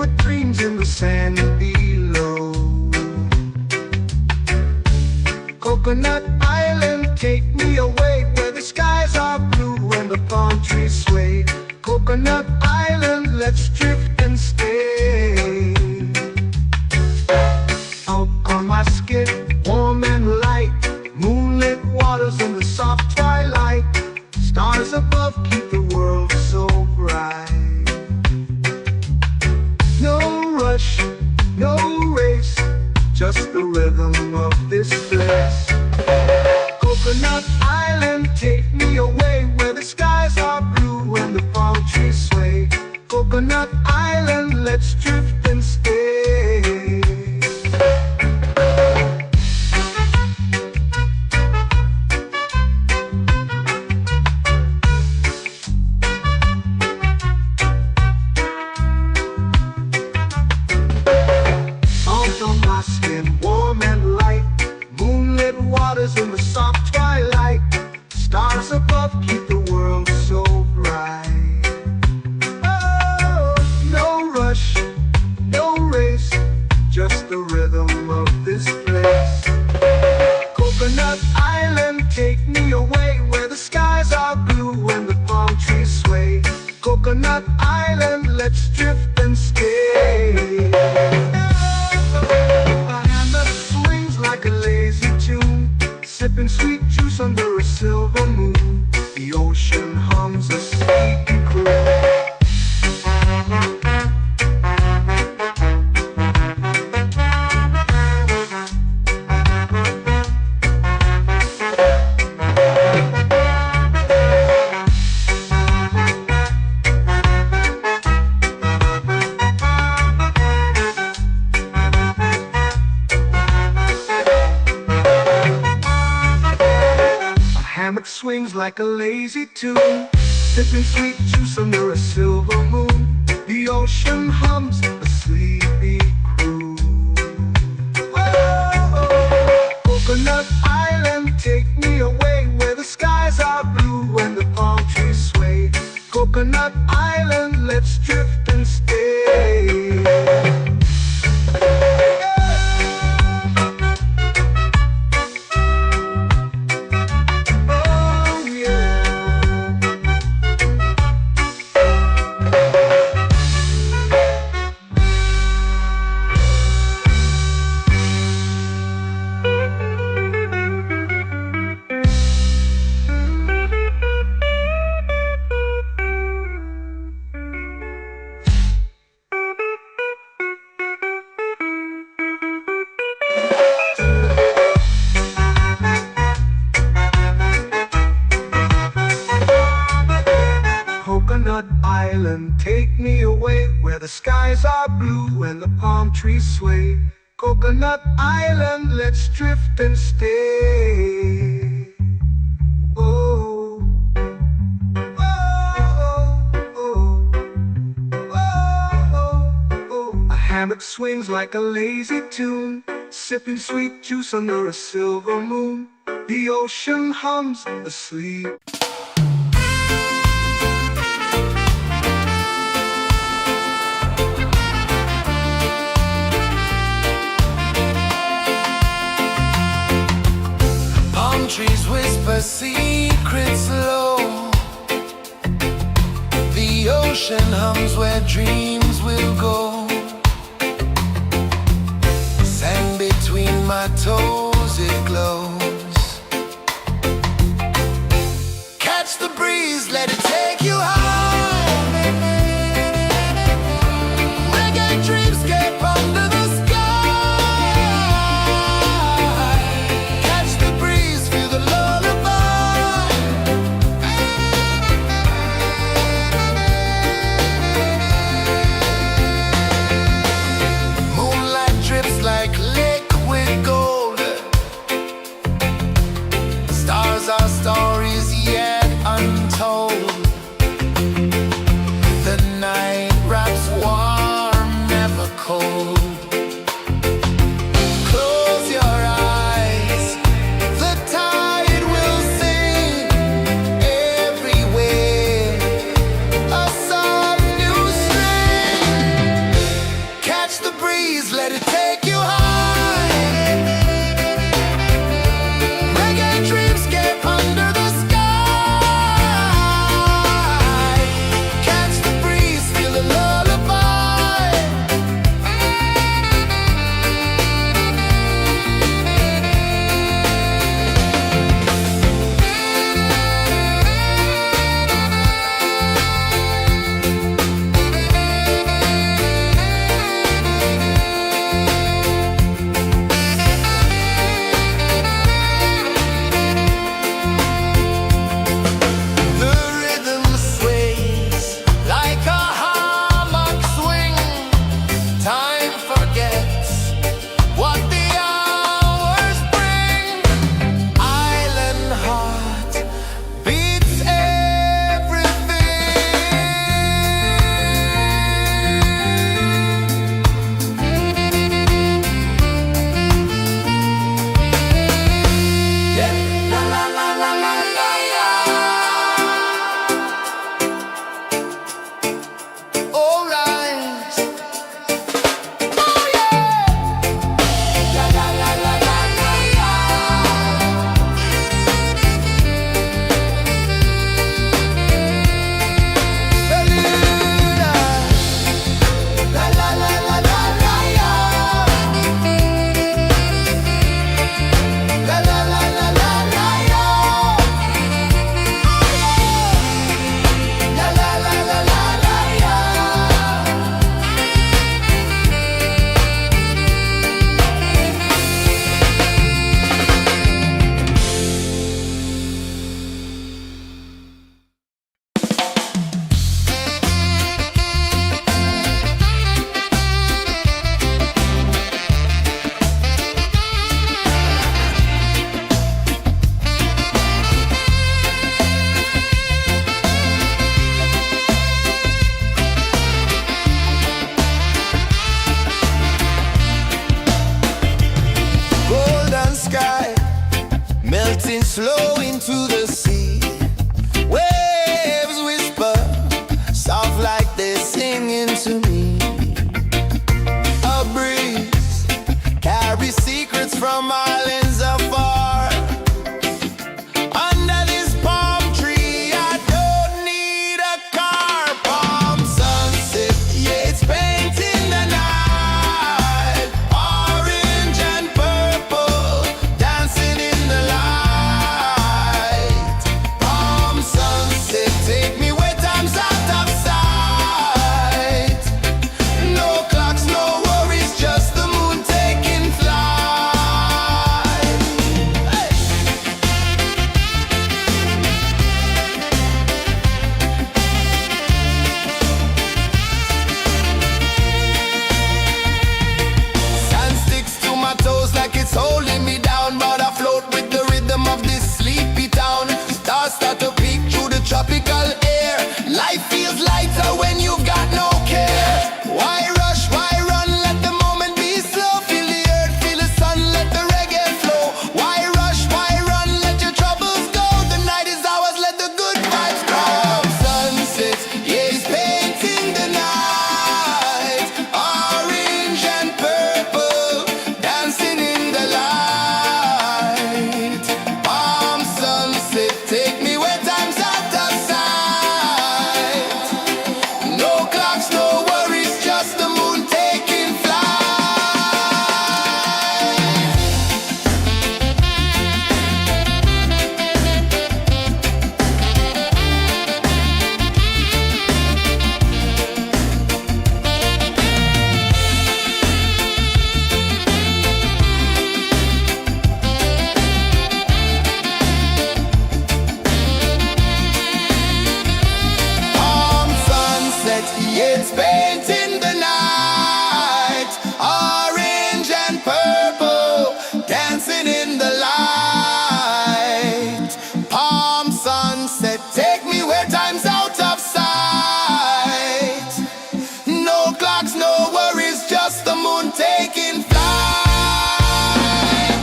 barefoot dreams in the sand below. Coconut Island, take me away where the skies are blue and the palm trees sway. Coconut Island, let's drift and stay. Out on my skin, warm and light, moonlit waters in the soft twilight. Stars above keep the world so bright. No rush, no race, just the rhythm of this place. Coconut Island, take me away where the skies are blue and the palm trees sway. Coconut Island, let's drift and stay. Out on my skin, warm and light, moonlit waters in the soft twilight. Stars above keep the world so bright. Oh, no rush, no race, just the rhythm of this place. Coconut Island, take me away where the skies are blue and the palm trees sway. Coconut Island, let's drift and stay. A hand that swings like a lazy tune, sipping sweet juice under a silver moon. The ocean hums a sleepy croon. Hammock swings like a lazy tune, sipping sweet juice under a silver moon. The ocean hums a sleepy croon. Whoa, Coconut Island, take me away where the skies are blue and the palm trees sway. Coconut Island, let's drift and stay. Coconut Island, take me away where the skies are blue and the palm trees sway. Coconut Island, let's drift and stay. Oh, oh, oh, oh, oh. A hammock swings like a lazy tune, sipping sweet juice under a silver moon. The ocean hums asleep. Trees whisper secrets low. The ocean hums where dreams will go. Sand between my toes, it glows. Catch the breeze, let it take you high. Reggae dreamscape under the sky. Our stories yet untold. to me. A breeze carries secrets from islands afar. Under this palm tree, I don't need a car. Palm sunset, yeah, it's painting the night. Orange and purple, dancing in the light. Palm sunset, take me where time's out of sight. No clocks, no worries, just the moon taking flight. Hey! Sand sticks to my toes like it's holding me down, but I float with the rhythm of this sleepy town. Stars start to peek through the tropical air. Life feels lighter when you've got no care. Why rush, why run, let the moment be slow. Feel the earth, feel the sun, let the reggae flow. Why rush, why run, let your troubles go. The night is ours, let the good vibes grow. Sunset, yeah, it's painting the night. Orange and purple, dancing in the light. Palm sunset, take me where time's out of sight. No clocks, no worries, just the moon taking flight. Palm sunset, yeah, it's painting the night. Orange and purple, dancing in the light. Palm sunset, take me where time's out of sight. No clocks, no worries, just the moon taking flight.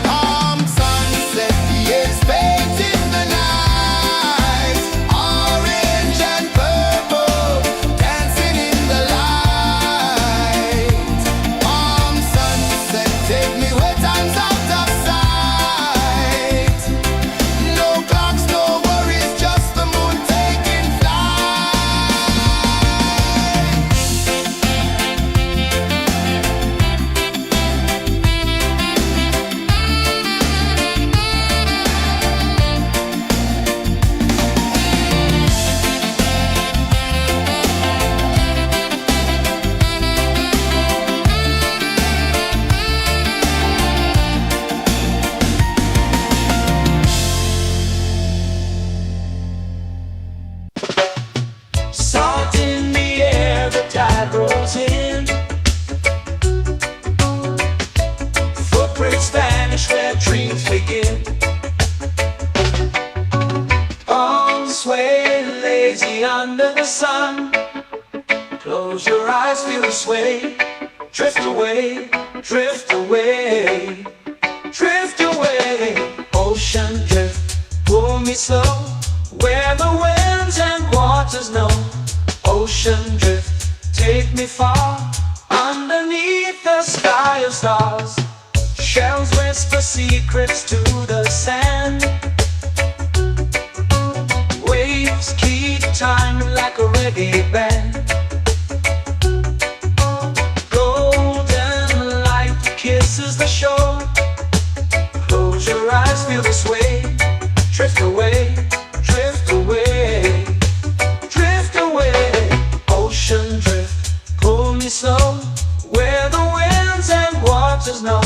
Palm sunset, yeah, it's painting the night. Orange and purple, dancing in the light. Palm sunset, take me where time's out of sight. No clocks, no worries, just the moon taking flight. Salt in the air, the tide rolls in. Footprints vanish where dreams begin. Arms sway lazy under the sun. Close your eyes, feel the sway. Drift away, drift away, drift away. Ocean drift, pull me slow, where the winds and waters know. Ocean drift, take me far, underneath the sky of stars. Shells whisper secrets to the sand. Waves keep time like a reggae band. Golden light kisses the shore. Close your eyes, feel the sway. Drift away, drift away, drift away. Ocean drift, pull me slow, where the winds and waters know.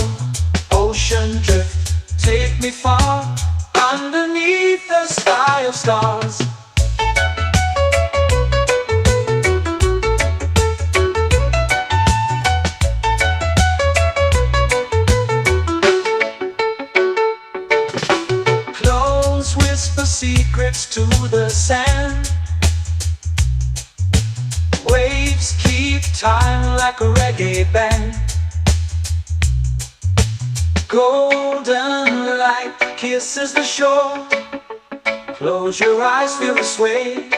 Ocean drift, take me far, underneath the sky of stars. Close whisper secrets to the sand. Waves keep time like a reggae band. Golden light kisses the shore. Close your eyes, feel the sway.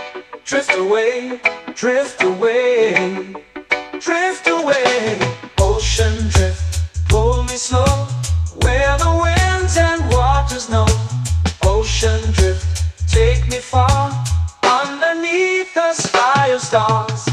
Drift away, drift away, stars.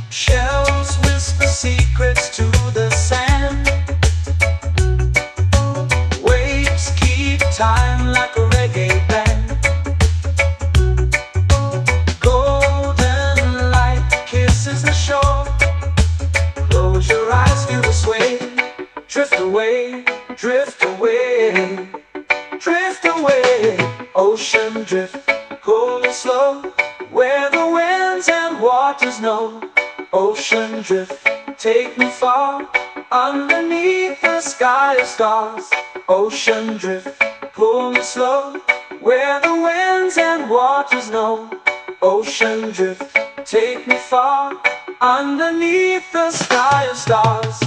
Shells whisper secrets to the sand. Waves keep time like a reggae band. Golden light kisses the shore. Close your eyes, feel the sway. Drift away, drift away, drift away. Ocean drift, cool and slow, where the winds and waters know. Ocean drift, take me far, underneath the sky of stars. Ocean drift, pull me slow, where the winds and waters know. Ocean drift, take me far, underneath the sky of stars.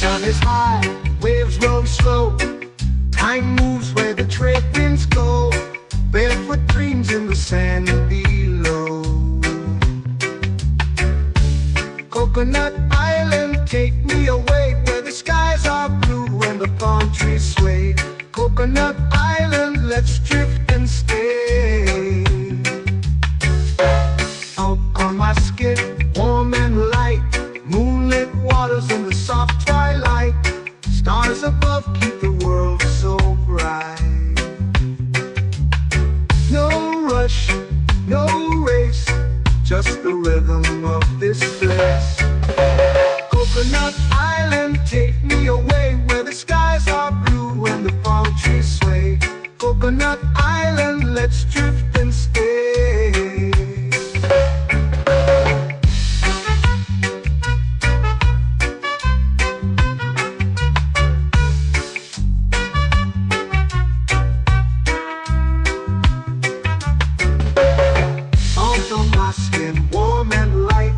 Sun is high, waves roll slow. Time moves where the trade winds go. Barefoot dreams in the sand below. Coconut Island, take me away, where the skies are blue and the palm trees sway. Coconut Island, let's drift and stay. Out on my skin, warm and light, moonlit waters in the soft twilight. Stars above keep the world so bright. No rush, no race, just the rhythm of this place. Coconut Island, take me away, where the skies are blue and the palm trees sway. Coconut Island, let's drift and stay. On my skin, warm and light,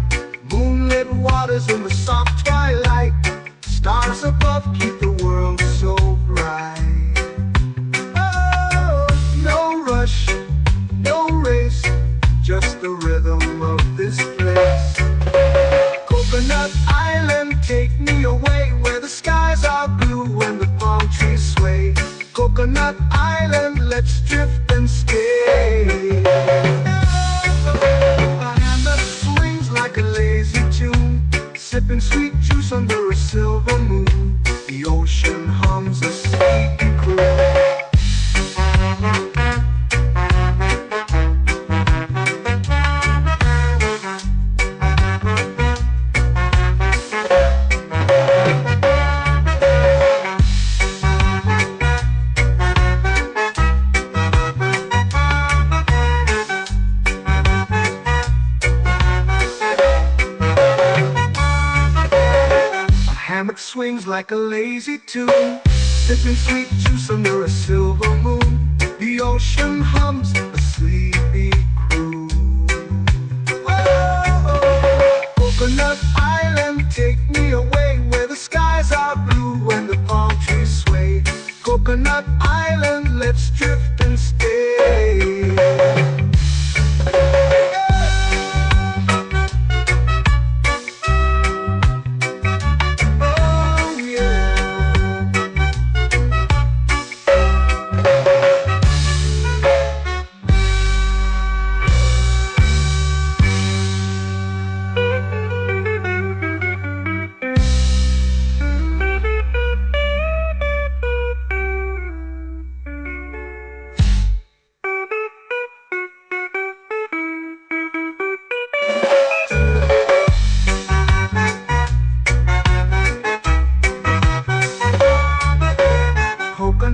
moonlit waters in the soft twilight. Stars above keep the world so bright. Oh, no rush, no race, just the rhythm of this place. Coconut Island, take me away, where the skies are blue and the palm trees sway. Coconut Island, let's drift and stay. Like a lazy tune, sipping sweet juice under a silver moon. The ocean hums a sleepy croon. Hammock swings like a lazy tune, sipping sweet juice under a silver moon. The ocean hums a sleepy croon. Whoa, Coconut Island, take me away, where the skies are blue and the palm trees sway. Coconut Island, let's drift and stay. Oh yeah.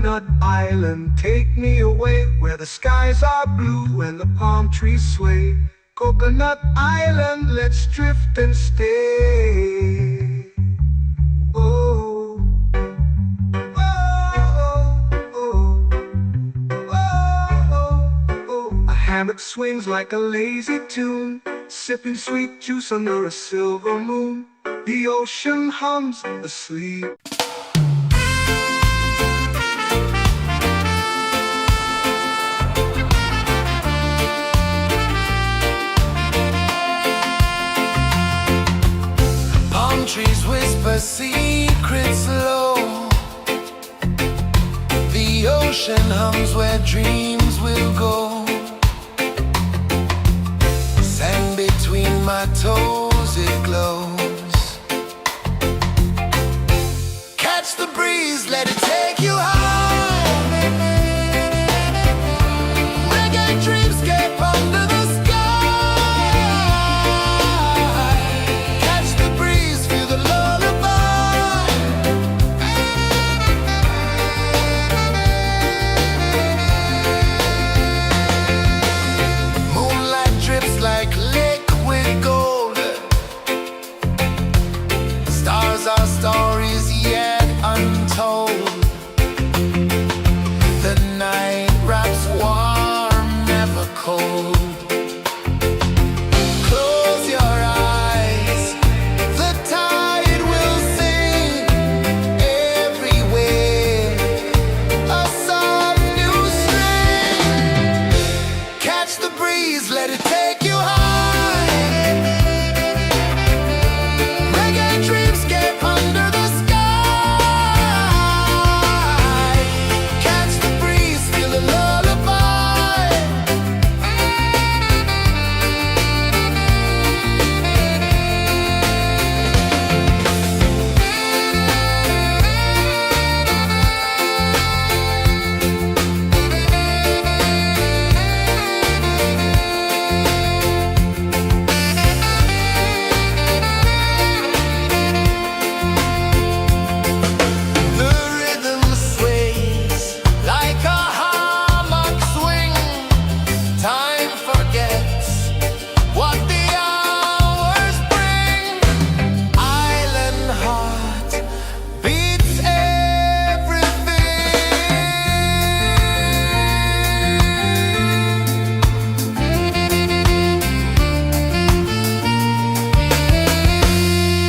Coconut Island, take me away where the skies are blue and the palm trees sway. Coconut Island, let's drift and stay. Oh, oh, oh, oh, oh. A hammock swings like a lazy tune, sipping sweet juice under a silver moon. The ocean hums asleep. Palm trees whisper secrets low. The ocean hums where dreams will go. Sand between my toes, it glows. Catch the breeze, let it take you high. Reggae dreamscape under the sky. Catch the breeze, feel the lullaby. Moonlight drips like liquid gold. Stars are stories yet untold. The night wraps warm, never cold. Close your eyes, the tide will sing everywhere. A soft new string. Catch the breeze, let it take you high. Reggae dreamscape under the sky. Catch the breeze, feel the lullaby. The rhythm sways like a hammock swing. Time forgets what the hours bring. Island heart beats everything.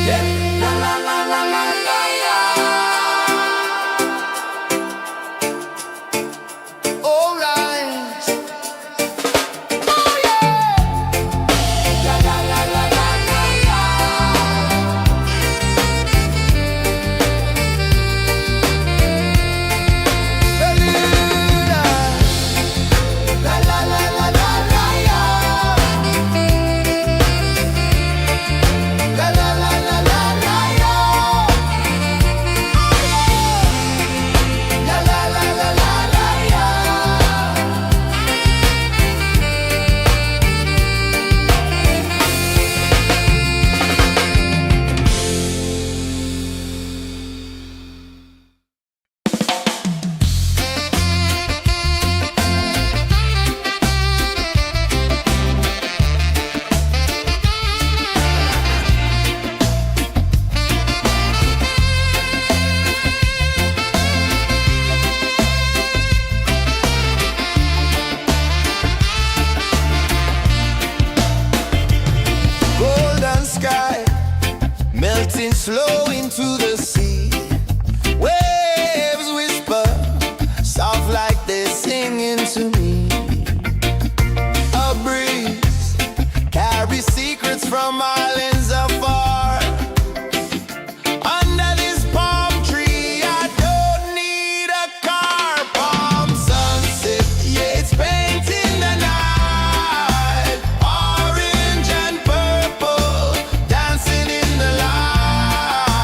Yeah. La la la la la la la. All right. Oh yeah. La la la la la la la. Bermuda. La la la la la la la. La la la la la la la. La la la la la la la. Golden sky melting slow into the sea. Waves whisper soft like they're singing to me. A breeze carries secrets from islands afar. Under this palm tree, I don't need a car. Palm sunset, yeah, it's painting the night. Orange and purple dancing in the light.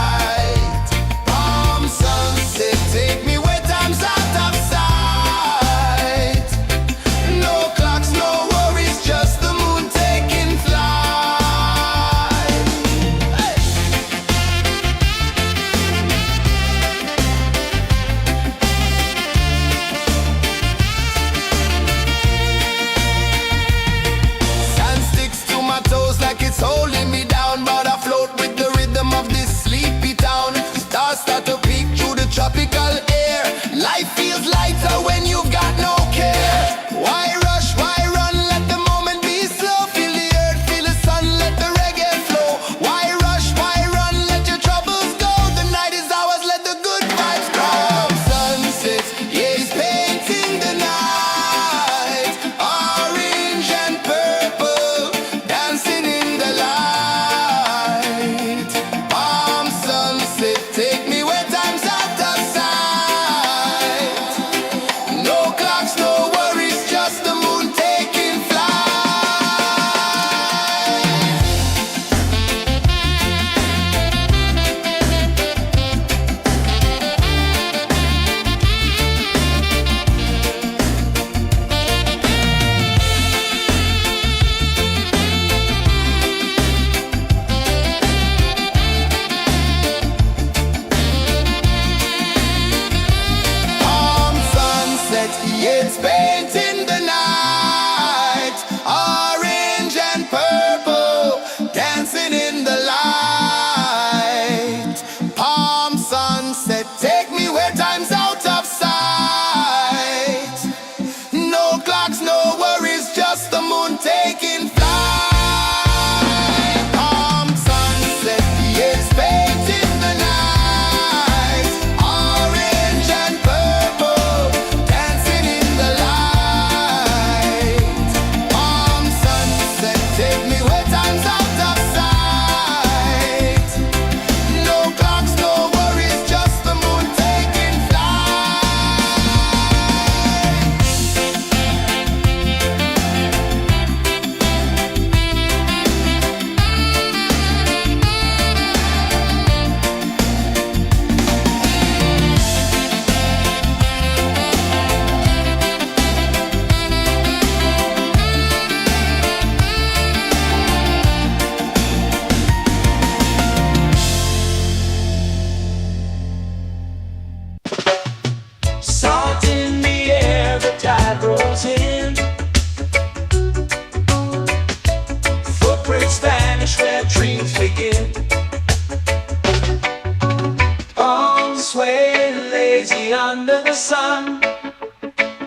me under the sun.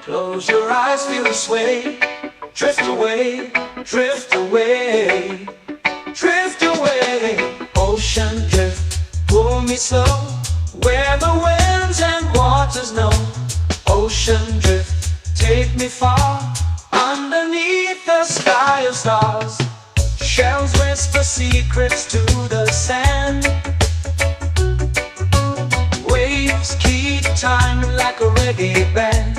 Close your eyes, feel the sway. Drift away, drift away, drift away. Ocean drift, pull me slow, where the winds and waters know. Ocean drift, take me far, underneath the sky of stars. Shells whisper secrets to the sand. Waves keep time like a reggae band.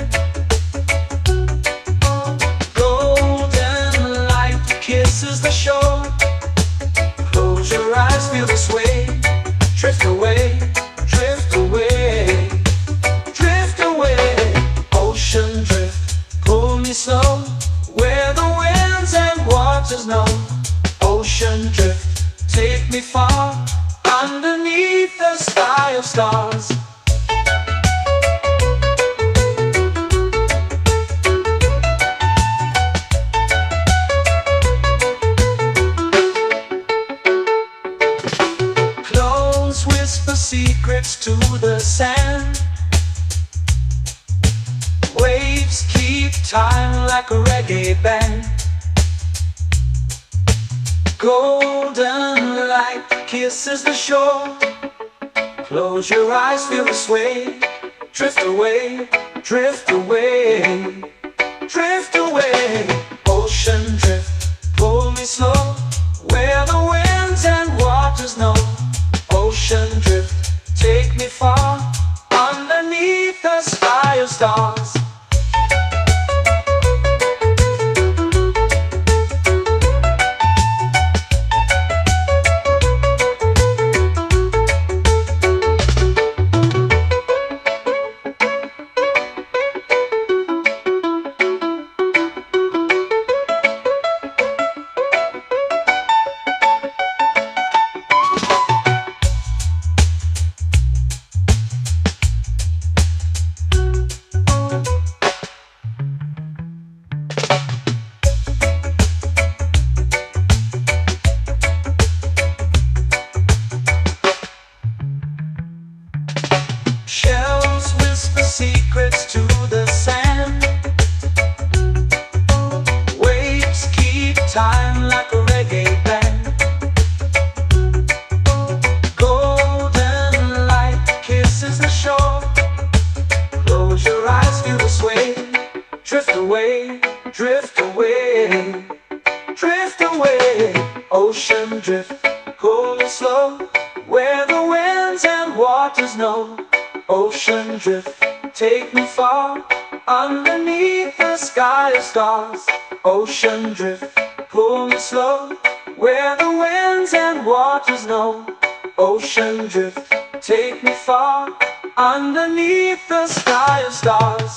Golden light kisses the shore. Close your eyes, feel the sway. Drift away, drift away, drift away. Ocean drift, pull me slow, where the winds and waters know. Ocean drift, take me far, underneath the sky of stars. Close whisper secrets to the sand. Waves keep time like a reggae band. Golden light kisses the shore. Close your eyes, feel the sway. Drift away, drift away, drift away. Ocean drift, pull me slow, where the winds and waters know. Ocean drift, take me far, underneath the sky of stars. Shells whisper secrets to the sand. Waves keep time like a reggae band. Golden light kisses the shore. Close your eyes, feel the sway. Drift away, drift away, drift away. Ocean drift, pull me slow, where the winds and waters know. Ocean drift, take me far, underneath the sky of stars. Ocean drift, pull me slow, where the winds and waters know. Ocean drift, take me far, underneath the sky of stars.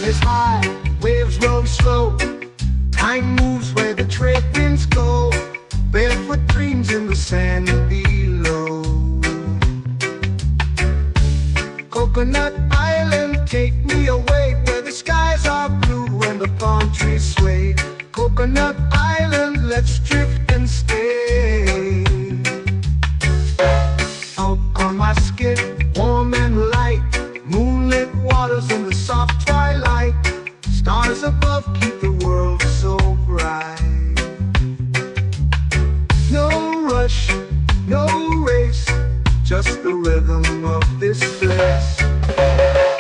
Is high, waves roll slow. Time moves where the trade winds go. Barefoot dreams in the sand below. Coconut Island, take me away, where the skies are blue and the palm trees sway. Coconut Island, let's drift and stay. Out on my skin, warm and light, moonlit waters in the soft twilight. Stars above keep the world so bright. No rush, no race, just the rhythm of this place.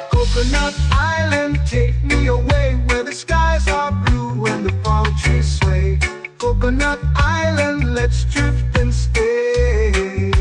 Coconut Island, take me away, where the skies are blue and the palm trees sway. Coconut Island, let's drift and stay.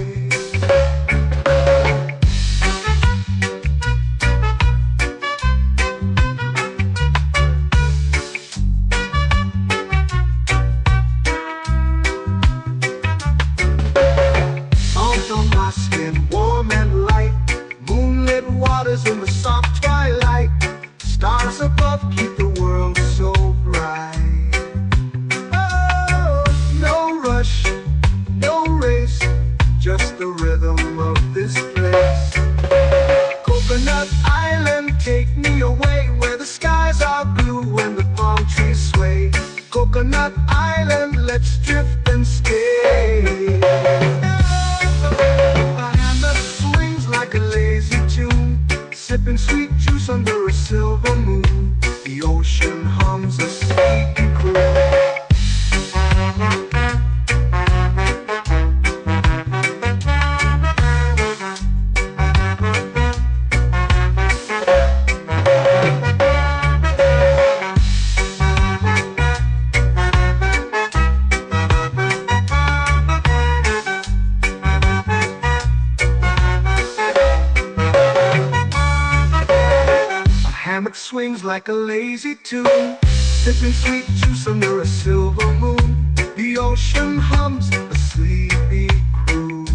Coconut Island, let's drift and stay. A hand that swings like a lazy tune, sipping sweet juice under a silver moon. The ocean hums a sleepy croon. Hammock swings like a lazy tune, sipping sweet juice under a silver moon. The ocean hums a sleepy croon.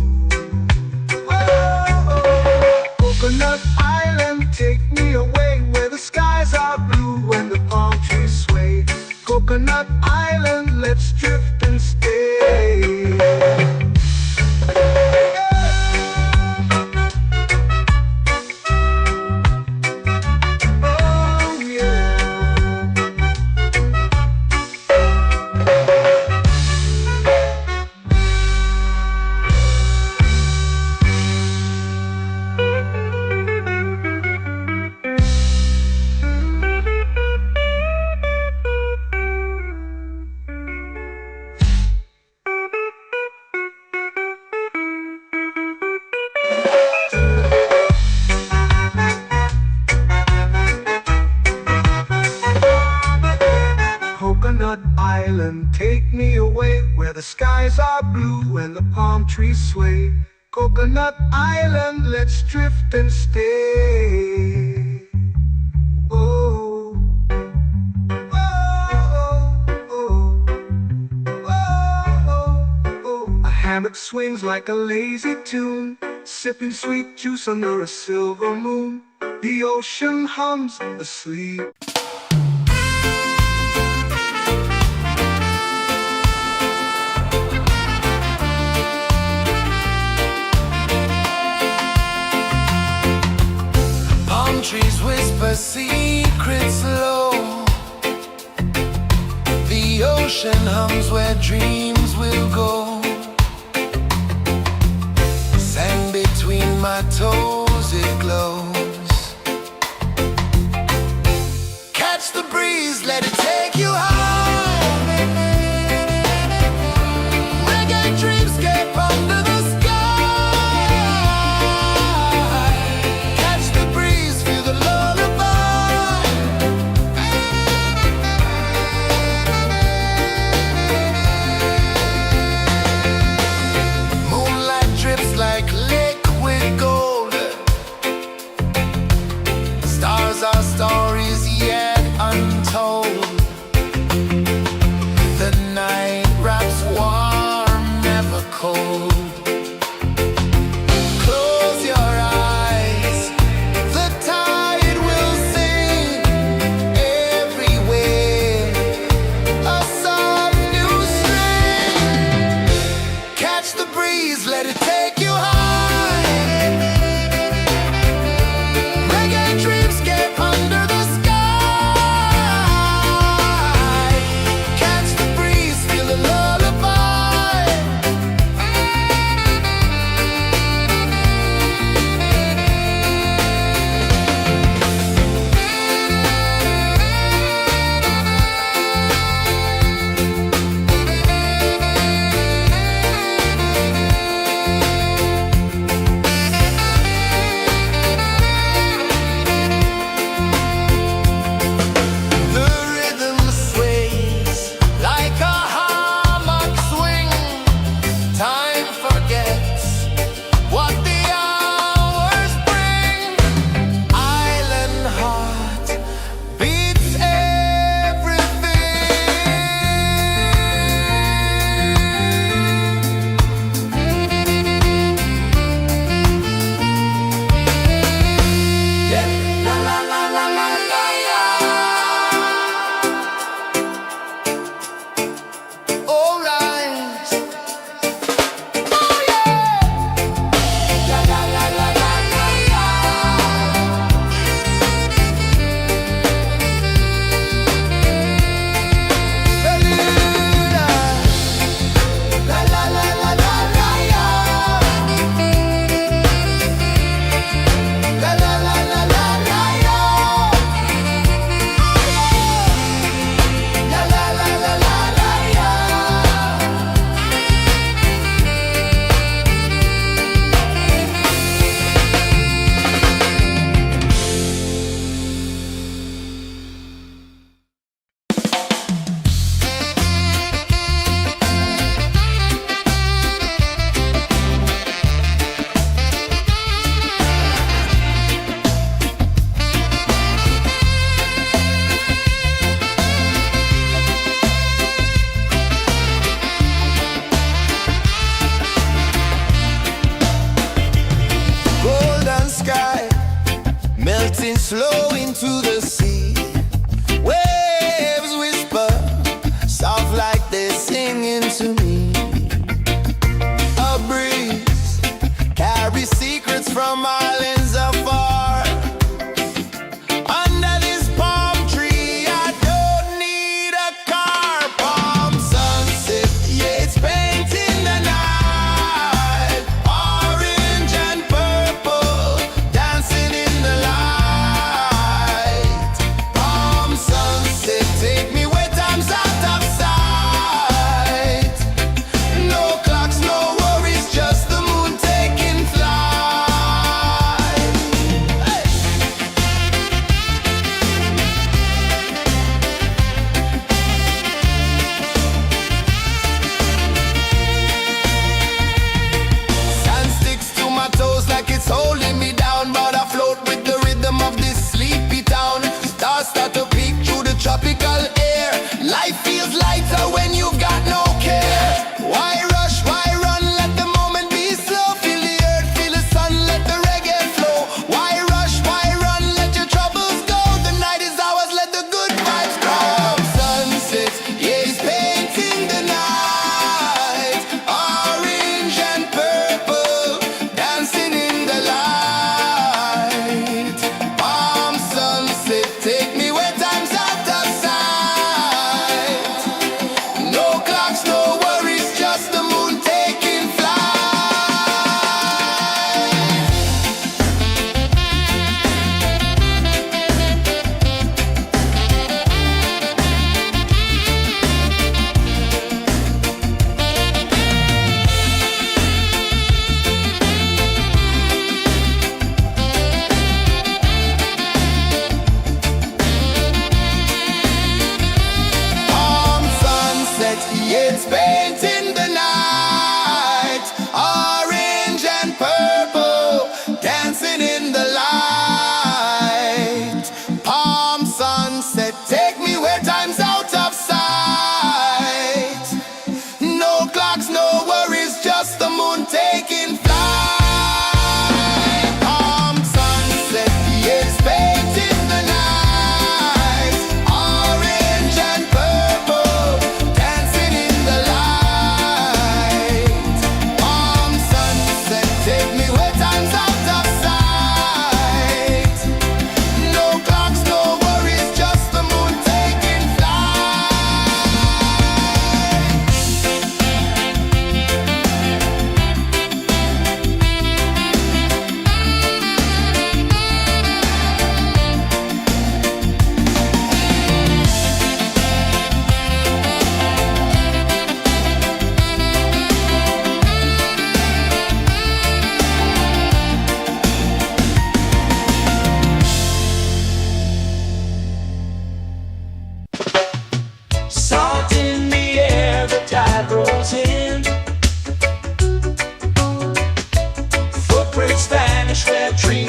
Oh, Coconut Island, take me away where the skies are blue and the palm trees sway. Coconut Island, let's drift and stay. Coconut Island, take me away where the skies are blue and the palm trees sway. Coconut Island, let's drift and stay. Oh, oh, oh, oh, oh. A hammock swings like a lazy tune, sipping sweet juice under a silver moon. The ocean hums asleep. Trees whisper secrets low. The ocean hums where dreams will go. Sand between my toes, it glows. Catch the breeze, let it take you high. Reggae dreamscape under the sky. Our stories yet untold.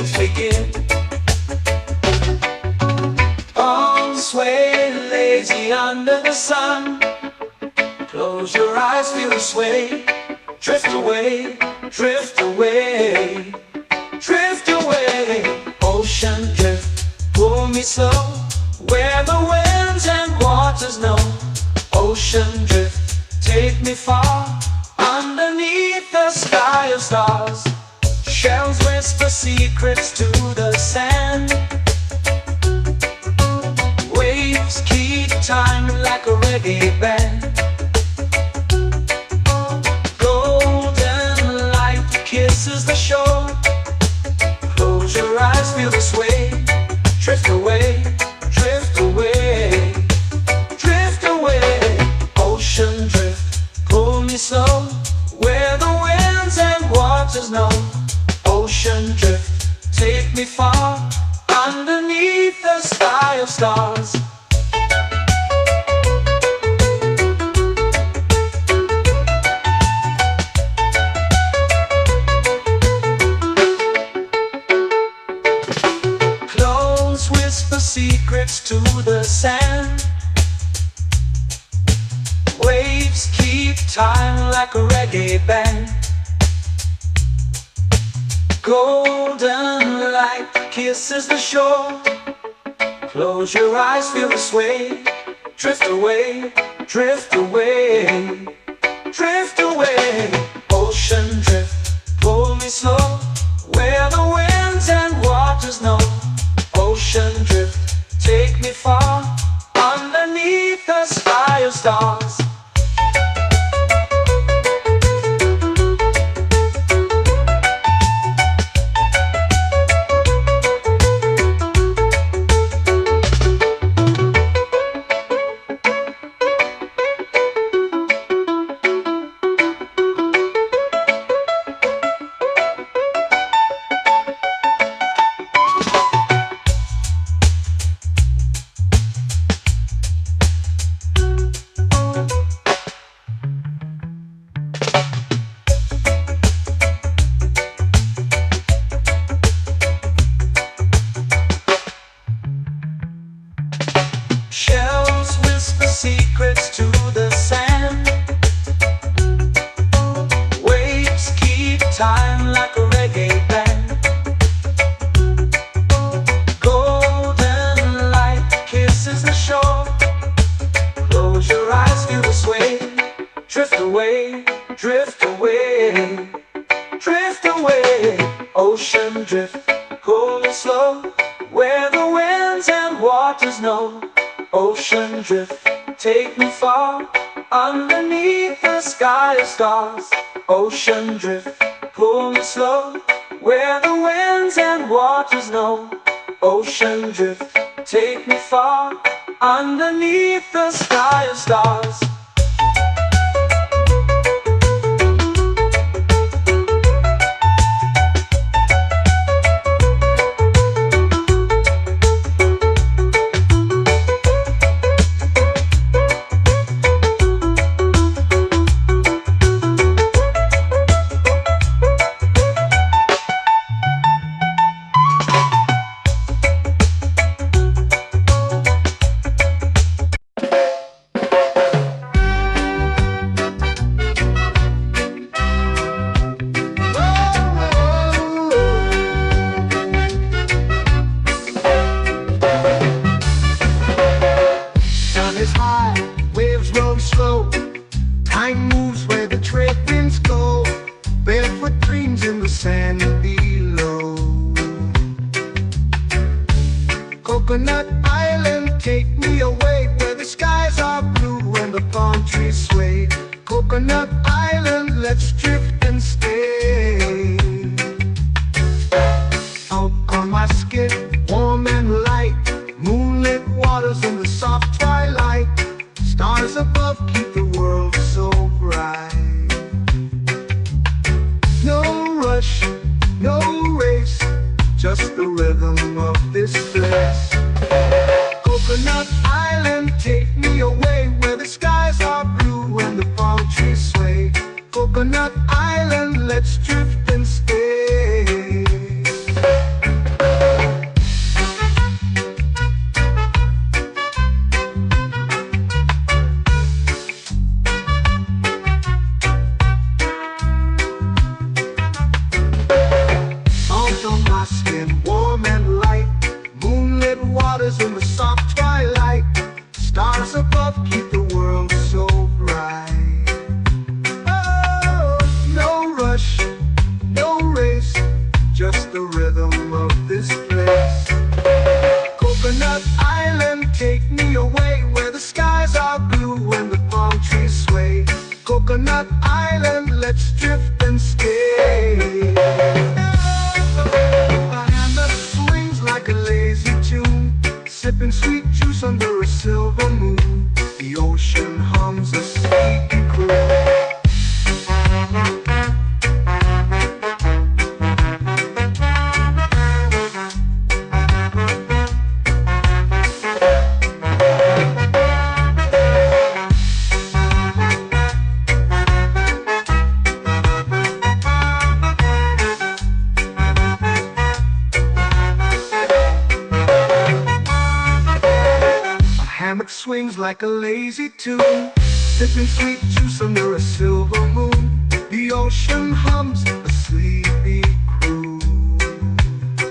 waves begin. Arms sway lazy under the sun. Close your eyes, feel the sway. Drift away, drift away, drift away. Ocean drift, pull me slow, where the winds and waters know. Ocean drift, take me far, underneath the sky of stars. Shells whisper secrets to the sand. Waves keep time like a reggae band. Golden light kisses the shore. Close your eyes, feel the sway. Drift away, drift away, drift away. Ocean drift, pull me slow, where the winds and waters know. Ocean drift, take me far, underneath the sky of stars. Close whisper secrets to the sand. Waves keep time like a reggae band. Golden light kisses the shore. Close your eyes, feel the sway. Drift away, drift away, drift away. Ocean drift, pull me slow, where the winds and waters know. Ocean drift, take me far, underneath the sky of stars. Shells whisper secrets to the sand. Waves keep time like a reggae band. Golden light kisses the shore. Close your eyes, feel the sway. Drift away, drift away, drift away. Ocean drift, pull me slow, where the winds and waters know. Ocean drift, take me far, underneath the sky of stars. Ocean drift, pull me slow, where the winds and waters know. Ocean drift, take me far, underneath the sky of stars. Is high, waves roll slow. Time moves where the trade winds go. Barefoot dreams in the sand below. Coconut Island, take me away, where the skies are blue and the palm trees sway. Coconut Island, let's drift and stay. Out on my skin, warm and light, moonlit waters in the soft twilight. Stars above keep the world so bright. No rush, no race, just the rhythm of this place. Coconut Island, take me away, where the skies are blue and the palm trees sway. above keep the world so bright. Oh, no rush, no race, just the rhythm of this place. Coconut Island, take me away where the skies are blue and the palm trees sway. Coconut Island, let's drift and stay. A hand that swings like a lazy tune, sipping sweet juice under a silver moon. The ocean hums a sleepy croon. Hammock swings like a lazy tune, sipping sweet juice under a silver moon. The ocean hums a sleepy croon.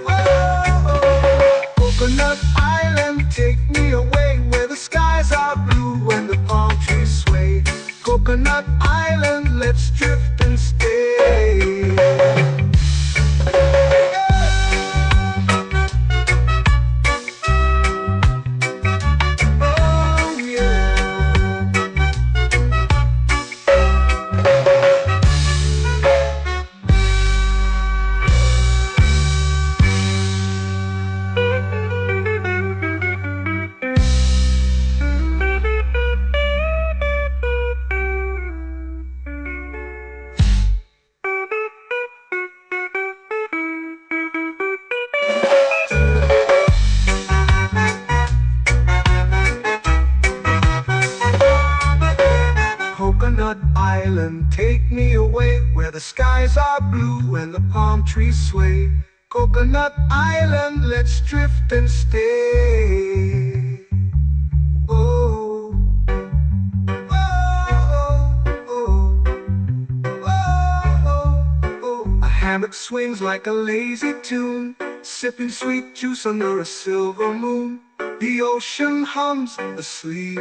Oh, Coconut Island, take me away where the skies are blue and the palm trees sway. Coconut Island, let's drift and stay. Coconut Island, take me away where the skies are blue and the palm trees sway. Coconut Island, let's drift and stay. Oh, oh, oh, oh, oh. A hammock swings like a lazy tune, sipping sweet juice under a silver moon. The ocean hums asleep.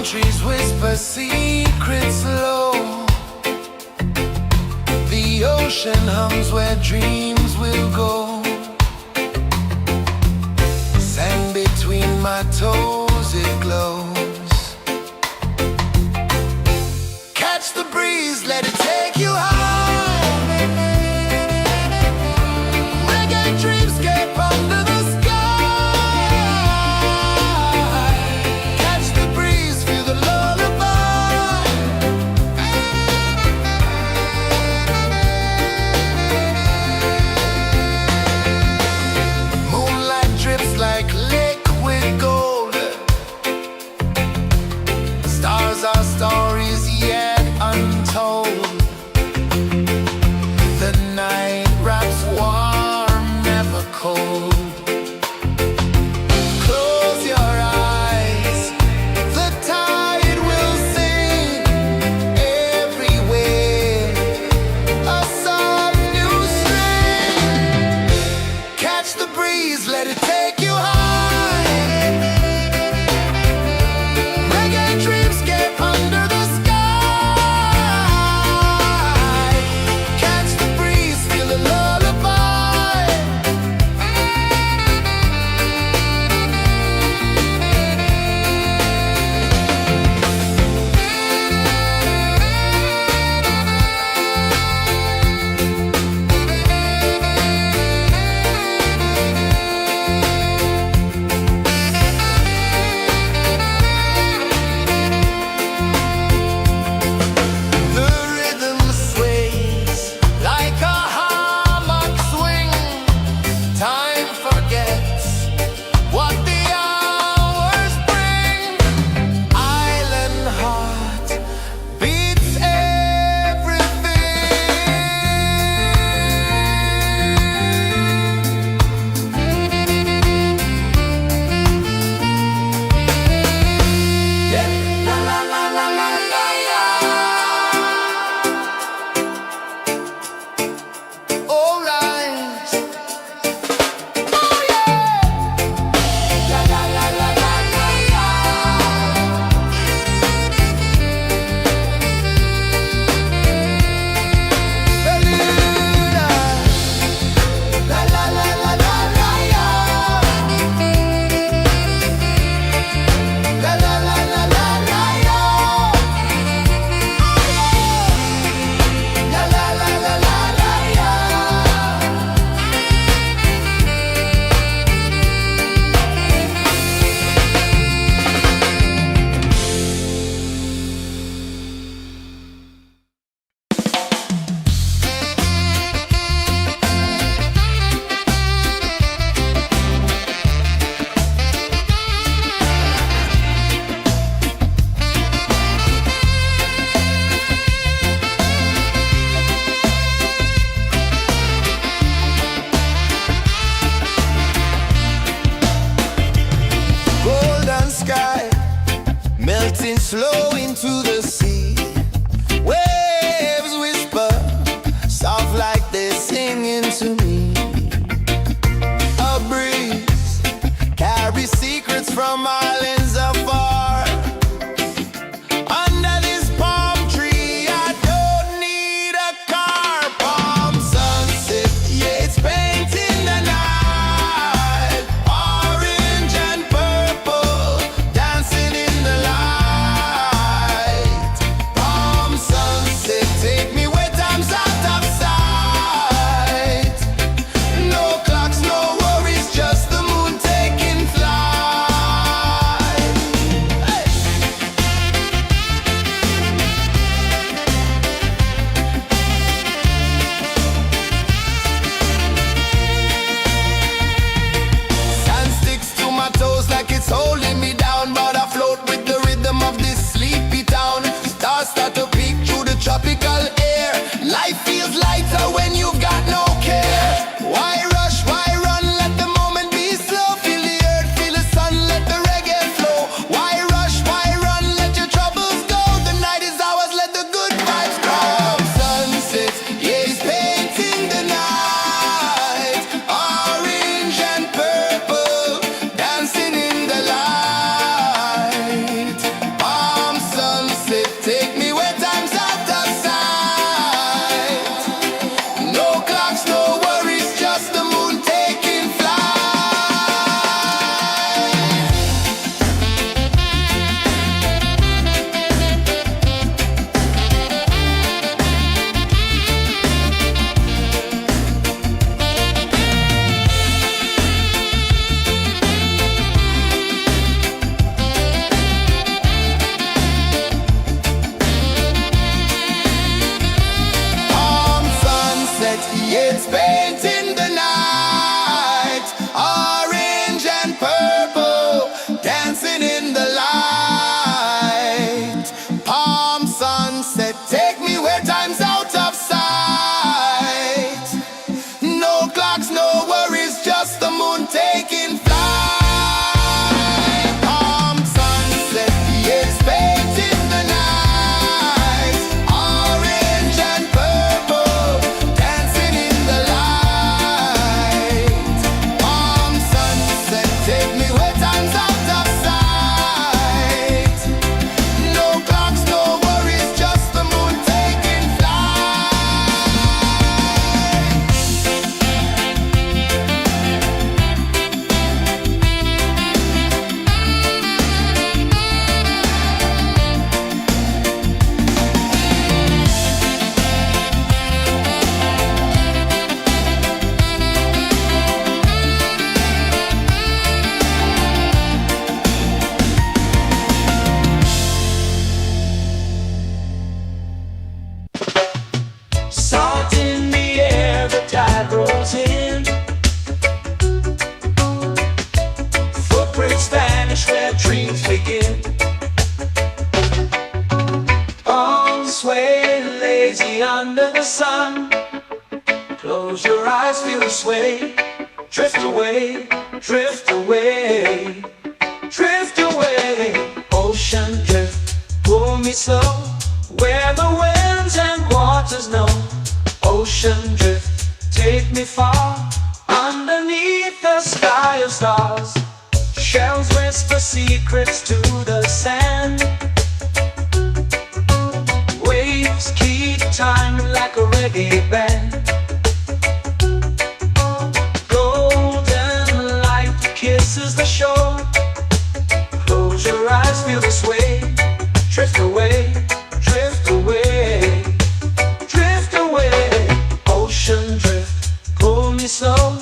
Trees whisper secrets low. The ocean hums where dreams will go. Sand between my toes, it glows. Catch the breeze, let it take you high. Reggae dreamscape under the sky. Our stories yet untold. sway lazy under the sun. Close your eyes, feel the sway. Drift away, drift away, drift away. Ocean drift, pull me slow, where the winds and waters know. Ocean drift, take me far, underneath the sky of stars. Shells whisper secrets to the sand. Waves keep time like a reggae band. Golden light kisses the shore. Close your eyes, feel the sway. Drift away, drift away, drift away. Ocean drift, pull me slow,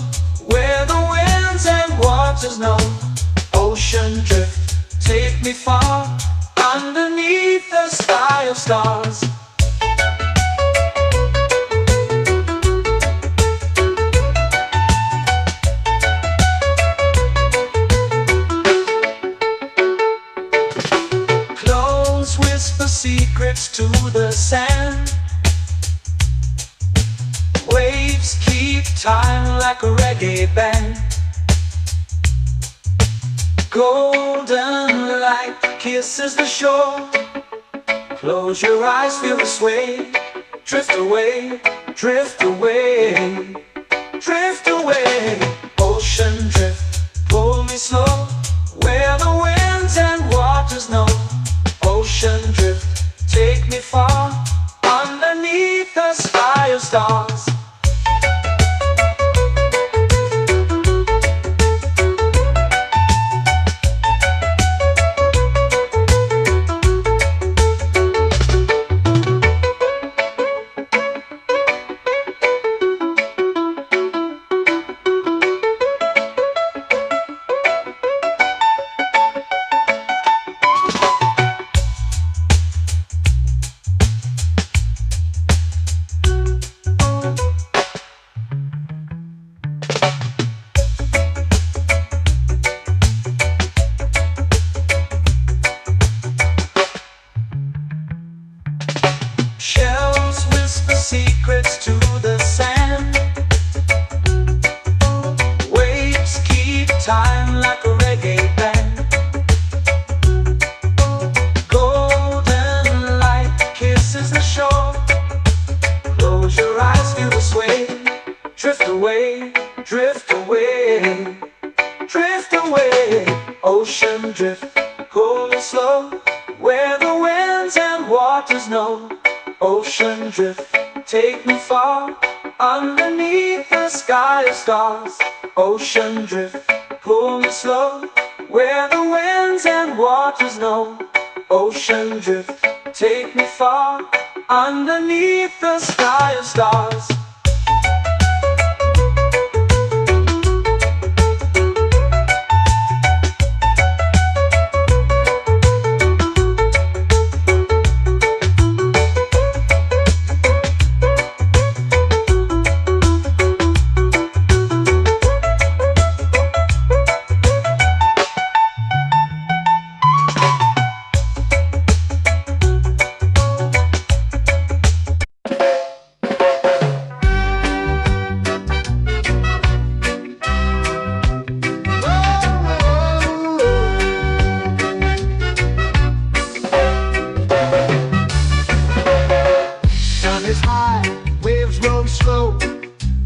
where the winds and waters know. Ocean drift, take me far, underneath the sky of stars. Clones whisper secrets to the sand. Waves keep time like a reggae band. Golden light kisses the shore. Close your eyes, feel the sway. Drift away, drift away, drift away. Ocean drift, pull me slow, where the winds and waters know. Ocean drift, take me far, underneath the sky of stars. Shells whisper secrets to the sand. Waves keep time like a reggae band. Golden light kisses the shore. Close your eyes, feel the sway. Drift away, drift away, drift away. Ocean drift, pull me slow, where the winds and waters know. Ocean drift, take me far, underneath the sky of stars. Ocean drift, pull me slow, where the winds and waters know. Ocean drift, take me far, underneath the sky of stars.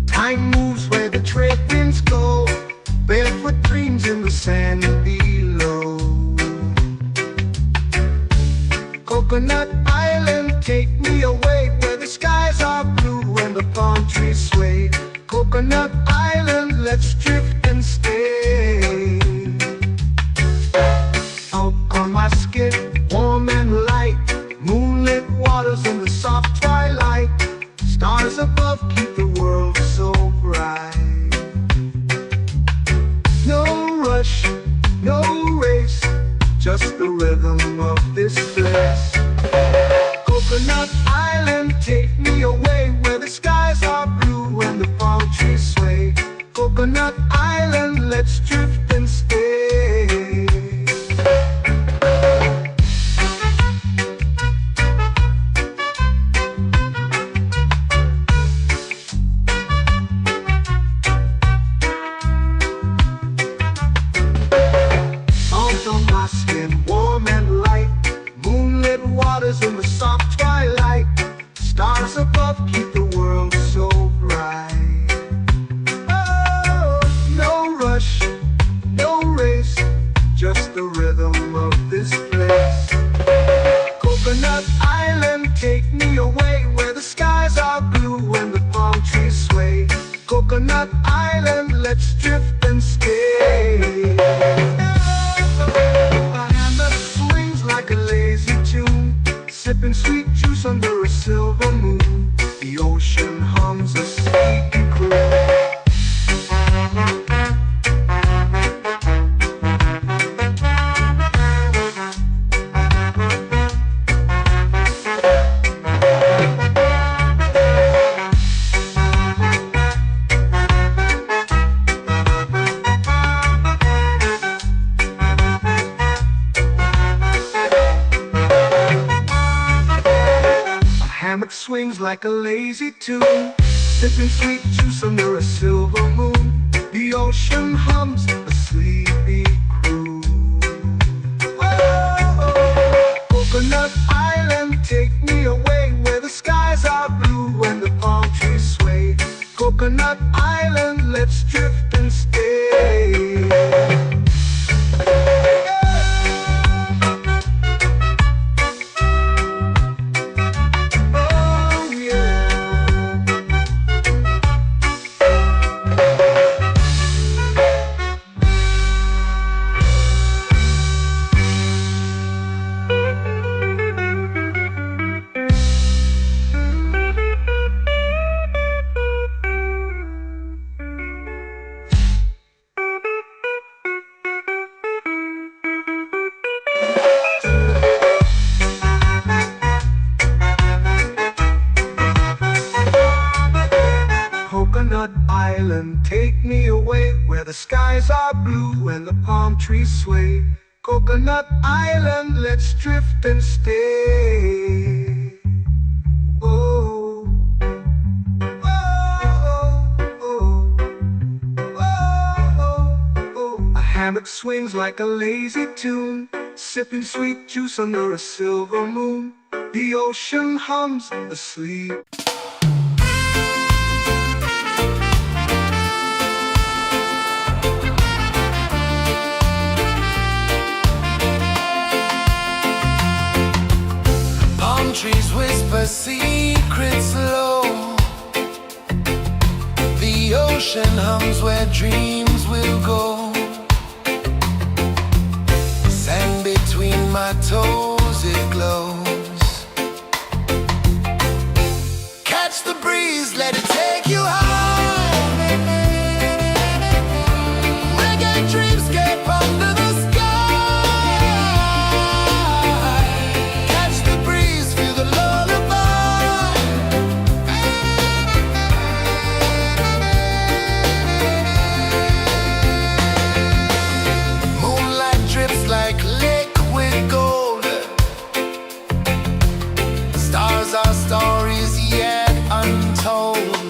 Time moves where the trade winds go. Barefoot dreams in the sand below. Coconut Island, take me away, where the skies are blue and the palm trees sway. Coconut Island, let's drift and stay. Out on my skin, warm and light, moonlit waters in the soft twilight. Stars above keep the world so bright. No rush, love keep the world so bright. Oh, no rush, no race, just the rhythm of this place. Coconut Island, take me away where the skies are blue and the palm trees sway. Coconut Island, let's drift and stay. A hand that swings like a lazy tune, sipping sweet juice under a silver moon. The ocean hums a sleepy croon. Hammock swings like a lazy tune, sipping sweet juice under a silver moon. The ocean hums a sleepy croon. Oh, Coconut Island, take me away where the skies are blue and the palm trees sway. Coconut Island, let's drift and stay. Coconut Island, take me away where the skies are blue and the palm trees sway. Coconut Island, let's drift and stay. Oh, oh, oh, oh, oh. A hammock swings like a lazy tune, sipping sweet juice under a silver moon. The ocean hums asleep. Trees whisper secrets low. The ocean hums where dreams will go. Sand between my toes, it glows. Catch the breeze, let it take you high. Reggae dreamscape under the our stories yet untold.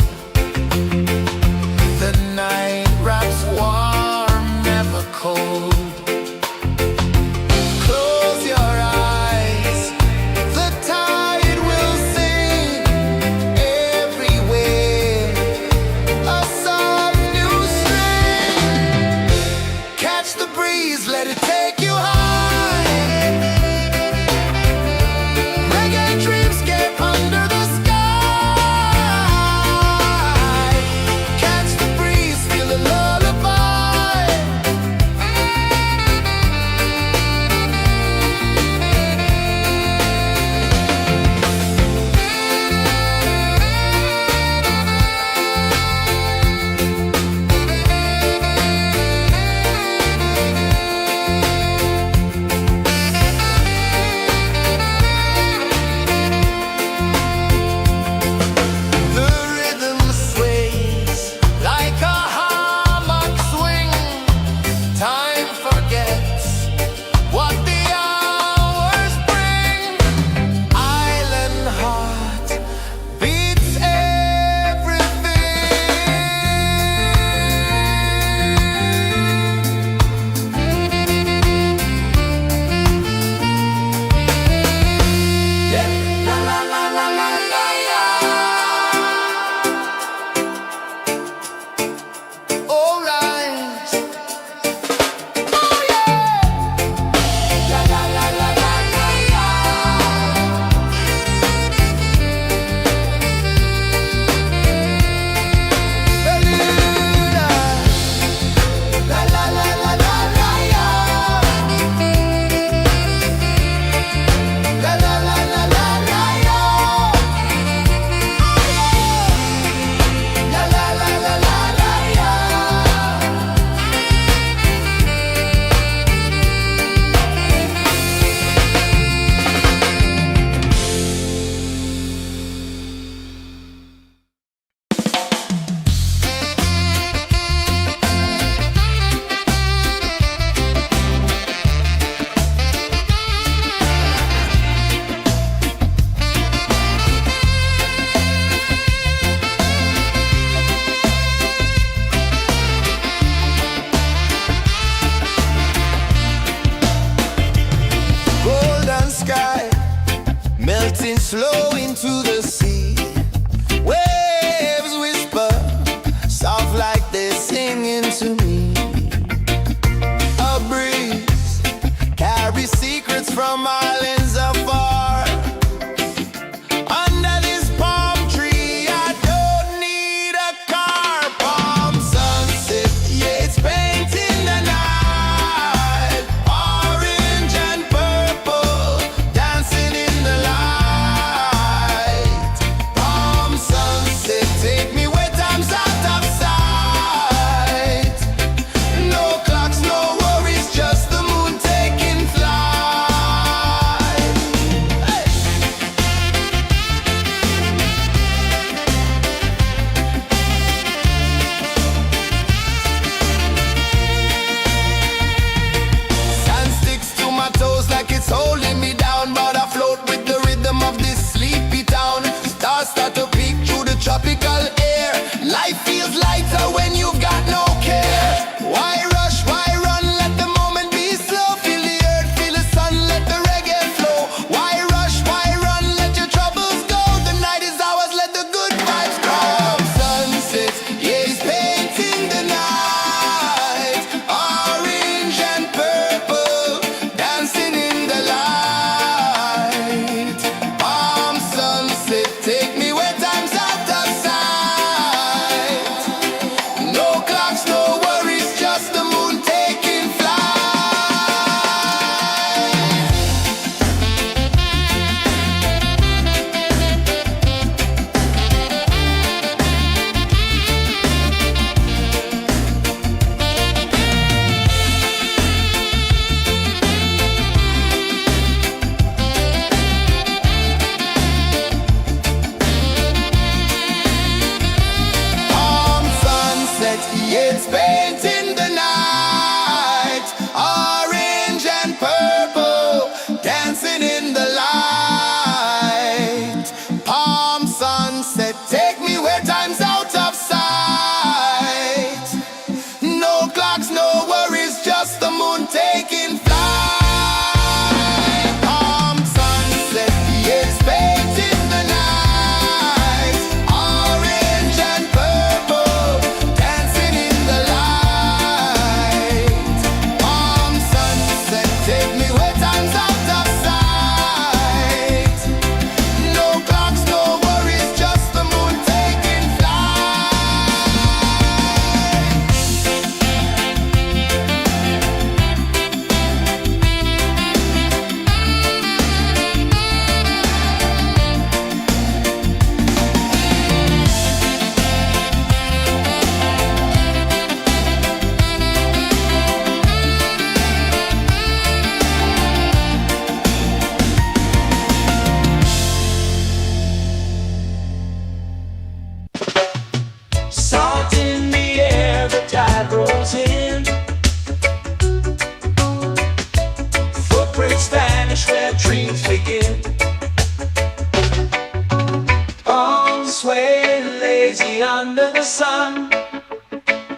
sway lazy under the sun.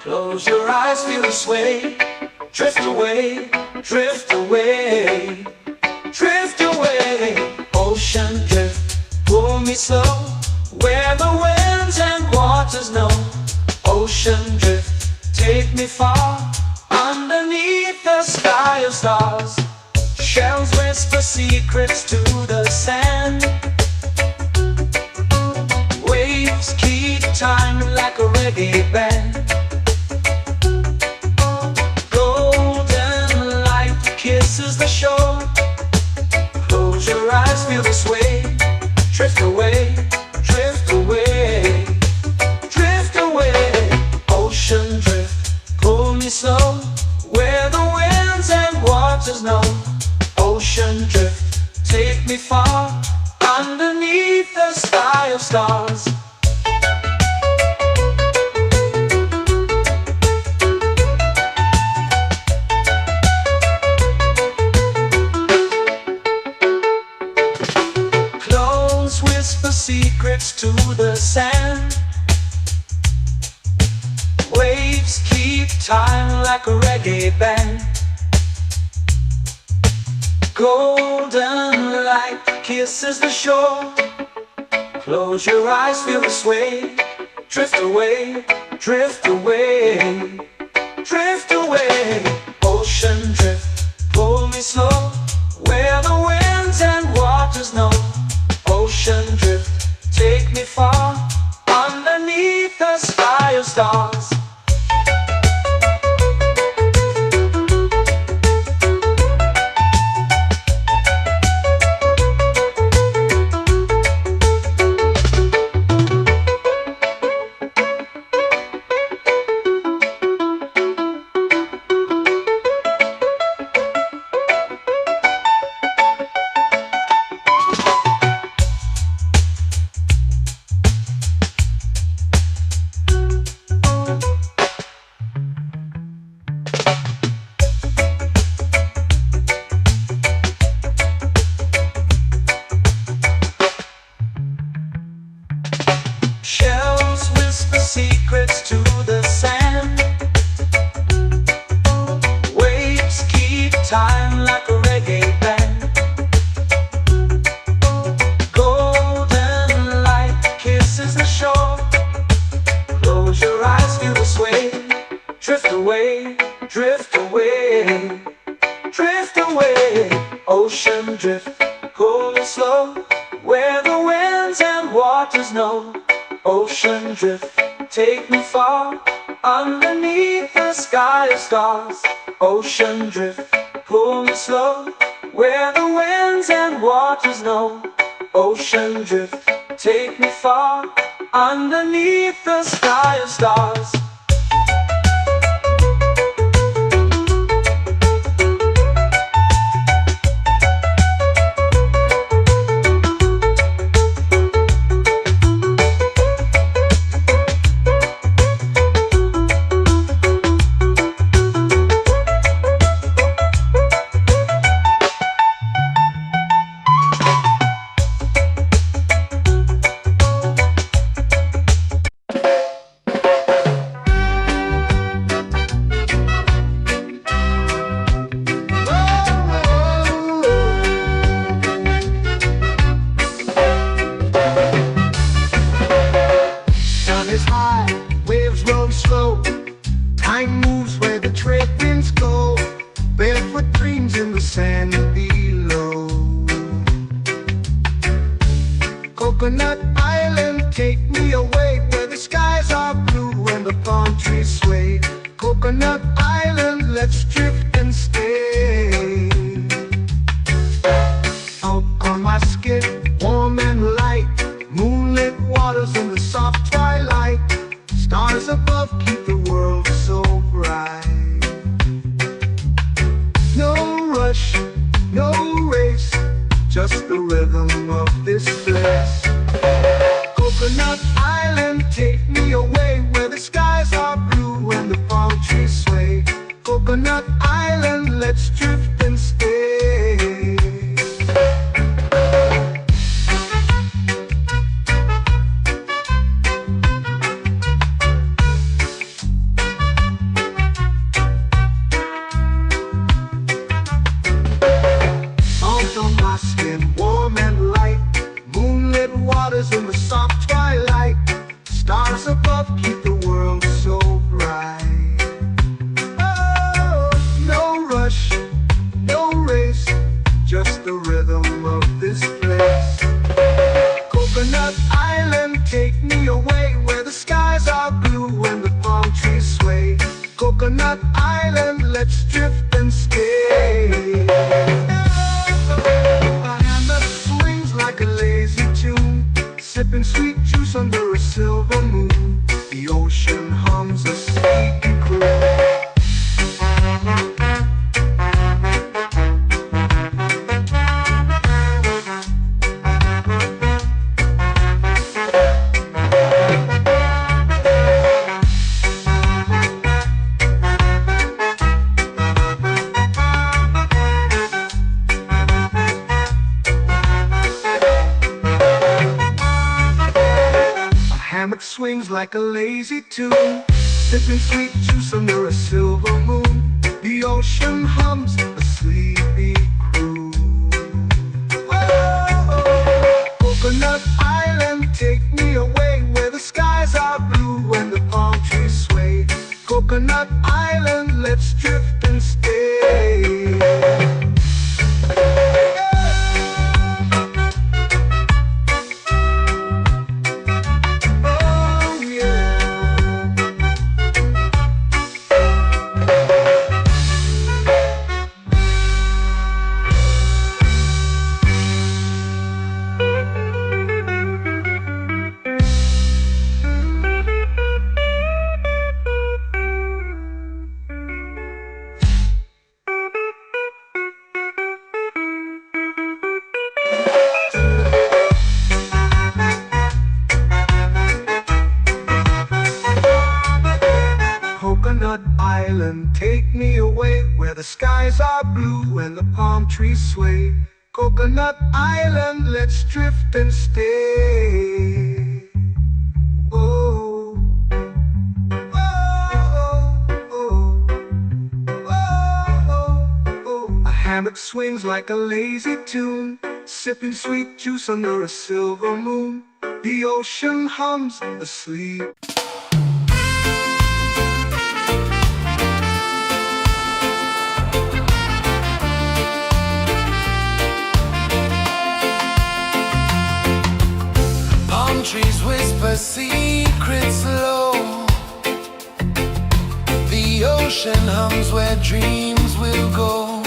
Close your eyes, feel the sway. Drift away, drift away, drift away. Ocean drift, pull me slow, where the winds and waters know. Ocean drift, take me far, underneath the sky of stars. Shells whisper secrets to the sand. Waves keep time like a reggae band. Golden light kisses the shore. Close your eyes, feel the sway. Drift away, drift away, drift away. Ocean drift, pull me slow, where the winds and waters know. Ocean drift, take me far, underneath the sky of stars. Clones whisper secrets to the sand. Waves keep time like a reggae band. Golden light kisses the shore. Close your eyes, feel the sway. Drift away, drift away, drift away. Ocean drift, pull me slow, where the winds and waters know. Ocean drift, take me far, underneath the sky of stars. Shells whisper secrets to the sand. Waves keep time like a reggae band. Golden light kisses the shore. Close your eyes, feel the sway. Drift away, drift away, drift away. Ocean drift, pull me slow, where the winds and waters know. Ocean drift, take me far, underneath the sky of stars. Ocean drift, pull me slow, where the winds and waters know. Ocean drift, take me far, underneath the sky of stars. Time moves where the trade winds go. Barefoot dreams in the sand below. Coconut Island, take me away, where the skies are blue and the palm trees sway. Coconut Island, let's drift and stay. Out on my skin, warm and light, moonlit waters in the soft twilight. Stars above keep the world so bright. No rush, no race, just the rhythm of this place. Coconut Island, take me away, where the skies are blue and the palm trees sway. Coconut Island, let's drift and stay. sipping sweet juice under a silver moon. The ocean hums a sleepy croon. Hammock swings like a lazy tune, sipping sweet juice under a silver moon. The ocean hums a sleepy croon. Oh, Coconut Island, take me away where the skies are blue and the palm trees sway. Coconut Island, let's drift and stay. Coconut Island, take me away where the skies are blue and the palm trees sway. Coconut Island, let's drift and stay. Oh, oh, oh, oh, oh. A hammock swings like a lazy tune, sipping sweet juice under a silver moon. The ocean hums asleep. Trees whisper secrets low. The ocean hums where dreams will go.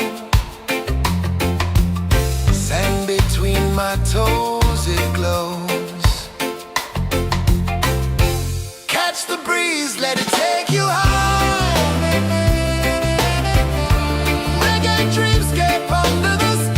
Sand between my toes, it glows. Catch the breeze, let it take you high. Reggae dreamscape under the sky.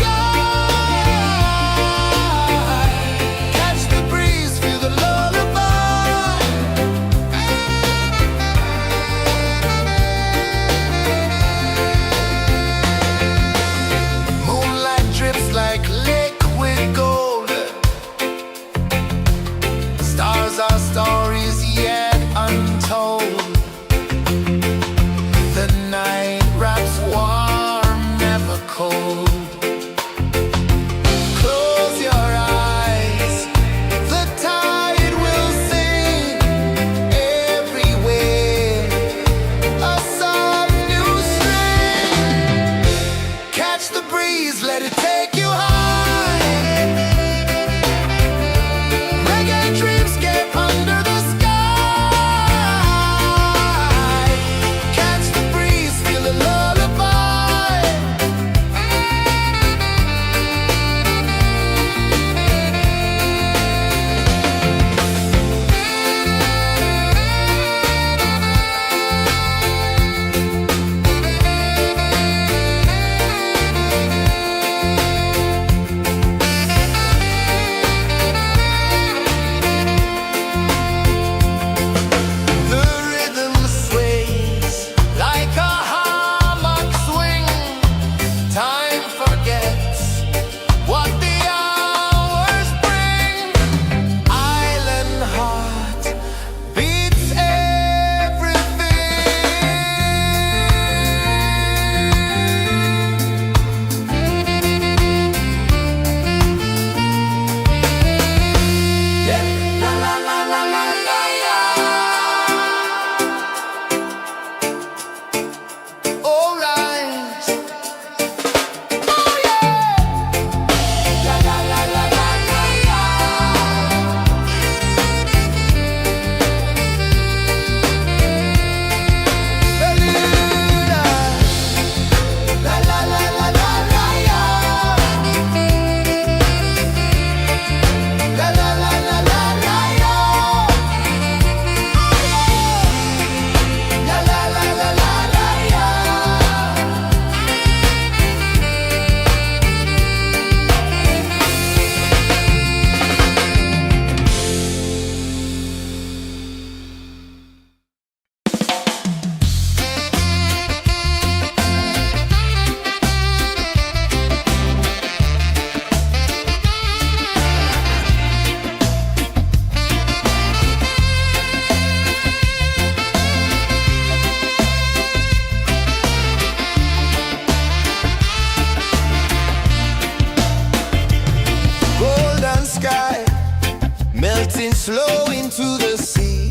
into the sea.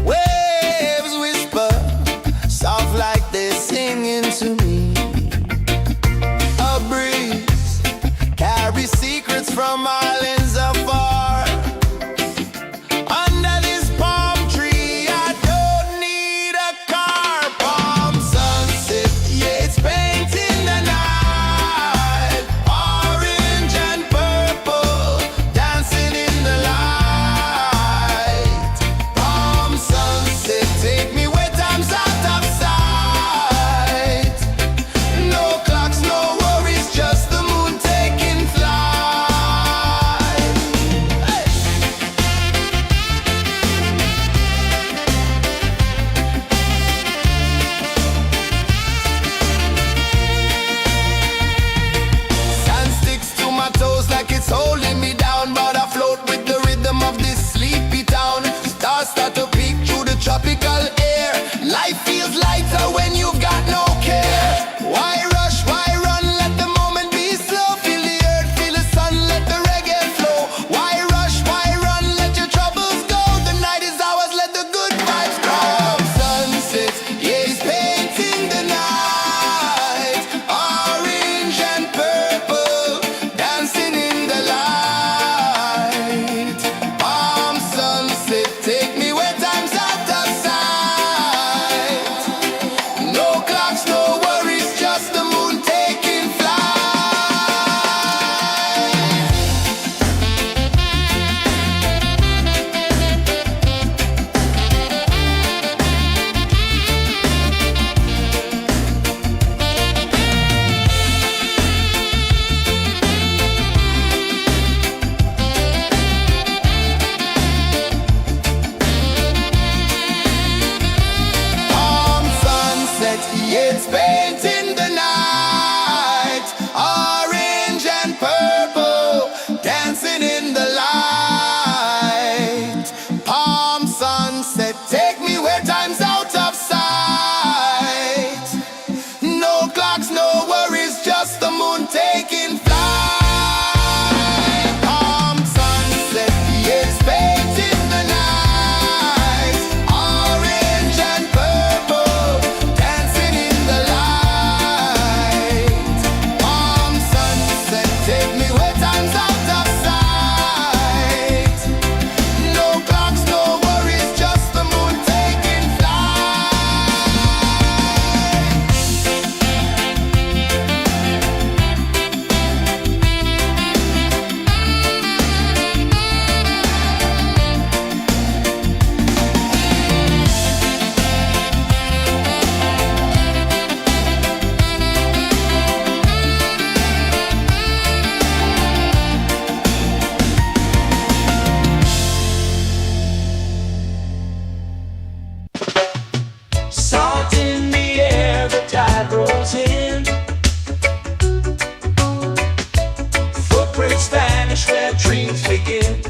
Waves whisper, soft like they're singing to me. A breeze carries secrets from islands afar. Under this palm tree, I don't need a car. Palm sunset, yeah, it's painting the night. Orange and purple, dancing in the light. Palm sunset, take me where time's out of sight. No clocks, no worries, just the moon taking flight. Hey! Sand sticks to my toes like it's holding me down, but I float with the rhythm of this sleepy town. Stars start to peek through the tropical air. Life feels lighter when you've got no care. Why rush, why run, let the moment be slow. Feel the earth, feel the sun, let the reggae flow. Why rush, why run, let your troubles go. The night is ours, let the good vibes grow. Sunset, yeah, it's painting the night. Orange and purple, dancing in the light. Palm sunset, take me where time's out of sight. No clocks, no worries, just the moon taking flight. Palm sunset, yeah, it's painting the night. Orange and purple, dancing in the light. Palm sunset, take me where time's out of sight. No clocks, no worries, just the moon taking flight. Palm sunset, yeah, it's painting the night. Orange and purple, dancing in the light. Palm sunset, take me where time's out of sight. No clocks, no worries, just the moon taking flight. Salt in the air, the tide rolls in. Footprints vanish where dreams begin.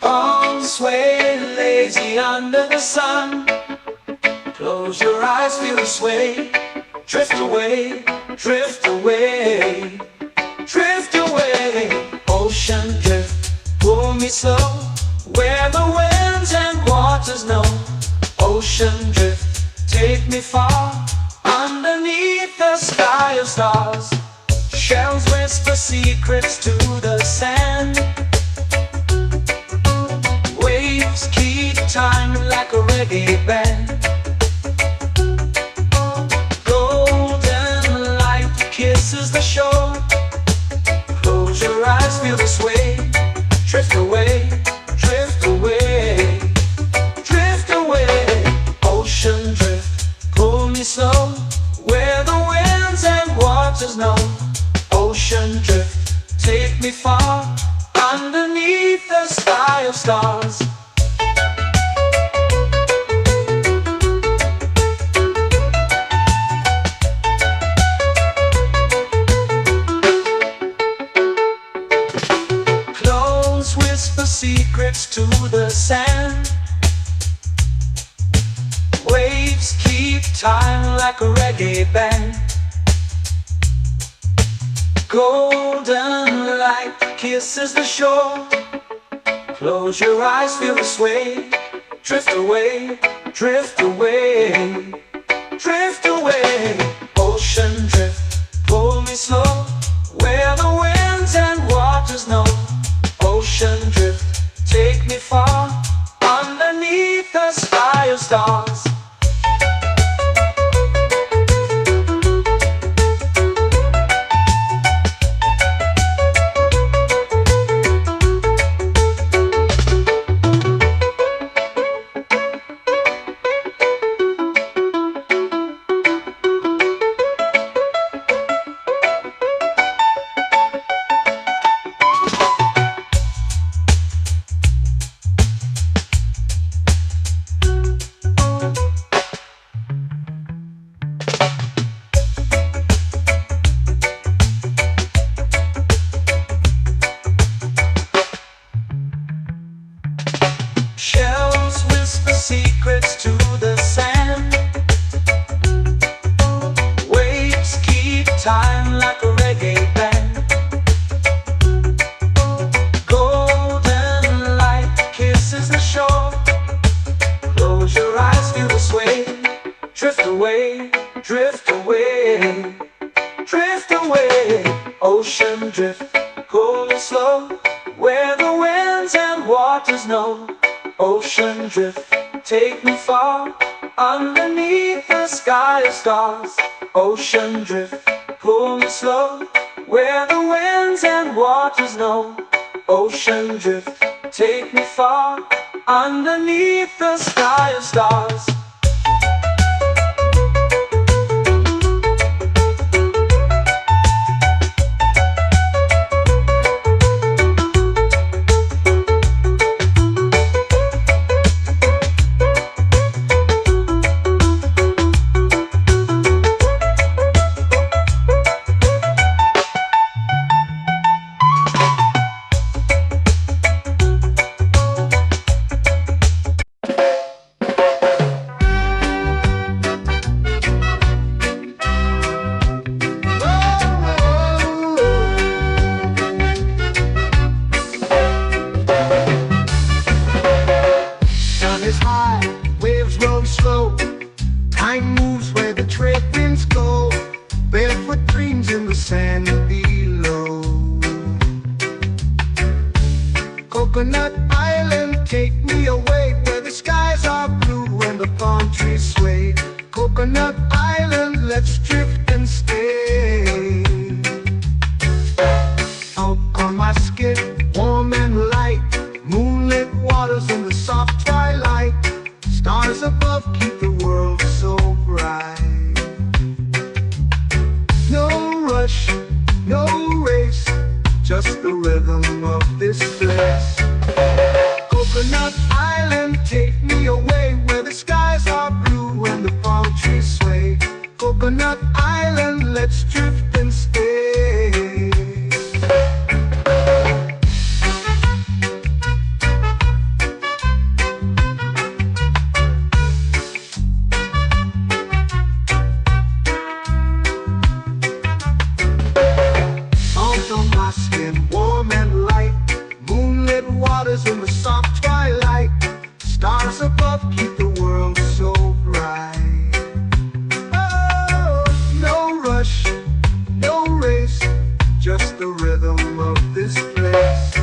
All sway lazy under the sun. Close your eyes, feel the sway. Drift away, drift away, drift away. Ocean drift, pull me slow, where the winds and waters know. Ocean drift, take me far, underneath the sky of stars. Shells whisper secrets to the sand. Waves keep time like a reggae band. Golden light kisses the shore. Close your eyes, feel the sway. Drift away, drift away, drift away. Ocean drift, pull me slow, where the winds and waters know. Ocean drift, take me far, underneath the sky of stars. Close whisper secrets to the sand. Waves keep time like a reggae band. Golden light kisses the shore. Close your eyes, feel the sway. Drift away, drift away, drift away. Ocean drift, pull me slow, where the winds and waters know. Ocean drift, take me far, underneath the sky of stars. Shells whisper secrets to the sand. Waves keep time like a reggae band. Golden light kisses the shore. Close your eyes, feel the sway. Drift away, drift away, drift away. Ocean drift, pull me slow, where the winds and waters know. Ocean drift, take me far, underneath the sky of stars. Ocean drift, pull me slow, where the winds and waters know. Ocean drift, take me far, underneath the sky of stars. Slow. Time moves where the trade winds go. Barefoot dreams in the sand below. Coconut Island, take me away, where the skies are blue and the palm trees sway. Coconut Island, let's drift and stay. Out on my skin, warm and light, moonlit waters in the soft twilight. Stars above keep the world so bright. No rush, no race, just the rhythm of this place. Coconut Island, take me away, where the skies are blue and the palm trees sway. Coconut Island, let's drift and stay. In the soft twilight, stars above keep the world so bright. Oh, no rush, no race, just the rhythm of this place.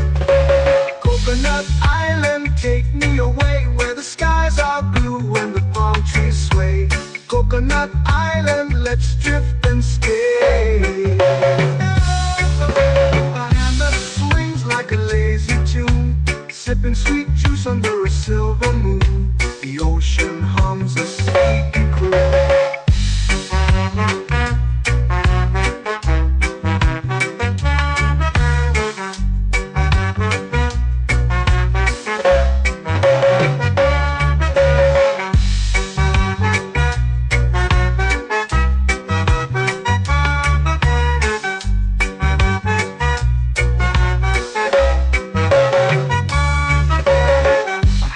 Coconut Island, take me away, where the skies are blue and the palm trees sway. Coconut Island, let's drift and stay. A hand that swings like a lazy tune, sipping sweet juice under a silver moon. The ocean hums a sleepy croon.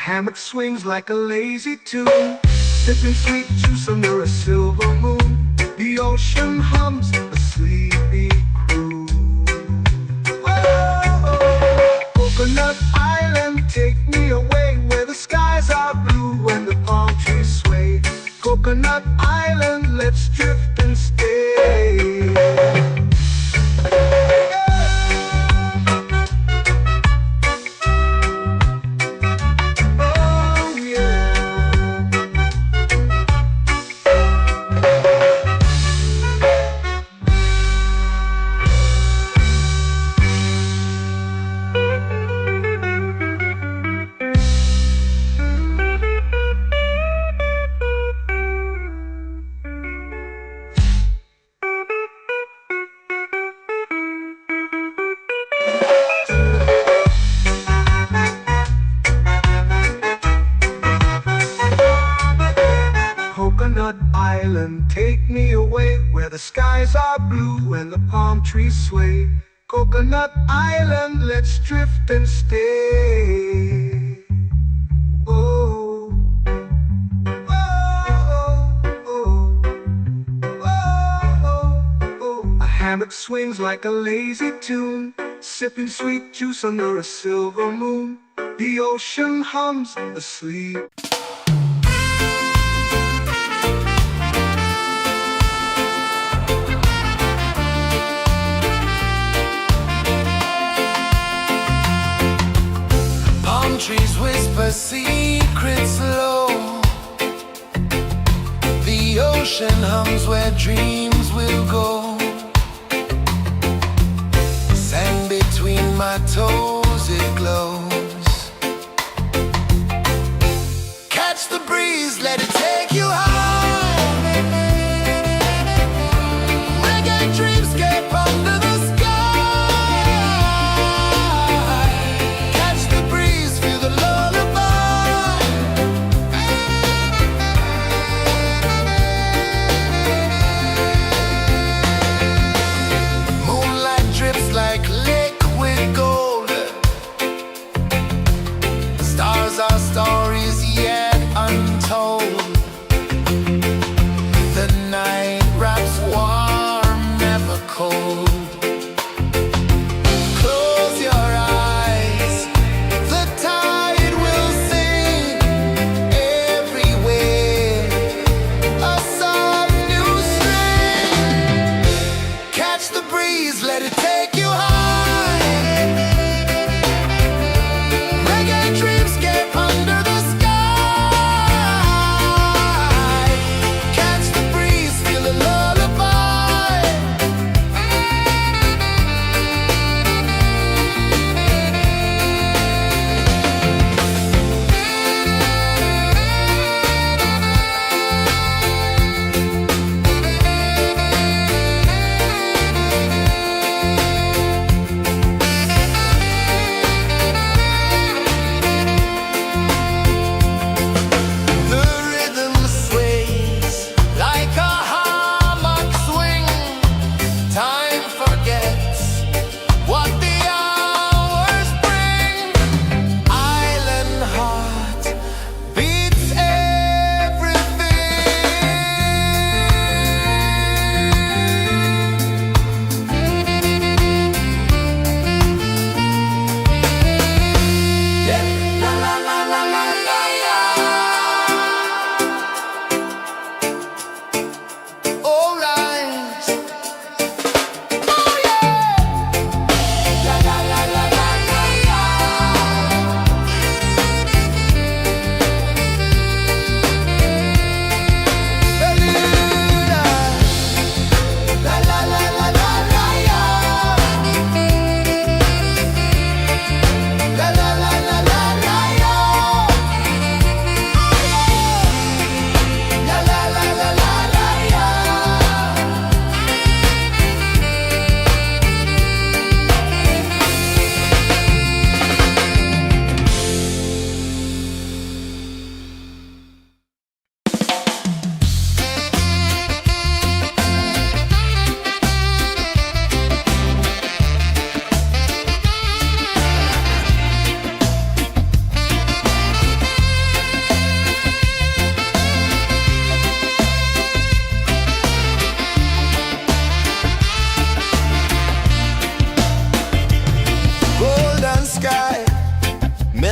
Hammock swings like a lazy tune, sipping sweet juice under a silver moon. The ocean hums a sleepy croon. Whoa, Coconut Island. island, take me away where the skies are blue and the palm trees sway. Coconut Island, let's drift and stay. Oh yeah. Coconut Island, take me away where the skies are blue and the palm trees sway. Coconut Island, let's drift and stay. Oh, oh, oh, oh, oh. A hammock swings like a lazy tune, sipping sweet juice under a silver moon. The ocean hums asleep. Palm trees whisper secrets low. The ocean hums where dreams will go. Sand between my toes, it glows. Catch the breeze, let it take you high. Reggae dreamscape under the sky. Catch the breeze, feel the lullaby. Moonlight drips like liquid gold.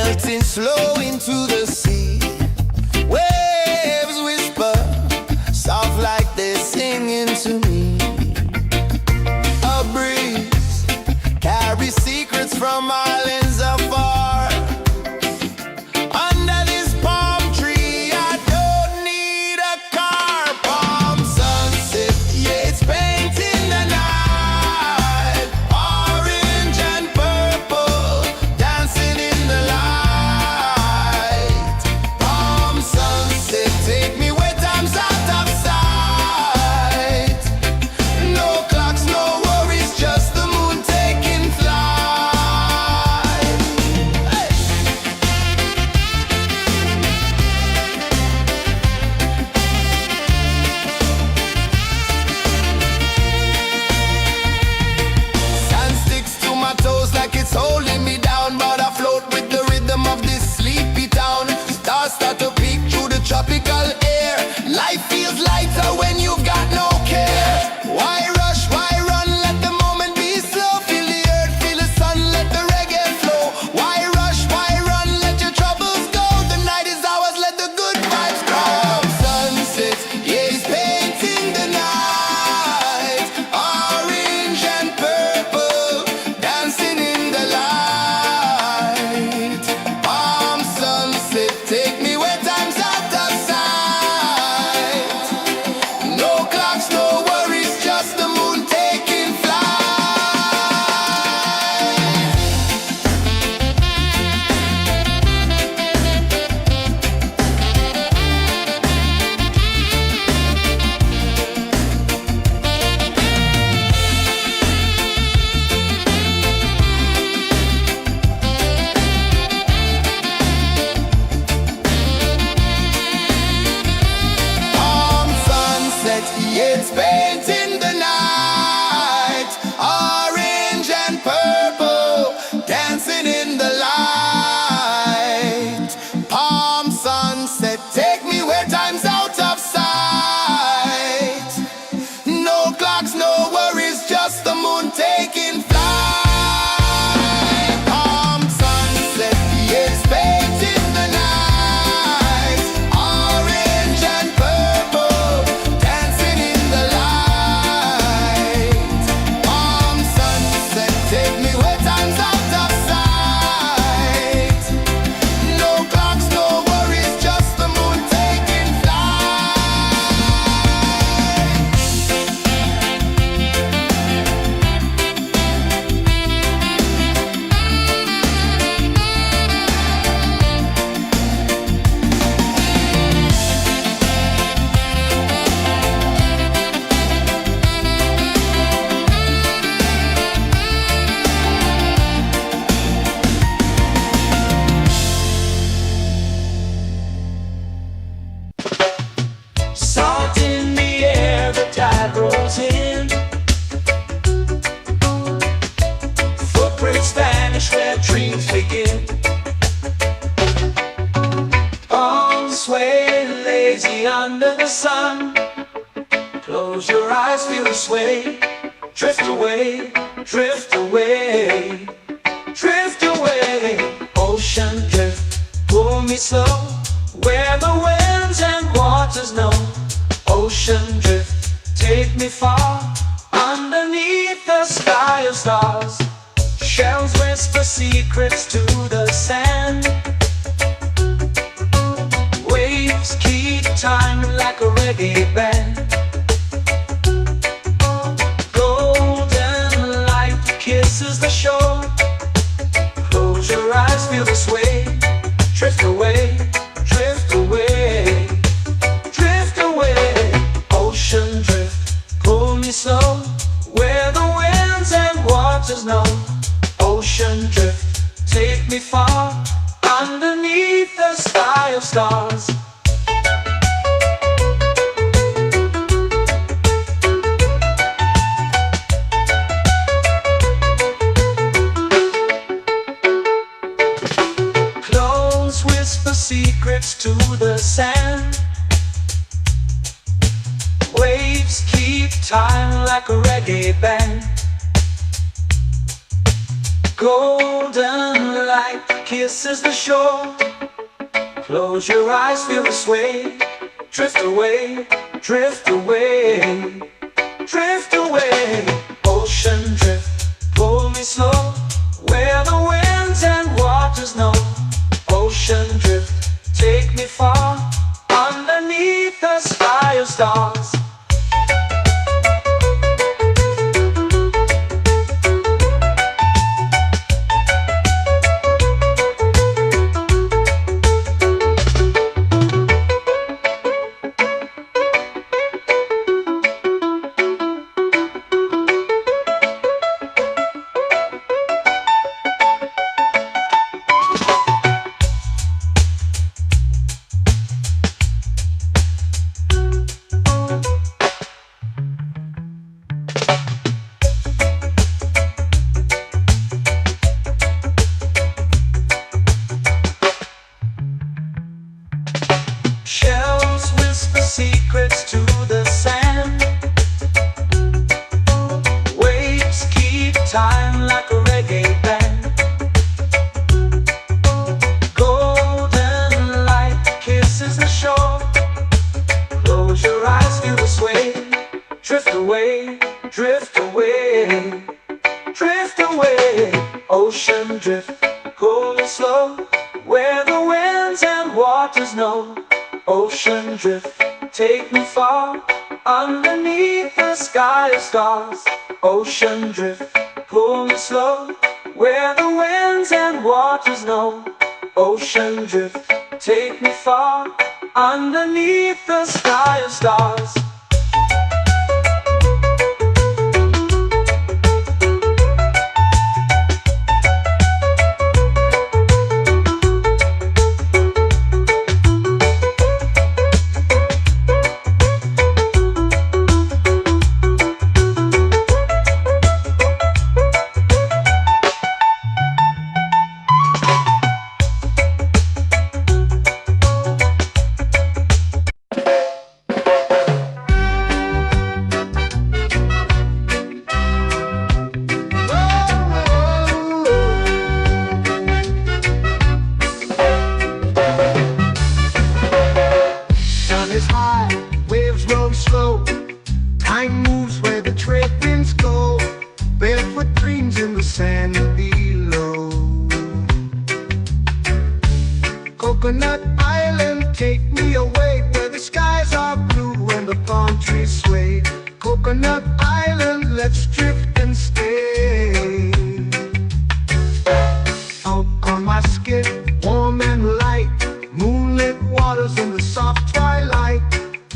melting slow into the sea. Waves whisper, soft like they're singing to me. A breeze carries secrets from islands afar. Under this palm tree, I don't need a car. Palm sunset, yeah, it's painting the night. Orange and purple, dancing in the light. Palm sunset, take me where time's out of sight. No clocks, no worries, just the moon taking flight. Hey! Sand sticks to my toes like it's holding me down, but I float with the rhythm of this sleepy town. Stars start to peek through the tropical air. Life feels lighter when you've got no care. Why rush, why run, let the moment be slow. Feel the earth, feel the sun, let the reggae flow. Why rush, why run, let your troubles go. The night is ours, let the good vibes grow. Sunset, yeah, it's painting the night. Orange and purple, dancing in the light. Palm sunset, take me where time's out of sight. No clocks, no worries, just the moon taking flight. Palm sunset, yeah, it's painting the night. Orange and purple, dancing in the light. Palm sunset, take me where time's out of sight. No clocks, no worries, just the moon taking flight. Palm sunset, yeah, it's painting the night. Orange and purple, dancing in the light. Palm sunset, take me where time's out of sight. No clocks, no worries, just the moon taking flight. Salt in the air, the tide rolls in. Footprints vanish where dreams begin. Arms sway lazy under the sun. Close your eyes, feel the sway. Drift away, drift away, drift away. Ocean drift, pull me slow. Where the winds and waters know. Ocean drift, take me far. Underneath the sky of stars. Shells whisper secrets to the sand. Waves keep time like a reggae band. Golden light kisses the shore. Close your eyes, feel the sway. Drift away, drift away, drift away. Ocean drift, pull me slow. Where the winds and waters know. Ocean drift, take me far. Underneath the sky of stars. Close whisper secrets to the sand. Waves keep time like a reggae band. Golden light kisses the shore. Close your eyes, feel the sway. Drift away, drift away, drift away. Ocean drift, pull me slow, where the winds and waters know. Ocean drift, take me far, underneath the sky of stars. Shells whisper secrets to the sand. Waves keep time like a reggae band. Golden light kisses the shore. Close your eyes, feel the sway. Drift away, drift away, drift away. Ocean drift, pull me slow, where the winds and waters know. Ocean drift, take me far, underneath the sky of stars. Ocean drift, pull me slow, where the winds and waters know. Ocean drift, take me far, underneath the sky of stars. Is high, waves roll slow. Time moves where the trade winds go. Barefoot dreams in the sand below. Coconut Island, take me away, where the skies are blue and the palm trees sway. Coconut Island, let's drift and stay. Out on my skin, warm and light, moonlit waters in the soft twilight.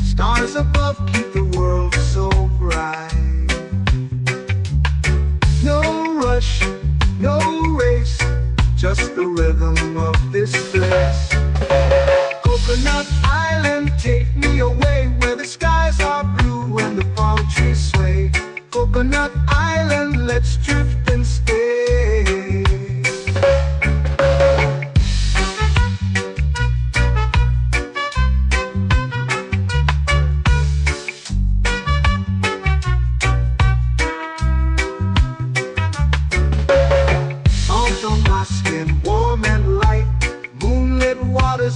Stars above keep the world so bright. No rush, no race, just the rhythm of this place. Coconut Island, take me away, where the skies are blue and the palm trees sway. Coconut Island, let's drift and stay.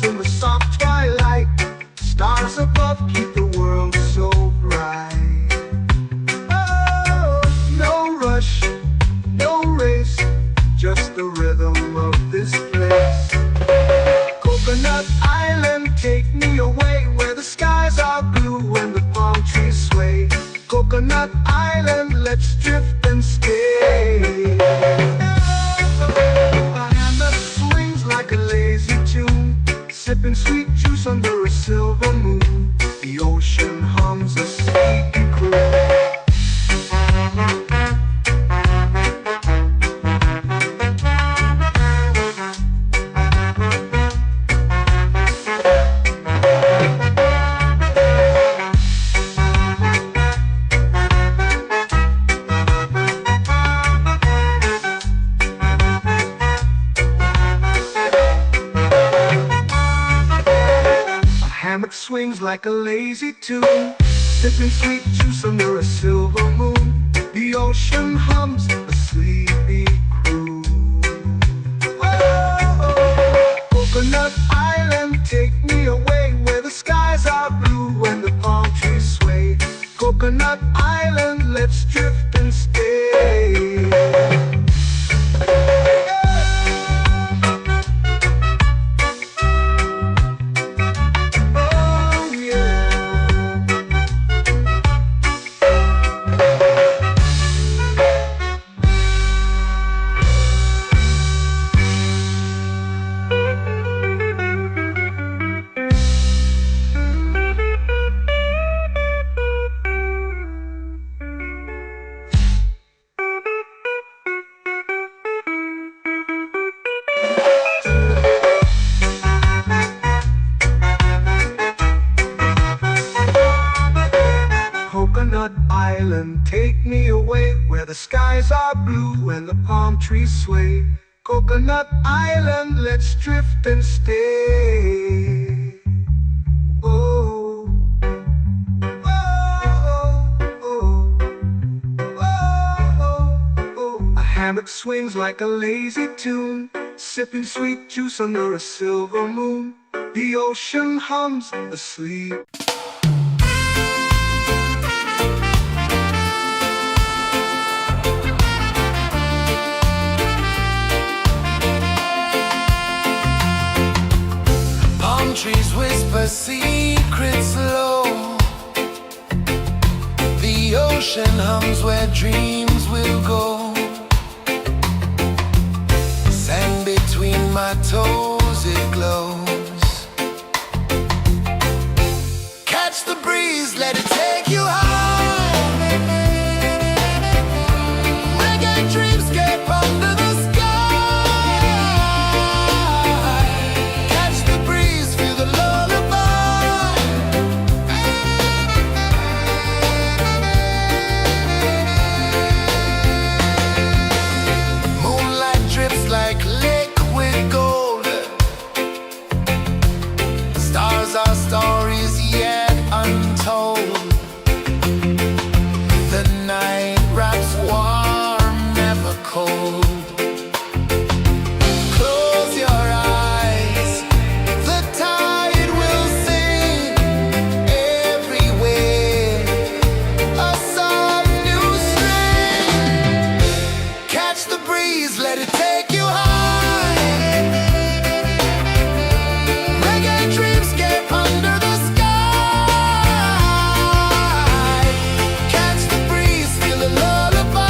In the soft twilight, stars above keep the world so bright. Oh, no rush, no race, just the rhythm of this place. Coconut Island, take me away, where the skies are blue and the palm trees sway. Coconut Island, let's drift and stay. My hand that swings like a lazy tune, sipping sweet juice under a silver moon. The ocean hums a sleepy croon. Hammock swings like a lazy tune, sipping sweet juice under a silver moon. The ocean hums a sleepy croon. island, take me away where the skies are blue and the palm trees sway. Coconut Island, let's drift and stay. Oh, oh, oh, oh, oh. A hammock swings like a lazy tune, sipping sweet juice under a silver moon. The ocean hums asleep. Palm trees whisper secrets low. The ocean hums where dreams will go. Sand between my toes, it glows. Catch the breeze, let it take you high. Reggae dreamscape under the sky. Catch the breeze, feel the lullaby. Moonlight drips like liquid gold. Stars are stories yet untold. The night wraps warm, never cold. Close your eyes, the tide will sing everywhere. A soft new string. Catch the breeze, let it take you high. Reggae dreamscape under the sky. Catch the breeze, feel a lullaby.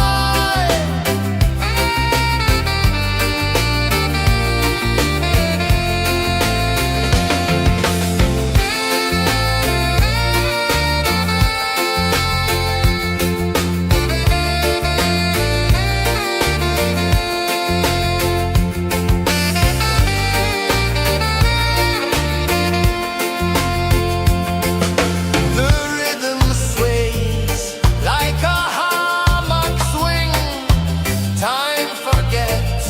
The rhythm sways like a hammock swing. Time forgets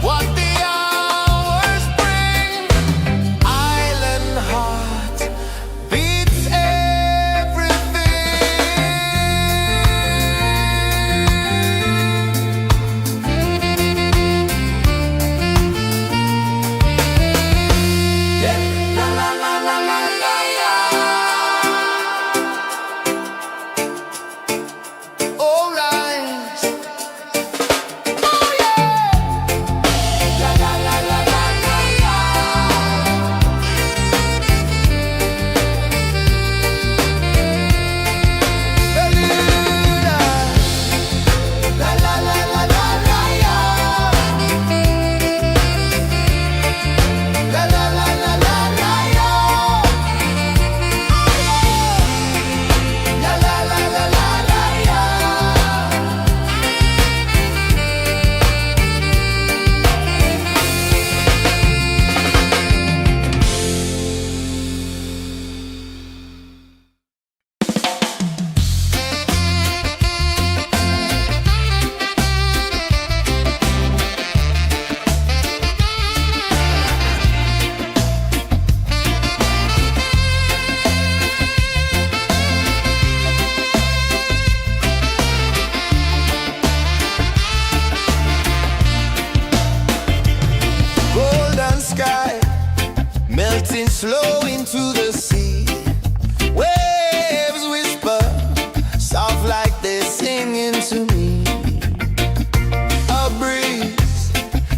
what the hours bring. Island heart beats everything. Yeah. La la la la la la la. All rise. Oh yeah. La la la la la la la. Bermuda. La la la la la la la. La la la la la la la. La la la la la la la. Golden sky melting slow into the sea. Waves whisper soft like they're singing to me. A breeze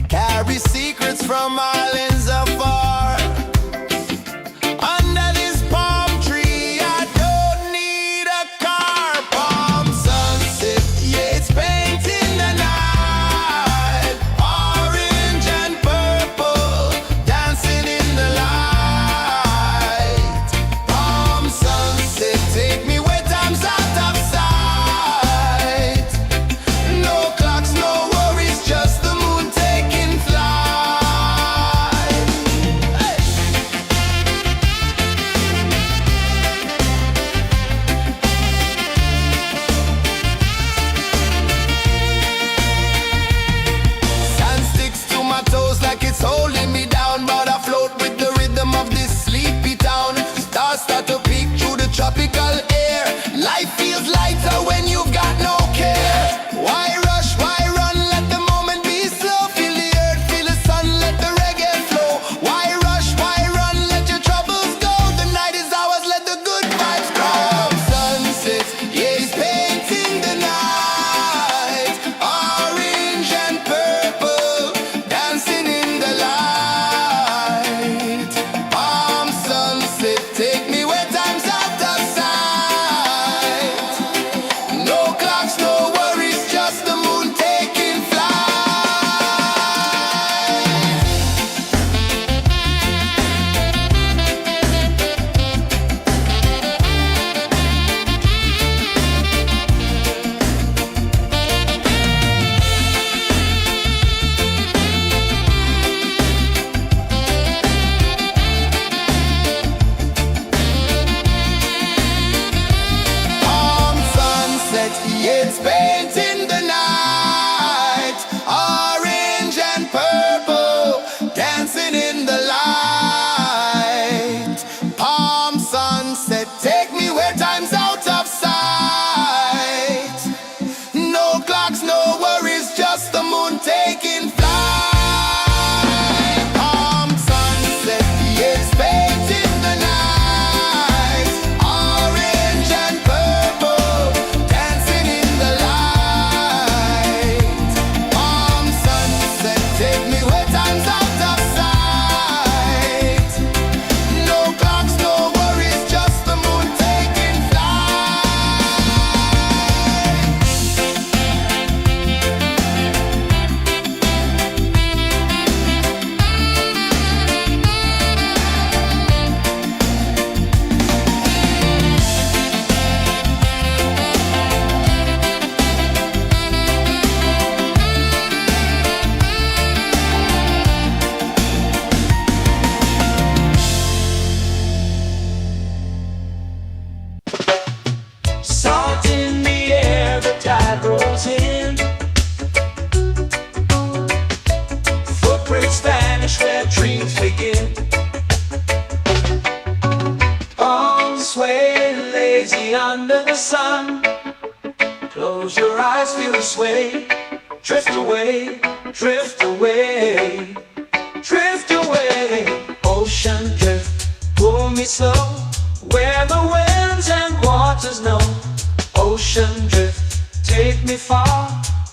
carries secrets from islands afar. Under this palm tree, I don't need a car. Palm sunset, yeah, it's painting the night. Orange and purple dancing in the light. the light. Palm sunset, take me where time's out of sight. No clocks, no worries, just the moon taking flight. Palm sunset, yes, fades in the night. Orange and purple, dancing in the light. Palm sunset, take me where time's out of sight. No clocks, no worries, just the moon taking flight. Salt in the air, the tide rolls in. Footprints vanish where dreams begin. Arms sway lazy under the sun. Close your eyes, feel the sway. Drift away, drift away, drift away. Ocean drift, pull me slow, where the winds and waters know. Ocean drift, take me far,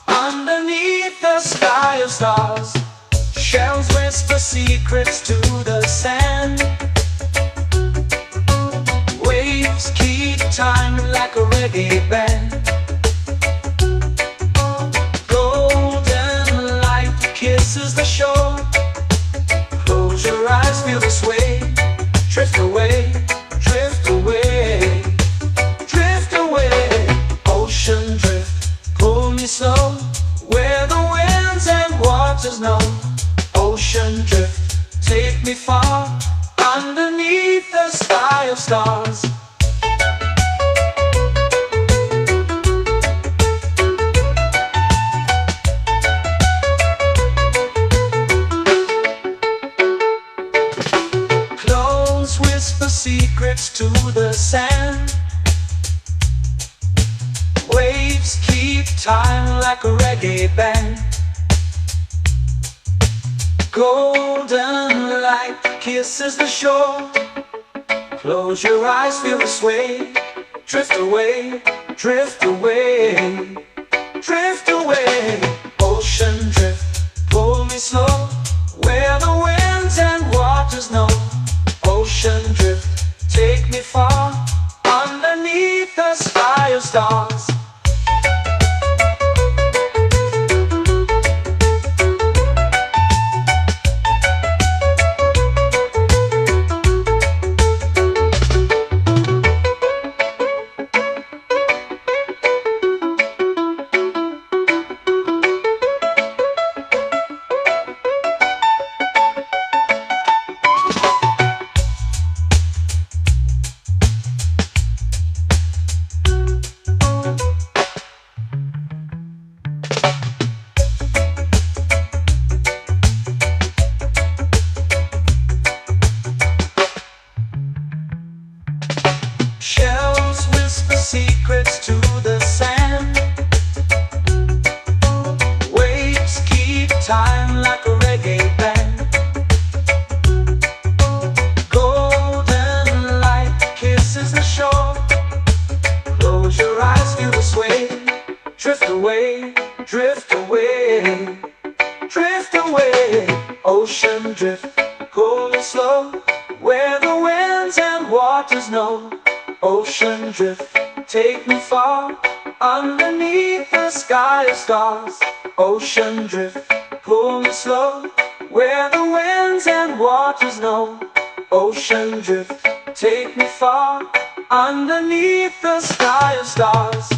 underneath the sky of stars. Shells whisper secrets to the sand. Waves keep time like a reggae band. Golden light kisses the shore. Close your eyes, feel the sway. Drift away, drift away, drift away. Ocean drift, pull me slow, where the winds and waters know. Ocean drift, take me far, underneath the sky of stars. Clothes whisper secrets to the sand. Waves keep time like a reggae band. Golden light kisses the shore. Close your eyes, feel the sway. Drift away, drift away, drift away. Ocean drift, pull me slow, where the winds and waters know. Ocean drift, take me far, underneath the sky of stars. Shells whisper secrets to the sand. Waves keep time like a reggae band. Golden light kisses the shore. Close your eyes, feel the sway. Drift away, drift away, drift away. Ocean drift, cool and slow, where the winds and waters know. Ocean drift, take me far, underneath the sky of stars. Ocean drift, pull me slow, where the winds and waters know. Ocean drift, take me far, underneath the sky of stars.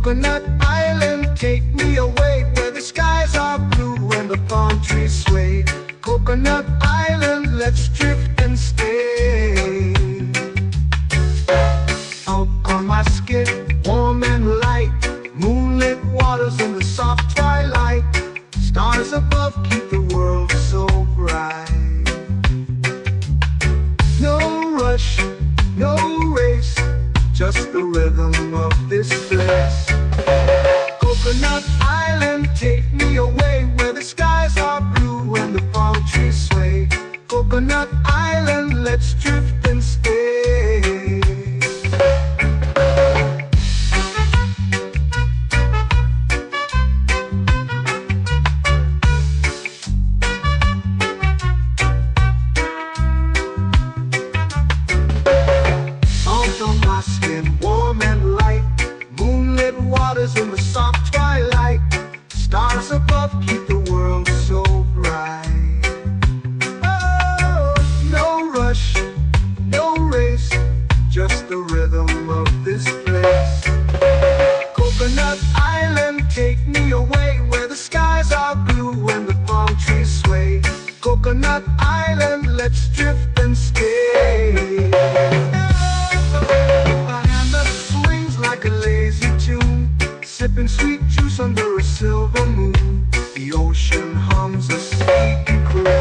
Coconut Island, take me away where the skies are blue and the palm trees sway. Coconut Island, let's drift and stay. Out on my skin, warm and light, moonlit waters in the soft twilight. Stars above keep the world so bright. No rush, no race, just the rhythm of this place. Coconut Island, take me away where the skies are blue and the palm trees sway. Coconut Island, let's drift and stay. Salt on my skin, warm and light, moonlit waters in the soft twilight. Stars above keep the world so bright. Oh, no rush, no race, just the rhythm of this place. Coconut Island, take me away where the skies are blue and the palm trees sway. Coconut Island, let's drift and stay. My hand that swings like a lazy tune, sipping sweet juice under a silver moon. The ocean hums a sleepy croon.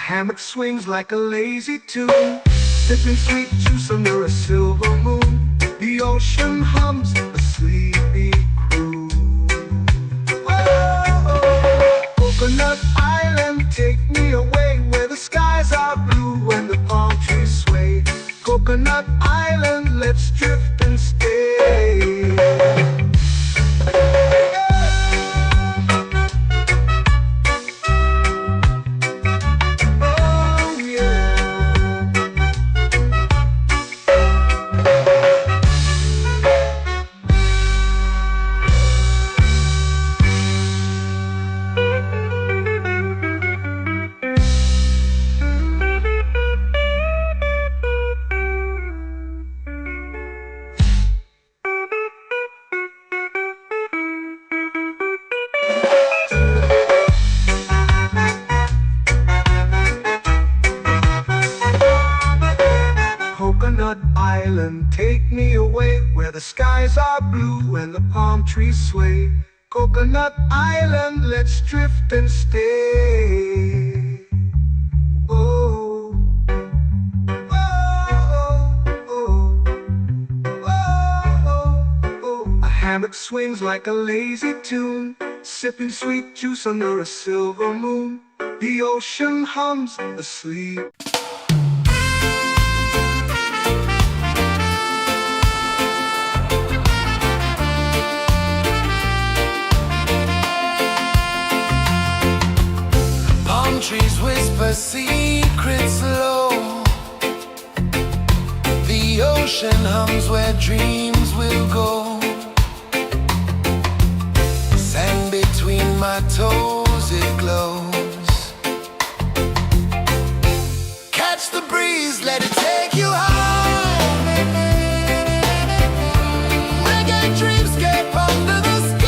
Hammock swings like a lazy tune, sipping sweet juice under a silver moon. The ocean hums a sleepy croon. Oh, Coconut Island, take me away where the skies are blue and the palm trees sway. Coconut Island, let's drift and stay. Coconut Island, take me away where the skies are blue and the palm trees sway. Coconut Island, let's drift and stay. Oh, oh, oh, oh, oh. A hammock swings like a lazy tune, sipping sweet juice under a silver moon. The ocean hums asleep. Trees whisper secrets low. The ocean hums where dreams will go. Sand between my toes, it glows. Catch the breeze, let it take you high. Reggae dreamscape under the sky.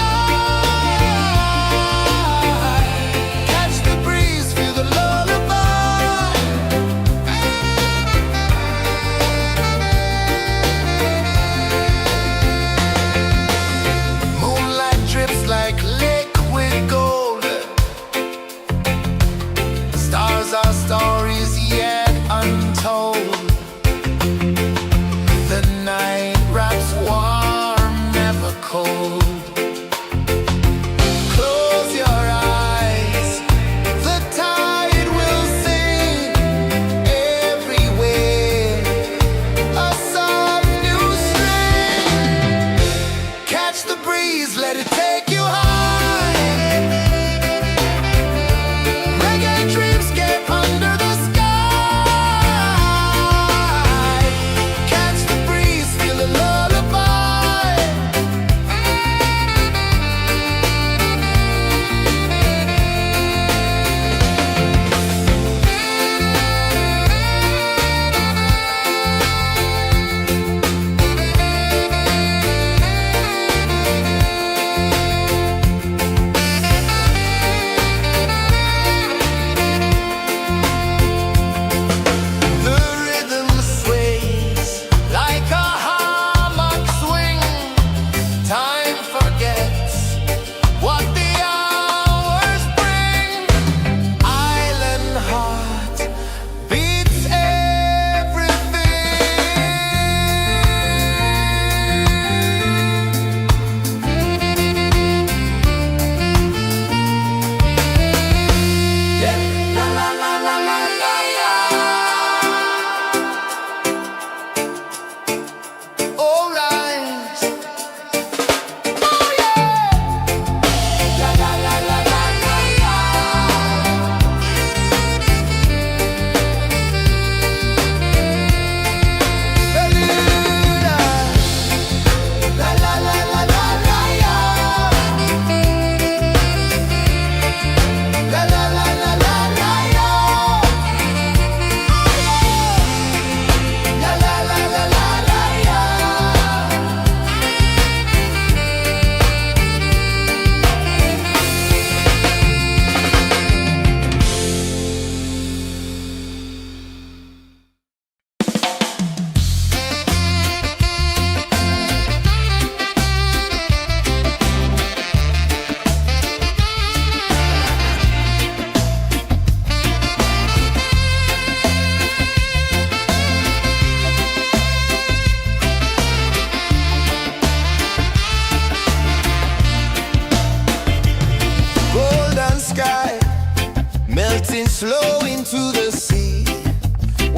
melting slow into the sea.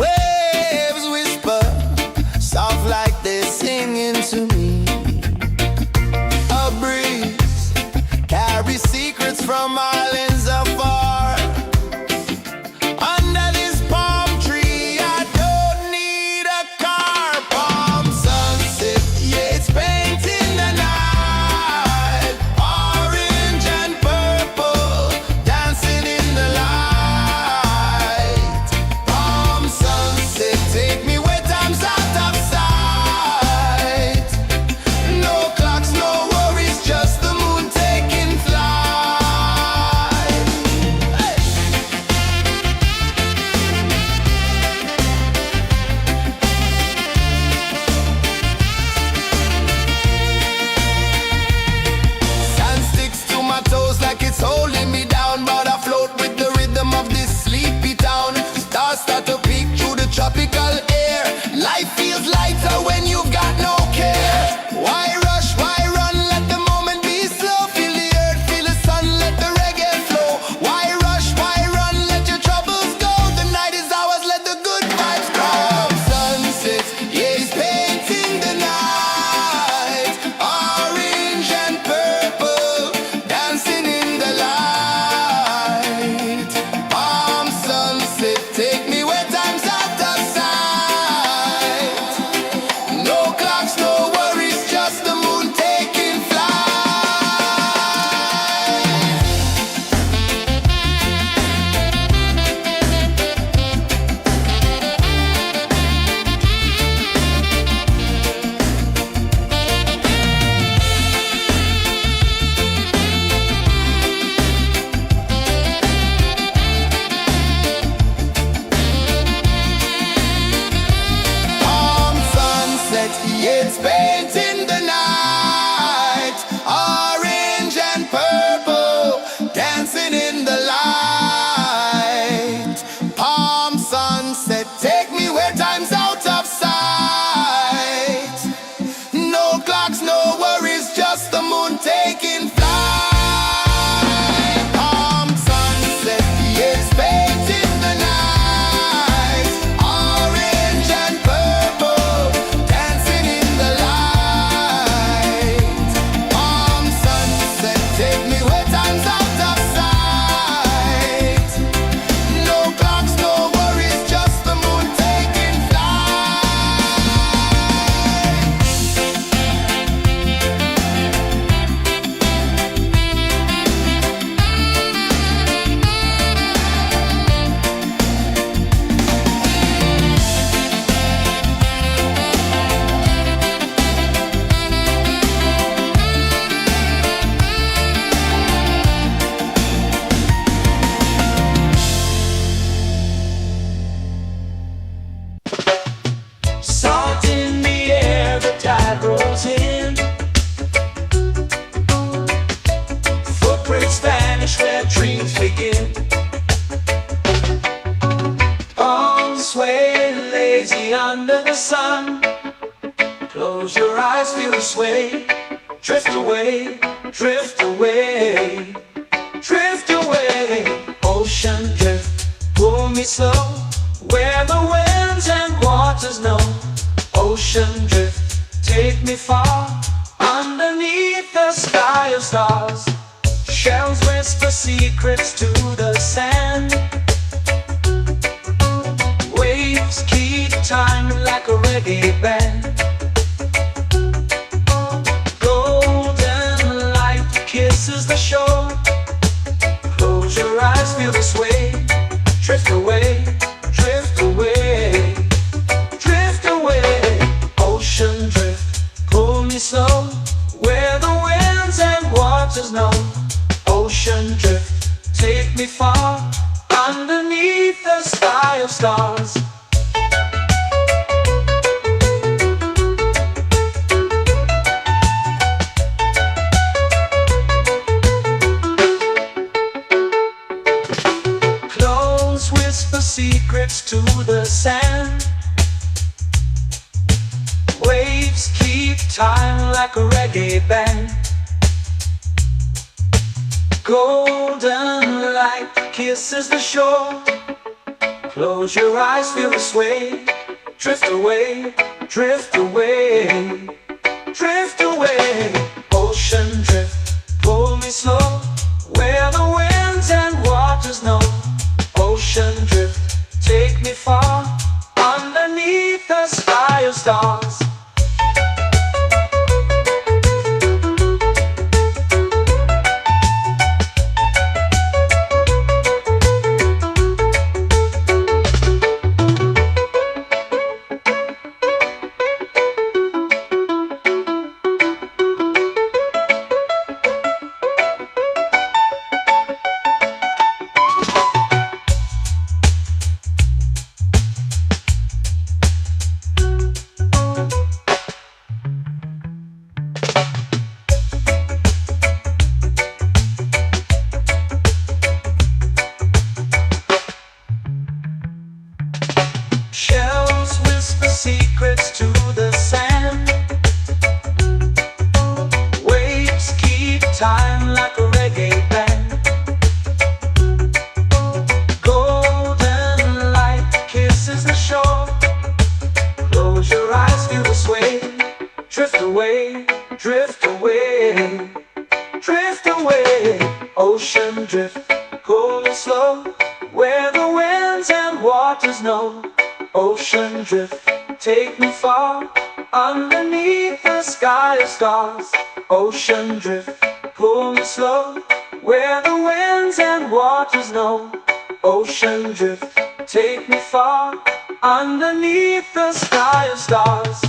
Waves whisper, soft like they're singing to me. A breeze carries secrets from islands afar. Under this palm tree, I don't need a car. Palm sunset, yeah, it's painting the night. Orange and purple, dancing in the light. Palm sunset, take me where time's out of sight. No clocks, no worries, just the moon taking flight. Hey. Sand sticks to my toes like it's holding me down, but I float with the rhythm of this sleepy town. Stars start to peek through the tropical air. Life feels lighter when you've got no care. Why rush, why run, let the moment be slow. Feel the earth, feel the sun, let the reggae flow. Why rush, why run, let your troubles go. The night is ours, let the good vibes grow. Sunset, yeah, it's painting the night. Orange and purple, dancing in the light. Palm sunset, take me where time's out of sight. No clocks, no worries, just the moon taking flight. Palm sunset, yeah, it's painting the night. Orange and purple, dancing in the light. Palm sunset, take me where time's out of sight. No clocks, no worries, just the moon taking flight. Palm sunset, yeah, it's painting the night. Orange and purple, dancing in the light. Palm sunset, take me where time's out of sight. No clocks, no worries, just the moon taking flight. Salt in the air, the tide rolls in. Footprints vanish where dreams begin. Arms sway lazy under the sun. Close your eyes, feel the sway. Drift away, drift away, drift away. Ocean drift, pull me slow, where the winds and waters know. Ocean drift, take me far, underneath the sky of stars. Shells whisper secrets to the sand. Waves keep time like a reggae band. Golden light kisses the shore. Close your eyes, feel the sway. Drift away, drift away, drift away. Ocean drift, pull me slow, where the winds and waters know. Ocean drift, take me far, underneath the sky of stars. Clones whisper secrets to the sand. Waves keep time like a reggae band. Golden light kisses the shore. Close your eyes, feel the sway. Drift away, drift away, drift away. Ocean drift, pull me slow, where the winds and waters know. Ocean drift, take me far, underneath the sky of stars. Shells whisper secrets to the sand. Waves keep time like a reggae band. Golden light kisses the shore. Close your eyes, feel the sway. Drift away, drift away, drift away. Ocean drift, cool and slow, where the winds and waters know. Ocean drift, take me far, underneath the sky of stars. Ocean drift, pull me slow, where the winds and waters know. Ocean drift, take me far, underneath the sky of stars.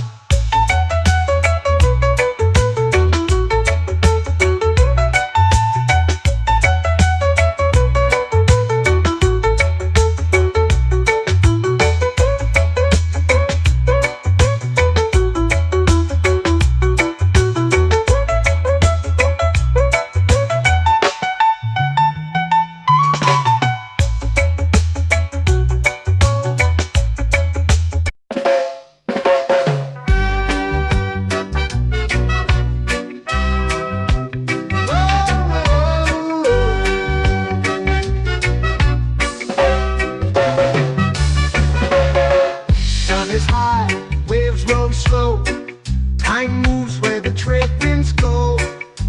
Time moves where the trade winds go.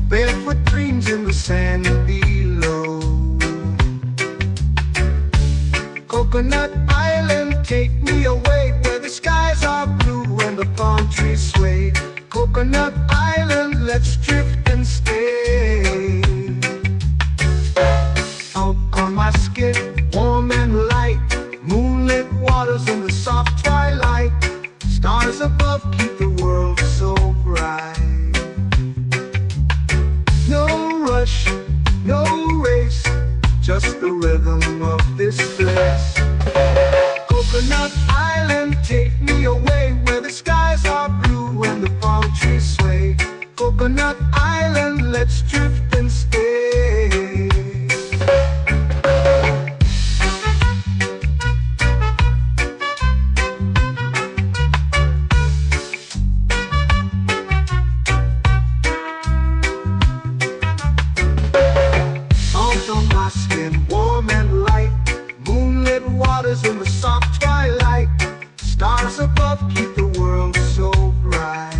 Barefoot dreams in the sand below. Coconut Island, take me away, where the skies are blue and the palm trees sway. Coconut Island, let's drift and stay. Out on my skin, warm and light, moonlit waters in the soft twilight. Stars above keep the world so bright. No rush, no race, just the rhythm of this place. Coconut Island, take me away, where the skies are blue and the palm trees sway. Coconut Island, let's drift and stay. Warm and light, moonlit waters in the soft twilight. Stars above keep the world so bright.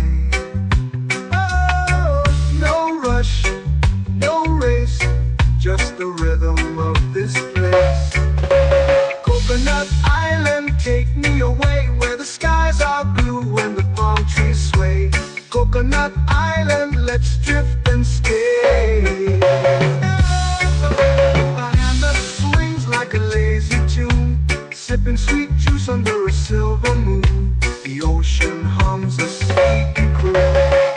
Oh, no rush, no race, just the rhythm of this place. Coconut Island, take me away, where the skies are blue and the palm trees sway. Coconut Island, let's drift and stay. Like a lazy tune, sipping sweet juice under a silver moon. The ocean hums a sleepy croon.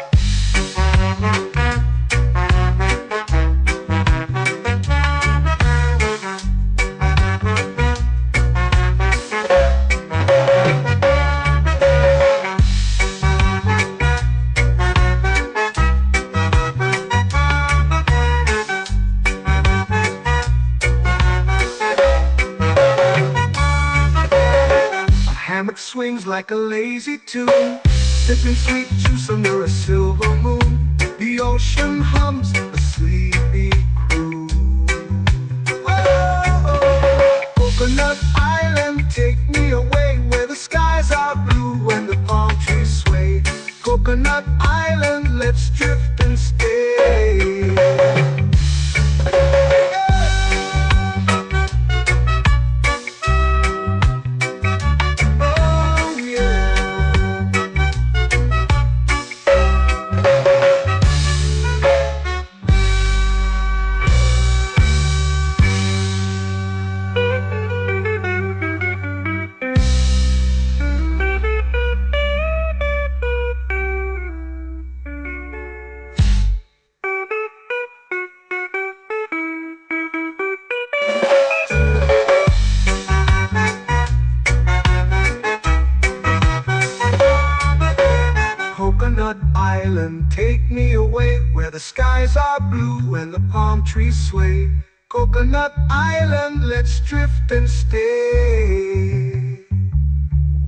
Swings like a lazy tune, sipping sweet juice under a silver moon. The ocean hums a sleepy croon. Oh, the skies are blue and the palm trees sway. Coconut Island, let's drift and stay.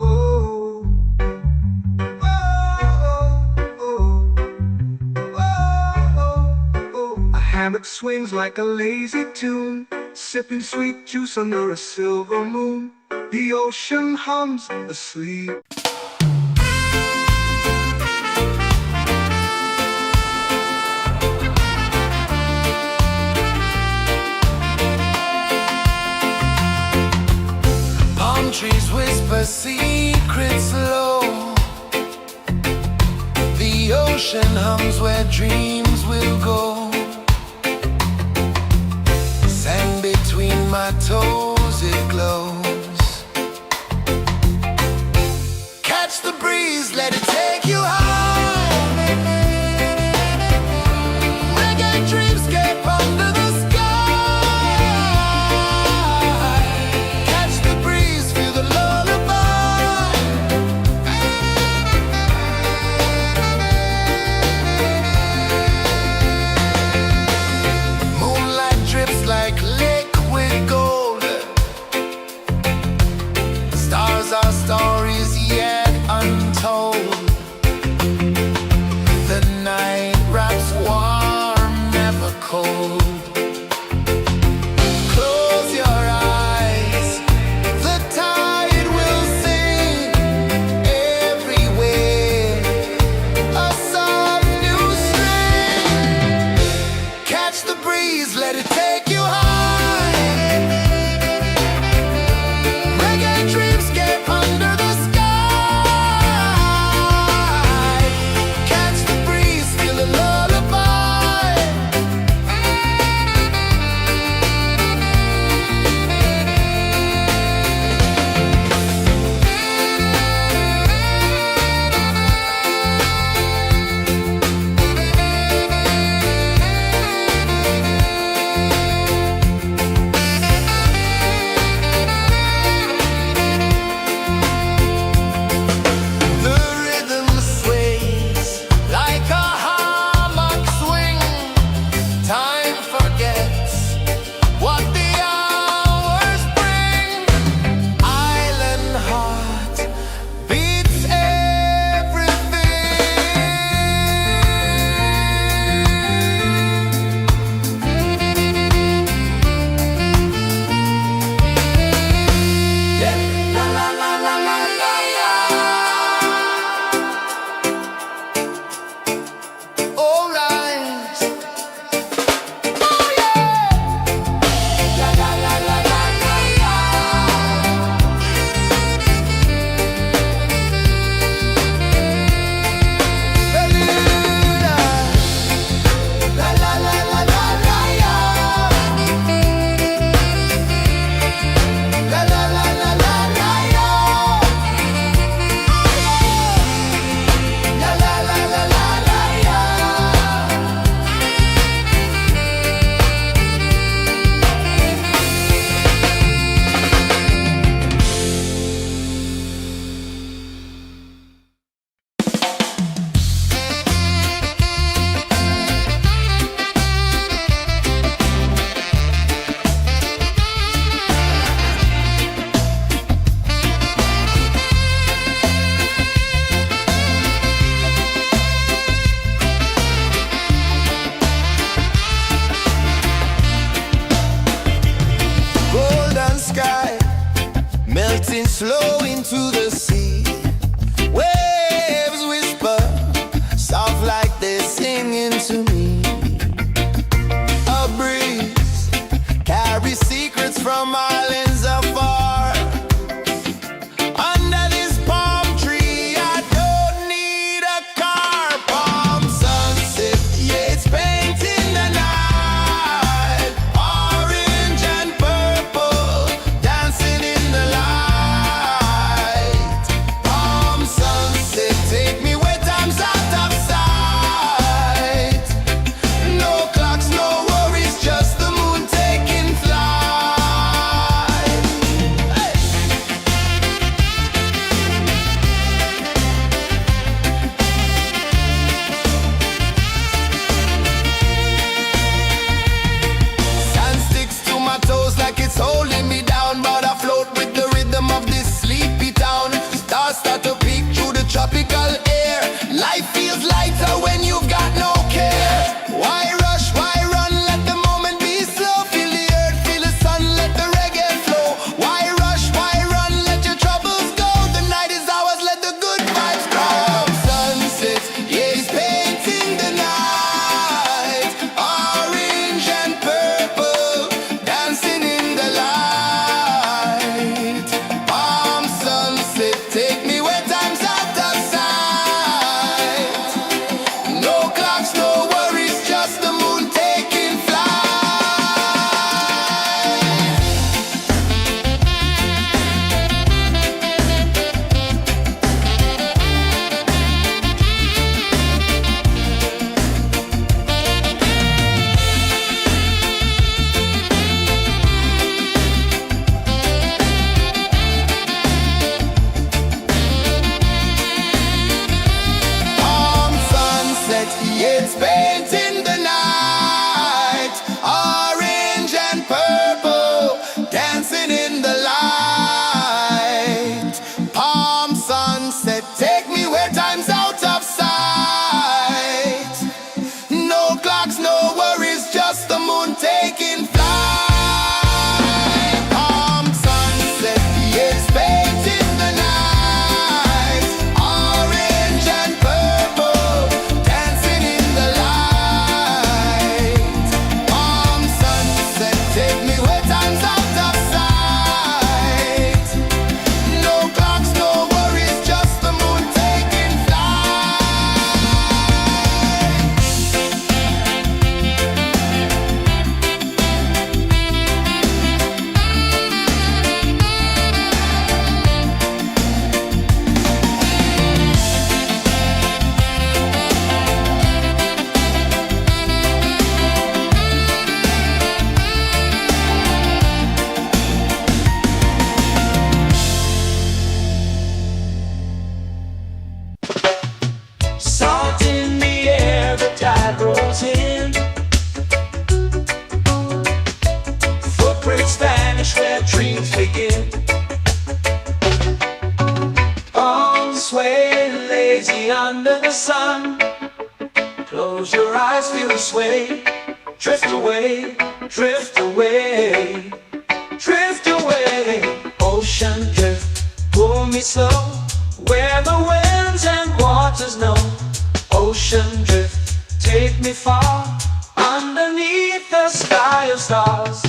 Oh, oh, oh, oh. A hammock swings like a lazy tune, sipping sweet juice under a silver moon. The ocean hums asleep. Trees whisper secrets low. The ocean hums where dreams will go. Sand between my toes, it glows. Catch the breeze, let it take you high. Reggae dreamscape under the sky. Our stories yet untold. The night wraps warm, never cold. Close your eyes, the tide will sing everywhere. A soft new string. Catch the breeze, let it take you high. Slow into the sea. Waves whisper, soft like they're singing to me. A breeze carries secrets from islands afar. Under this palm tree, I don't need a car. Palm sunset, yeah, it's painting the night. Orange and purple, dancing in the light. No clocks, no worries, just the moon taking flight. time's out of sight. No clocks, no worries, just the moon taking flight. Salt in the air, the tide rolls in. Footprints vanish where dreams begin. Arms sway lazy under the sun. Close your eyes, feel the sway. Drift away, drift away, drift away. Ocean drift, pull me slow, where the winds and waters know. Ocean drift, take me far, underneath the sky of stars.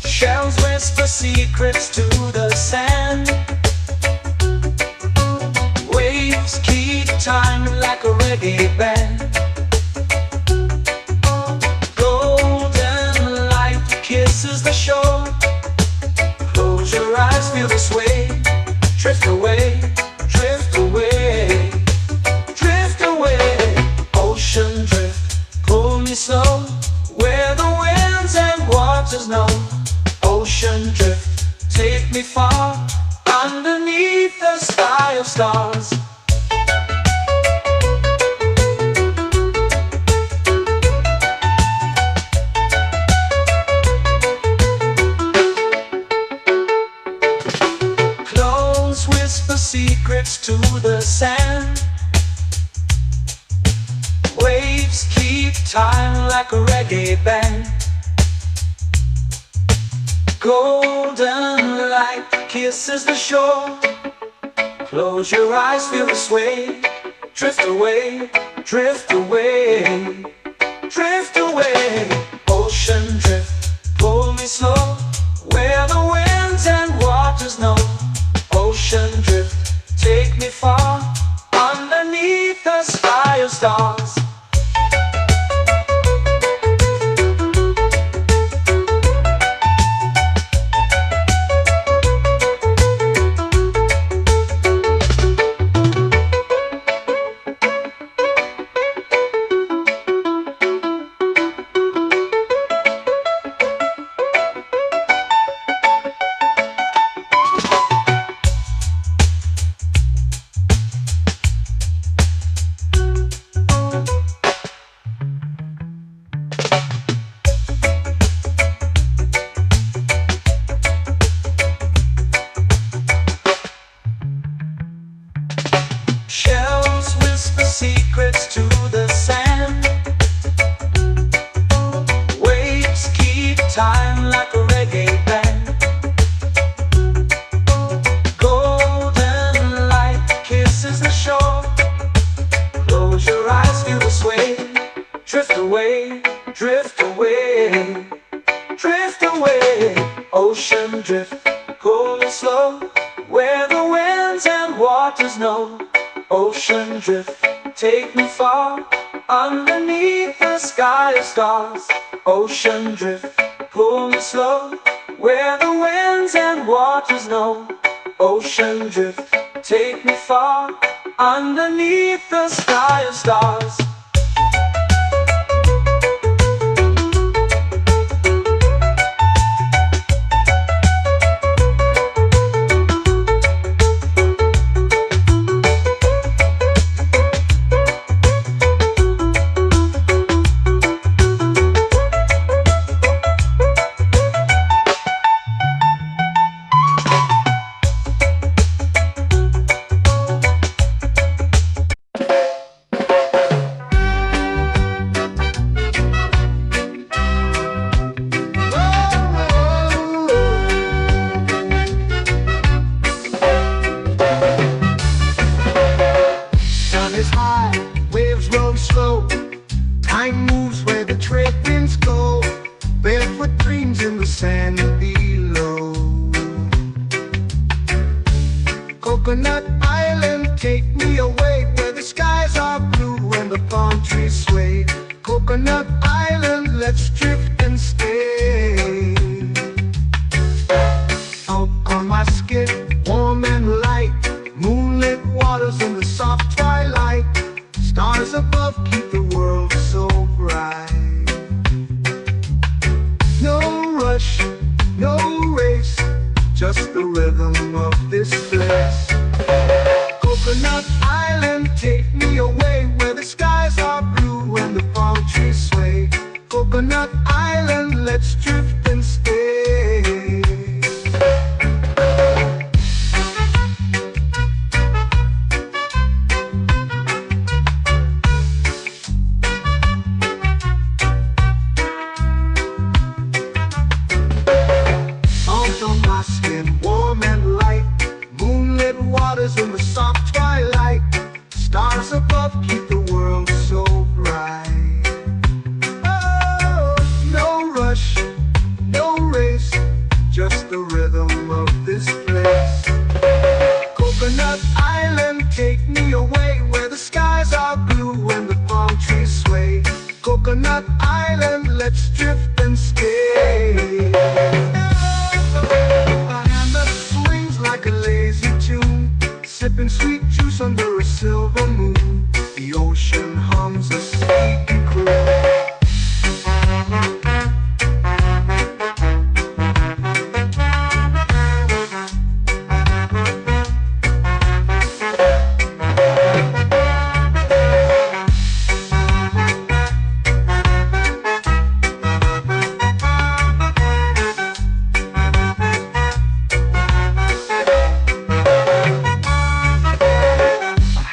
Shells whisper secrets to the sand. Waves keep time like a reggae band. Golden light kisses the shore. Close your eyes, feel the sway. Drift away, drift away, drift away. Ocean drift, pull me slow, where the winds and waters know. Ocean drift, take me far, underneath the sky of stars. Clones whisper secrets to the sand. Waves keep time like a reggae band. Golden light kisses the shore. Close your eyes, feel the sway. Drift away, drift away, drift away. Ocean drift, pull me slow, where the winds and waters know. Ocean drift, take me far, underneath the sky of stars. Shells whisper secrets to the sand. Waves keep time like a reggae band. Golden light kisses the shore. Close your eyes, feel the sway. Drift away, drift away, drift away. Ocean drift, cool and slow, where the winds and waters know. Ocean drift, take me far, underneath the sky of stars. Ocean drift, pull me slow, where the winds and waters know. Ocean drift, take me far, underneath the sky of stars. Coconut Island, take me away where the skies are blue and the palm trees sway. Coconut Island, let's drift and stay. Out on my skin, warm and light, moonlit waters in the soft twilight. Stars above keep the world so bright. No rush, no race, just the rhythm of this place. Coconut Island, take me away where the skies are blue and the palm trees sway. Coconut Island, let's drift and stay. Out on my skin, warm and light, moonlit waters in the soft twilight. Stars above keep the world so bright. Oh, no rush, no race, just the rhythm of this place. Coconut Island, take me away where the skies are blue and the palm trees sway. Coconut Island, let's drift and stay. A hand that swings like a lazy tune, sipping sweet juice under a silver moon. The ocean hums a sleepy croon.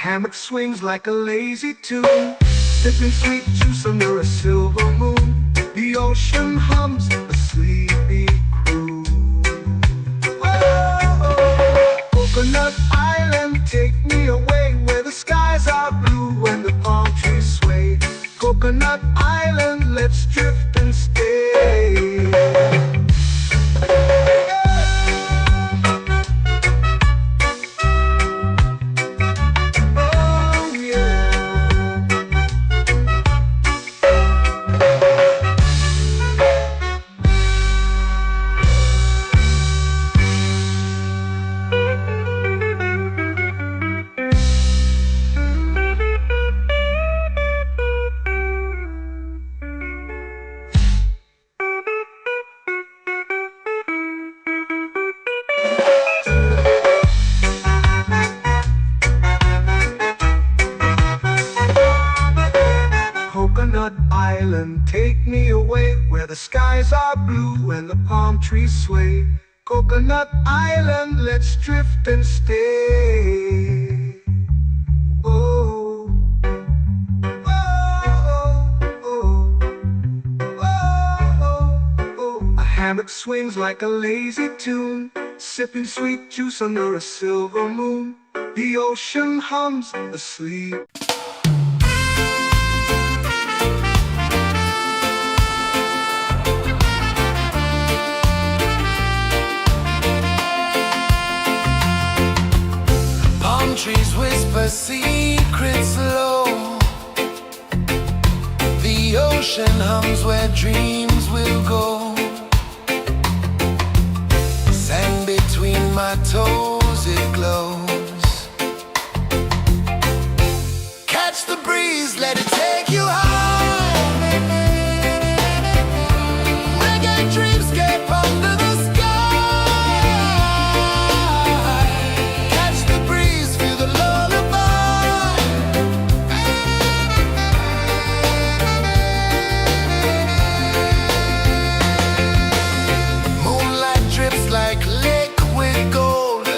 Hammock swings like a lazy tune, sipping sweet juice under a silver moon. The ocean hums a sleepy croon. Oh, Coconut Island, take me away where the skies are blue and the palm trees sway. Coconut Island, let's drift and stay. Coconut Island, take me away where the skies are blue and the palm trees sway. Coconut Island, let's drift and stay. Oh, oh, oh, oh, oh. A hammock swings like a lazy tune, sipping sweet juice under a silver moon. The ocean hums asleep. Trees whisper secrets low. The ocean hums where dreams will go. Sand between my toes, it glows. Catch the breeze, let it take you high. Reggae dreamscape under the sky. Like liquid gold,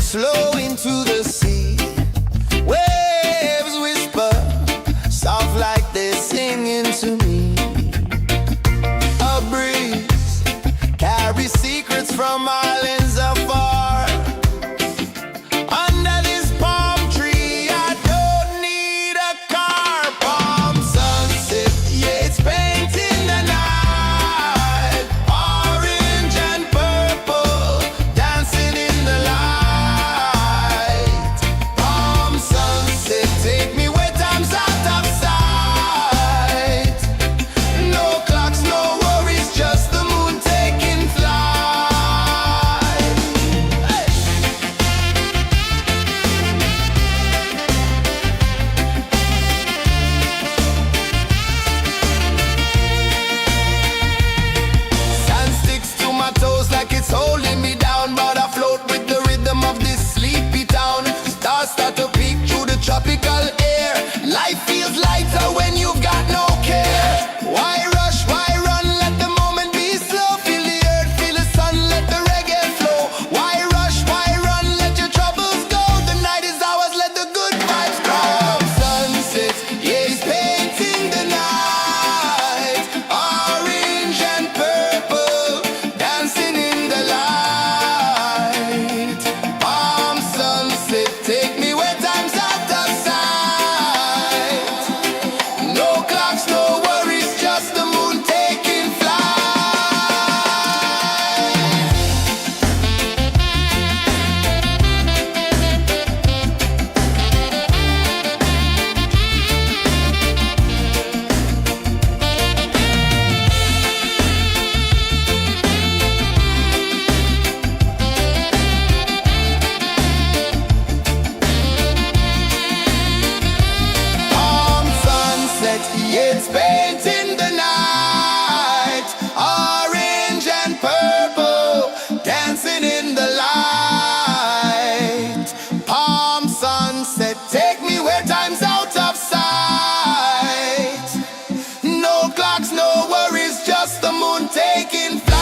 slow into the sea. Waves whisper, soft like they're singing to me. A breeze carries secrets from islands afar. Under this palm tree, I don't need a car. Palm sunset, yeah, it's painting the night. Orange and purple, dancing in the light. Palm sunset, take me where time's out of sight. No clocks, no worries, just the moon taking flight. Hey! Sand sticks to my toes like it's holding me down, but I float with the rhythm of this sleepy town. Stars start to peek through the tropical air. Life feels lighter when you've got no care. Why rush, why run, let the moment be slow. Feel the earth, feel the sun, let the reggae flow. Why rush, why run, let your troubles go. The night is ours, let the good vibes grow. Sunset, yeah, it's painting the night. Orange and purple, dancing in the light. Palm sunset, take me where time's out of sight. No clocks, no worries, just the moon taking flight. Palm sunset, yeah, it's painting the night. Orange and purple, dancing in the light. Palm sunset, take me where time's out of sight. No clocks, no worries, just the moon taking flight.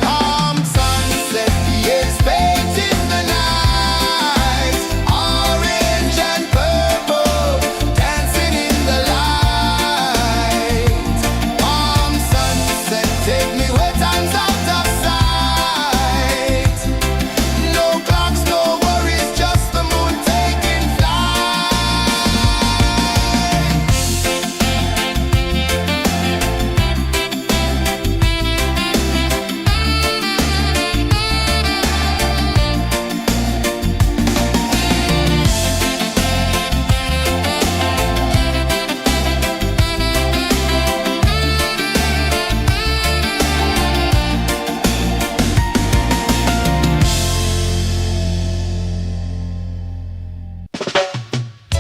Palm sunset, yeah, it's painting the night. Orange and purple, dancing in the light. Palm sunset, take me where time's out of sight. No clocks, no worries, just the moon taking flight.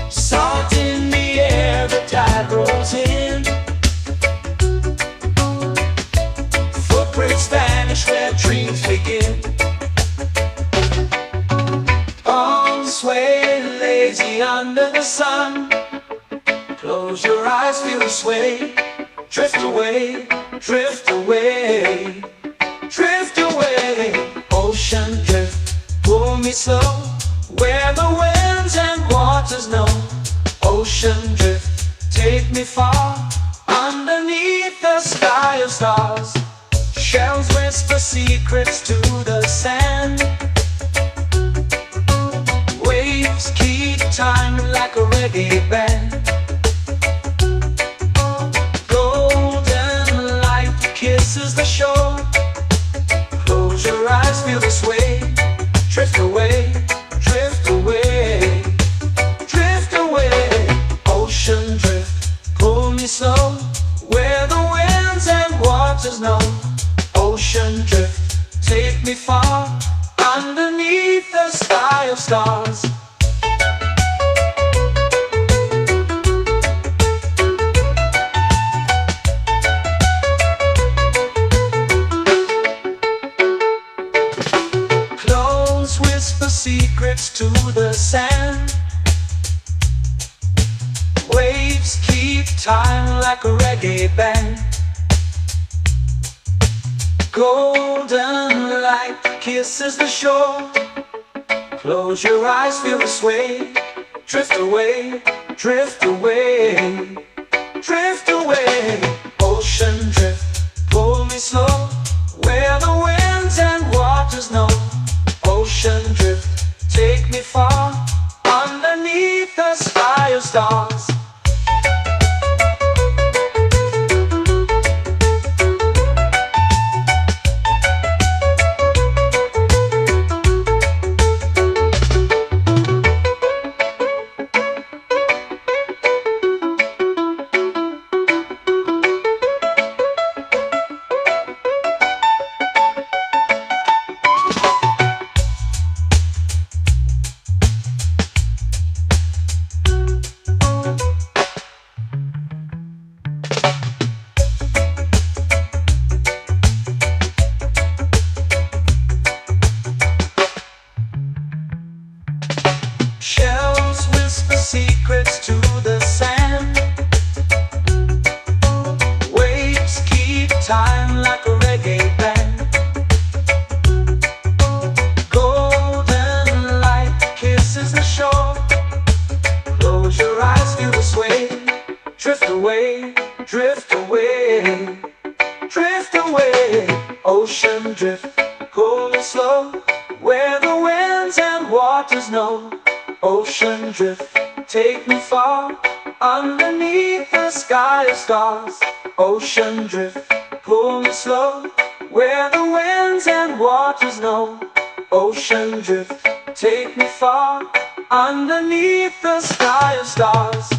Salt in the air, the tide rolls in. Footprints vanish where dreams begin. Arms sway lazy under the sun. Close your eyes, feel the sway. Drift away, drift away, drift away. Ocean drift, pull me slow, where the winds and waters know. Ocean drift, take me far, underneath the sky of stars. Shells whisper secrets to the sand. Waves keep time like a reggae band. Golden light kisses the shore. Close your eyes, feel the sway. Drift away, drift away, drift away. Ocean drift, pull me slow, where the winds and waters know. Ocean drift, take me far, underneath the sky of stars. Close whisper secrets to the sand. Waves keep time like a reggae band. Golden light kisses the shore. Close your eyes, feel the sway. Drift away, drift away, drift away. Ocean drift, pull me slow, where the winds and waters know. Ocean drift, take me far, underneath the sky of stars. Shells whisper secrets to the sand. Waves keep time like a reggae band. Golden light kisses the shore. Close your eyes, feel the sway. Drift away, drift away, drift away. Ocean drift, pull me slow, where the winds and waters know. Ocean drift, take me far, underneath the sky of stars. Ocean drift, pull me slow, where the winds and waters know. Ocean drift, take me far, underneath the sky of stars.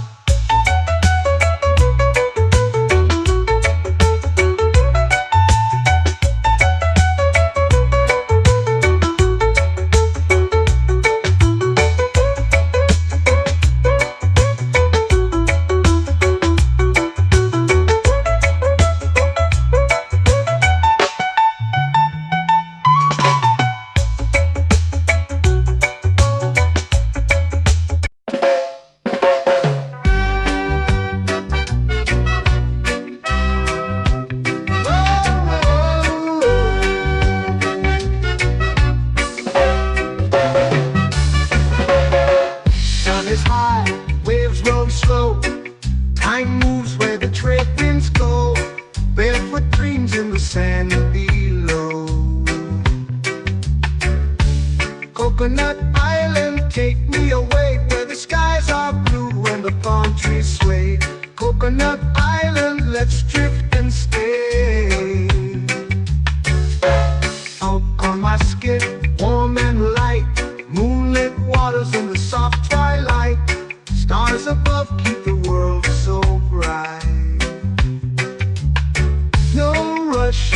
Sun is high, waves roll slow. Time moves where the trade winds go. Barefoot dreams in the sand below. Coconut Island, take me away, where the skies are blue and the palm trees sway. Coconut Island, let's drift and stay. Out on my skin, warm and light, moonlit waters in the soft twilight. Stars above keep the world so bright. No rush,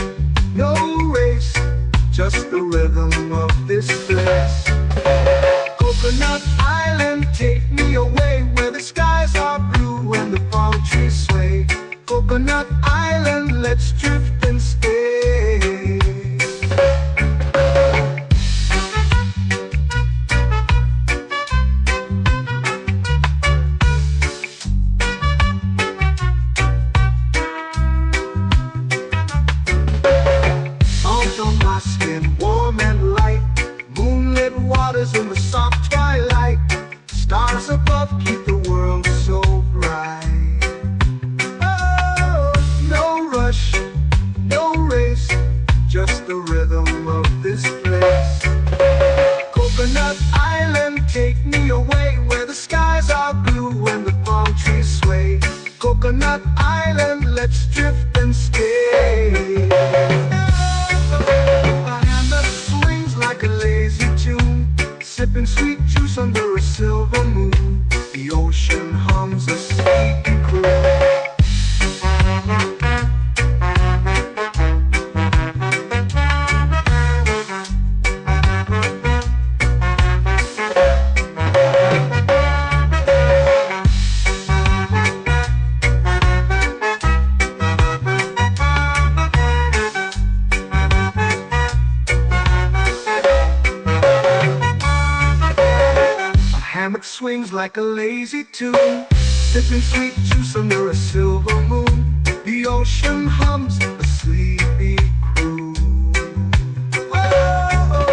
no race, just the rhythm of this place. Coconut Island, take me away, where the skies are blue and the palm trees sway. Coconut Island, let's drift and stay. Salt on my skin, warm and light, moonlit waters in the soft twilight. Stars above keep the world so bright. Oh, no rush, no race, just the rhythm of this place. Coconut Island, take me away, where the skies are blue and the palm trees sway. Coconut Island, let's drift and stay. A hand that swings like a lazy tune, sipping sweet juice under a silver moon. The ocean hums a sleepy croon. Hammock swings like a lazy tune, sipping sweet juice under a silver moon. The ocean hums a sleepy croon. Whoa.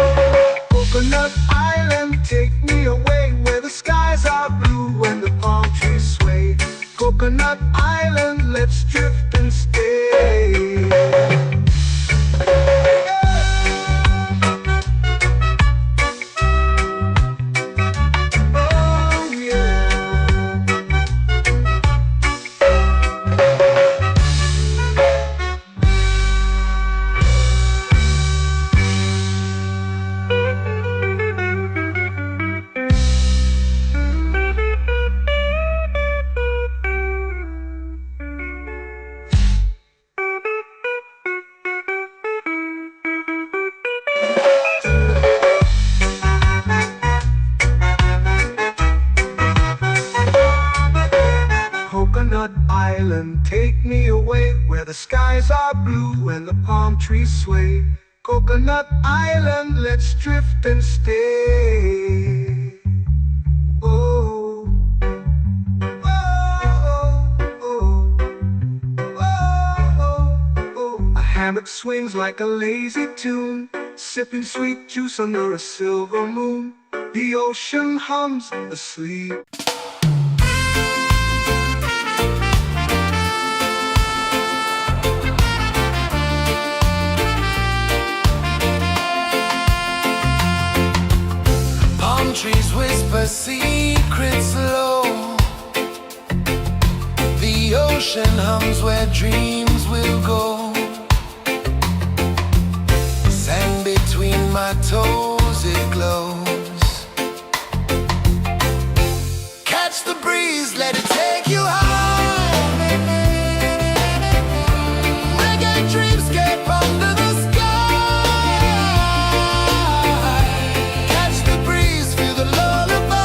take me away where the skies are blue and the palm trees sway. Coconut Island, let's drift and stay. Oh, oh, oh, oh, oh. A hammock swings like a lazy tune, sipping sweet juice under a silver moon. The ocean hums asleep. Palm trees whisper secrets low. The ocean hums where dreams will go. Sand between my toes, it glows. Catch the breeze, let it take you high. Reggae dreamscape under the sky. Catch the breeze, feel the lullaby.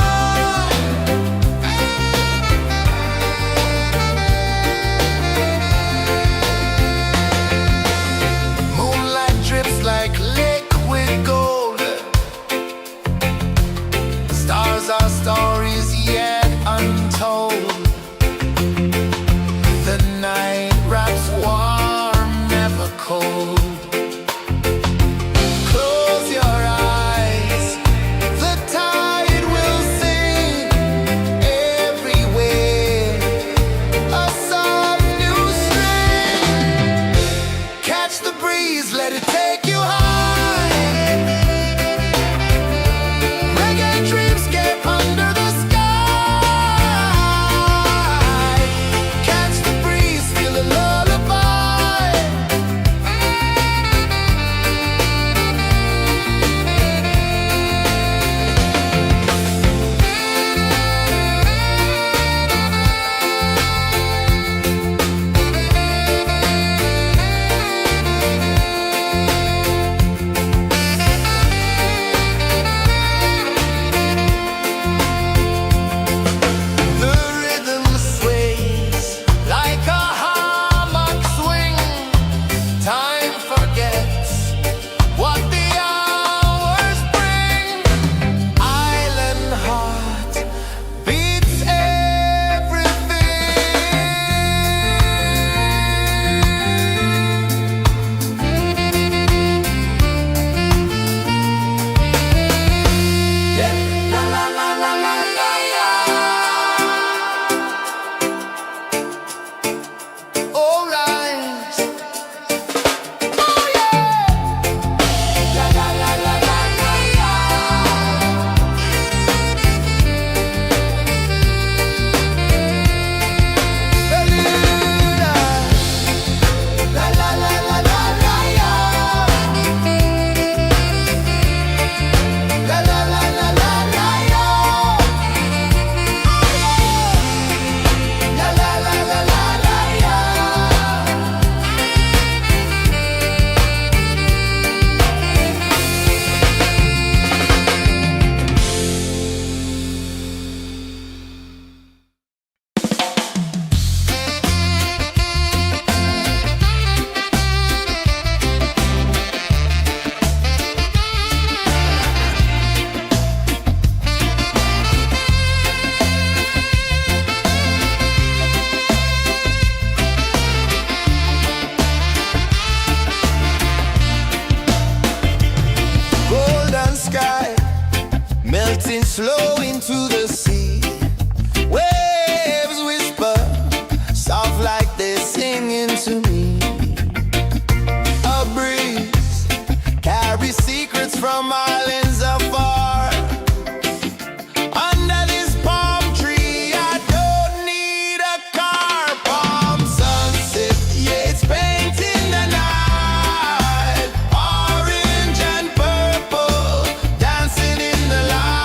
Moonlight drips like liquid gold. Stars are stories yet untold. The night wraps warm, never cold. Close your eyes, the tide will sing everywhere. A soft new string. Catch the breeze, let it take you high. Reggae dreamscape under the sky. Catch the breeze, feel the lullaby. The rhythm sways like a hammock swing. Time forgets what the hours bring. Island heart beats everything. Yeah. La la la la la la la. All right. Oh yeah. La la la la la la la. Bermuda. La la la la la la la. La la la la la la la. La la la la la la la. Golden sky melting slow into the sea. Waves whisper soft like they're singing to me. A breeze carries secrets from islands afar. Under this palm tree, I don't need a car. Palm sunset, yeah, it's painting the night. Orange and purple dancing in the light.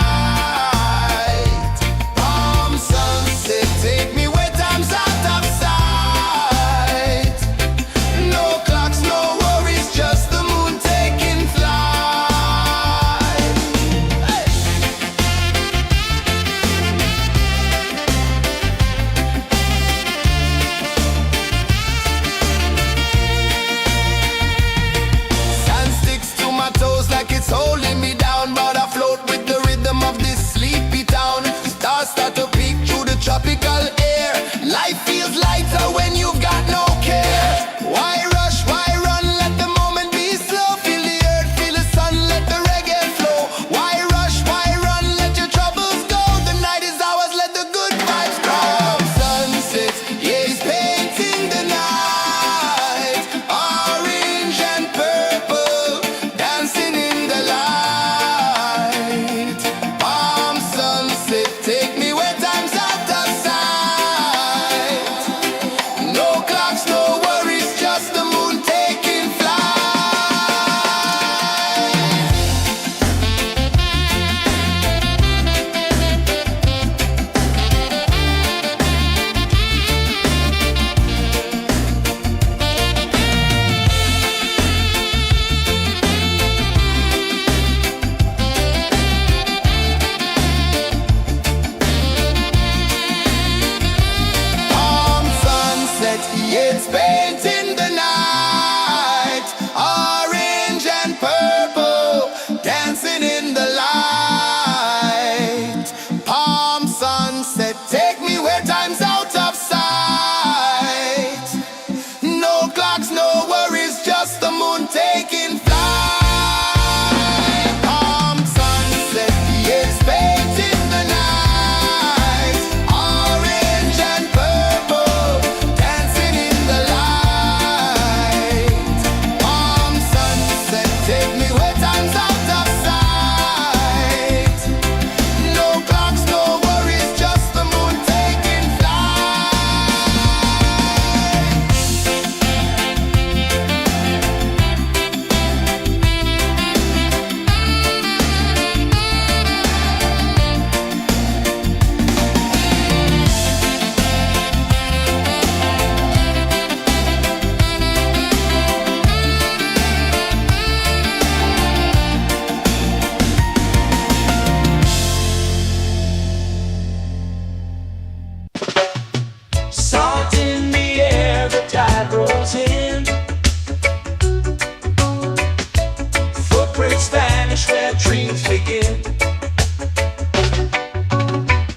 where dreams begin.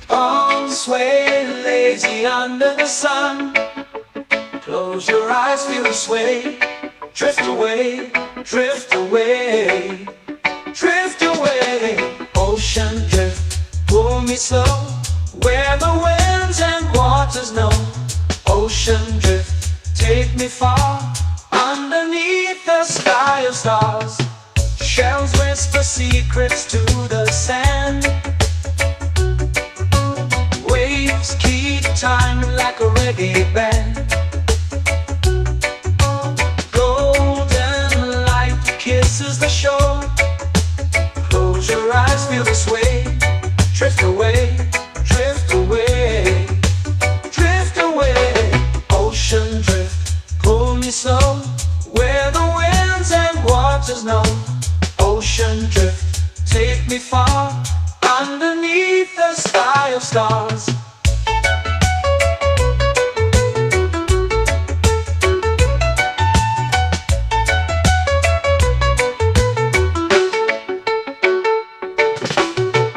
Arms sway lazy under the sun. Close your eyes, feel the sway. Drift away, drift away, drift away. Ocean drift, pull me slow, where the winds and waters know. Ocean drift, take me far, underneath the sky of stars. Shells whisper secrets to the sand. Waves keep time like a reggae band. Golden light kisses the shore. Close your eyes, feel the sway. Drift away, drift away, drift away. Ocean drift, pull me slow, where the winds and waters know. Ocean drift, take me far, underneath the sky of stars.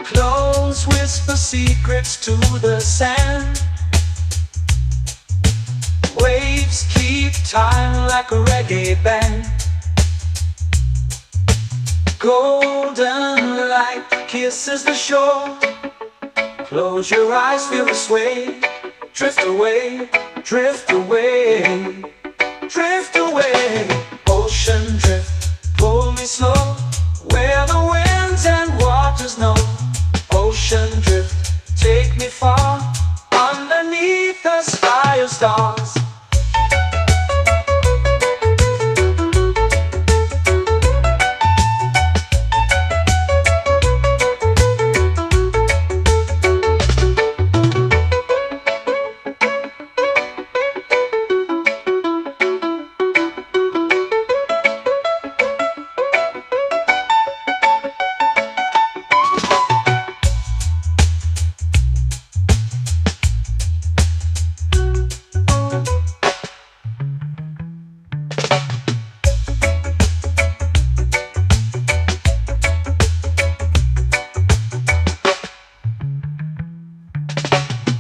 Close whisper secrets to the sand. Waves keep time like a reggae band. Golden light kisses the shore. Close your eyes, feel the sway. Drift away, drift away, drift away. Ocean drift, pull me slow, where the winds and waters know. Ocean drift, take me far, underneath the sky of stars.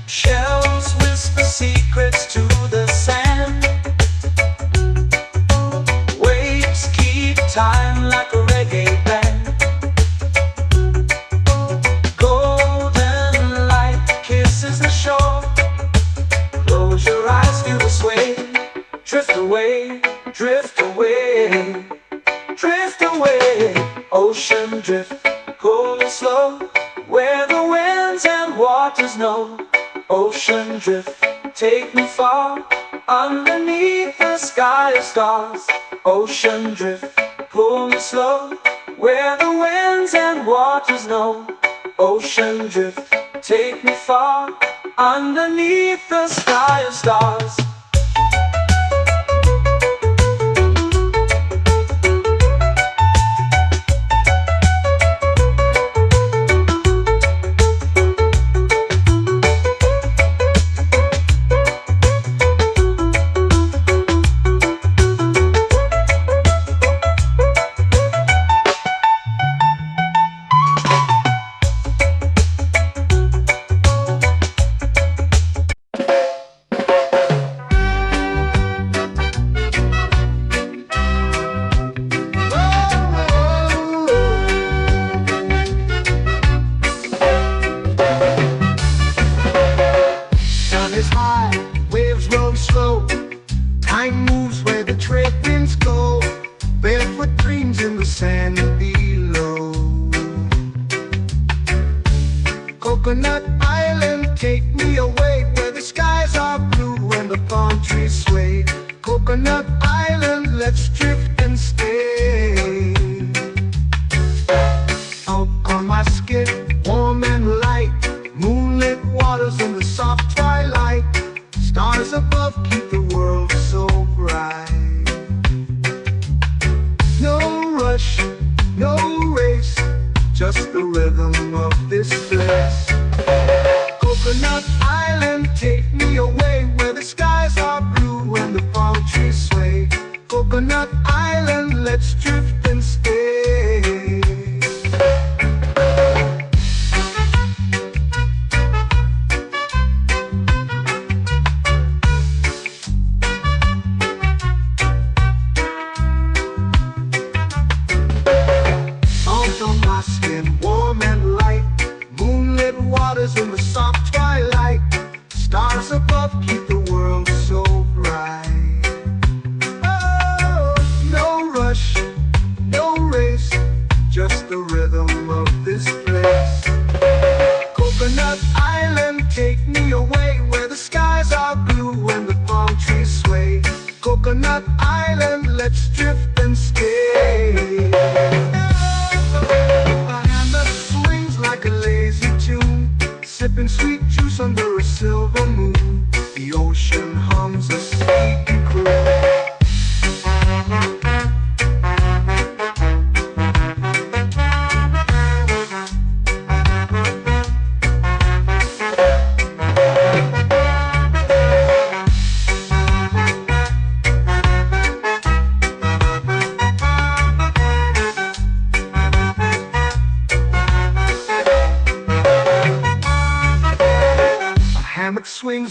Shells whisper secrets to the sand. Waves keep time like a reggae band. Golden light kisses the shore. Close your eyes, feel the sway. Drift away, drift away, drift away. Ocean drift, pull me slow, where the winds and waters know. Ocean drift, take me far, underneath the sky of stars. Ocean drift, pull me slow, where the winds and waters know. Ocean drift, take me far, underneath the sky of stars. Is high, waves roll slow. Time moves where the trade winds go. Barefoot dreams in the sand below. Coconut Island, take me away, where the skies are blue and the palm trees sway. Coconut Island, let's drift and stay. Out on my skin, warm and light, moonlit waters in the soft twilight. Stars above keep the world so bright. No rush, no race, just the rhythm of this place. Coconut Island, take me away, where the skies are blue and the palm trees sway. Coconut Island, let's drift and stay.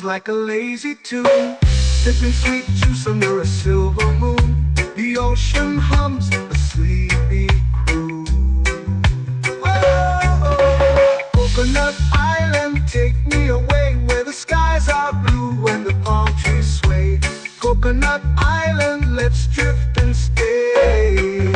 swings like a lazy tune, sipping sweet juice under a silver moon. The ocean hums a sleepy croon. Whoa, Coconut Island, take me away where the skies are blue and the palm trees sway. Coconut Island, let's drift and stay.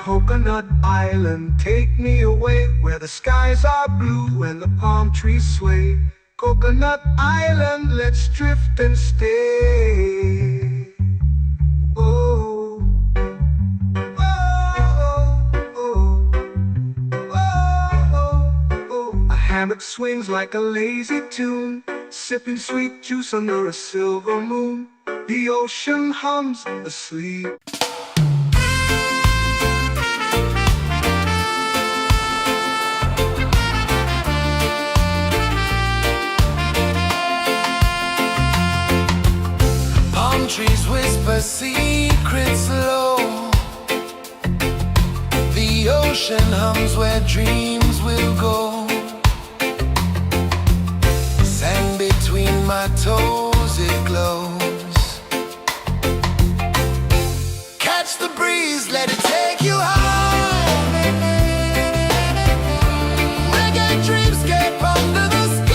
Coconut Island, take me away where the skies are blue and the palm trees sway. Coconut Island, let's drift and stay. Oh, oh, oh, oh, oh. A hammock swings like a lazy tune, sipping sweet juice under a silver moon. The ocean hums asleep. Trees whisper secrets low. The ocean hums where dreams will go. Sand between my toes, it glows. Catch the breeze, let it take you high. Reggae dreamscape under the sky.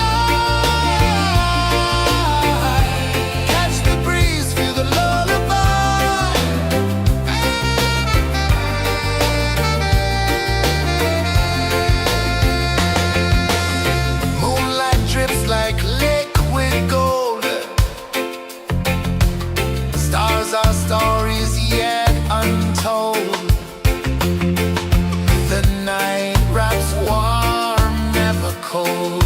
Our stories yet untold. The night wraps warm, never cold.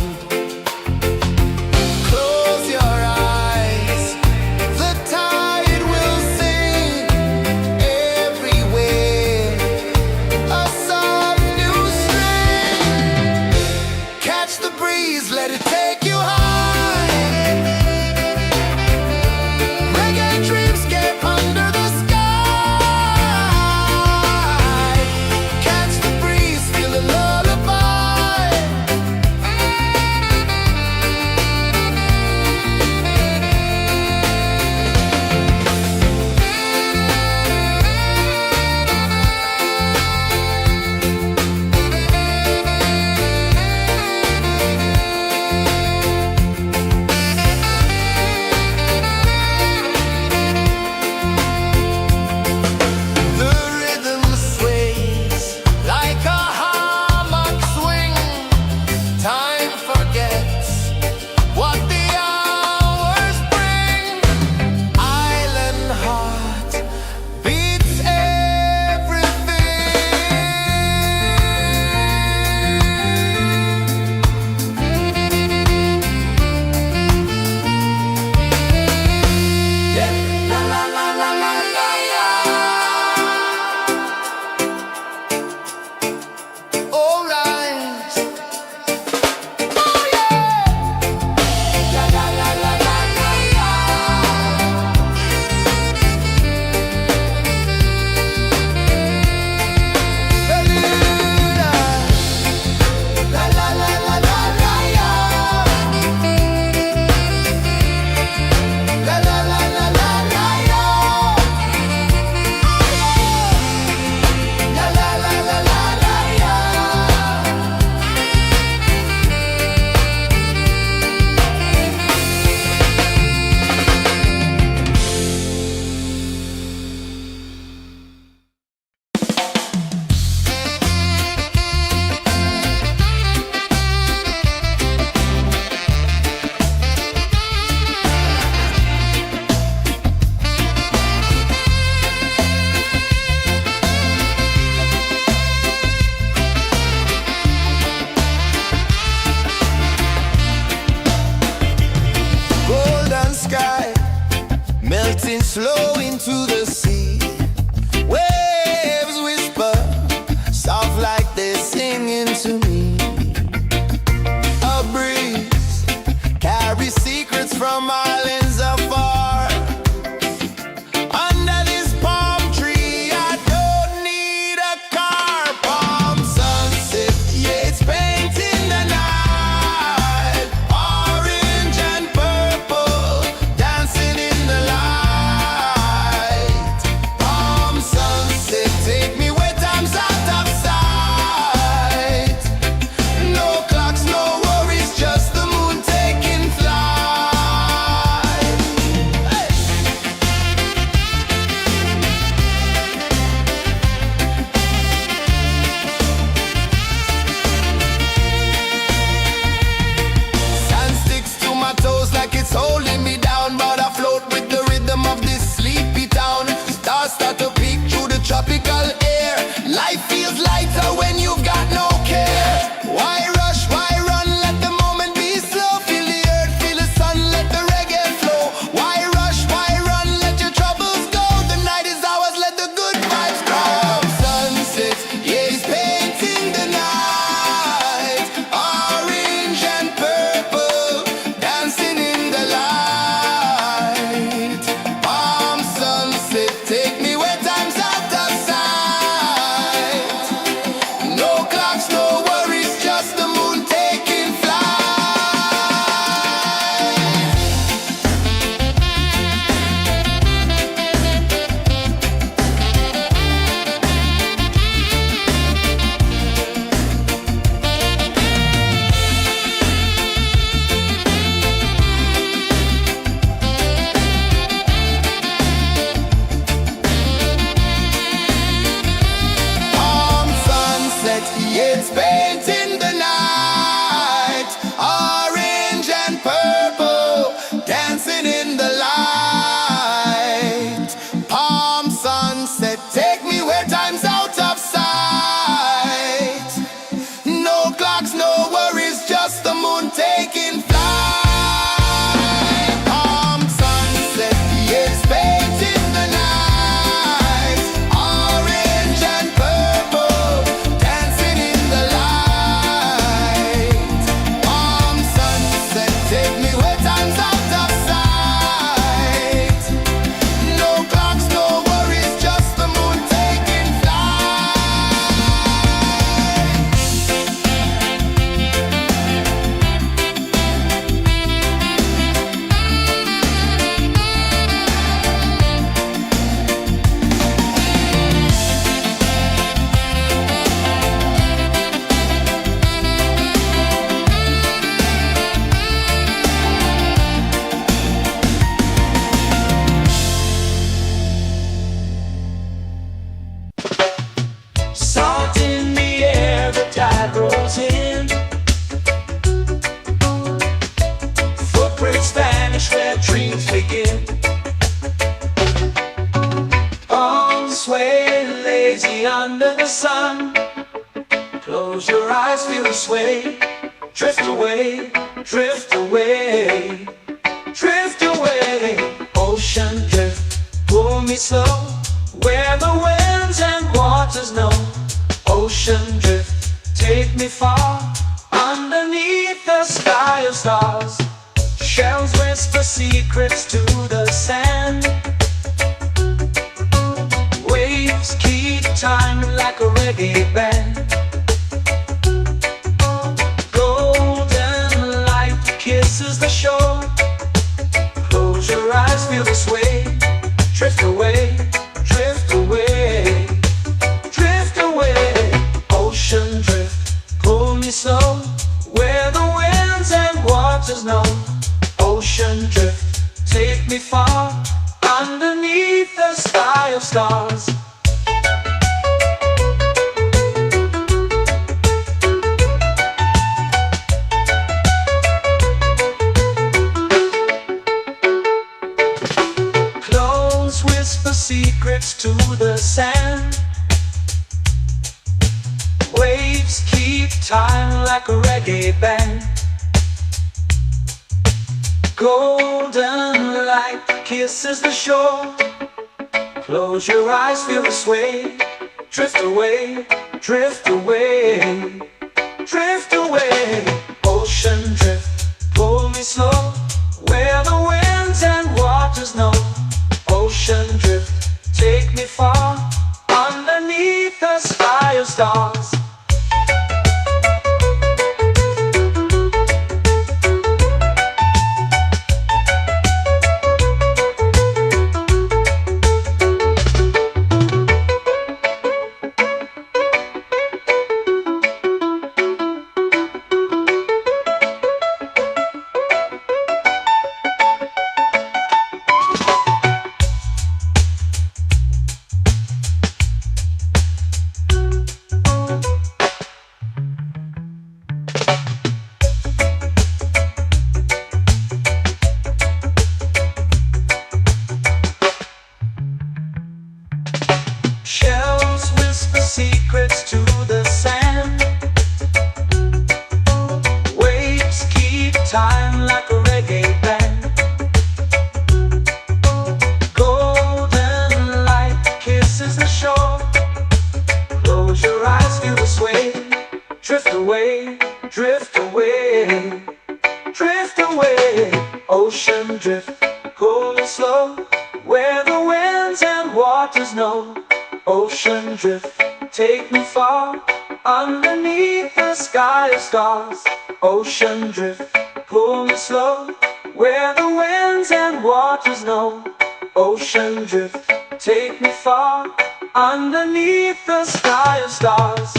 Close your eyes, the tide will sing everywhere. A soft new string. Catch the breeze, let it take you high. flow into the sea. Waves whisper, soft like they're singing to me. A breeze carries secrets from islands afar. Under this palm tree, I don't need a car. Palm sunset, yeah, it's painting the night. Orange and purple, dancing in the light. Palm sunset, take me where time's out of sight. No clocks, no worries, just the moon taking flight. Hey! Sand sticks to my toes like it's holding me down, but I float with the rhythm of this sleepy town. Stars start to peek through the tropical air. Life feels lighter when you've got no care. Why rush, why run, let the moment be slow. Feel the earth, feel the sun, let the reggae flow. Why rush, why run, let your troubles go. The night is ours, let the good vibes come. Sunset, yeah, it's painting the night. Orange and purple, dancing in the light. Palm sunset, take me where time's out of sight. No clocks, no worries, just the moon taking flight. Palm sunset, yeah, it's painting the night. Orange and purple, dancing in the light. Palm sunset, take me where time's out of sight. No clocks, no worries, just the moon taking flight. Palm sunset, yeah, it's painting the night. Orange and purple, dancing in the light. Palm sunset, take me where time's out of sight. No clocks, no worries, just the moon taking flight. Salt in the air, the tide rolls in. Footprints vanish where dreams begin. Arms sway lazy under the sun. Close your eyes, feel the sway. Drift away, drift away, drift away. Ocean drift, pull me slow, where the winds and waters know. Ocean drift, take me far, underneath the sky of stars. Shells whisper secrets to the sand. Waves keep time like a reggae band. Golden light kisses the shore. Close your eyes, feel the sway. Drift away, drift away, drift away. Ocean drift, pull me slow, where the winds and waters know. Ocean drift, take me far, underneath the sky of stars. Close whisper secrets to the sand. Waves keep time like a reggae band. Golden light kisses the shore. Close your eyes, feel the sway. Drift away, drift away, drift away. Ocean drift, pull me slow, where the winds and waters know. Ocean drift, take me far, underneath the sky of stars. Shells whisper secrets to the sand. Waves keep time like a reggae band. Golden light kisses the shore. Close your eyes, feel the sway. Drift away, drift away, drift away. Ocean drift, cool and slow, where the winds and waters know. Ocean drift, take me far, underneath the sky of stars. Ocean drift, pull me slow, where the winds and waters know. Ocean drift, take me far, underneath the sky of stars.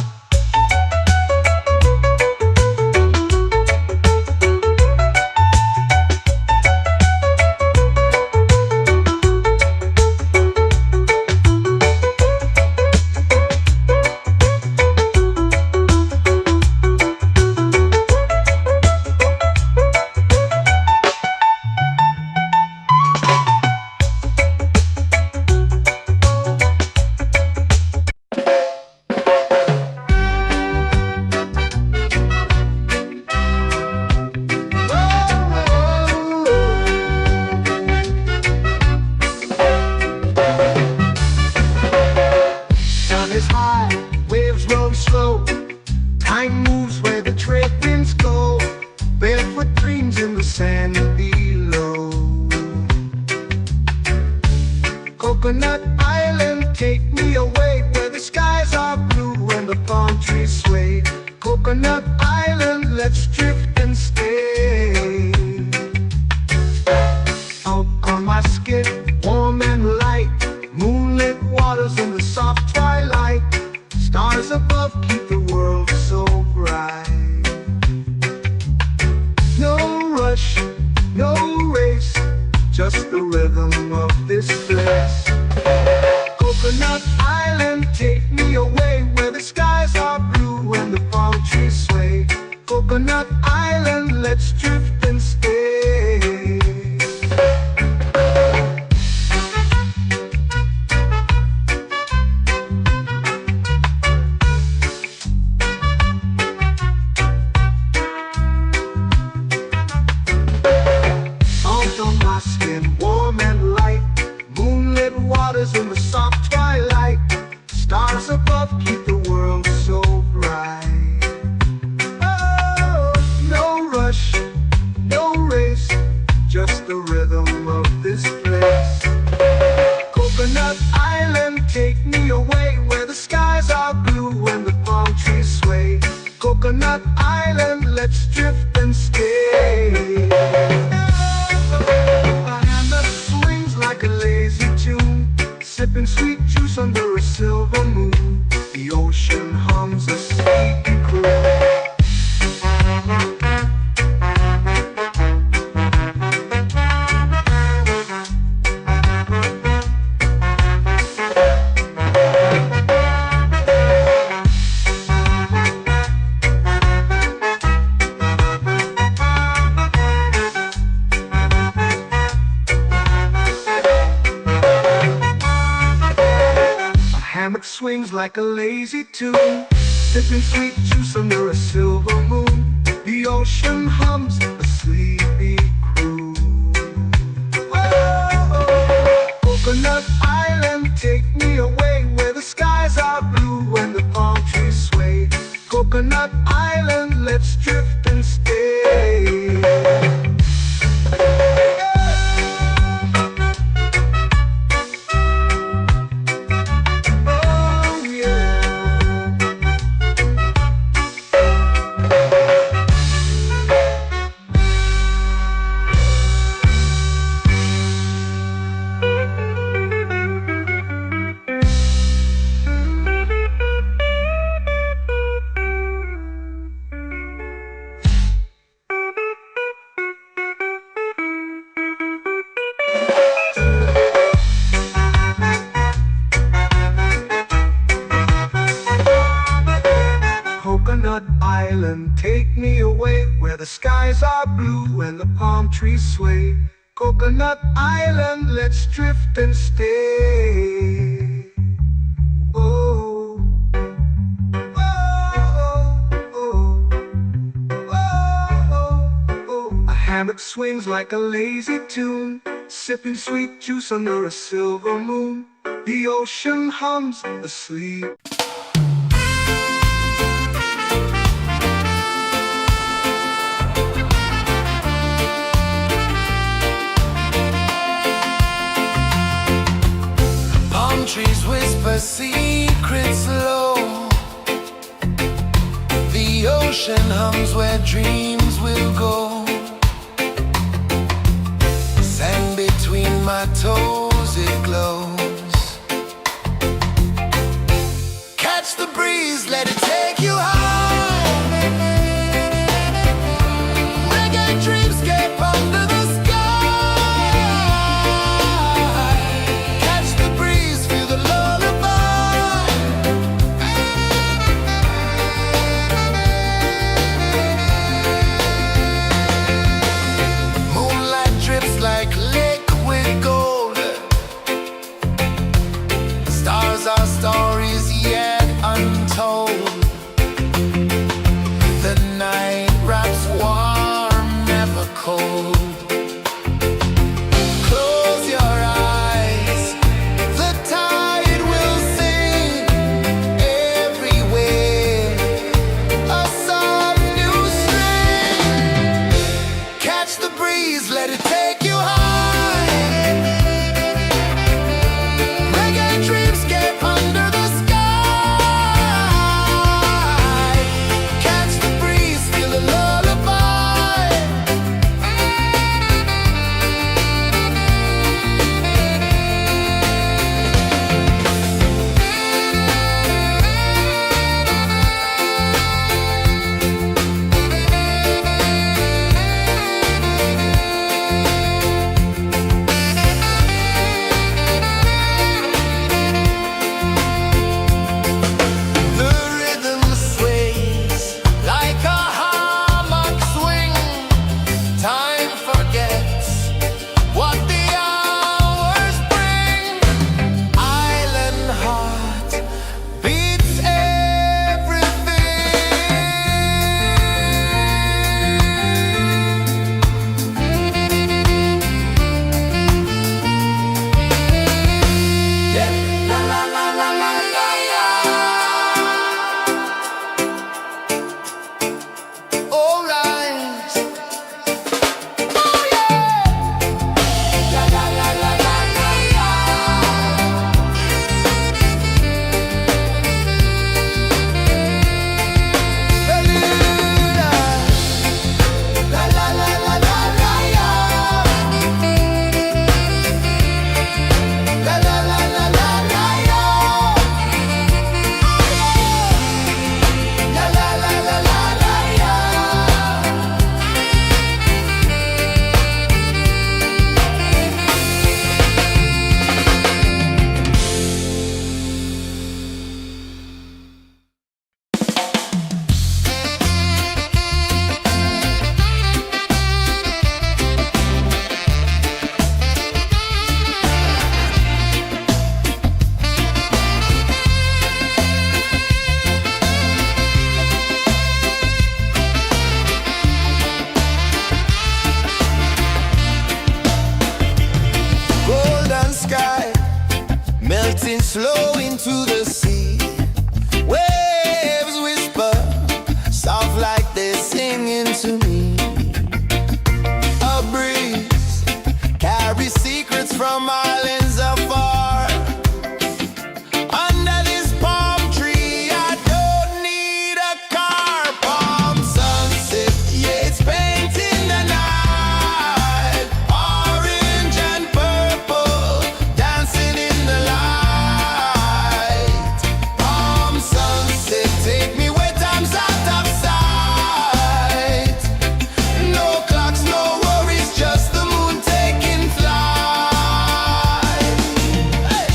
Is high, waves roll slow. Time moves where the trade winds go. Barefoot dreams in the sand below. Coconut Island, take me away, where the skies are blue and the palm trees sway. Coconut Island, let's drift and stay. Out on my skin, warm and light, moonlit waters in the soft twilight. Stars above keep the world so bright. No rush, no race, just the rhythm of this place. Coconut Island, take me away, where the skies are blue and the palm trees sway. Coconut Island, let's drift and stay. Warm and light, moonlit waters in the soft twilight. Stars above keep the world so bright. Oh, no rush, no race, just the rhythm of this place. Coconut Island, take me away, where the skies are blue and the palm trees sway. Coconut Island, let's drift and stay. Like a lazy tune, sipping sweet juice under a silver moon. The ocean hums a sleepy croon. Swings like a lazy tune, sipping sweet juice under a silver moon. The ocean hums a sleepy croon. Whoa. Coconut Island, take me away where the skies are blue and the palm trees sway. Coconut Island, let's drift and stay. Oh yeah. Coconut Island, take me away where the skies are blue and the palm trees sway. Coconut Island, let's drift and stay. Oh, oh, oh, oh, oh. A hammock swings like a lazy tune, sipping sweet juice under a silver moon. The ocean hums asleep. Trees whisper secrets low. The ocean hums where dreams will go. Sand between my toes, it glows. Catch the breeze, let it take you high. Reggae dreamscape under the sky. Like liquid gold, stars are stories yet untold. The night wraps warm, never cold. Close your eyes, the tide will sing everywhere. A soft new string. Catch the breeze, let it take you high. Reggae dreamscape under the sky. Catch the breeze, feel a lullaby. flow into the sea. Waves whisper, soft like they're singing to me. A breeze carries secrets from islands afar. Under this palm tree, I don't need a car. Palm sunset, yeah, it's painting the night. Orange and purple, dancing in the light. Palm sunset, take me where time's out of sight. No clocks, no worries, just the moon taking flight. Hey!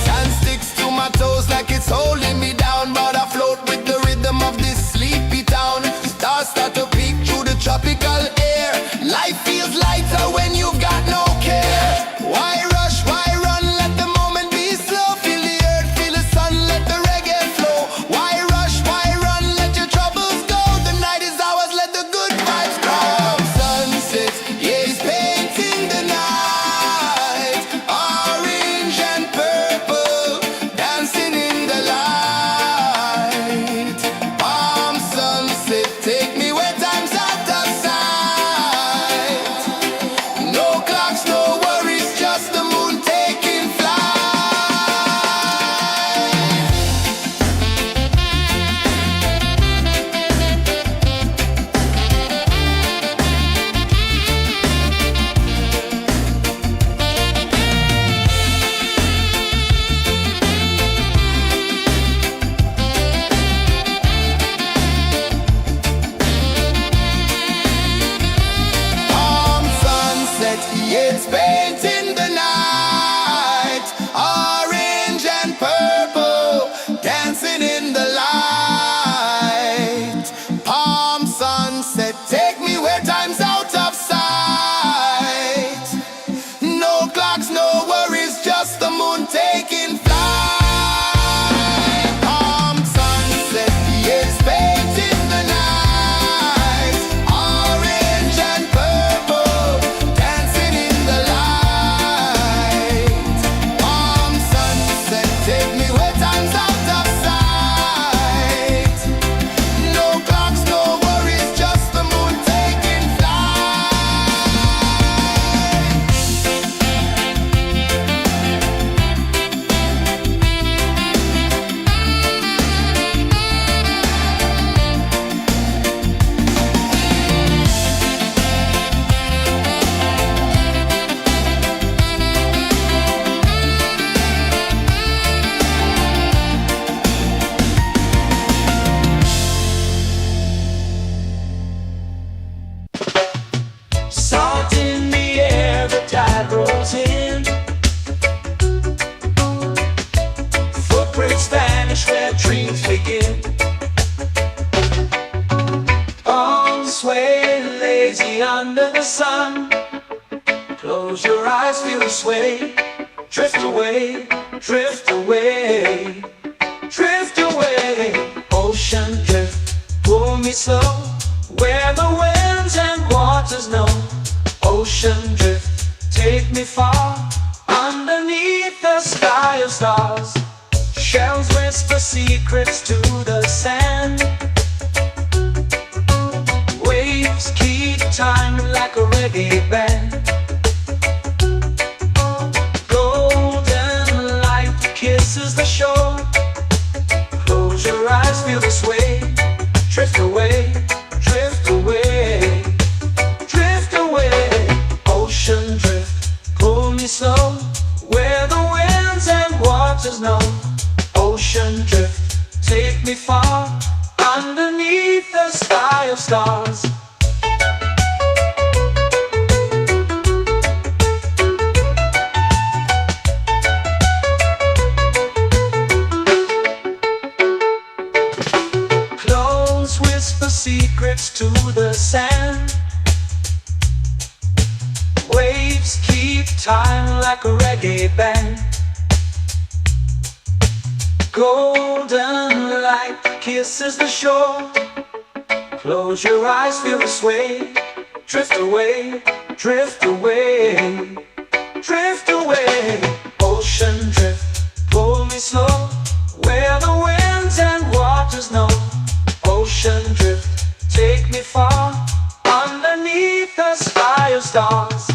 Sand sticks to my toes like it's holding me down, but I float with the rhythm of this sleepy town. Stars start to peek through the tropical air. Life feels lighter when you've got no care. Why rush, why run, let the moment be slow. Feel the earth, feel the sun, let the reggae flow. Why rush, why run, let your troubles go. The night is ours, let the good vibes grow. Sunset, yeah, it's painting the night. Orange and purple, dancing in the light. Palm sunset, take me where time's out of sight. No clocks, no worries, just the moon taking flight. Palm sunset, yeah, it's painting the night. Orange and purple, dancing in the light. Palm sunset, take me where time's out of sight. No clocks, no worries, just the moon taking flight. Palm sunset, yeah, it's painting the night. Orange and purple, dancing in the light. Palm sunset, take me where time's out of sight. No clocks, no worries, just the moon taking flight. Salt in the air, the tide rolls in. Footprints vanish where dreams begin. On sway lazy under the sun. Close your eyes, feel the sway. Drift away, drift away, drift away. Ocean drift, pull me slow. Where the winds and waters know. Ocean drift, take me far. Underneath the sky of stars. Shells whisper secrets to the sand. Waves keep time like a reggae band. Golden light kisses the shore. Close your eyes, feel the sway. Drift away, drift away, drift away. Ocean drift, pull me slow. Where the winds and waters know. Ocean drift, take me far. Underneath the sky of stars. Clones whisper secrets to the sand. Waves keep time like a reggae band. Golden light kisses the shore. Close your eyes, feel the sway. Drift away, drift away, drift away. Ocean drift, pull me slow, where the winds and waters know. Ocean drift, take me far, underneath the sky of stars.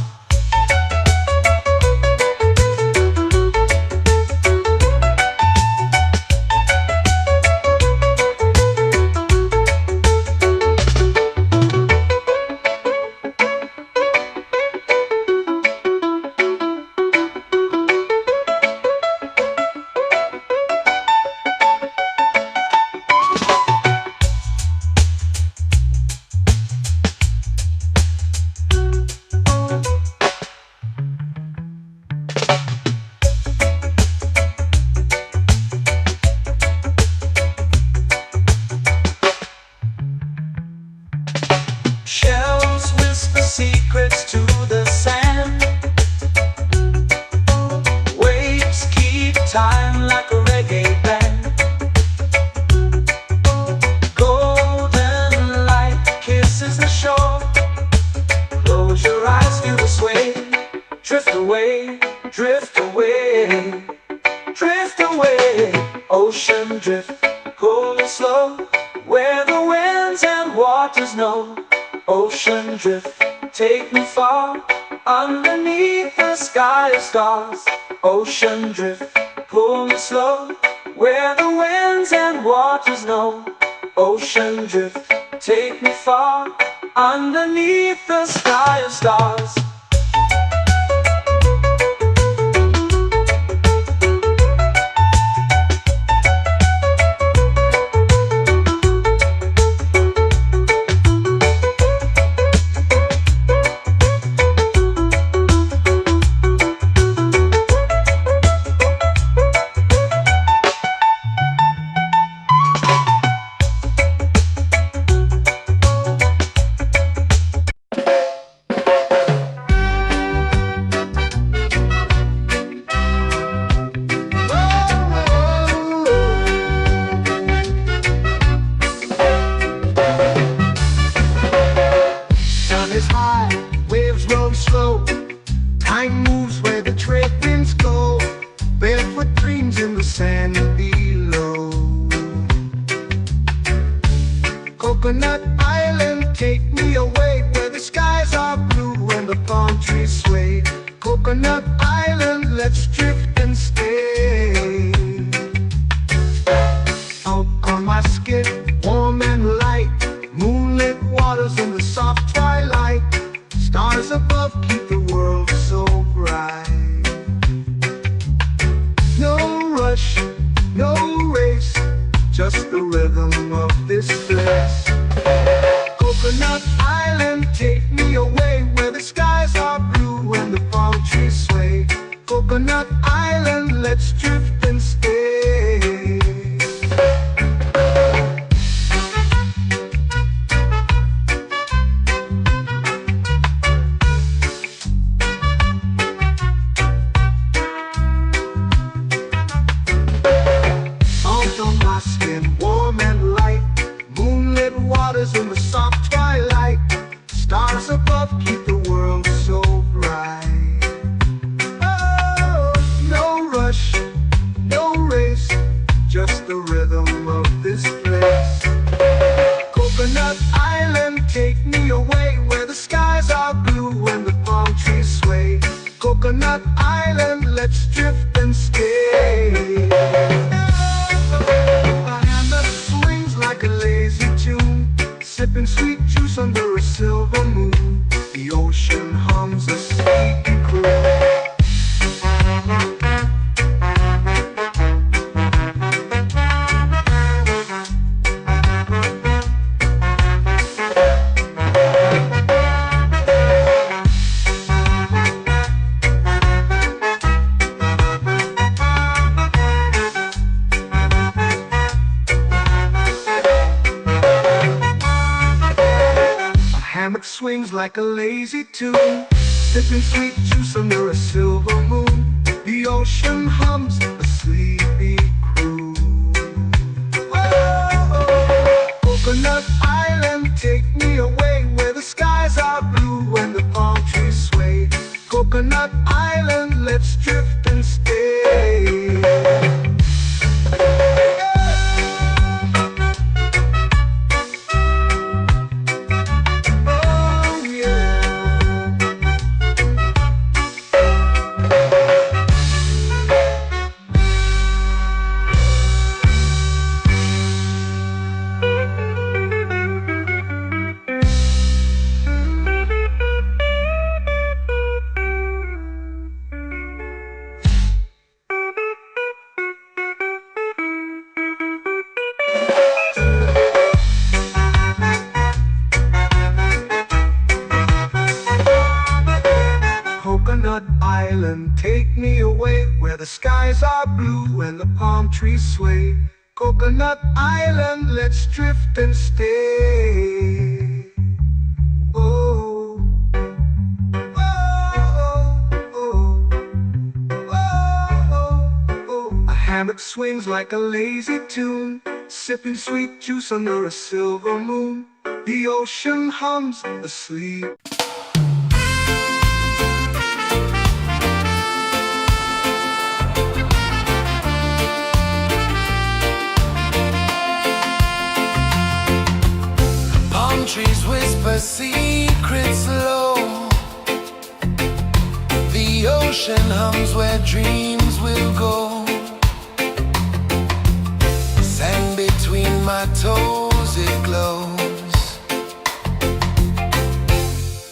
Shells whisper secrets to the sand. Waves keep time like a reggae band. Golden light kisses the shore. Close your eyes, feel the sway. Drift away, drift away, drift away. Ocean drift, pull it slow, where the winds and waters know. Ocean drift, take me far, underneath the sky of stars. Ocean drift, pull me slow, where the winds and waters know. Ocean drift, take me far, underneath the sky of stars. Is high, waves roll slow. Time moves where the trade winds go. Barefoot dreams in the sand below. Coconut Island, take me away, where the skies are blue and the palm trees sway. Coconut Island, let's drift and stay. Out on my skip, warm and light, moonlit waters in the soft twilight. Stars above keep the world so bright. No rush, no race, just the rhythm of this place. Coconut Island, take me away, where the skies are blue and the palm trees sway. Coconut Island, let's drift and stay. Warm and light, moonlit waters in the soft twilight. Stars above keep the world so bright. Oh, no rush, no race, just the rhythm of this place. Coconut Island, take me away, where the skies are blue and the palm trees sway. Coconut Island, let's drift and stay. Like a lazy tune, sipping sweet juice under a silver moon. The ocean hums a sleepy croon. Swings like a lazy tune, sipping sweet juice under a silver moon. The ocean hums a sleepy croon. let's drift and stay. Oh yeah. Coconut Island, take me away where the skies are blue and the palm trees sway. Coconut Island, let's drift and stay. Oh, oh, oh, oh, oh. A hammock swings like a lazy tune, sipping sweet juice under a silver moon. The ocean hums asleep. Trees whisper secrets low. The ocean hums where dreams will go. Sand between my toes, it glows.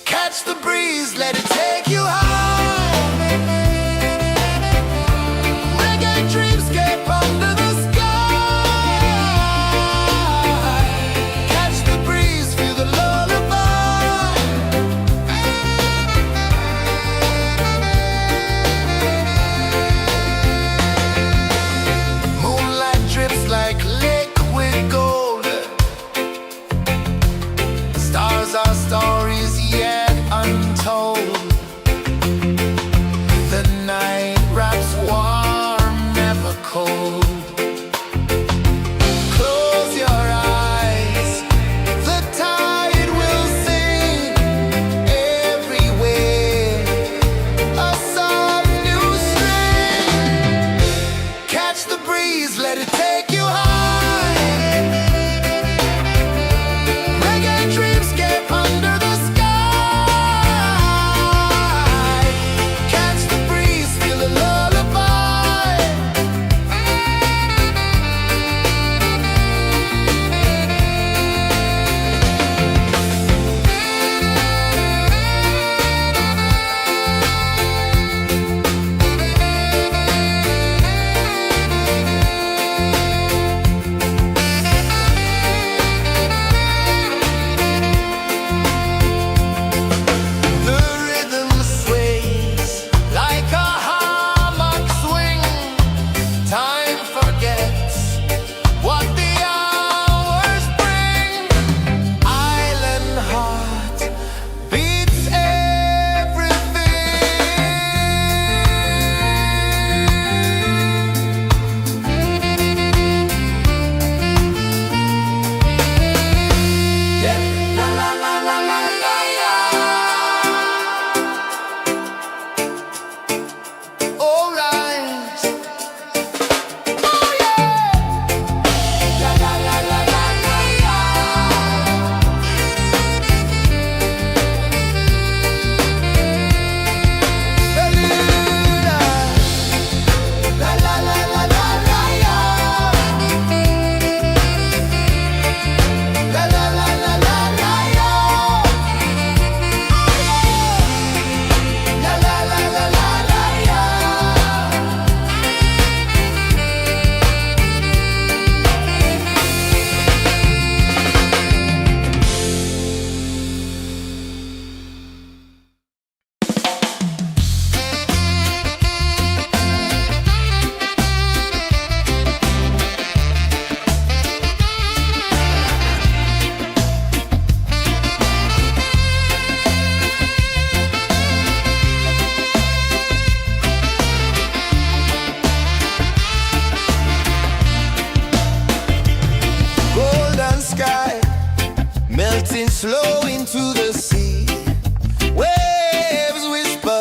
Catch the breeze, let it take you high. Reggae dreamscape under the sky. Our stories yet untold. The night wraps warm, never cold. Close your eyes, the tide will sing everywhere. A soft new string. Catch the breeze, let it take you high. slow into the sea. Waves whisper,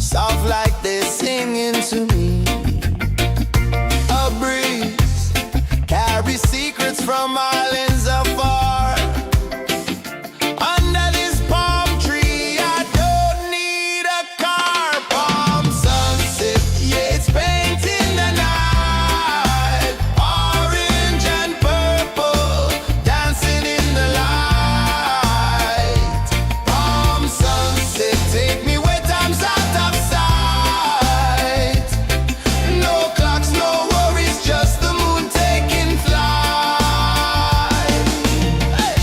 soft like they sing. to me. A breeze carries secrets from islands afar. Under this palm tree, I don't need a car. Palm sunset, yeah, it's painting the night. Orange and purple, dancing in the light. Palm sunset, take me where time's out of sight. No clocks, no worries, just the moon taking flight. Hey!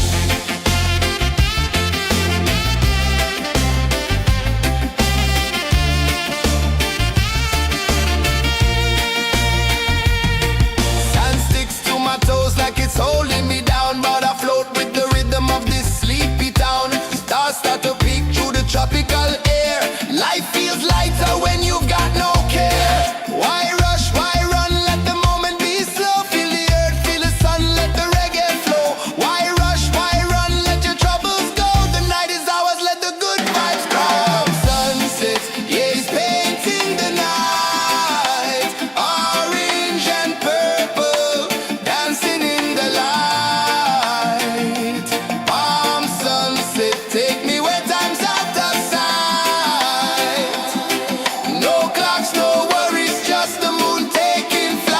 Sand sticks to my toes like it's holding me down, but I float with the rhythm of this sleepy town. Stars start to peek through the tropical air. Life feels lighter when you've got no care. Why rush, why run, let the moment be slow. Feel the earth, feel the sun, let the reggae flow. Why rush, why run, let your troubles go. The night is ours, let the good vibes grow. Sunset, yeah, it's painting the night. Orange and purple, dancing in the light. Palm sunset, take me where time's out of sight. No clocks, no worries, just the moon taking flight.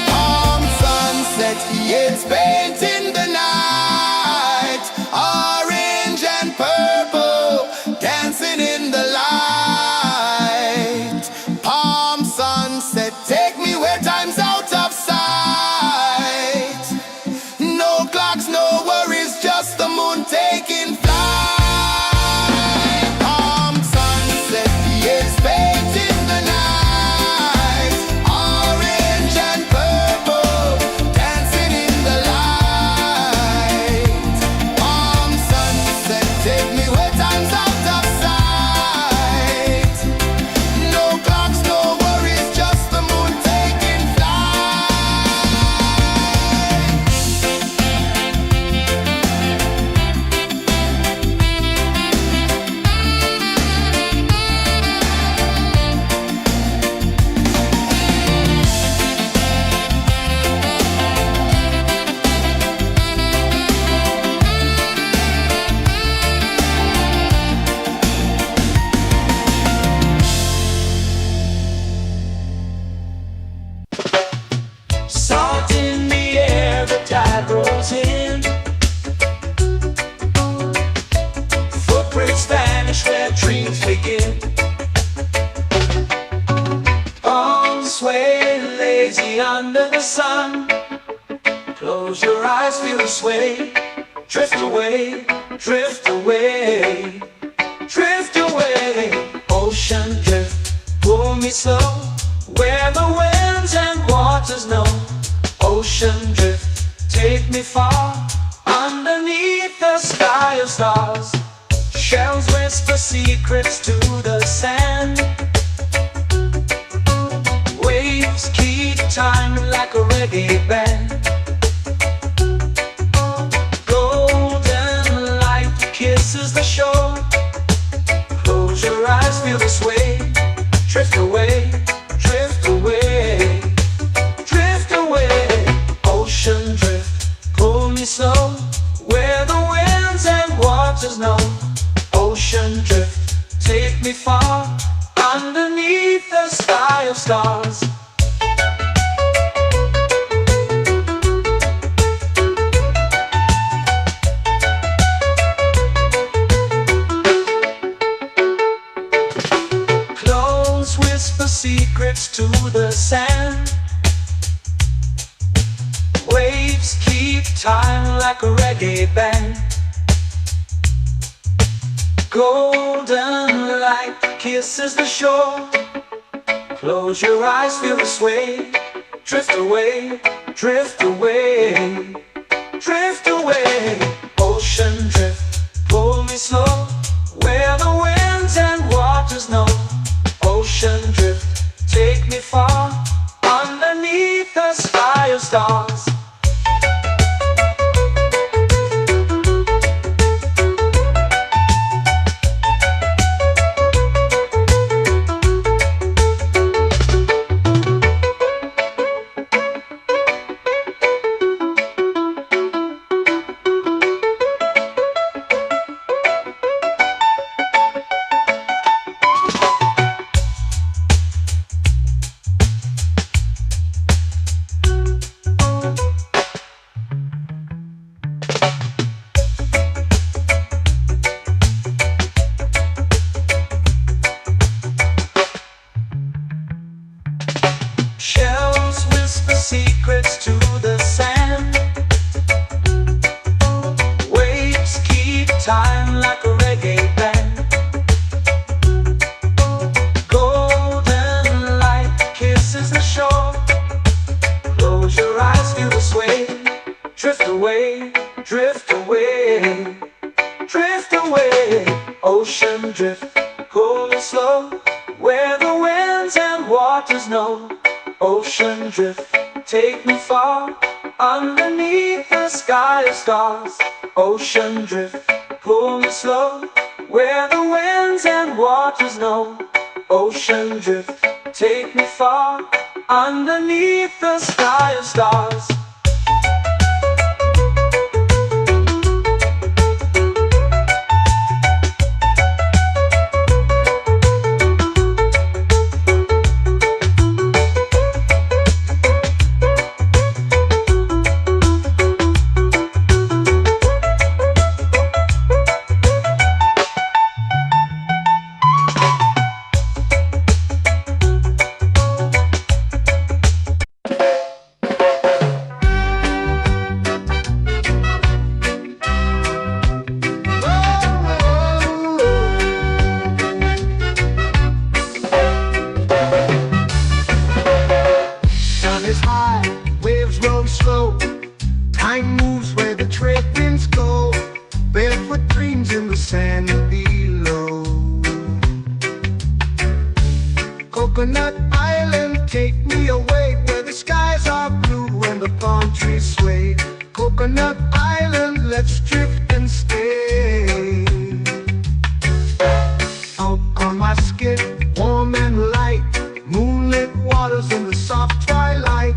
Palm sunset, yeah, it's painting the night. Orange and purple, dancing in the light. Palm sunset, take me where time's out of sight. No clocks, no worries, just the moon taking flight. Palm sunset, yeah, it's painting the night. Orange and purple, dancing in the light. Palm sunset, take me where time's out of sight. No clocks, no worries, just the moon taking flight. Salt in the air, the tide rolls in. Footprints vanish where dreams begin. Arms sway lazy under the sun. Close your eyes, feel the sway. Drift away, drift away, drift away. Ocean drift, pull me slow. Where the winds and waters know. Ocean drift, take me far. Underneath the sky of stars. Shells whisper secrets to the sand. Waves keep time like a reggae band. Golden light kisses the shore. Close your eyes, feel the sway. Drift away, drift away, drift away. Ocean drift, pull me slow. Where the winds and waters know. Ocean drift, take me far. Underneath the sky of stars. Close whisper secrets to the sand. Waves keep time like a reggae band. Golden light kisses the shore. Close your eyes, feel the sway. Drift away, drift away, drift away, drift away, drift away. Ocean drift, cool and slow, where the winds and waters know. Ocean drift, take me far, underneath the sky of stars. Ocean drift, pull me slow, where the winds and waters know. Ocean drift, take me far, underneath the sky of stars. Sun is high, waves roll slow. Time moves where the trade winds go. Barefoot dreams in the sand below. Coconut Island, take me away, where the skies are blue and the palm trees sway. Coconut Island, let's drift and stay. Out on my skin, warm and light, moonlit waters in the soft twilight.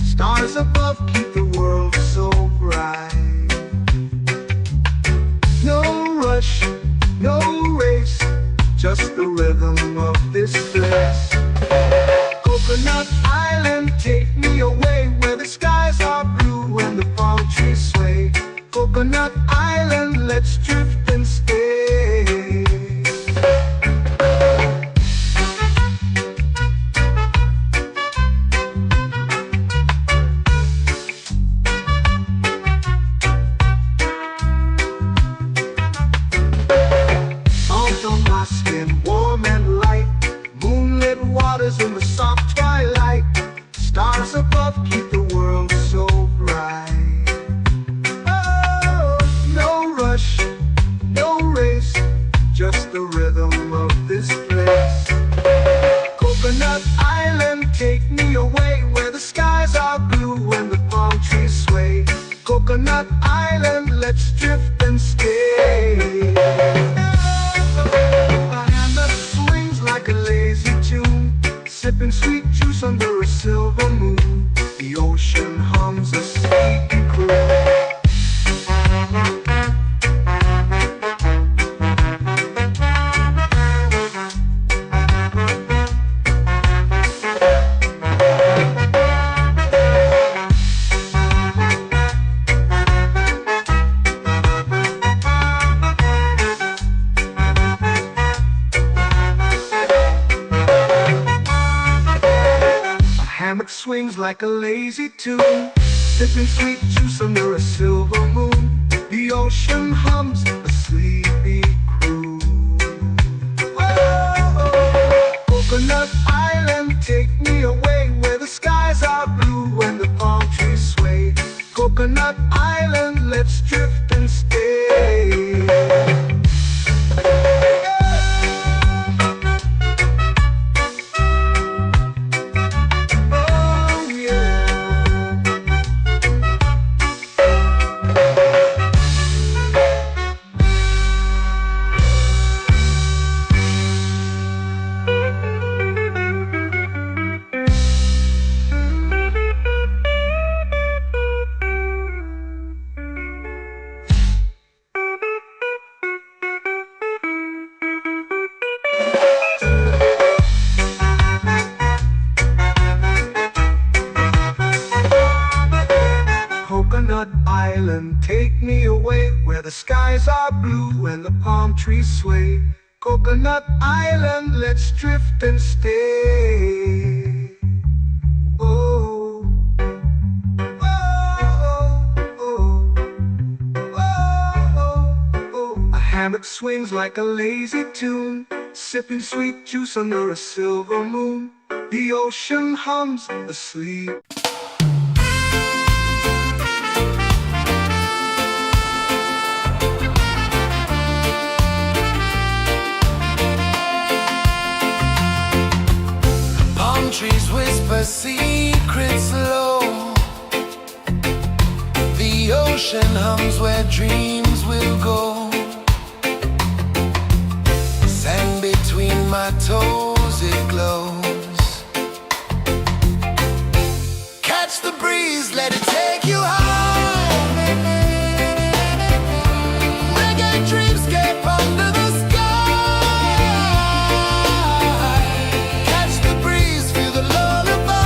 Stars above keep the world so bright. No rush, no race, just the rhythm of this place. Coconut Island, take me away, where the skies are blue and the palm trees sway. Coconut Island, let's drift and stay. Out on my skin, warm and light, moonlit waters in the soft twilight. Stars above keep the world so bright. Oh, no rush, no race, just the rhythm of this place. Coconut Island, take me away, where the skies are blue and the palm trees sway. Coconut Island, let's drift and stay. A hand that swings like a lazy tune, sipping sweet juice under a silver moon. The ocean hums a sleepy croon. Hammock swings like a lazy tune, sipping sweet juice under a silver moon. The ocean hums a sleepy croon. Whoa, Coconut Island, take me away, where the skies are blue and the palm trees sway. Coconut Island, let's drift and stay. Coconut Island, take me away, where the skies are blue and the palm trees sway. Coconut Island, let's drift and stay. Oh, oh, oh, oh, oh. A hammock swings like a lazy tune, sipping sweet juice under a silver moon. The ocean hums asleep. a secret slow. The ocean hums where dreams will go. Sand between my toes, it glows. Catch the breeze, let it take you high. Reggae dreamscape under the sky. Catch the breeze, feel the lullaby.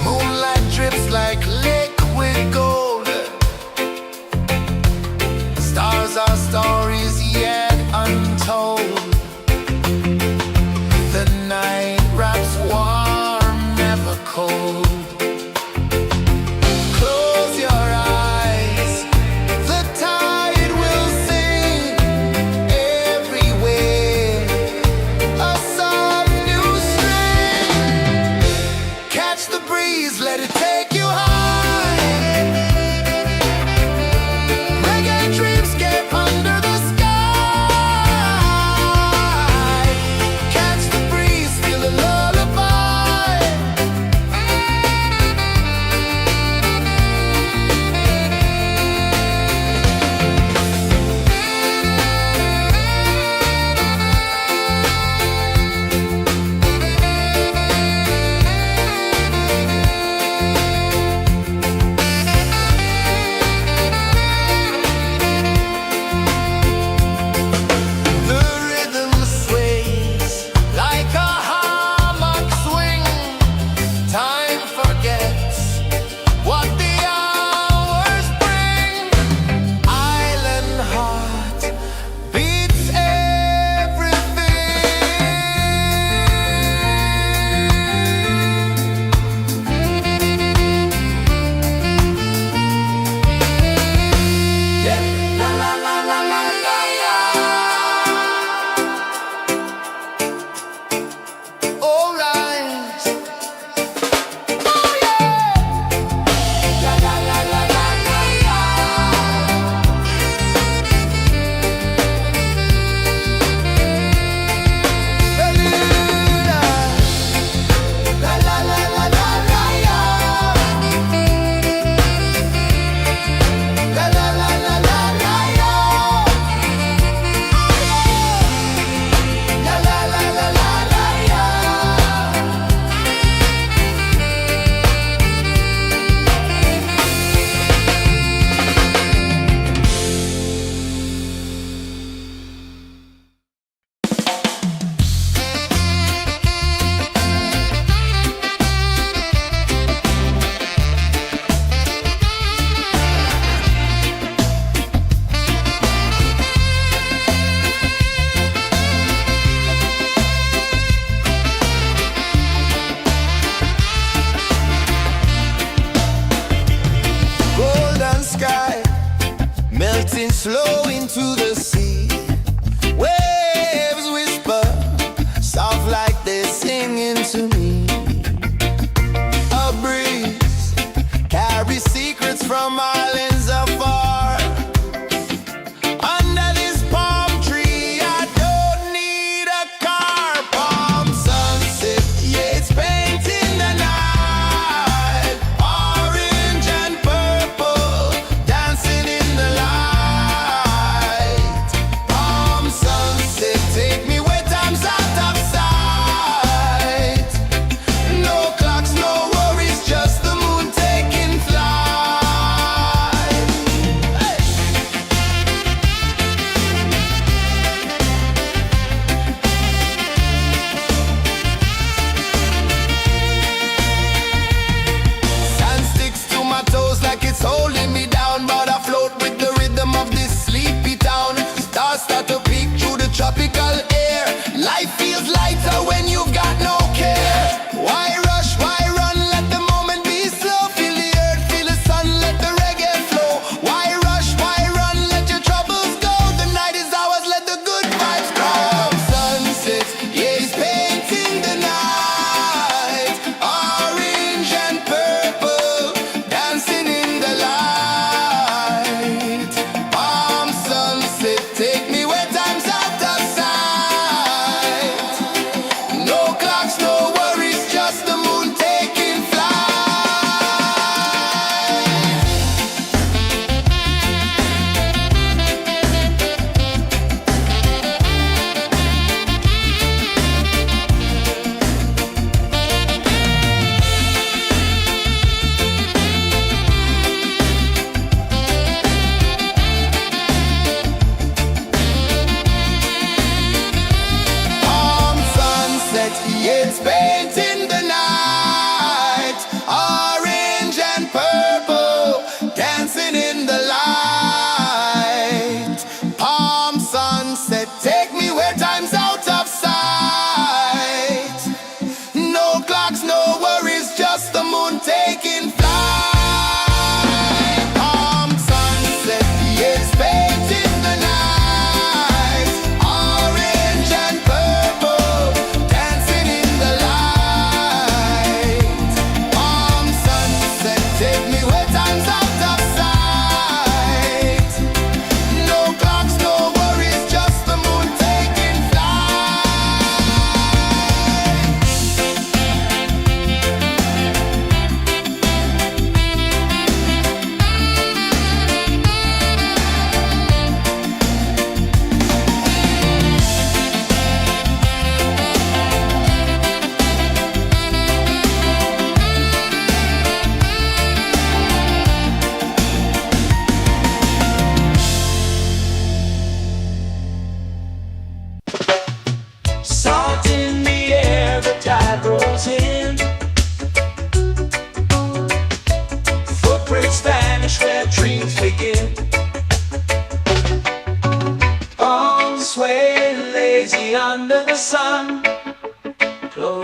Moonlight drips like liquid gold.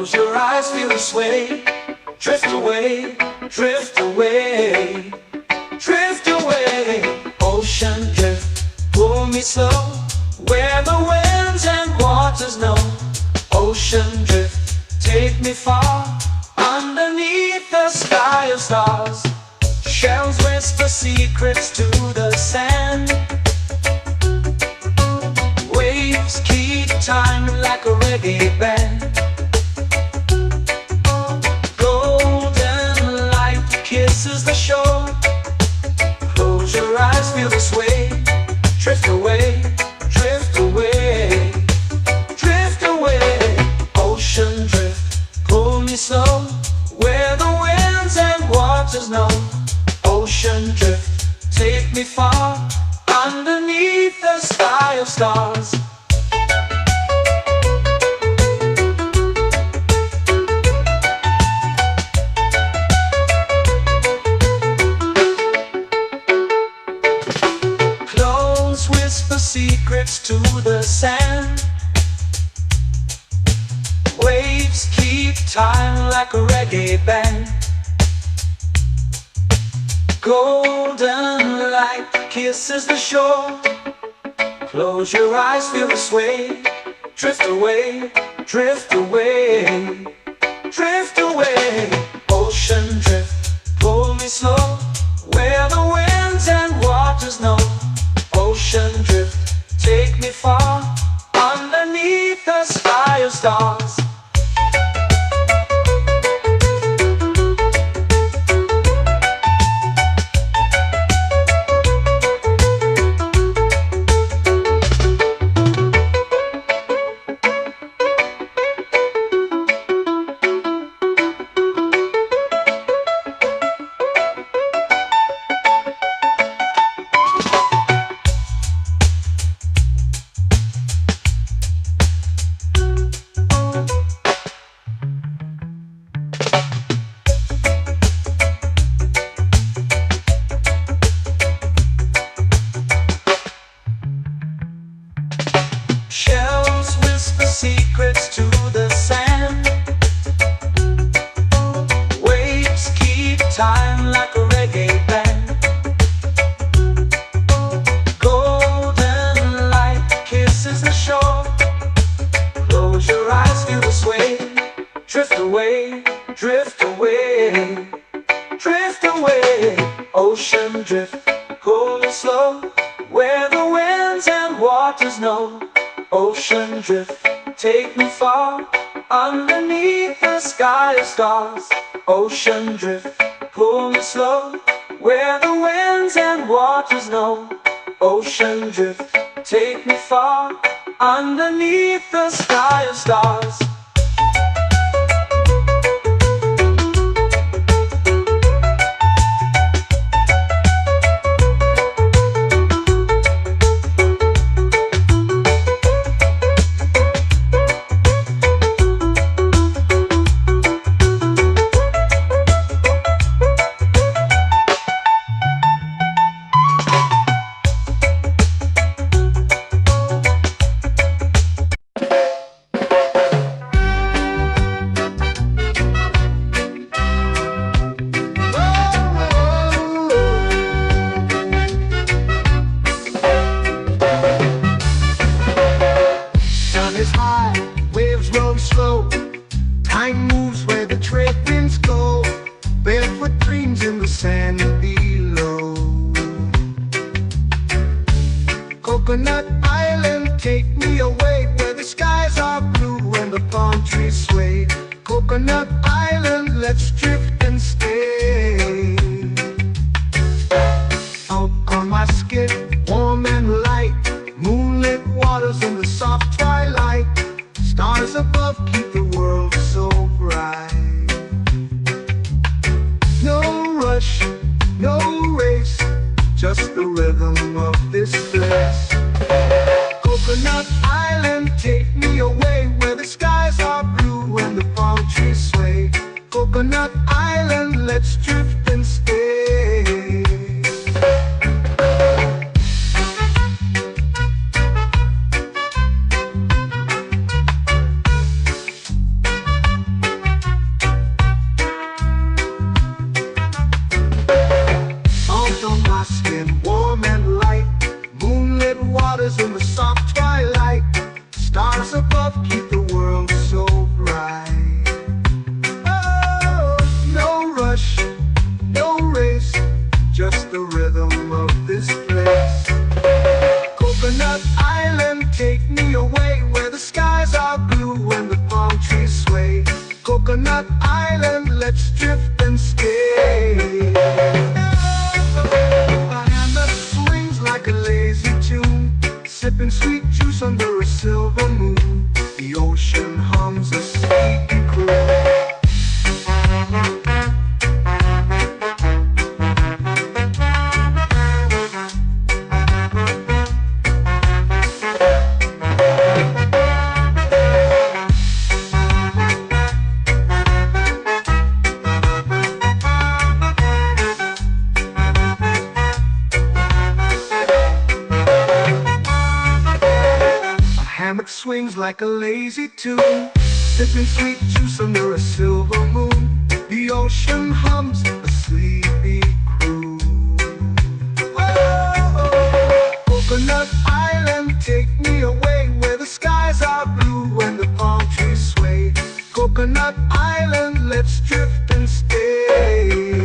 Close your eyes, feel the sway. Drift away, drift away, drift away. Ocean drift, pull me slow, where the winds and waters know. Ocean drift, take me far, underneath the sky of stars. Shells whisper secrets to the sand. Waves keep time like a reggae band. Golden light kisses the shore. Close your eyes, feel the sway. Drift away, drift away, drift away. Ocean drift, pull me slow, where the winds and waters know. Ocean drift, take me far, underneath the sky of stars. Close whisper secrets to the sand. Waves keep time like a reggae band. Golden light kisses the shore. Close your eyes, feel the sway. Drift away, drift away, drift away. Ocean drift, pull me slow, where the winds and waters know. Ocean drift, take me far, underneath the sky of stars. Shells whisper secrets to the sand. Waves keep time like a reggae band. Golden light kisses the shore. Close your eyes, feel the sway. Drift away, drift away, drift away. Ocean drift, pull me slow, where the winds and waters know. Ocean drift, take me far, underneath the sky of stars. Ocean drift, pull me slow, where the winds and waters know. Ocean drift, take me far, underneath the sky of stars. Sun is high, waves roll slow. Time moves where the trade winds go. Barefoot dreams in the sand below. Coconut Island, take me away, where the skies are blue and the palm trees sway. Coconut Island, let's drift and stay. Out on my skin, warm and light, moonlit waters in the soft twilight. Stars above keep the world so bright. No rush, no race, just the rhythm of this place. Coconut Island, take me away, where the skies are blue and the palm trees sway. Coconut Island, let's drift and stay. Coconut Island, let's drift and stay. A hammock swings like a lazy tune, sipping sweet juice under a silver moon. The ocean hums a sleepy croon. Hammock swings like a lazy tune, sipping sweet juice under a silver moon. The ocean hums a sleepy croon. Whoa, Coconut Island, take me away where the skies are blue and the palm trees sway. Coconut Island, let's drift and stay.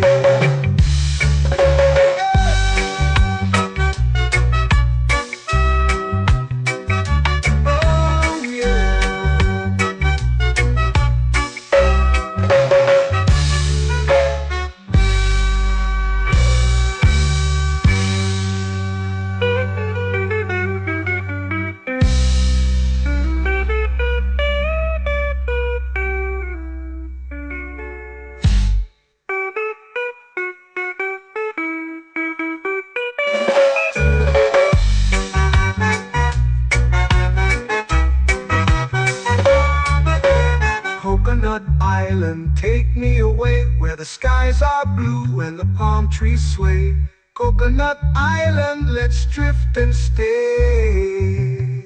Coconut Island, take me away where the skies are blue and the palm trees sway. Coconut Island, let's drift and stay.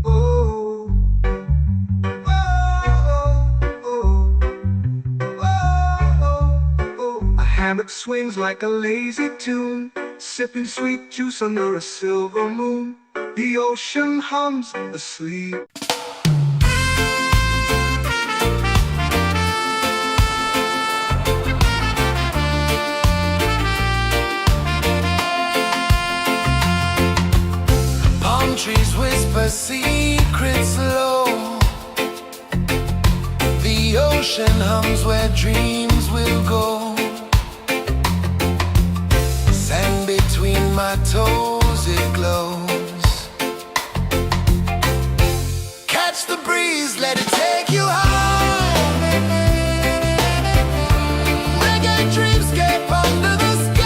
Oh, oh, oh, oh, oh. A hammock swings like a lazy tune, sipping sweet juice under a silver moon. The ocean hums asleep. Trees whisper secrets low. The ocean hums where dreams will go. Sand between my toes, it glows. Catch the breeze, let it take you high. Reggae dreamscape under the sky.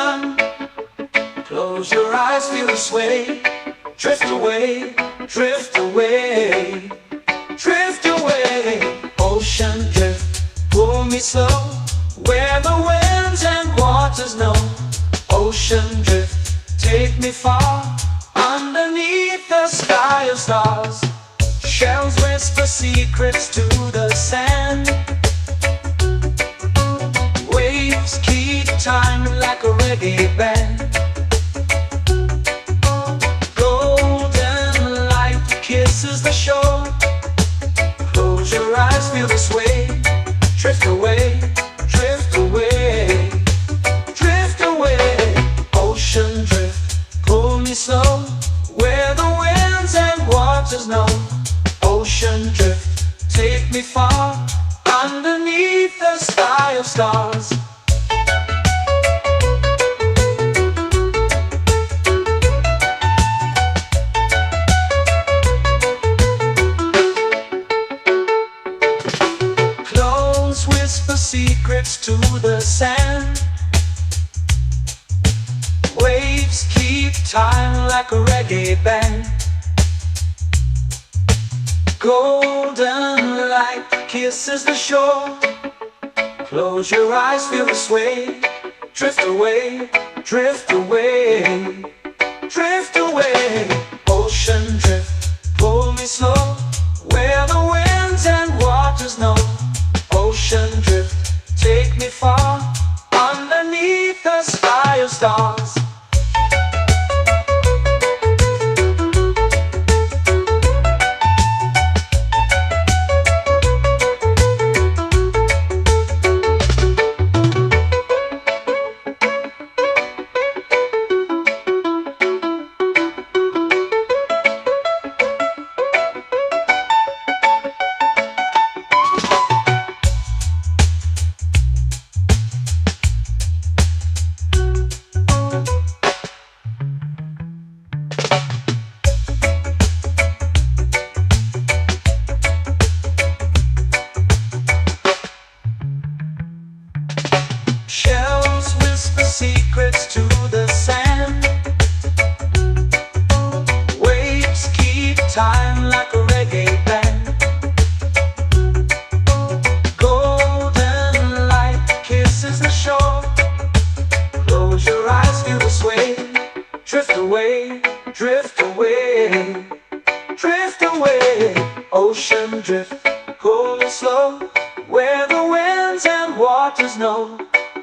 ocean. Close your eyes, feel the sway. Drift away, drift away, drift away. Ocean drift, pull me slow, where the winds and waters know. Ocean drift, take me far, underneath the sky of stars. Shells whisper secrets to the sand. Waves keep time like a reggae band. Golden light kisses the shore. Close your eyes, feel the sway. Drift away, drift away, drift away. Ocean drift, pull me slow, where the winds and waters know. Ocean drift, take me far, underneath the sky of stars. Close whisper secrets to the sand. Waves keep time like a reggae band. Golden light kisses the shore. Close your eyes, feel the sway. Drift away, drift away, drift away. Ocean drift, pull me slow, where the winds and waters know. Ocean drift, take me far, underneath the sky of stars. Shells whisper secrets to the sand. Waves keep time like a reggae band. Golden light kisses the shore. Close your eyes, feel the sway. Drift away, drift away, drift away. Ocean drift, pull me slow, where the winds and waters know.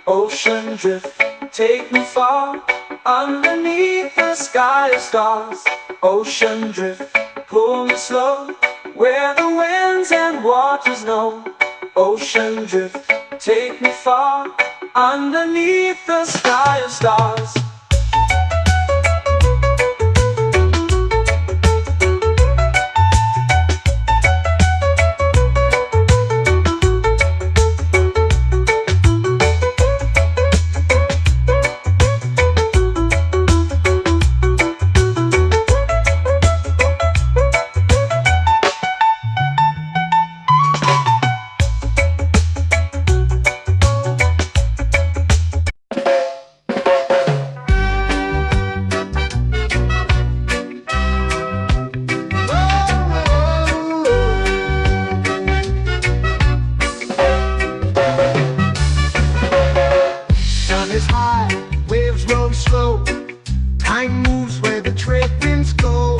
Ocean drift, take me far, underneath the sky of stars. Ocean drift, pull me slow, where the winds and waters know. Ocean drift, take me far, underneath the sky of stars. Time moves where the trade winds go.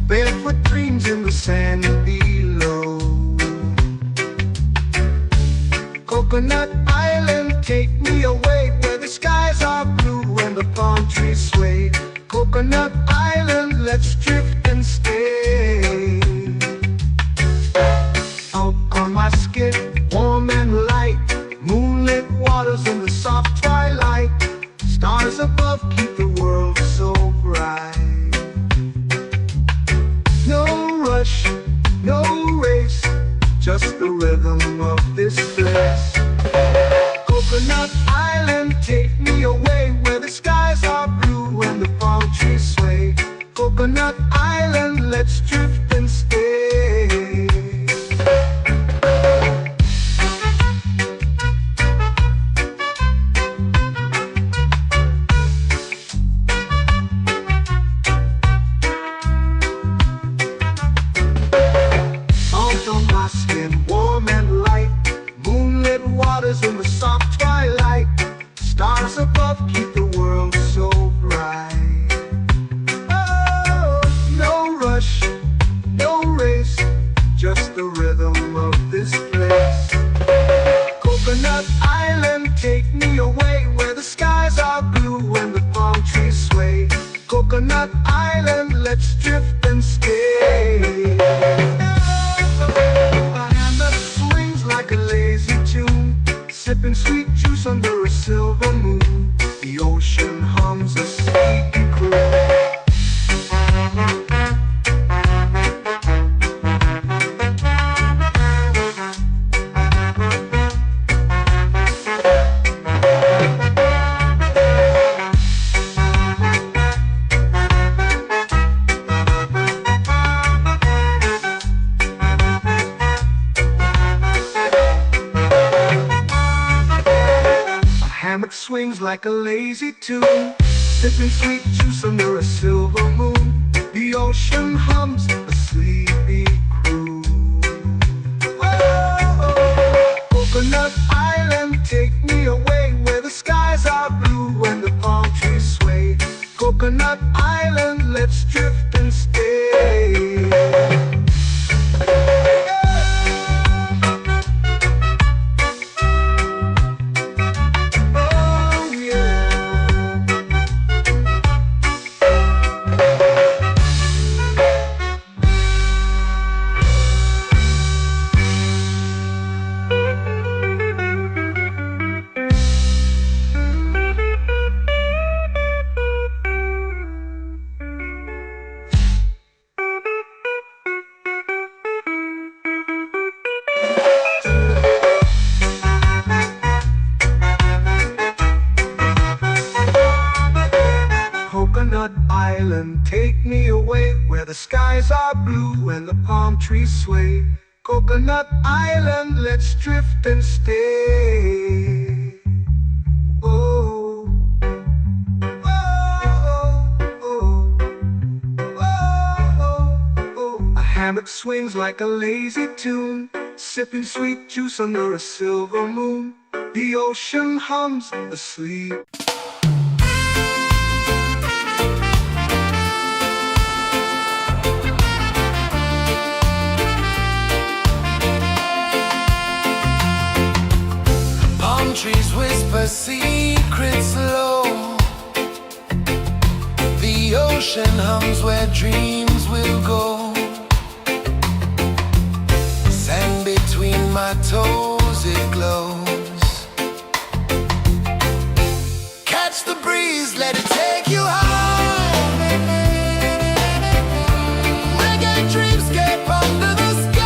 Barefoot dreams in the sand below. Coconut Island, take me away, where the skies are blue and the palm trees sway. Coconut Island, let's drift and stay. Out on my skin, warm and light, moonlit waters in the soft twilight. Stars above keep the world so bright. No rush, no race, just the rhythm of this place. Coconut Island, take me away, where the skies are blue and the palm trees sway. Coconut Island, let's drift and stay. let's drift and stay. A hand that swings like a lazy tune, sipping sweet juice under a silver moon. The ocean hums a sleepy croon. Hammock swings like a lazy tune, sipping sweet juice under a silver moon. The ocean hums a sleepy croon. Whoa, Coconut Island, take me away where the skies are blue and the palm trees sway. Coconut Island, let's drift and stay. Coconut Island, take me away where the skies are blue and the palm trees sway. Coconut Island, let's drift and stay. Oh, oh, oh, oh, oh. A hammock swings like a lazy tune, sipping sweet juice under a silver moon. The ocean hums asleep. Trees whisper secrets low. The ocean hums where dreams will go. Sand between my toes, it glows. Catch the breeze, let it take you high. Reggae dreamscape under the sky.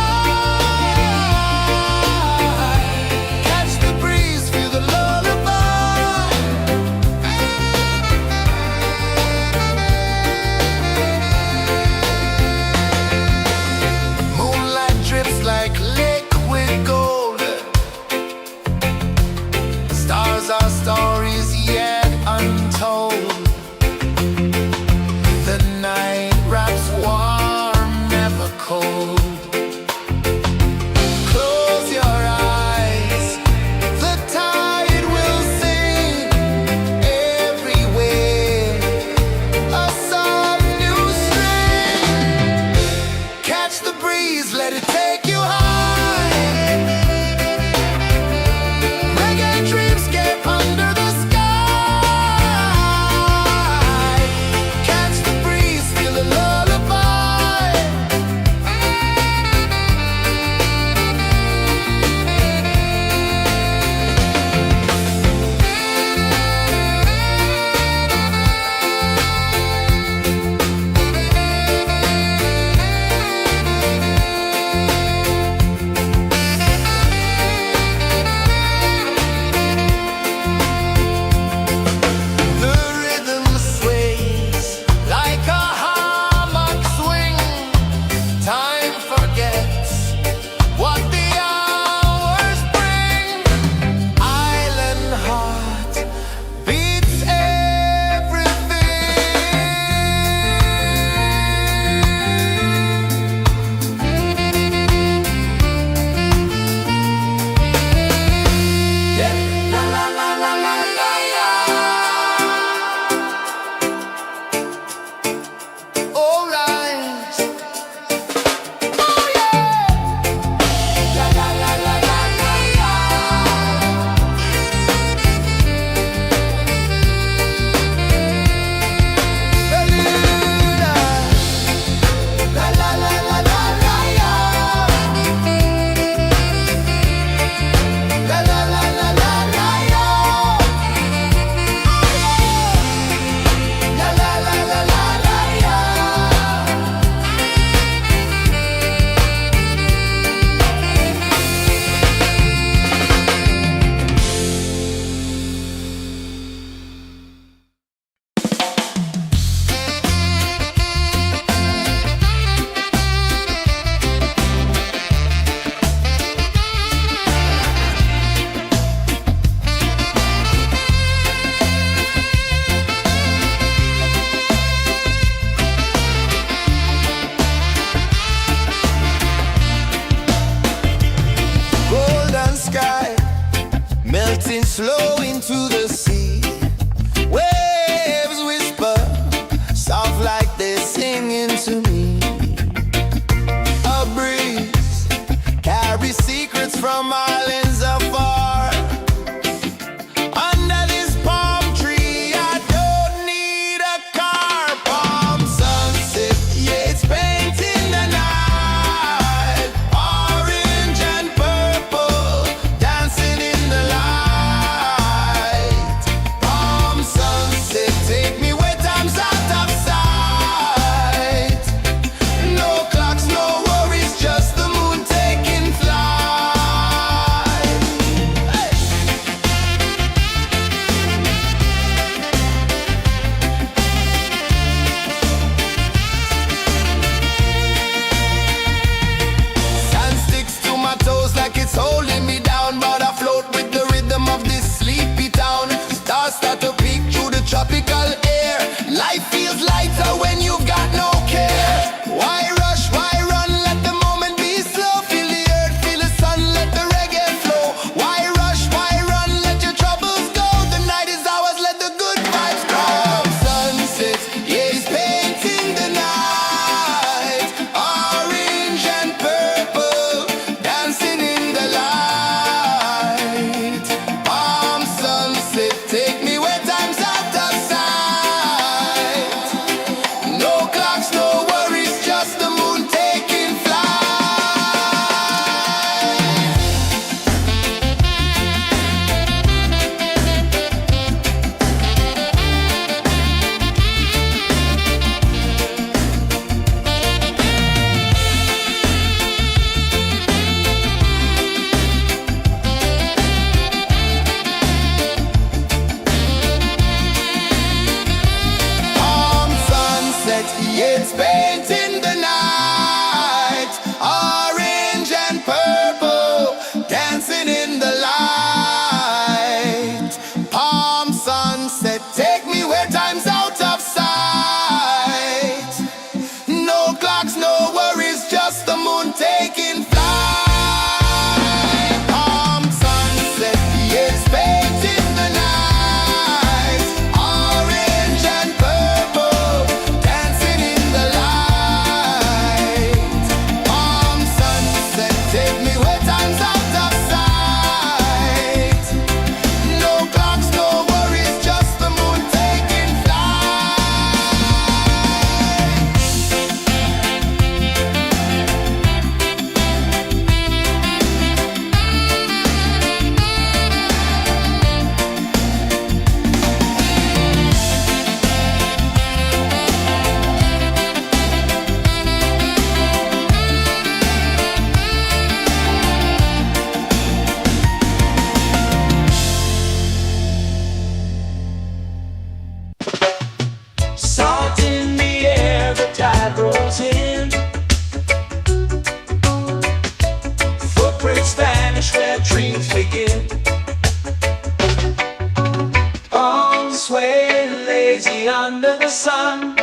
me under the sun.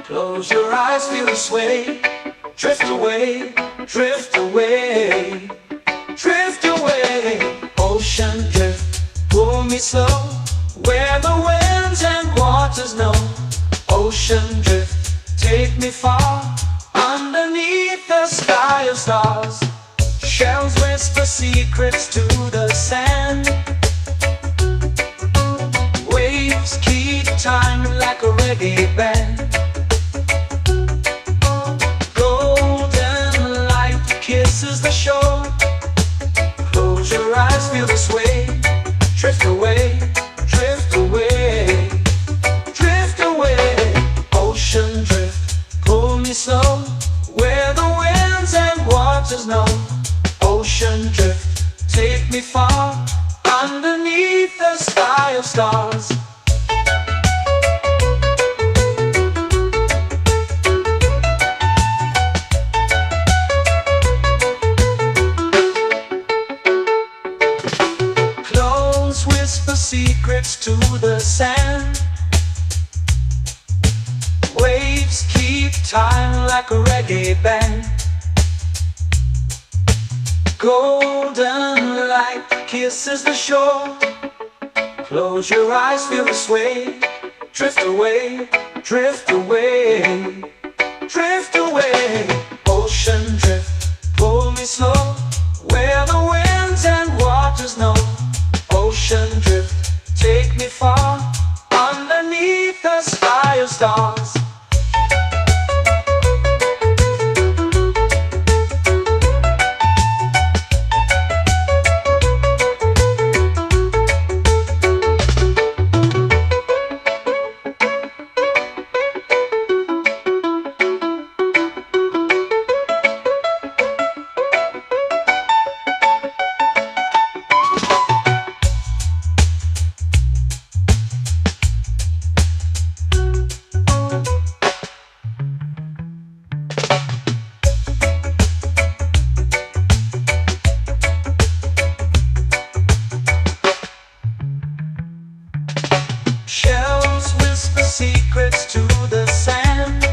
Close your eyes, feel the sway. Drift away, drift away, drift away. Ocean drift, pull me slow, where the winds and waters know. Ocean drift, take me far, underneath the sky of stars. Shells whisper secrets to the sand. Waves keep time like a reggae band. Golden light kisses the shore. Close your eyes, feel the sway. Drift away, drift away, drift away. Ocean drift, pull me slow, where the winds and waters know. Ocean drift, take me far, underneath the sky of stars. Close whisper secrets to the sand. Waves keep time like a reggae band. Golden light kisses the shore. Close your eyes, feel the sway. Drift away, drift away, drift away. Ocean drift, pull me slow, where the winds and waters know. Ocean drift, take me far, underneath the sky of stars. Shells whisper secrets to the sand.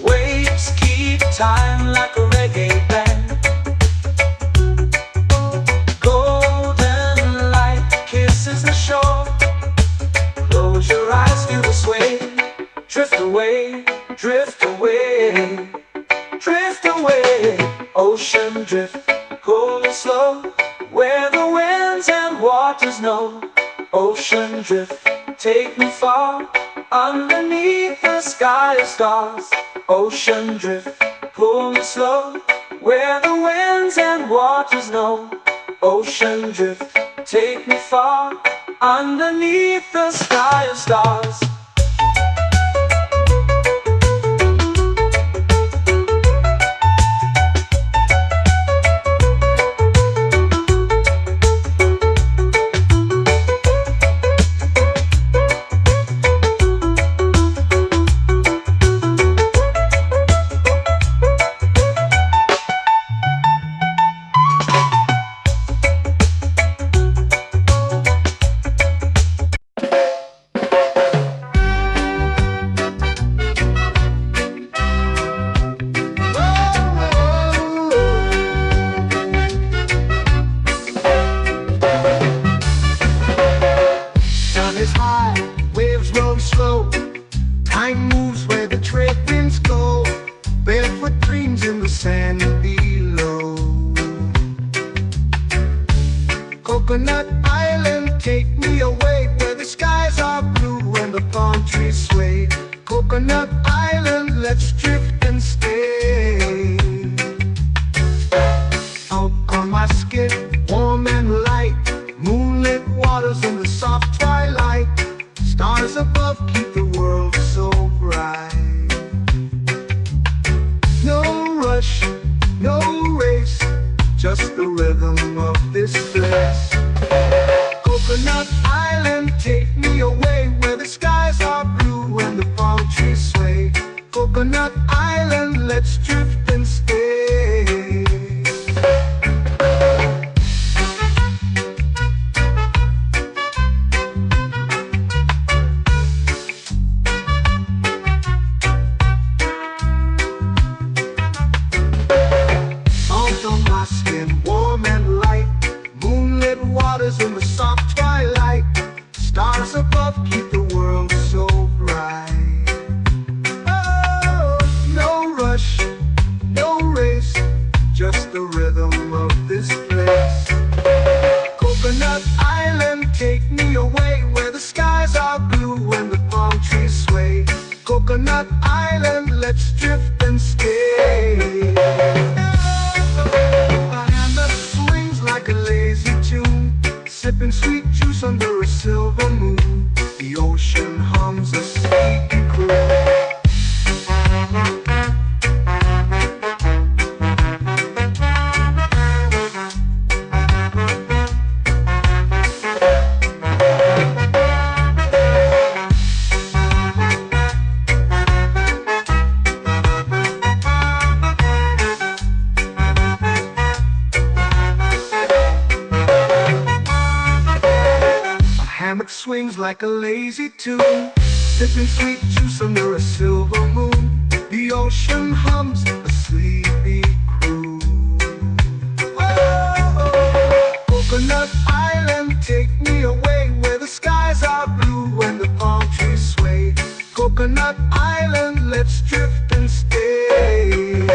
Waves keep time like a reggae band. Golden light kisses the shore. Close your eyes, feel the sway. Drift away, drift away, drift away. Ocean drift, pull me slow, where the winds and waters know. Ocean drift, take me far, underneath the sky of stars. Ocean drift, pull me slow, where the winds and waters know. Ocean drift, take me far, underneath the sky of stars. Is high, waves roll slow. Time moves where the trade winds go. Barefoot dreams in the sand below. Coconut Island, take me away, where the skies are blue and the palm trees sway. Coconut Island, let's drift and stay. Out on my skin, warm and light, moonlit waters in the soft twilight. Stars above keep the world so bright. No rush, no race, just the rhythm of this place. Coconut Island, take me away, where the skies are blue and the palm trees sway. Coconut keep the world so bright. Oh, no rush, no race, just the rhythm of this place. Coconut Island, take me away where the skies are blue and the palm trees sway. Coconut Island, let's drift and stay. A hand that swings like a lazy tune, sipping sweet juice under a silver moon. The ocean hums a sleepy croon. Hammock swings like a lazy tune, sipping sweet juice under a silver moon. The ocean hums a sleepy croon. Oh, Coconut Island, take me away where the skies are blue and the palm trees sway. Coconut Island, let's drift and stay.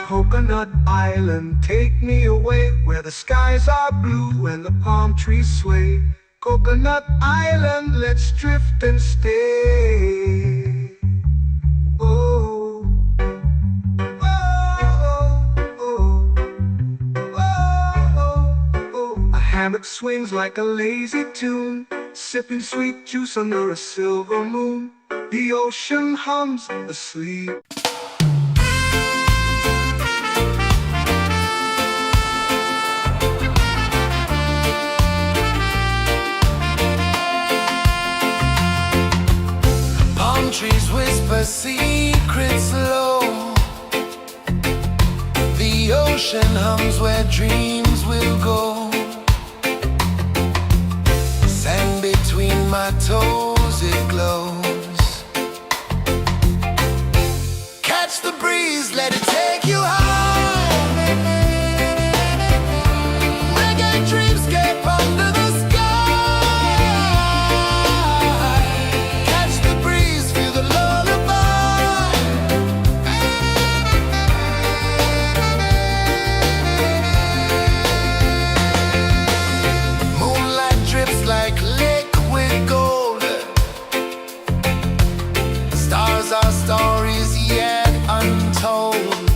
Coconut Island, take me away where the skies are blue and the palm trees sway. Coconut Island, let's drift and stay. Oh, oh, oh, oh, oh. A hammock swings like a lazy tune, sipping sweet juice under a silver moon. The ocean hums asleep. Trees whisper secrets low. The ocean hums where dreams will go. Sand between my toes, it glows. Catch the breeze, let it take you high. Reggae dreamscape under the sky. Our stories yet untold.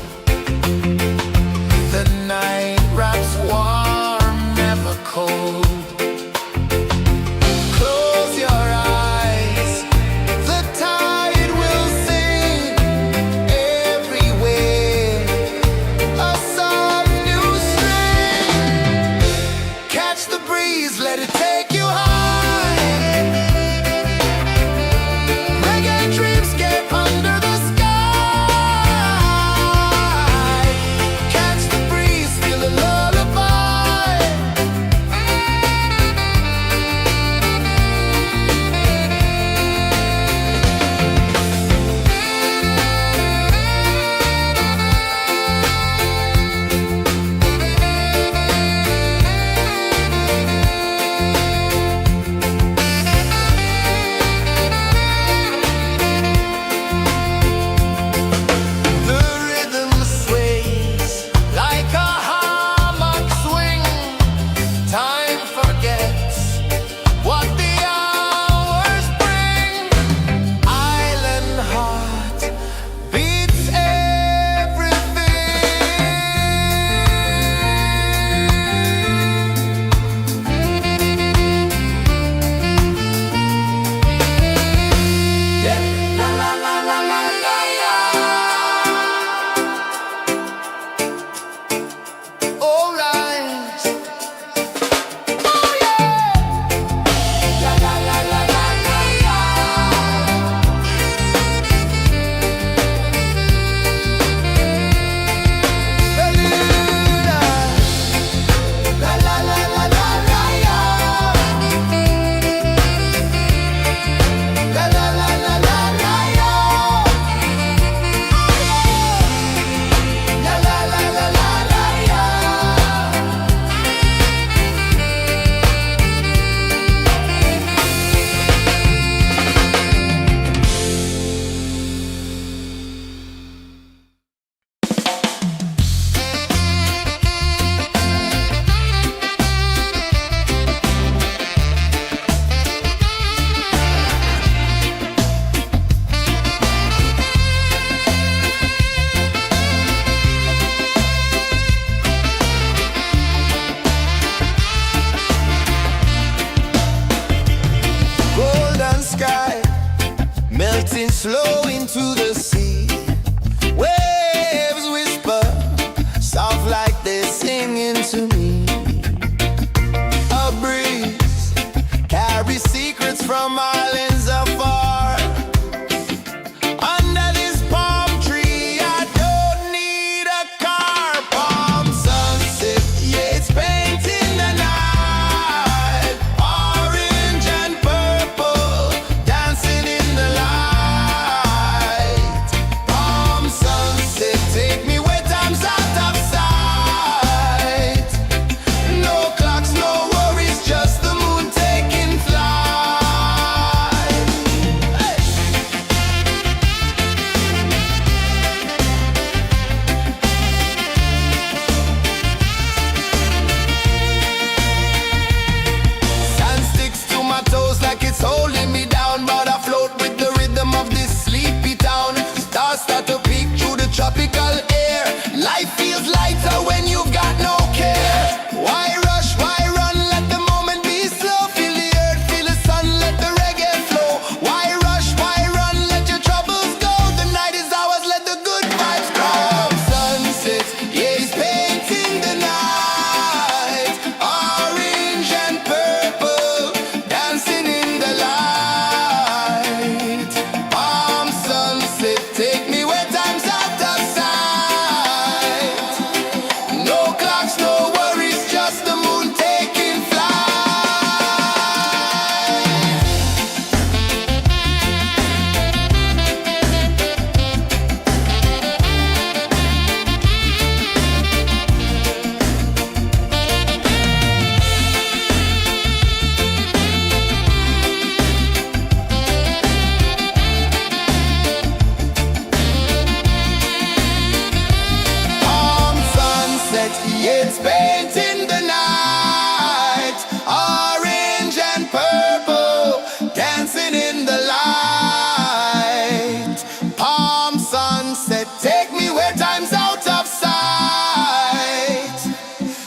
sunset, take me where time's out of sight.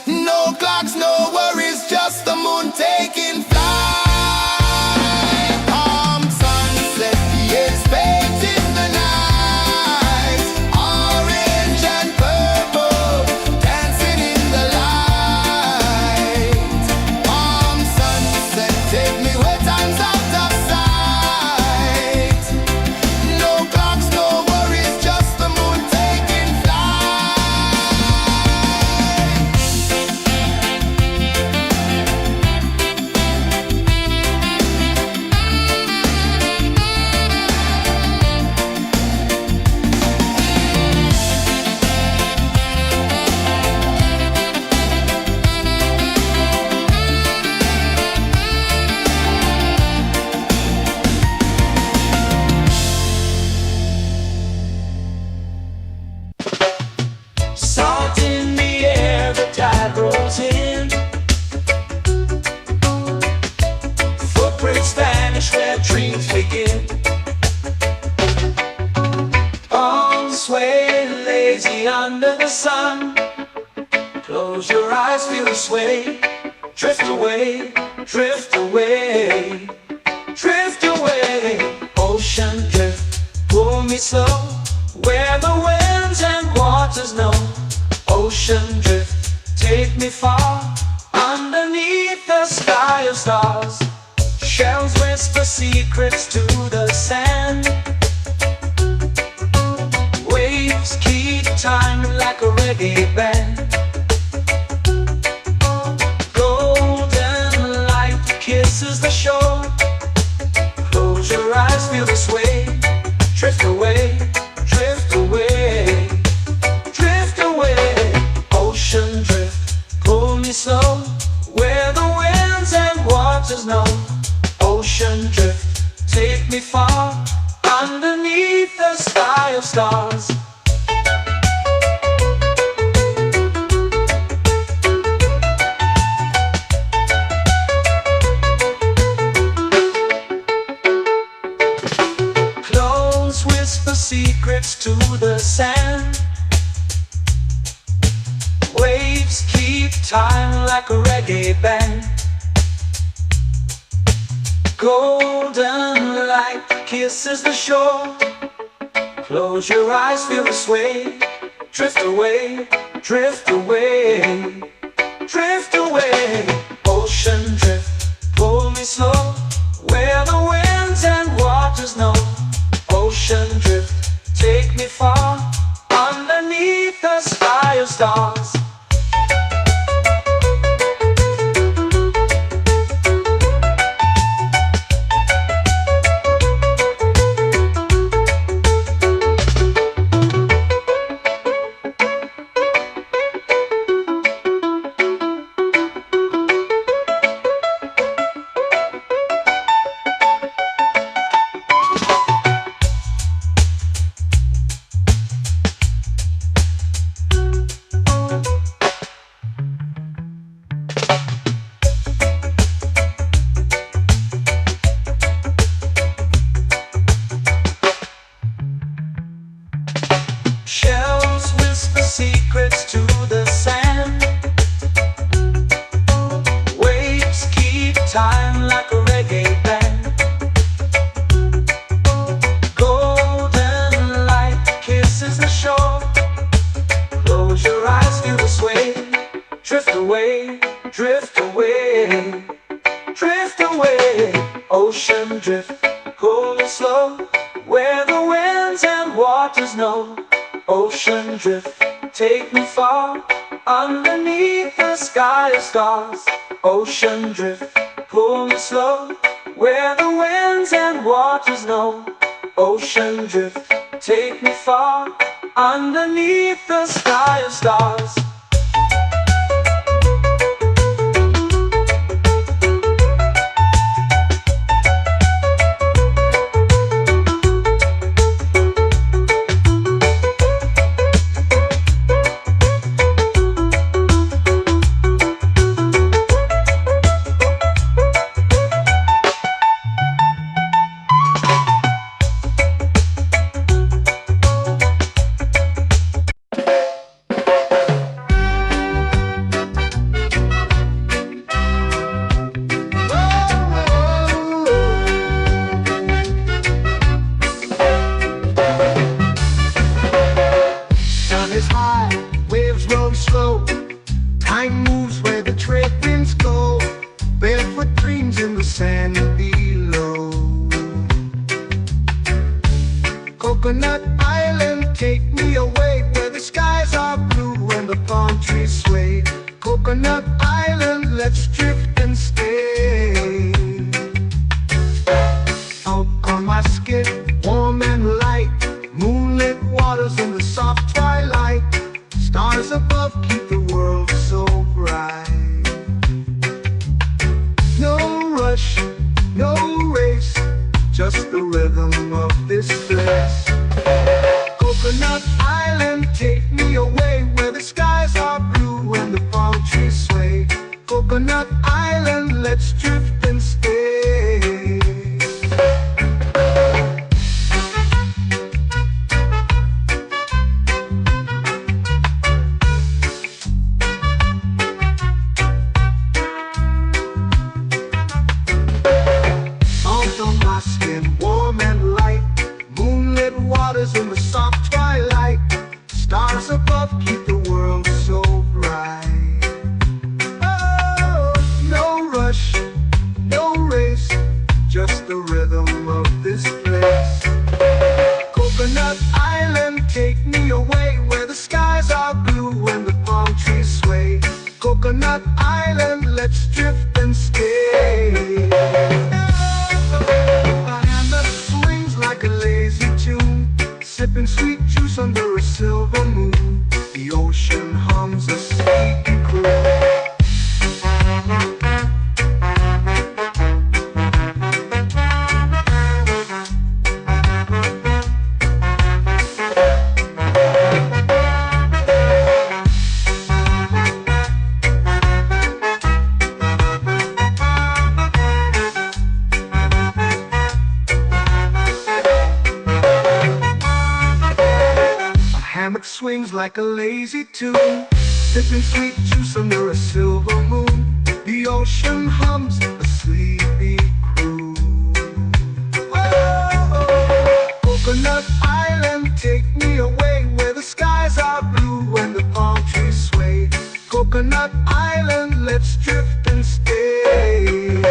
No clocks, no worries, just the moon taking flight. Palm sunset, yes, baked in the night. Orange and purple, dancing in the light. Palm sunset, take me where time's out of sight. No clocks, no worries, just the moon taking flight. Salt in the air, the tide rolls in. Footprints vanish where dreams begin. Arms sway lazy under the sun. Close your eyes, feel the sway. Drift away, drift away, drift away. Ocean drift, pull me slow, where the winds and waters know. Ocean drift, take me far, underneath the sky of stars. Shells whisper secrets to the sand. Waves keep time like a reggae band. Golden light kisses the shore. Close your eyes, feel the sway. Drift away, drift away, drift away. Ocean drift, pull me slow, where the winds and waters know. Ocean drift, take me far, underneath the sky of stars. Clones whisper secrets to the sand. Waves keep time like a reggae band. Golden light kisses the shore. Close your eyes, feel the sway. Drift away, drift away, drift away. Ocean drift, pull me slow, where the winds and waters know. Ocean drift, take me far, underneath the sky of stars. Shells whisper secrets to the sand. Waves keep time like a reggae band. Golden light kisses the shore. Close your eyes, feel the sway. Drift away, drift away, drift away. Ocean drift, pull me slow, where the winds and waters know. Ocean drift, take me far, underneath the sky of stars. Ocean drift, pull me slow, where the winds and waters know. Ocean drift, take me far, underneath the sky of stars. this bliss. Coconut Island, take me away where the skies are blue and the palm trees sway. Coconut Island, let's drift and stay. Salt on my skin, warm and light. Moonlit waters in the soft twilight. Stars above keep the world so bright. Oh, no rush, no race, just the rhythm of this place. Coconut Island, take me away where the skies are blue and the palm trees sway. Coconut Island, let's drift and stay. A hand that swings like a lazy tune, sipping sweet juice under a silver moon. The ocean hums a sleepy croon. Hammock swings like a lazy tune, sipping sweet juice under a silver moon. The ocean hums a sleepy croon. Oh, Coconut Island, take me away where the skies are blue and the palm trees sway. Coconut Island, let's drift and stay.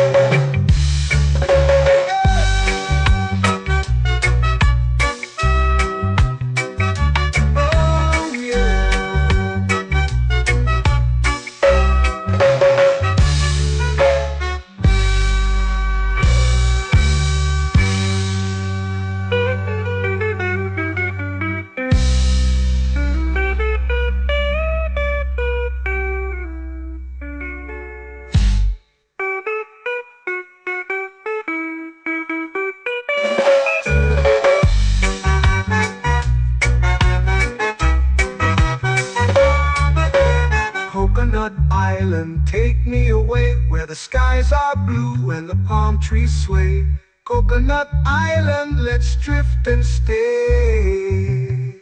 Coconut Island, take me away where the skies are blue and the palm trees sway. Coconut Island, let's drift and stay.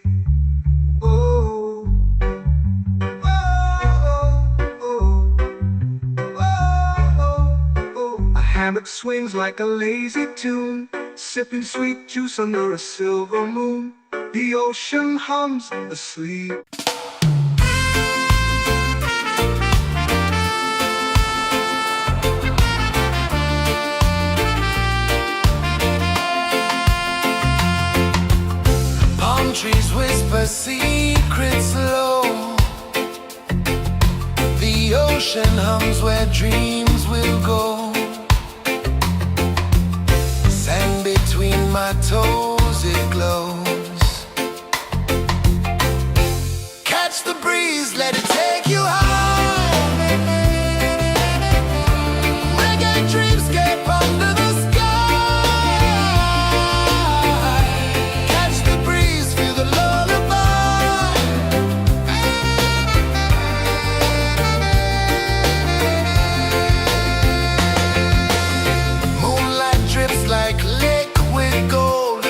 Oh, oh, oh, oh, oh. A hammock swings like a lazy tune, sipping sweet juice under a silver moon. The ocean hums asleep. Trees whisper secrets low. The ocean hums where dreams will go. Sand between my toes, it glows. Catch the breeze, let it take you high. Reggae dreamscape under the sky. Like liquid gold,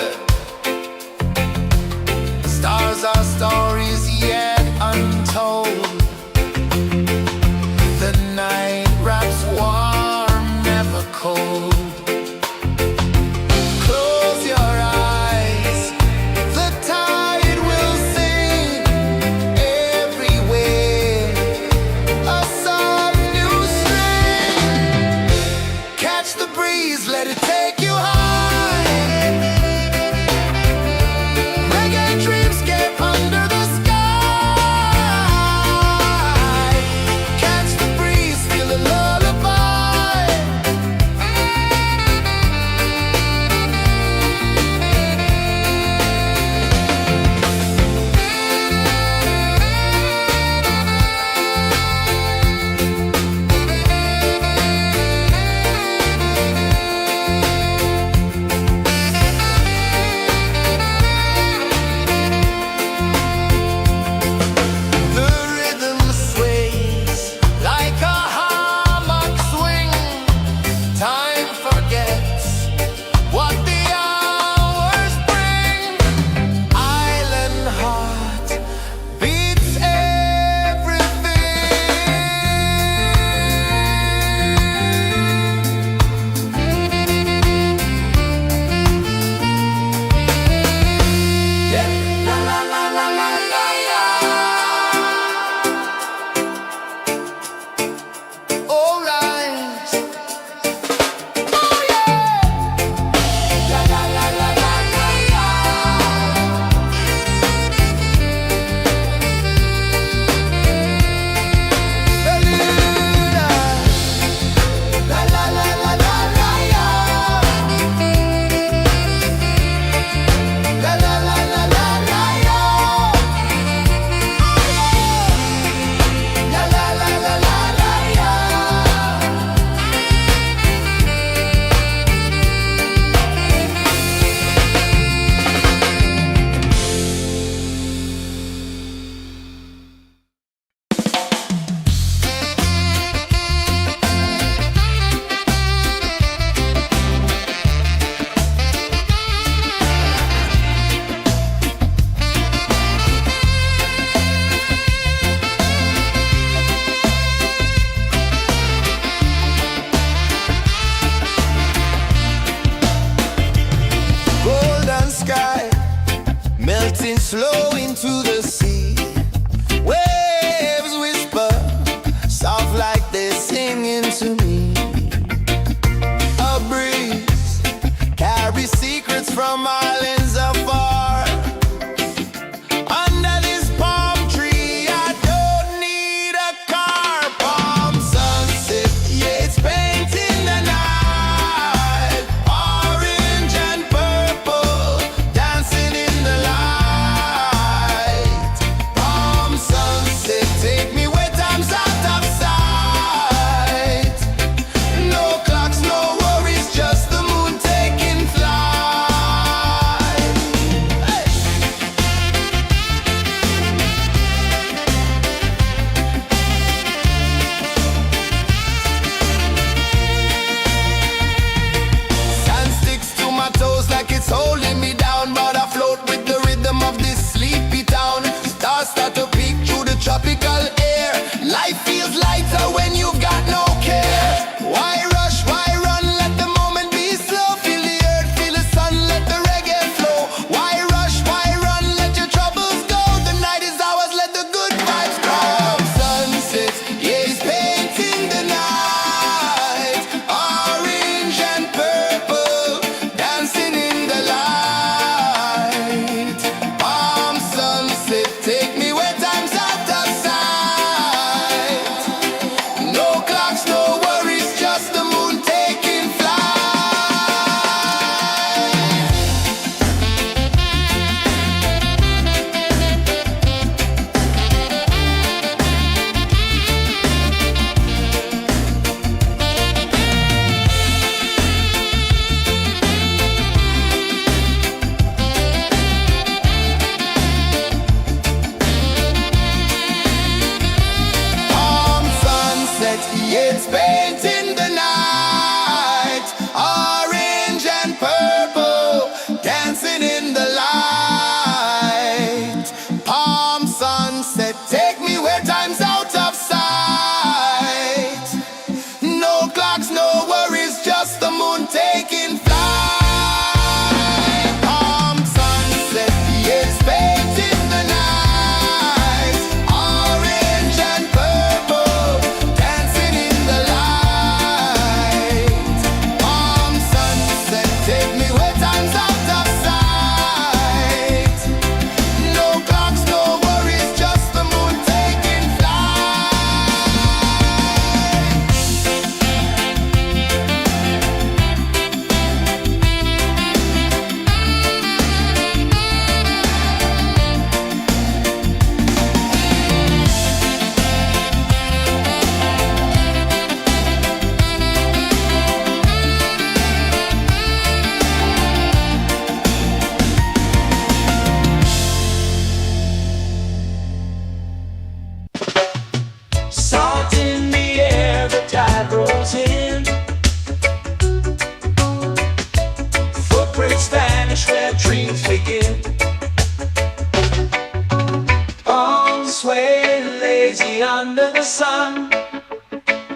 sway, lazy under the sun.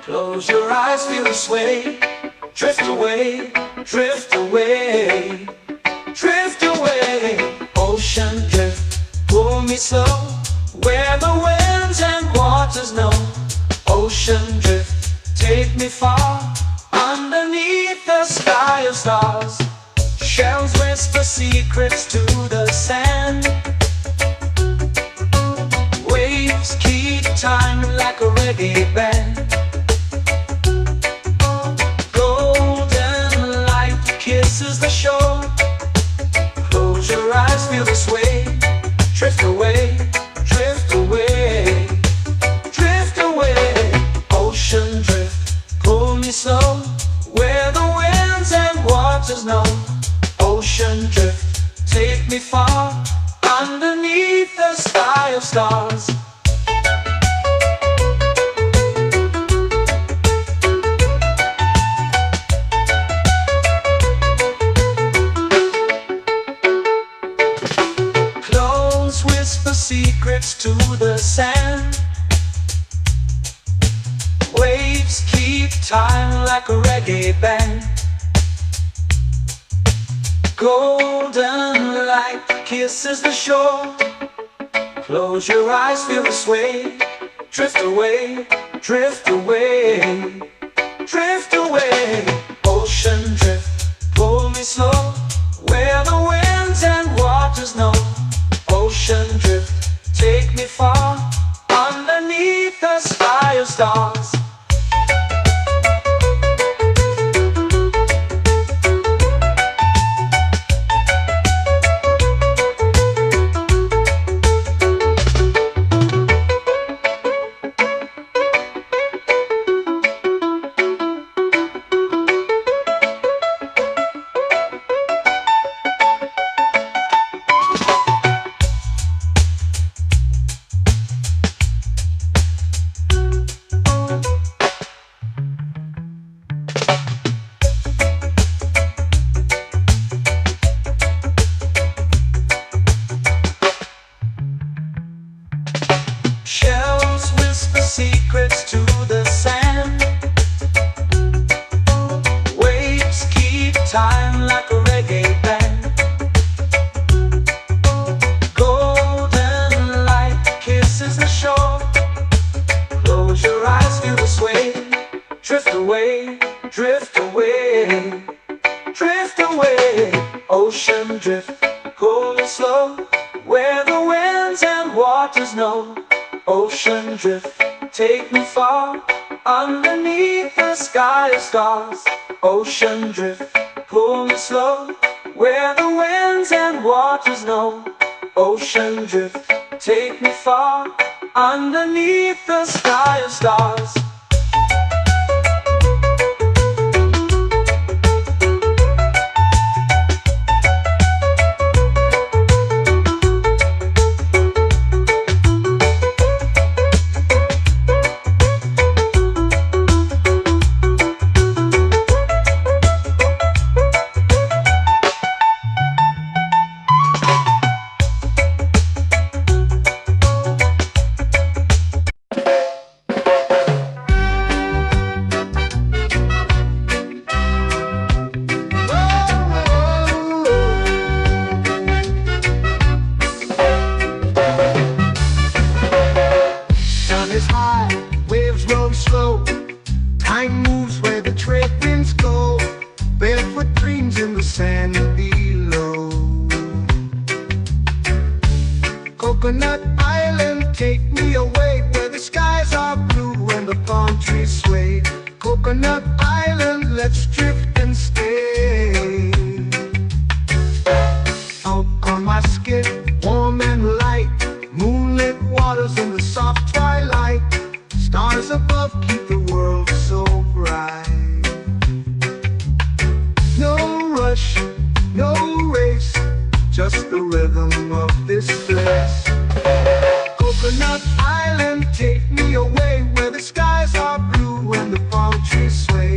Close your eyes, feel the sway. Drift away, drift away, drift away. Ocean drift, pull me slow, where the winds and waters know. Ocean drift, take me far, underneath the sky of stars. Shells whisper secrets to the sand. Waves keep time like a reggae band. Golden light kisses the shore. Close your eyes, feel the sway. Drift away, drift away, drift away. Ocean drift, pull me slow, where the winds and waters know. Ocean drift, take me far, underneath the sky of stars. Clones whisper secrets to the sand. Waves keep time like a reggae band. Golden light kisses the shore. Close your eyes, feel the sway. Drift away, drift away, drift away. Ocean drift, pull me slow, where the winds and waters know. Ocean drift, take me far, underneath the sky of stars. Shells whisper secrets to the sand. Waves keep time like a reggae band. Golden light kisses the shore. Close your eyes, feel the sway. Drift away, drift away, drift away. Ocean drift, pull me slow, where the winds and waters know. Ocean drift, take me far, underneath the sky of stars. Ocean drift, pull me slow, where the winds and waters know. Ocean drift, take me far, underneath the sky of stars. Time moves where the trade winds go. Barefoot dreams in the sand below. Coconut Island, take me away, where the skies are blue and the palm trees sway. Coconut Island, let's drift and stay. Out on my skin, warm and light, moonlit waters in the soft twilight. Stars above keep the world so bright. No rush, no race, just the rhythm of this place. Coconut Island, take me away, where the skies are blue and the palm trees sway.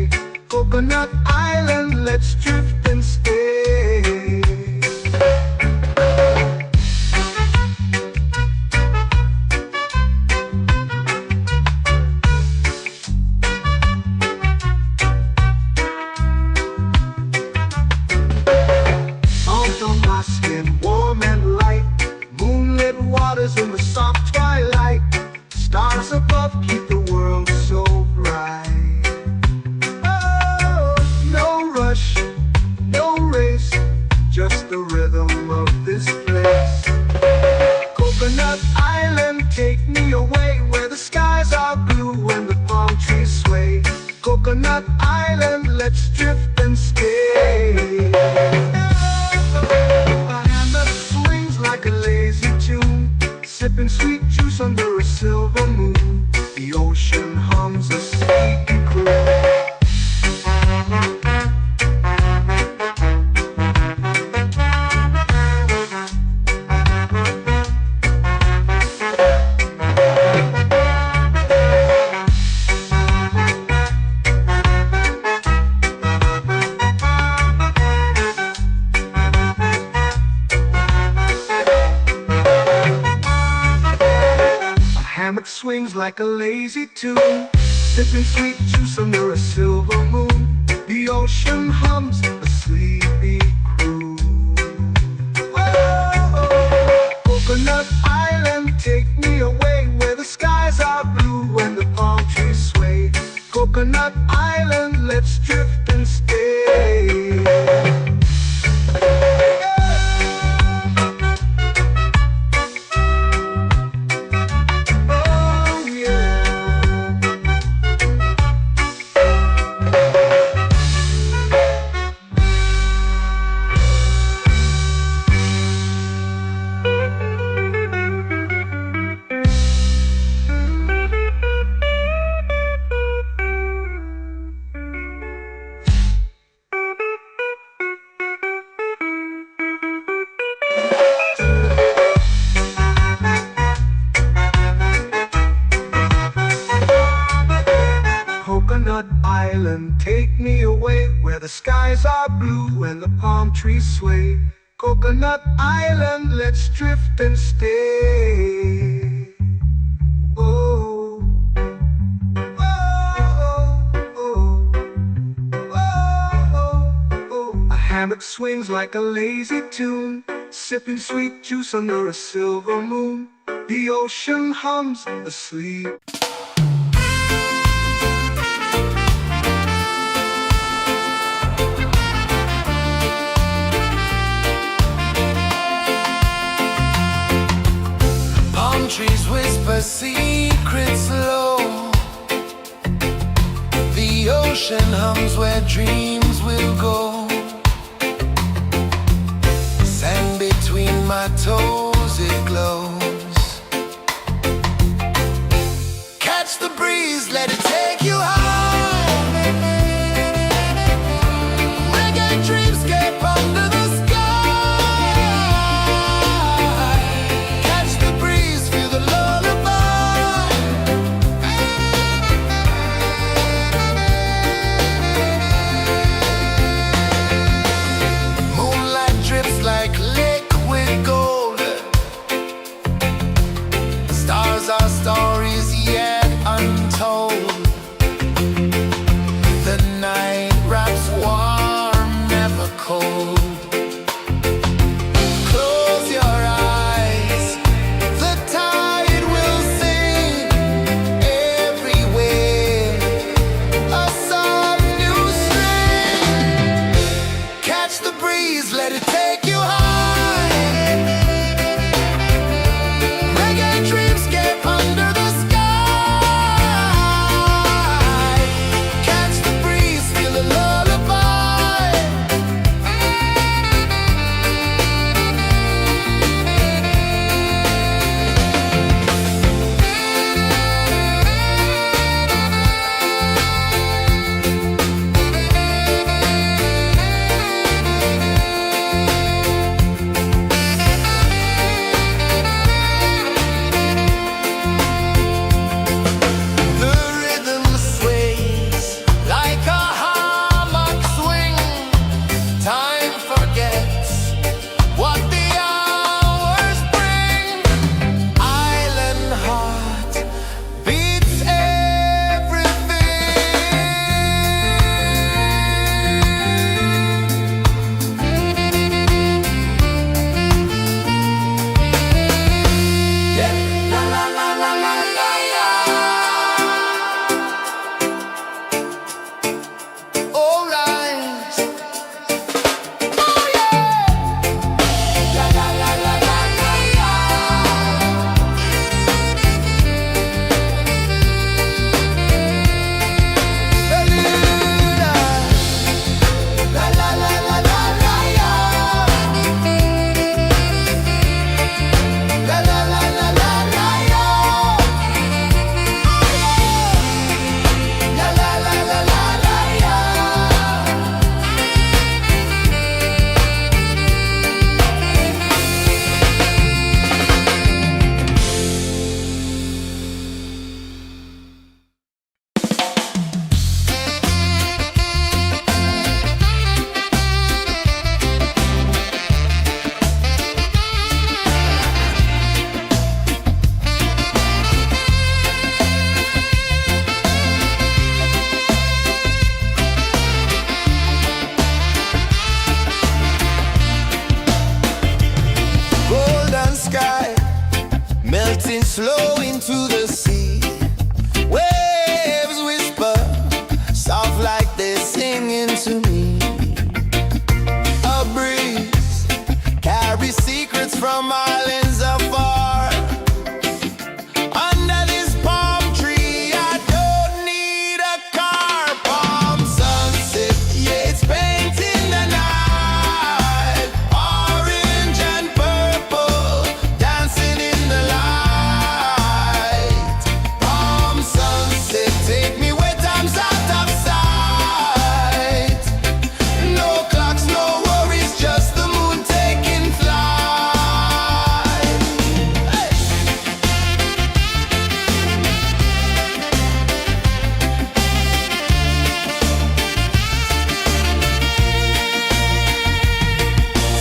island, take me away where the skies are blue and the palm trees sway. Coconut Island, let's drift and stay. A hand that swings like a lazy tune, sipping sweet juice under a silver moon. The ocean hums a sleepy croon. Hammock swings like a lazy tune, sipping sweet juice under a silver moon. The ocean hums a sleepy croon. Whoa, Coconut Island, take me away where the skies are blue and the palm trees sway. Coconut Island, let's drift and stay. Coconut Island, take me away where the skies are blue and the palm trees sway. Coconut Island, let's drift and stay. Oh, oh, oh, oh, oh. A hammock swings like a lazy tune, sipping sweet juice under a silver moon. The ocean hums asleep. Trees whisper secrets low. The ocean hums where dreams will go. Sand between my toes, it glows. Catch the breeze, let it take you high. Reggae dreamscape under the sky. slow into the sea. Waves whisper, soft like they're singing to me. A breeze carries secrets from islands afar. Under this palm tree, I don't need a car. Palm sunset, yeah, it's painting the night. Orange and purple, dancing in the light. Palm sunset, take me where time's out of sight. No clocks, no worries, just the moon taking flight. Hey!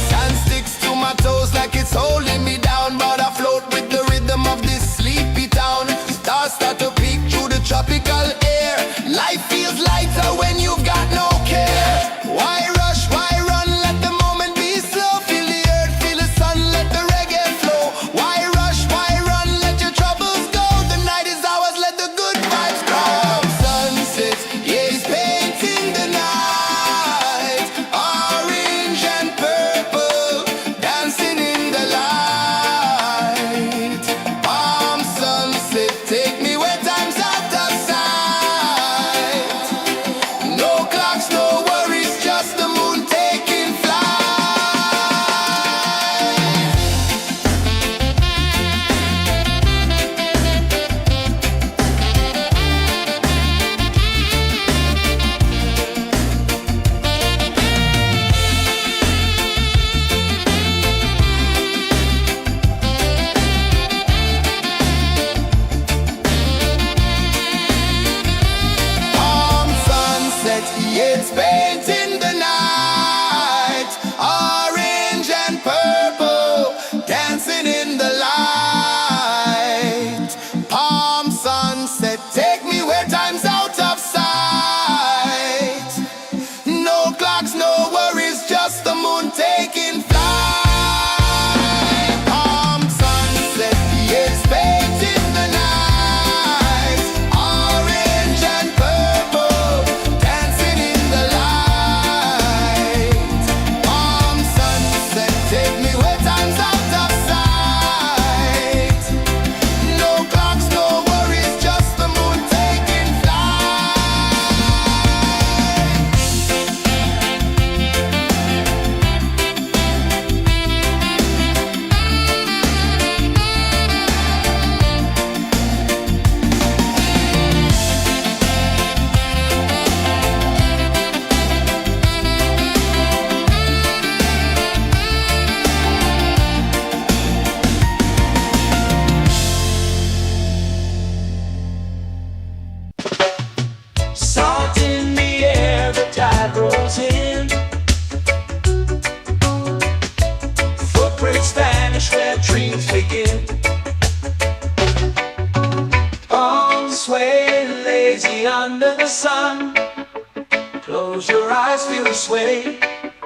Sand sticks to my toes like it's holding me down, but I float with the rhythm of this sleepy town. Stars start to peek through the tropical air. Life feels lighter when you've got no care. Why rush, why run, let the moment be slow. Feel the earth, feel the sun, let the reggae flow. Why rush, why run, let your troubles go. The night is ours, let the good vibes come. Sunset, yeah, it's painting the night. Orange and purple, dancing in the light. Palm sunset, take me where time's out of sight. No clocks, no worries, just the moon taking flight. Palm sunset, yeah, it's painting the night. Orange and purple, dancing in the light. Palm sunset, take me where time's out of sight. No clocks, no worries, just the moon taking flight. Palm sunset, yeah, it's painting the night. Orange and purple, dancing in the light. Palm sunset, take me where time's out of sight. No clocks, no worries, just the moon taking flight. Salt in the air, the tide rolls in. Footprints vanish where dreams begin. Palms sway lazy under the sun. Close your eyes, feel the sway.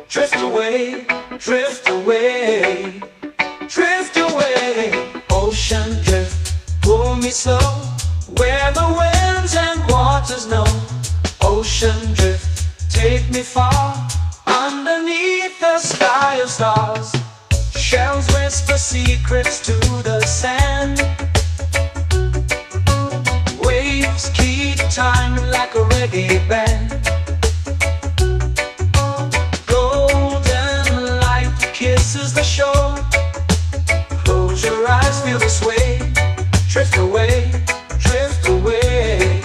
Drift away, drift away, drift away. Ocean drift, pull me slow, where the winds and waters know. Ocean drift, take me far, underneath the sky of stars. Shells whisper secrets to the sand. Waves keep time like a reggae band. Golden light kisses the shore. Close your eyes, feel the sway. Drift away, drift away,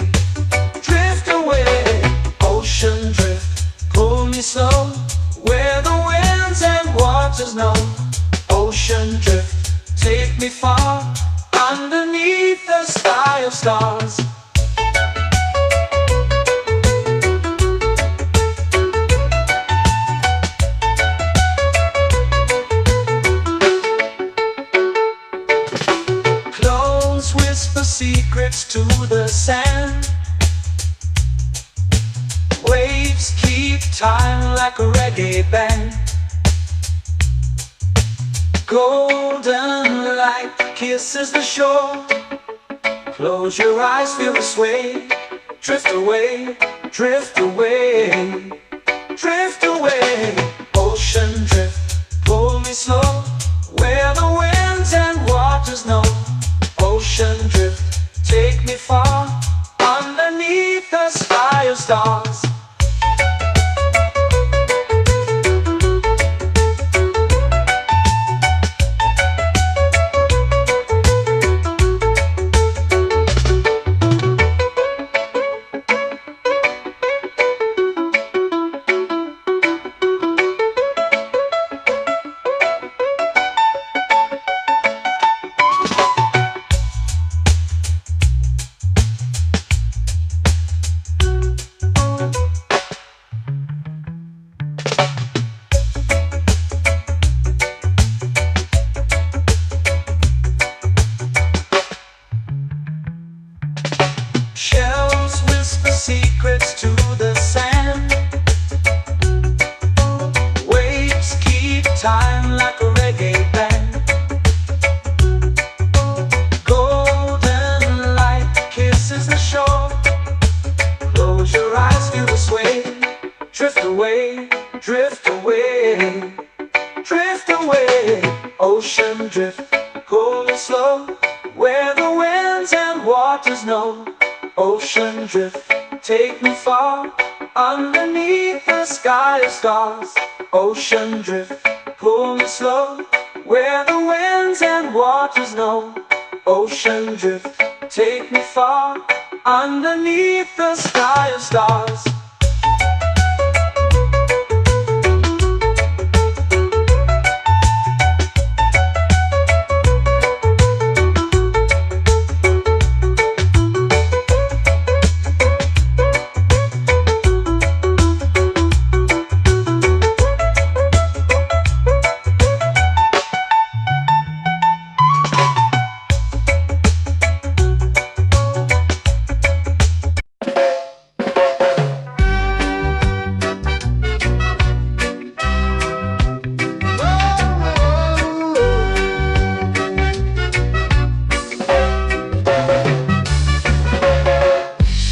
drift away. Ocean drift, pull me slow, where the winds and waters know. Ocean drift, take me far, underneath the sky of stars. Close whisper secrets to the sand. Waves keep time like a reggae band. Golden light kisses the shore. Close your eyes, feel the sway. Drift away, drift away, drift away. Ocean drift, pull me slow, where the winds and waters know. Ocean drift, take me far, underneath the sky of stars. Shells whisper secrets to the sand. Waves keep time like a reggae band. Golden light kisses the shore. Close your eyes, feel the sway. Drift away, drift away, drift away. Ocean drift, pull me slow, where the winds and waters know. Ocean drift, take me far, underneath the sky of stars. Ocean drift, pull me slow, where the winds and waters know. Ocean drift, take me far, underneath the sky of stars.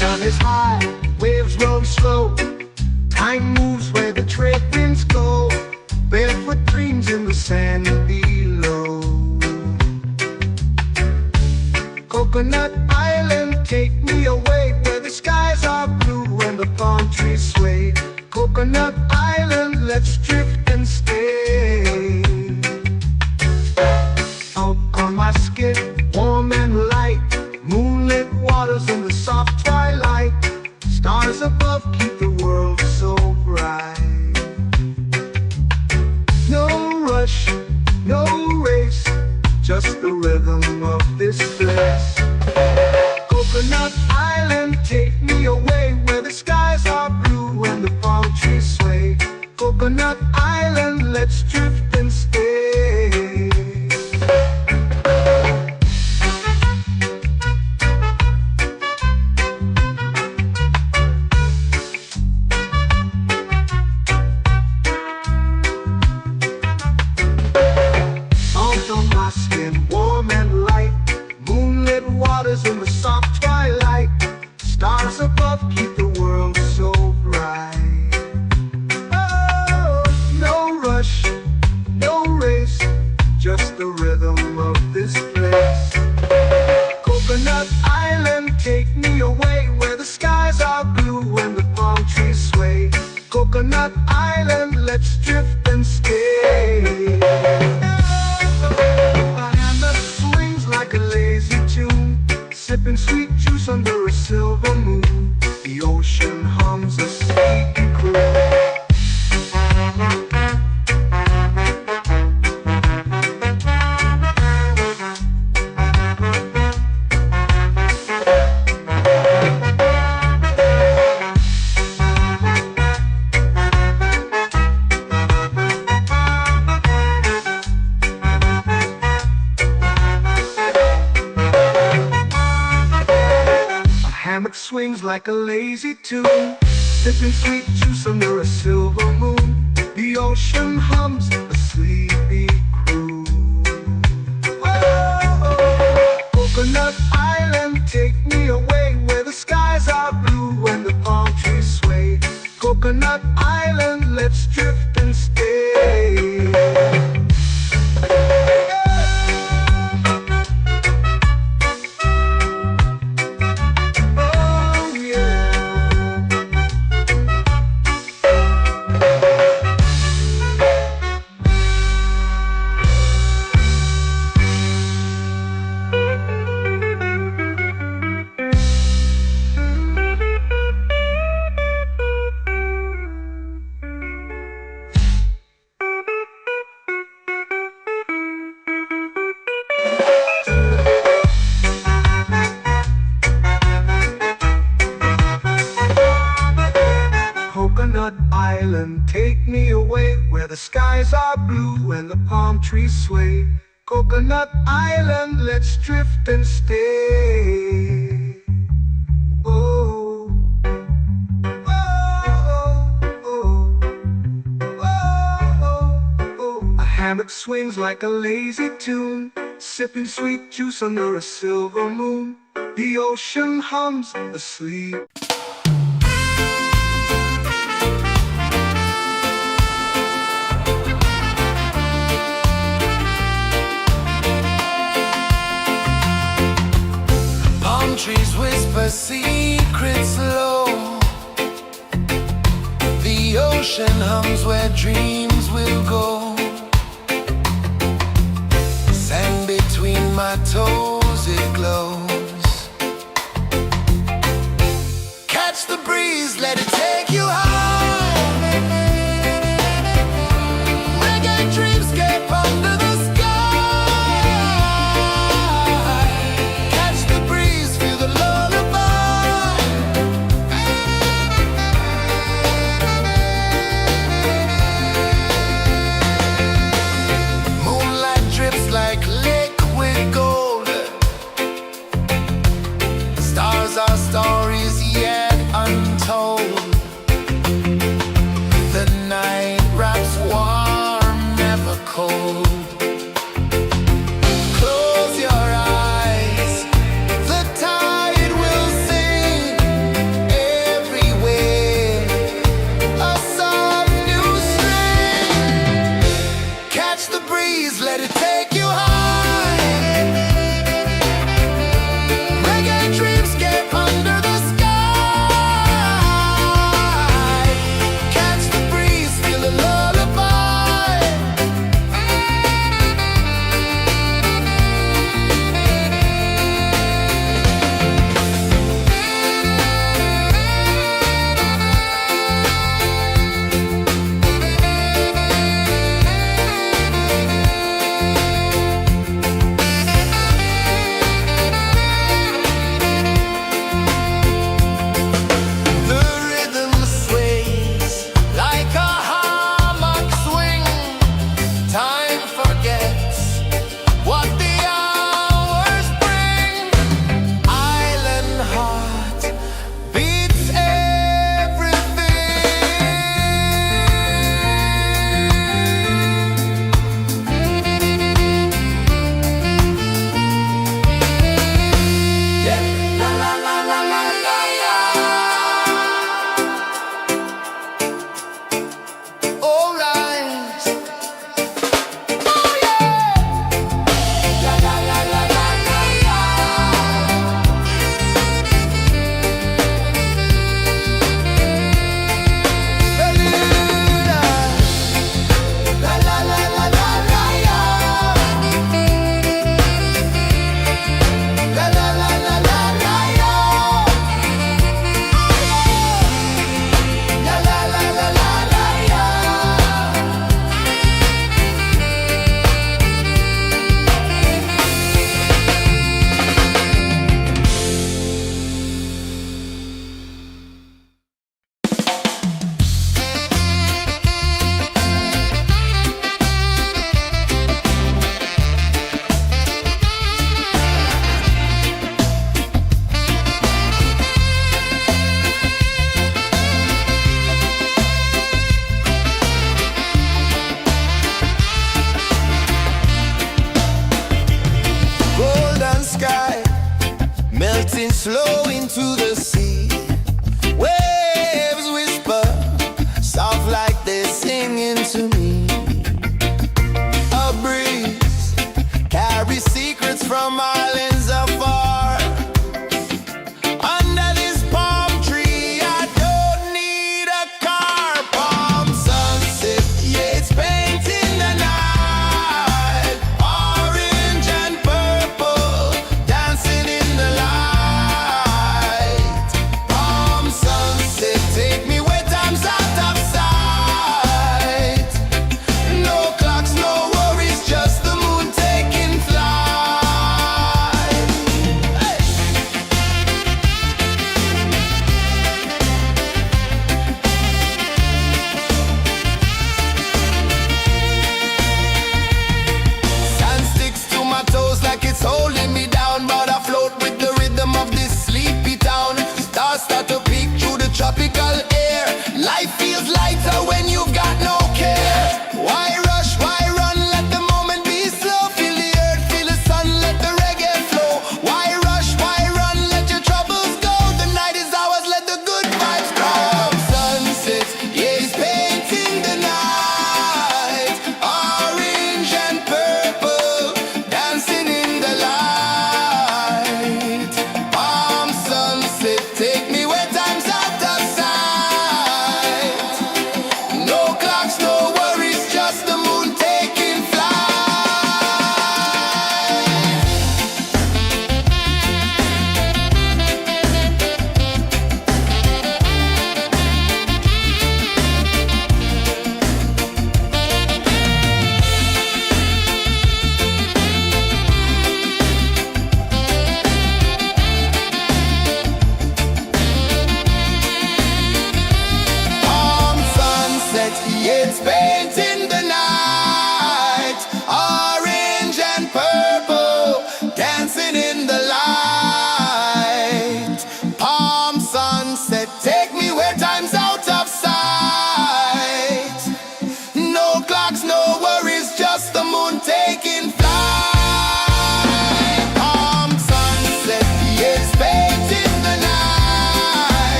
Sun is high, waves roll slow. Time moves where the trade winds go. Barefoot dreams in the sand below. Coconut Island, take me away, where the skies are blue and the palm trees sway. Coconut Island, let's drift and stay. Out on my skin, warm and light, moonlit waters in the soft twilight. Stars above keep the world so bright. No rush, no race, just the rhythm of this place. Coconut Island, take me away, where the skies are blue and the palm trees sway. Coconut Island, let's drift and stay. Salt on my skin, warm and light, moonlit waters in the soft twilight. Stars above keep the world so bright. Oh, no rush, no race, just the rhythm of this place. Coconut Island, take me away, where the skies are blue and the palm trees sway. Coconut Island, let's drift and stay. A hand that swings like a lazy tune, sipping sweet juice under a silver moon. The ocean hums a sleepy croon. Hammock swings like a lazy tune, sipping sweet juice under a silver moon. The ocean hums a sleepy croon. island, take me away where the skies are blue and the palm trees sway. Coconut Island, let's drift and stay. Oh, oh, oh, oh, oh. A hammock swings like a lazy tune, sipping sweet juice under a silver moon. The ocean hums asleep. Palm trees whisper secrets low. The ocean hums where dreams will go. Sand between my toes, it glows. Catch the breeze, let it take you high. Reggae dreamscape under the sky. Catch the breeze, feel the lullaby. Moonlight drips like liquid gold. Stars are stories yet untold. The night wraps warm, never cold. Close your eyes, the tide will sing everywhere. A soft new string. Catch the breeze, let it take you high. Reggae dreamscape under the sky. Catch the breeze, feel the lullaby. The rhythm sways like a hammock swing. Time forgets what the hours bring. Island heart beats everything. Yeah. La la la la la la la. All right. Oh yeah. La la la la la la la. Bermuda. La la la la la la la. La la la la la la la. La la la la la la la. Golden sky melting slow into the sea. Waves whisper soft like they're singing to me. A breeze carries secrets from islands afar. Under this palm tree, I don't need a car. Palm sunset, yeah, it's painting the night. Orange and purple dancing in the light.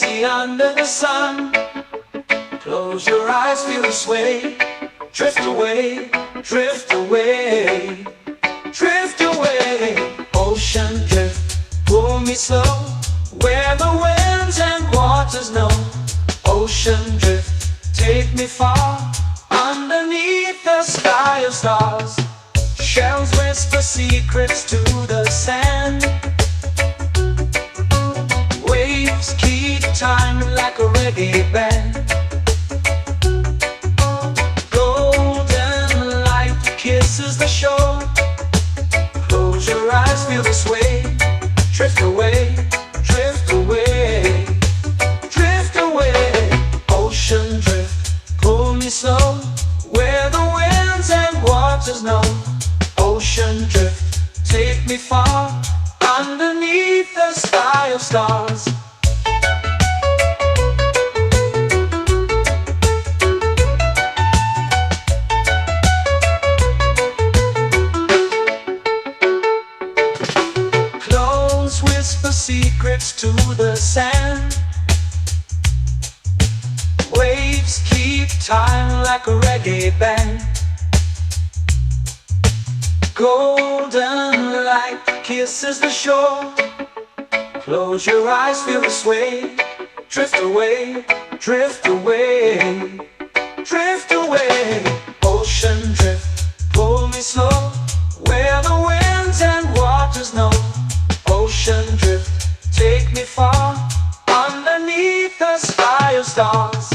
Easy under the sun. Close your eyes, feel the sway. Drift away, drift away, drift away. Ocean drift, pull me slow, where the winds and waters know. Ocean drift, take me far, underneath the sky of stars. Shells whisper secrets to the sand. Waves keep time like a reggae band. Golden light kisses the shore. Close your eyes, feel the sway. Drift away, drift away, drift away. Ocean drift, pull me slow, where the winds and waters know. Ocean drift, take me far, underneath the sky of stars. Close whisper secrets to the sand. Waves keep time like a reggae band. Golden light kisses the shore. Close your eyes, feel the sway. Drift away, drift away, drift away. Ocean drift, pull me slow, where the winds and waters know. Ocean drift, take me far, underneath the sky of stars.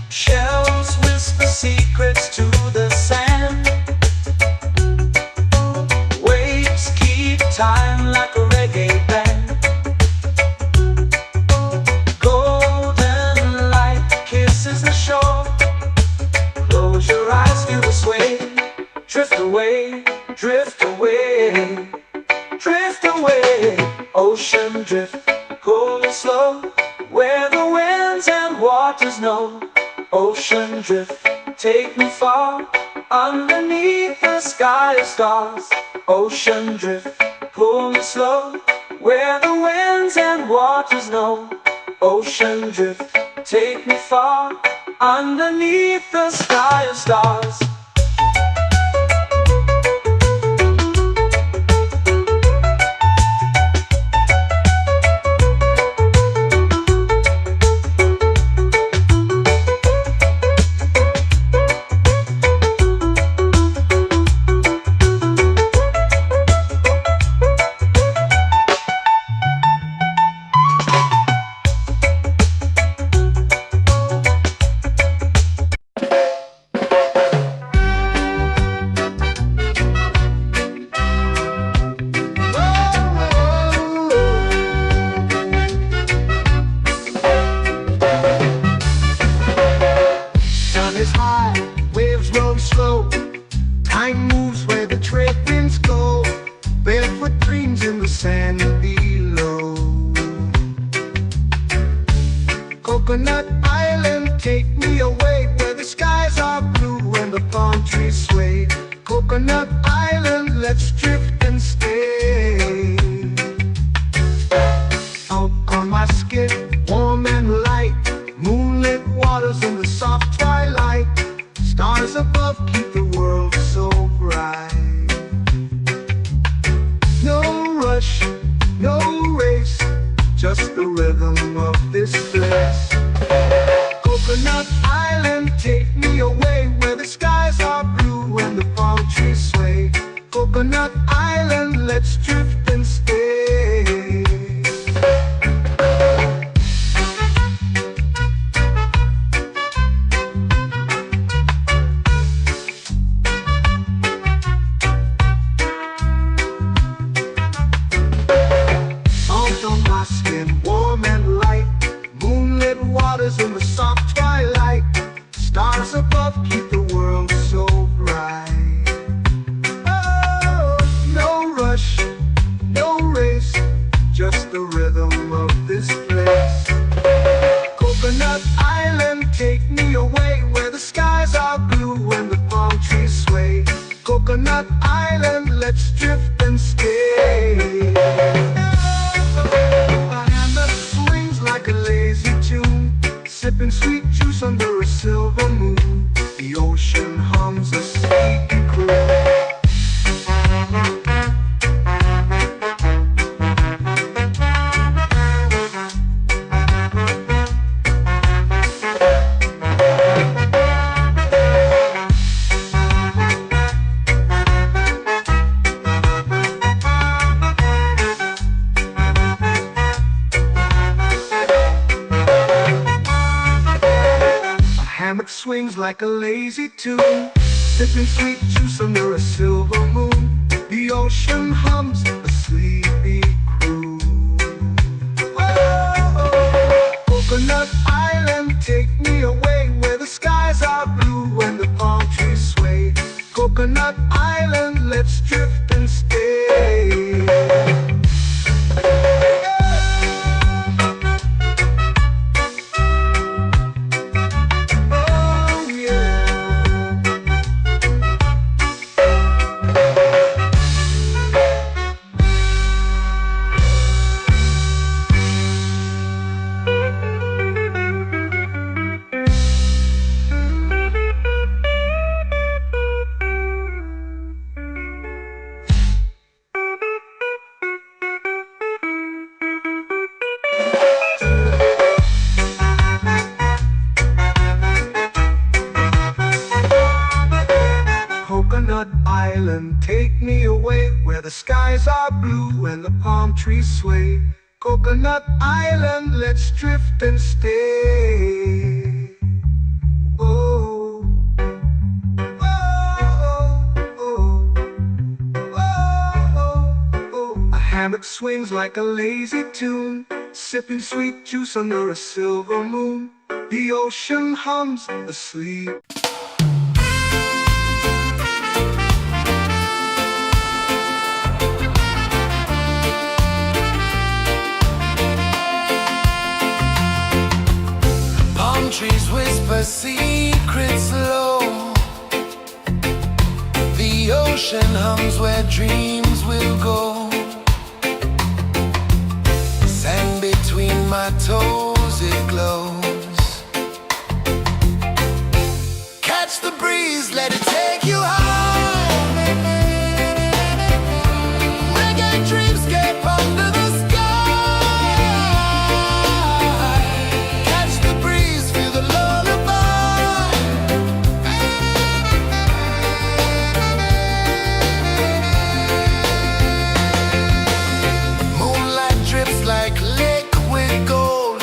Shells whisper secrets to the sand. Waves keep time like a reggae band. Golden light kisses the shore. Close your eyes, feel the sway. Drift away, drift away, drift away. Ocean drift, pull me slow, where the winds and waters know. Ocean drift, take me far, underneath the sky of stars. Ocean drift, pull me slow, where the winds and waters know. Ocean drift, take me far, underneath the sky of stars. Time moves where the trade winds go. Barefoot dreams in the sand below. Coconut Island, take me away, where the skies are blue and the palm trees sway. Coconut Island, let's drift and stay. Out on my skin, warm and light, moonlit waters in the soft twilight. Stars above keep the world so bright. No rush, no race, just the rhythm of this place. Coconut Island, take me away, where the skies are blue and the palm trees sway. Coconut Island, let's drift and stay. sipping sweet juice under a silver moon. The ocean hums a sleepy croon. Hammock swings like a lazy tune, sipping sweet juice under a silver moon. The ocean hums a sleepy croon. Whoa, Coconut Island, take me away where the skies are blue and the palm trees sway. Coconut Island, let's drift and stay. Coconut Island, take me away where the skies are blue and the palm trees sway. Coconut Island, let's drift and stay. Oh, oh, oh, oh, oh. A hammock swings like a lazy tune, sipping sweet juice under a silver moon. The ocean hums asleep. Trees whisper secrets low. The ocean hums where dreams will go. Sand between my toes, it glows. Catch the breeze, let it take you high. Reggae dreamscape under the sky. Like liquid gold,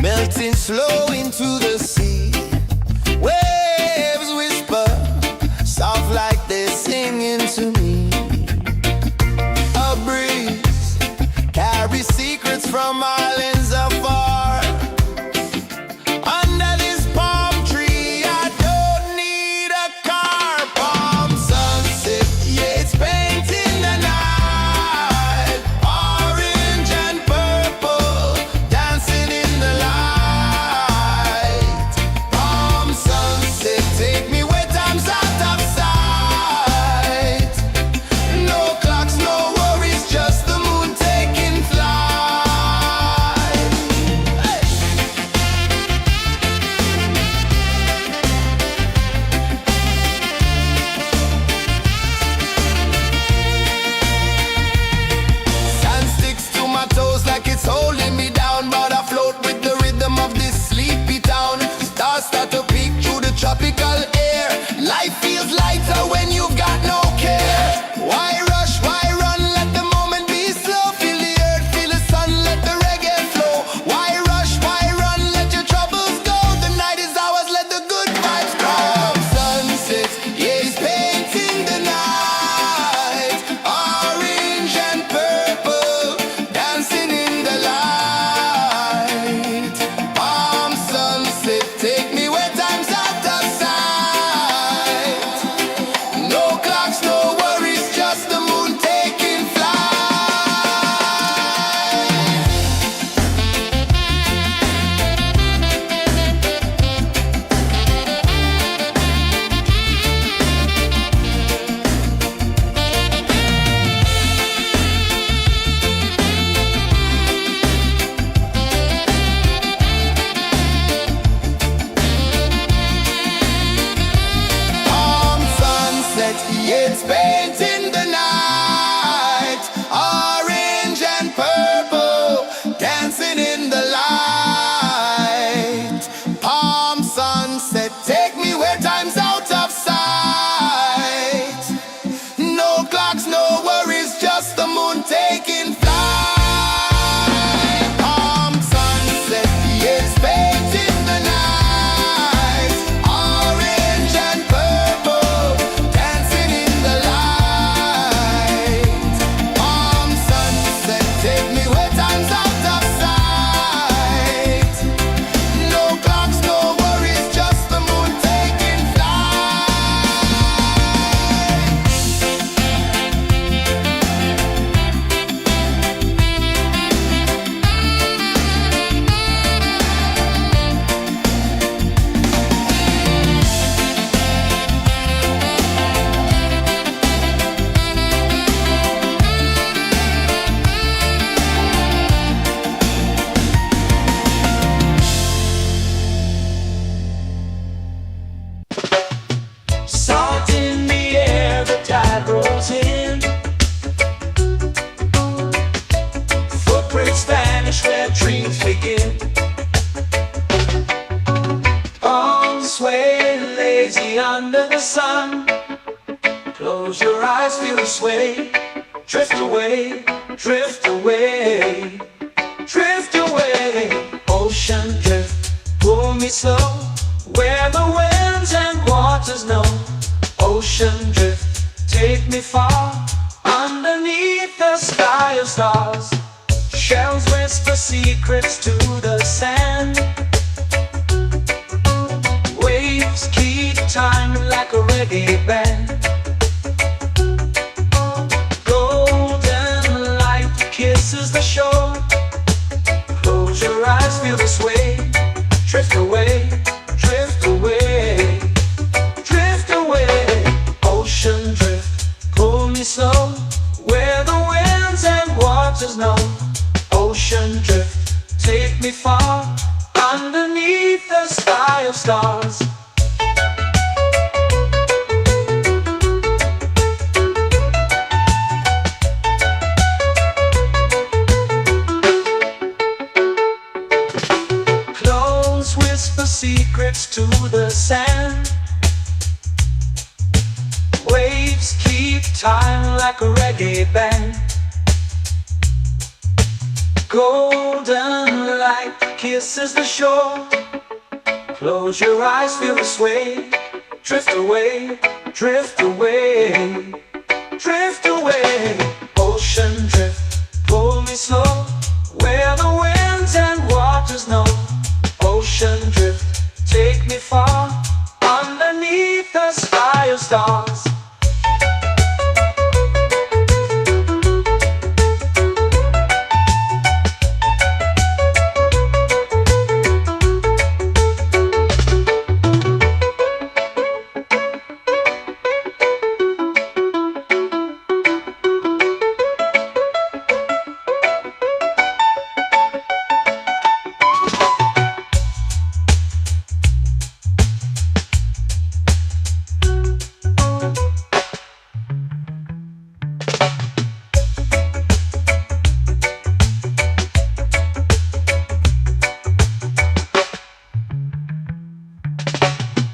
melting slow into the sea. Waves whisper, soft like they're singing to me. A breeze carries secrets from islands afar. Under this palm tree, I don't need a car. Palm sunset, yeah, it's painting the night. Orange and purple, dancing in the light. Palm sunset, take me where time's out of sight. No clocks, no worries, just the moon taking flight. Hey! Sand sticks to my toes like it's holding me down, but I float with the rhythm of this sleepy town. Stars start to peek through the tropical air. Life feels lighter when you've got no care. Why rush, why run, let the moment be slow. Feel the earth, feel the sun, let the reggae flow. Why rush, why run, let your troubles go. The night is ours, let the good vibes come. Sunset, yeah, it's painting the night. Orange and purple, dancing in the light. Palm sunset, take me where time's out of sight. No clocks, no worries, just the moon taking flight. Palm sunset, yeah, it's painting the night. Orange and purple, dancing in the light. Palm sunset, take me where time's out of sight. No clocks, no worries, just the moon taking flight. Palm sunset, yeah, it's painting the night. Orange and purple, dancing in the light. Palm sunset, take me where time's out of sight. No clocks, no worries, just the moon taking flight. Salt in the air, the tide rolls in. Footprints vanish where dreams begin. Arms sway lazy under the sun. Close your eyes, feel the sway. Drift away, drift away, drift away. Ocean drift, pull me slow, where the winds and waters know. Ocean drift, take me far, underneath the sky of stars. Shells whisper secrets to the sand. Waves keep time like a reggae band. Golden light kisses the shore. Close your eyes, feel the sway. Drift away, drift away, drift away. Ocean drift, pull me slow, where the winds and waters know. Ocean drift, take me far, underneath the sky of stars. Close whisper secrets to the sand. Waves keep time like a reggae band. Golden light kisses the shore. Close your eyes, feel the sway. Drift away, drift away, drift away. Ocean drift, pull me slow, where the winds and waters know. Ocean drift, take me far, underneath the sky of stars.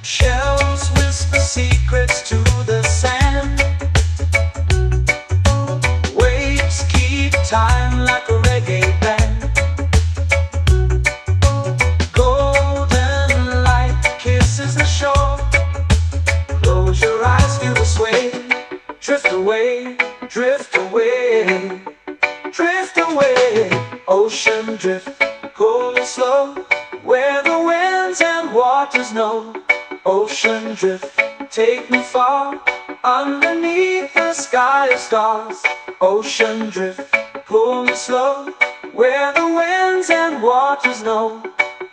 Shells whisper secrets to the sand. Waves keep time like a reggae band. Golden light kisses the shore. Close your eyes, feel the sway. Drift away, drift away, drift away. Ocean drift, cool and slow, where the winds and waters know. Ocean drift, take me far, underneath the sky of stars. Ocean drift, pull me slow, where the winds and waters know.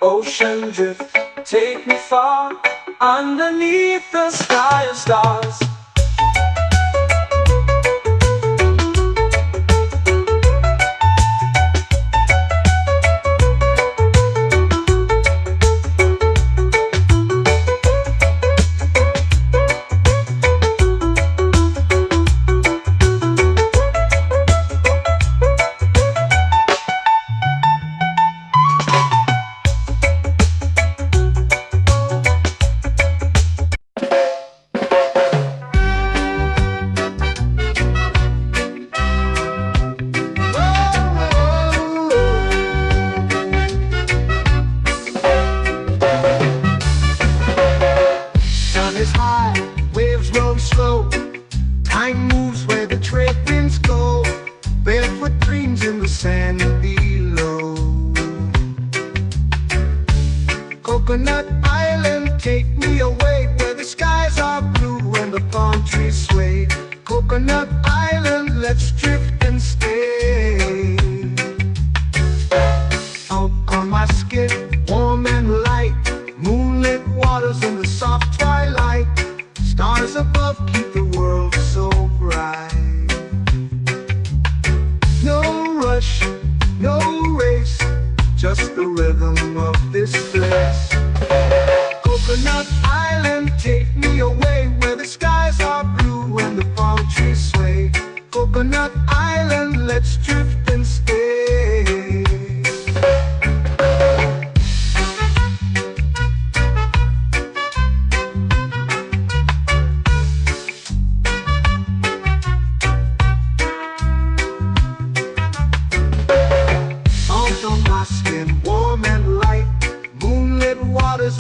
Ocean drift, take me far, underneath the sky of stars. Is high, waves roll slow. Time moves where the trade winds go. Barefoot dreams in the sand below. Coconut Island, take me away, where the skies are blue and the palm trees sway. Coconut Island, let's drift and stay. Out on my skin, warm and light, moonlit waters in the soft twilight. Stars above keep the world so bright. No rush, no race, just the rhythm of this place. Coconut Island, take me away, where the skies are blue and the palm trees sway. Coconut Island, let's drift and stay.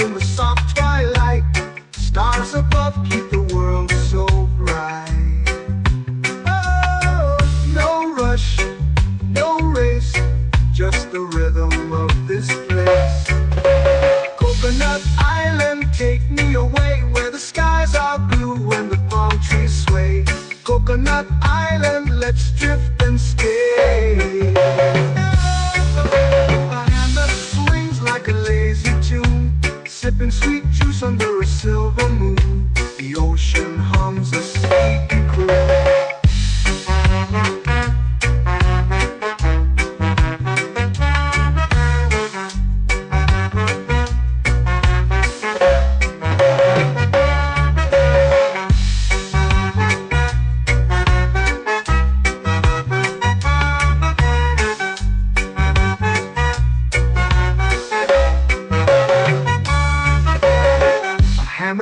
In the soft twilight, stars above keep the world so bright. Oh, no rush, no race, just the rhythm of this place. Coconut Island, take me away, where the skies are blue and the palm trees sway. Coconut Island, let's drift and stay. A hand that swings like a lazy tune, sipping sweet juice under a silver moon. The ocean hums a sleepy croon.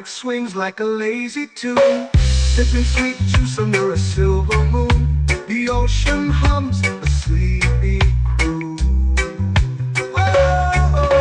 Swings like a lazy tune, sipping sweet juice under a silver moon. The ocean hums a sleepy croon. Whoa.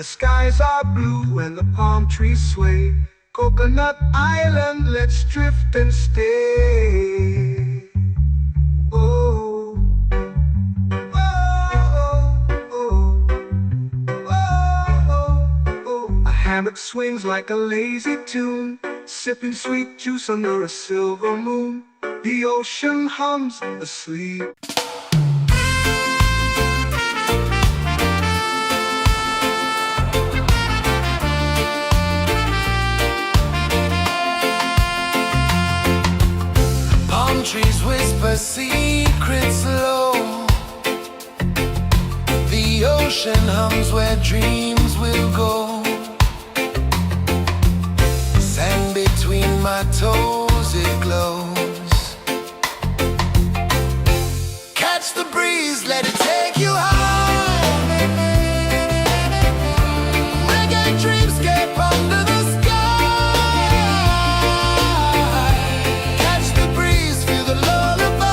the skies are blue and the palm trees sway. Coconut Island, let's drift and stay. Oh, oh, oh, oh, oh. A hammock swings like a lazy tune, sipping sweet juice under a silver moon. The ocean hums asleep. Palm trees whisper secrets low. The ocean hums where dreams will go. Sand between my toes, it glows. Catch the breeze, let it take you high. Reggae dreamscape under the sky. Catch the breeze, feel the lullaby.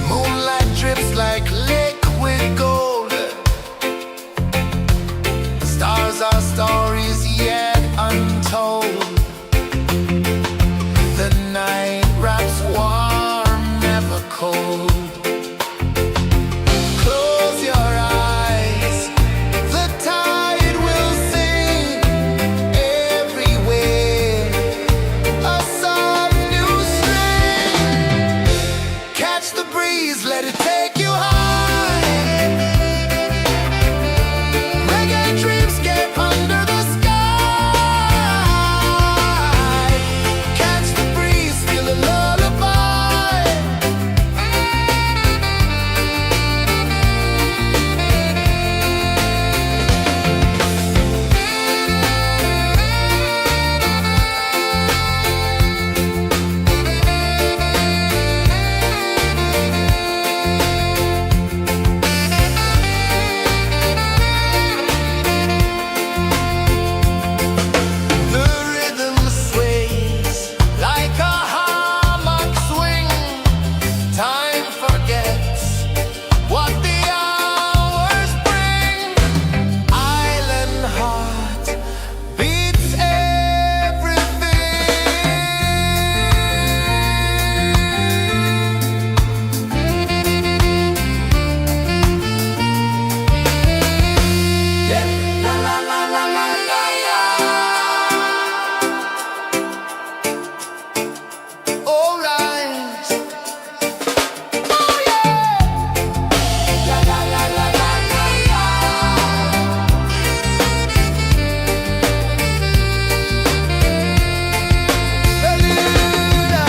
Moonlight drips like liquid gold. Stars are stories yet untold. The night wraps warm, never cold. Close your eyes, the tide will sing everywhere. A soft new string. Catch the breeze, let it take you high. Reggae dreamscape under the sky. Catch the breeze, feel the lullaby. The rhythm sways like a hammock swing. Time forgets what the hours bring. Island heart beats everything. Yeah. La la la la la la la. All right. Oh yeah. La la la la la la la. Beluga.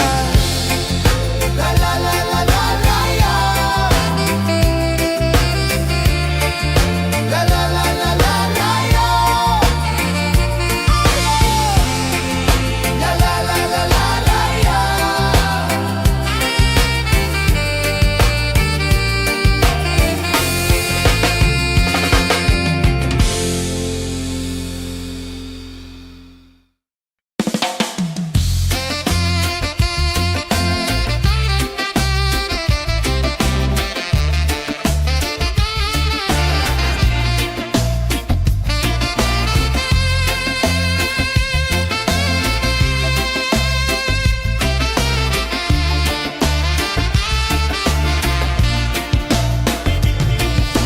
La la la la la la la. La la la la la la la. La la la la la la la.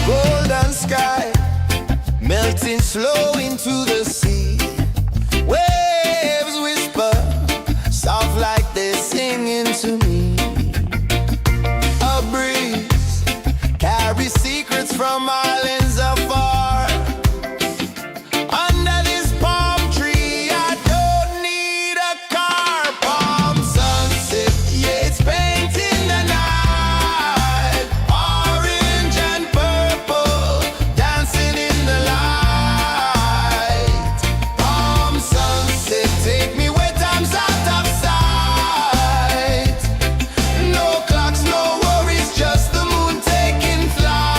Golden sky melting slow into the sea. Waves whisper soft like they're singing to me. A breeze carries secrets from islands afar. Under this palm tree, I don't need a car. Palm sunset, yeah, it's painting the night. Orange and purple, dancing in the light. Palm sunset, take me where time's out of sight. No clocks, no worries, just the moon taking flight.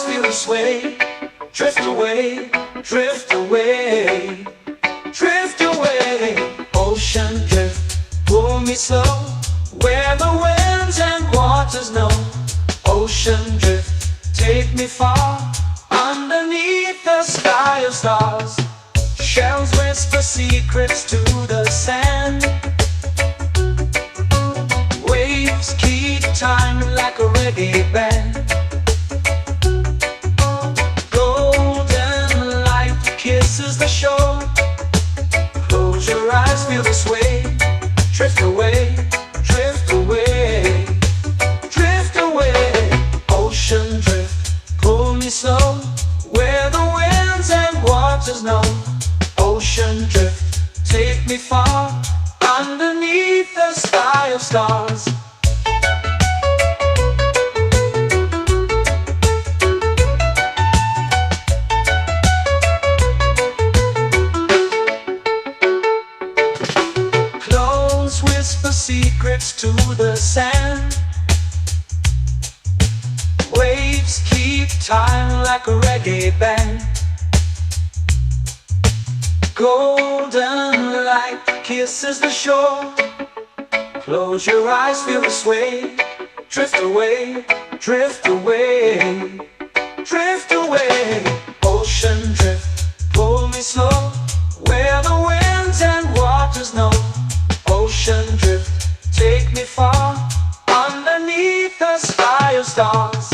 eyes feel the sway. Drift away, drift away, drift away. Ocean drift, pull me slow, where the winds and waters know. Ocean drift, take me far, underneath the sky of stars. Shells whisper secrets to the sand. Waves keep time like a reggae band. Golden light kisses the shore. Close your eyes, feel the sway. Drift away, drift away, drift away. Ocean drift, pull me slow, where the winds and waters know. Ocean drift, take me far, underneath the sky of stars. Clothes whisper secrets to the sand. Waves keep time like a reggae band. Golden light kisses the shore. Close your eyes, feel the sway. Drift away, drift away, drift away. Ocean drift, pull me slow, where the winds and waters know. Ocean drift, take me far, underneath the sky of stars.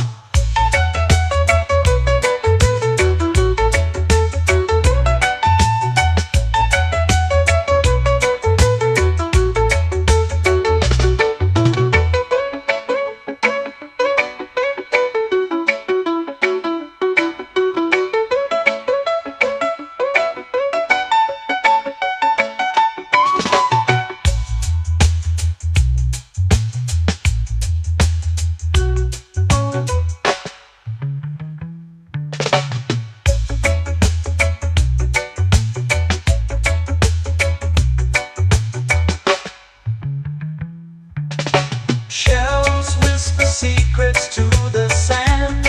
Shells whisper secrets to the sand.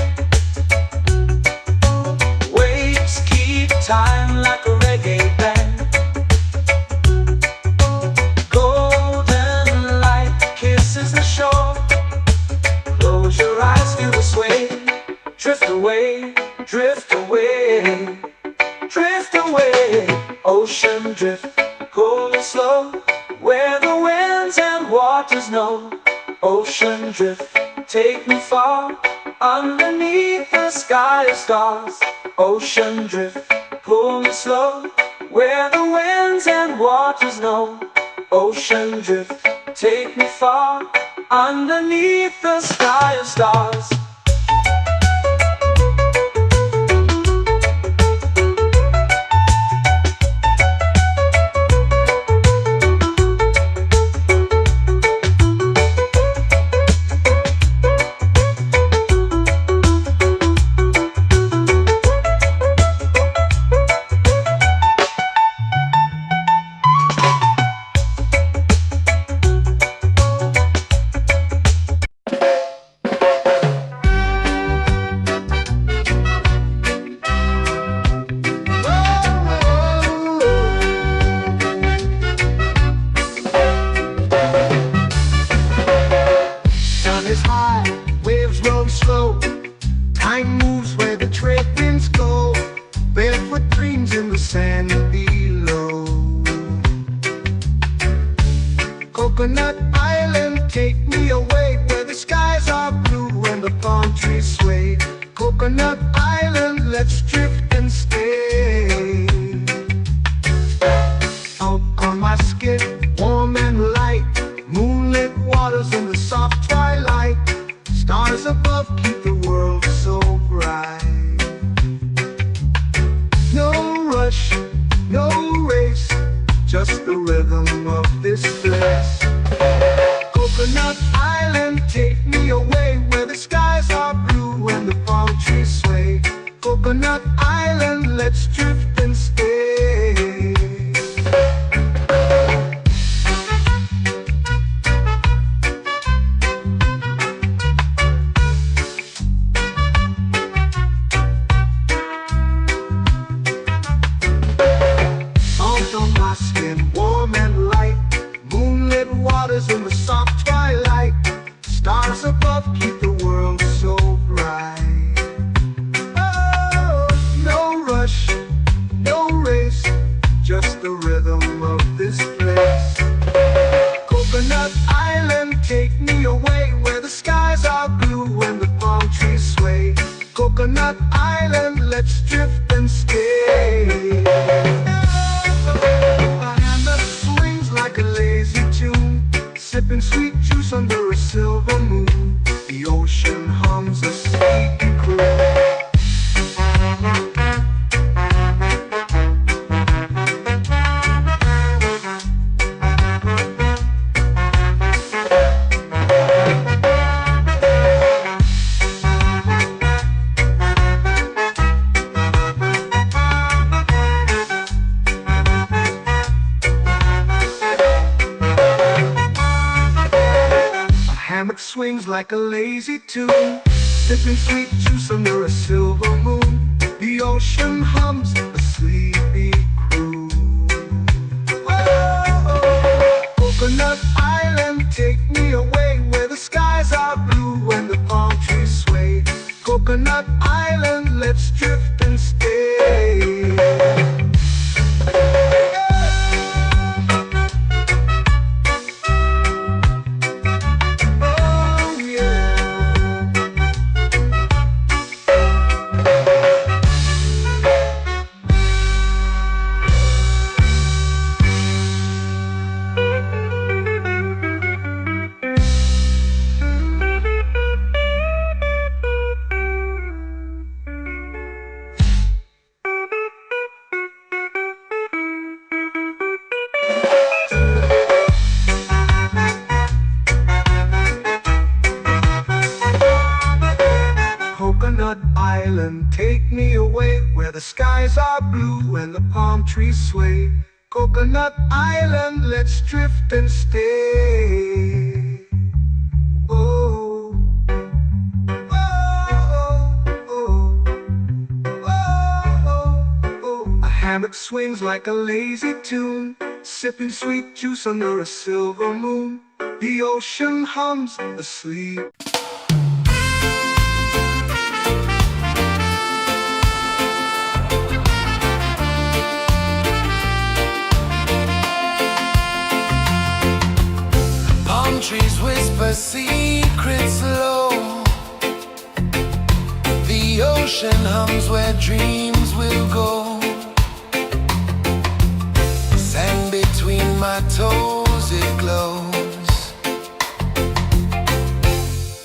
Waves keep time like a reggae band. Golden light kisses the shore. Close your eyes, feel the sway. Drift away, drift away, drift away. Ocean drift, pull me slow, where the winds and waters know. Ocean drift, take me far, underneath the sky of stars. Ocean drift, pull me slow, where the winds and waters know. Ocean drift, take me far, underneath the sky of stars. Is high, waves roll slow. Time moves where the trade winds go. Barefoot dreams in the sand below. Coconut Island, take me away, where the skies are blue and the palm trees sway. Coconut Island, let's drift and stay. Out on my skin, warm and light, moonlit waters in the soft twilight. Stars above keep the world so bright. No rush, no race, just the rhythm of this place. Coconut Island, take me away, where the skies are blue and the palm trees sway. Coconut Island, let's drift and stay. rhythm of this place. Coconut Island, take me away where the skies are blue and the palm trees sway. Coconut Island, let's drift and stay. A hand that swings like a lazy tune, sipping sweet juice under a silver moon. The ocean hums a sleepy croon. Hammock swings like a lazy tune, sipping sweet juice under a silver moon. The ocean hums a sleepy croon. Whoa. Coconut Island, take me away where the skies are blue and the palm trees sway. Coconut Island, let's drift and stay. Coconut Island, take me away where the skies are blue and the palm trees sway. Coconut Island, let's drift and stay. Oh, oh, oh, oh, oh. A hammock swings like a lazy tune, sipping sweet juice under a silver moon. The ocean hums asleep. Trees whisper secrets low. The ocean hums where dreams will go. Sand between my toes, it glows.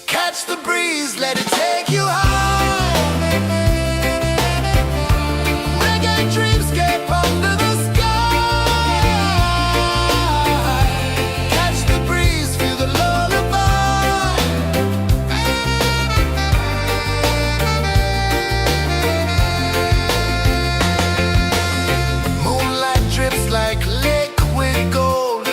Catch the breeze, let it take you high. Reggae dreamscape under the like liquid gold.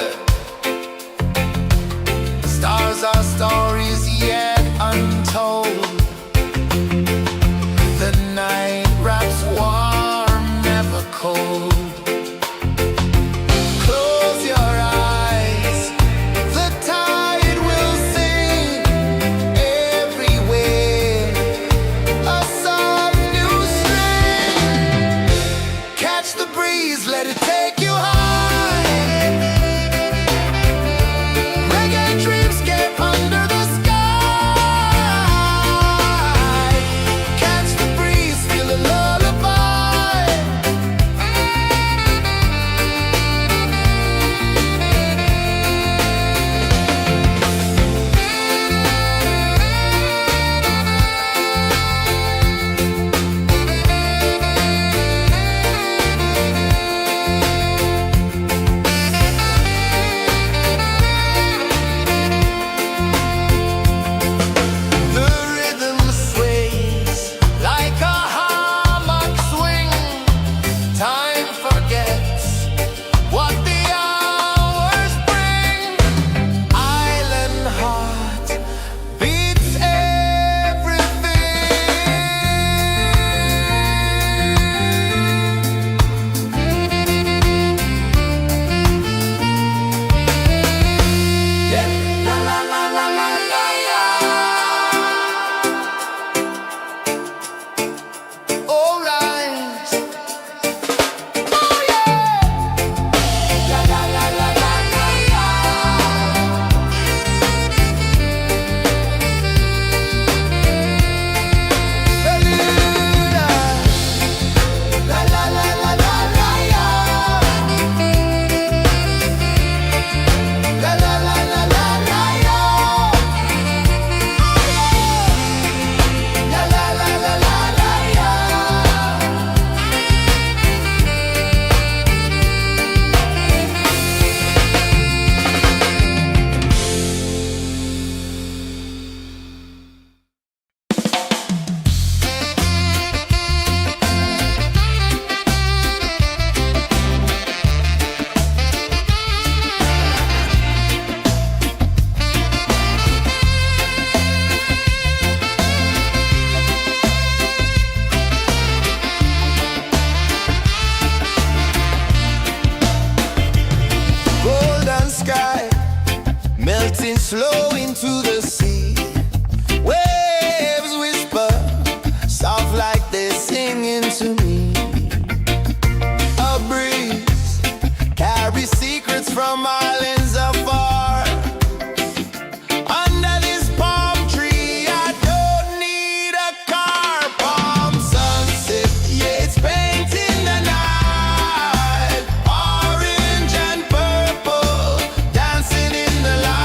flow into the sea. Waves whisper, soft like they're singing to me. A breeze carries secrets from islands afar. Under this palm tree, I don't need a car. Palm sunset, yeah, it's painting the night. Orange and purple, dancing in the light.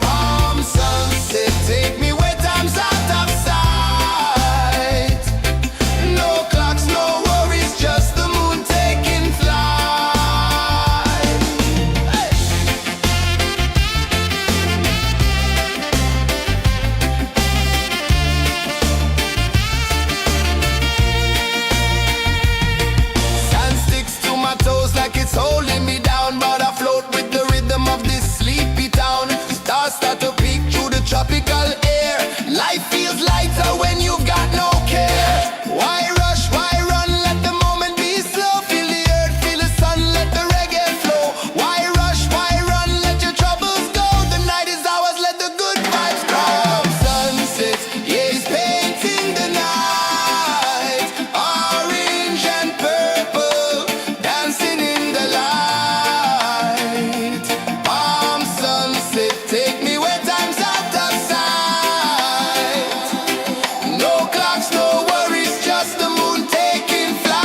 Palm sunset, take me where time's out of sight. No clocks, no worries, just the moon taking flight. Hey! Sand sticks to my toes like it's holding me down, but I float with the rhythm of this sleepy town. Stars start to peek through the tropical air. Life feels lighter when you've got no care. Why rush, why run, let the moment be slow. Feel the earth, feel the sun, let the reggae flow. Why rush, why run, let your troubles go. The night is ours, let the good vibes grow. Sunset, yeah, it's painting the night. Orange and purple, dancing in the light. Palm sunset, take me where time's out of sight. No clocks, no worries, just the moon taking flight.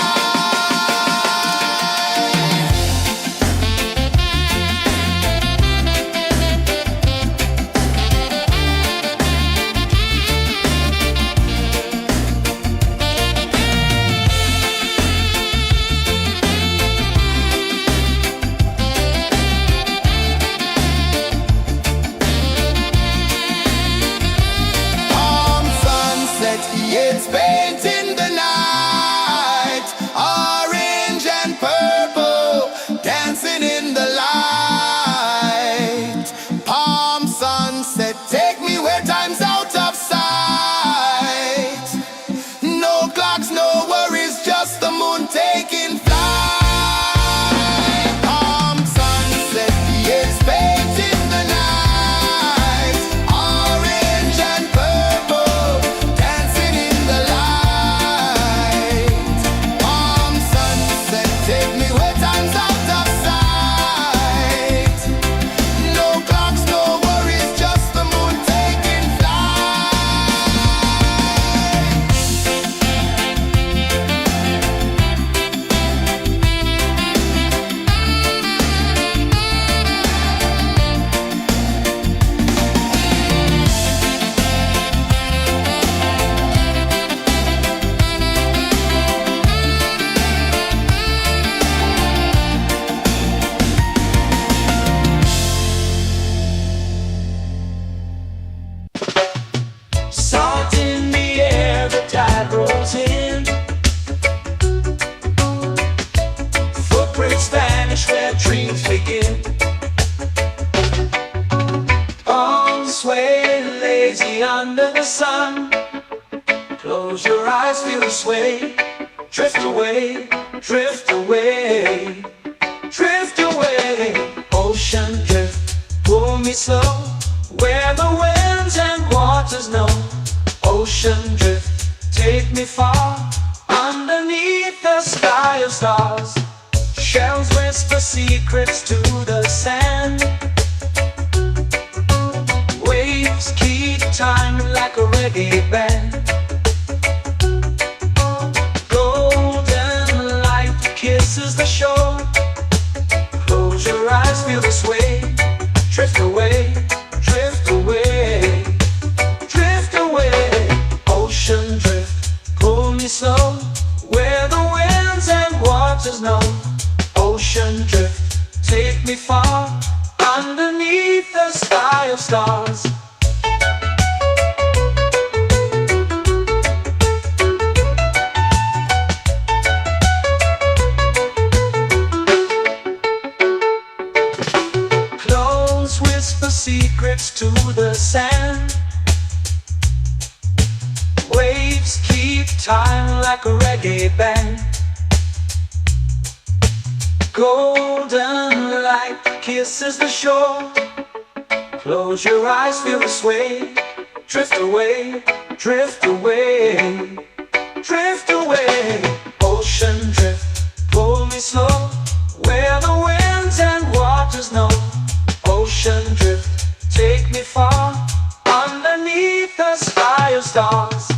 Palm sunset, yeah, it's painting the night. Orange and purple, dancing in the light. Palm sunset, take me where time's out of sight. No clocks, no worries, just the moon taking flight. Palm sunset, yeah, it's painting the night. Orange and purple, dancing in the light. Palm sunset, take me where time's out of sight. No clocks, no worries, just the moon taking flight. Salt in the air, the tide rolls in. Footprints vanish where dreams begin. Arms sway lazy under the sun. Close your eyes, feel the sway. Drift away, drift away, drift away. Ocean drift, pull me slow, where the winds and waters know. Ocean drift, take me far, underneath the sky of stars. Shells whisper secrets to the sand. Waves keep time like a reggae band. Golden light kisses the shore. Close your eyes, feel the sway. Drift away, drift away, drift away. Ocean drift, pull me slow, where the winds and waters know. Ocean drift, take me far, underneath the sky of stars. Clones whisper secrets to the sand. Waves keep time like a reggae band. Golden light kisses the shore. Close your eyes, feel the sway. Drift away, drift away, drift away. Ocean drift, pull me slow, where the winds and waters know. Ocean drift, take me far, underneath the sky of stars.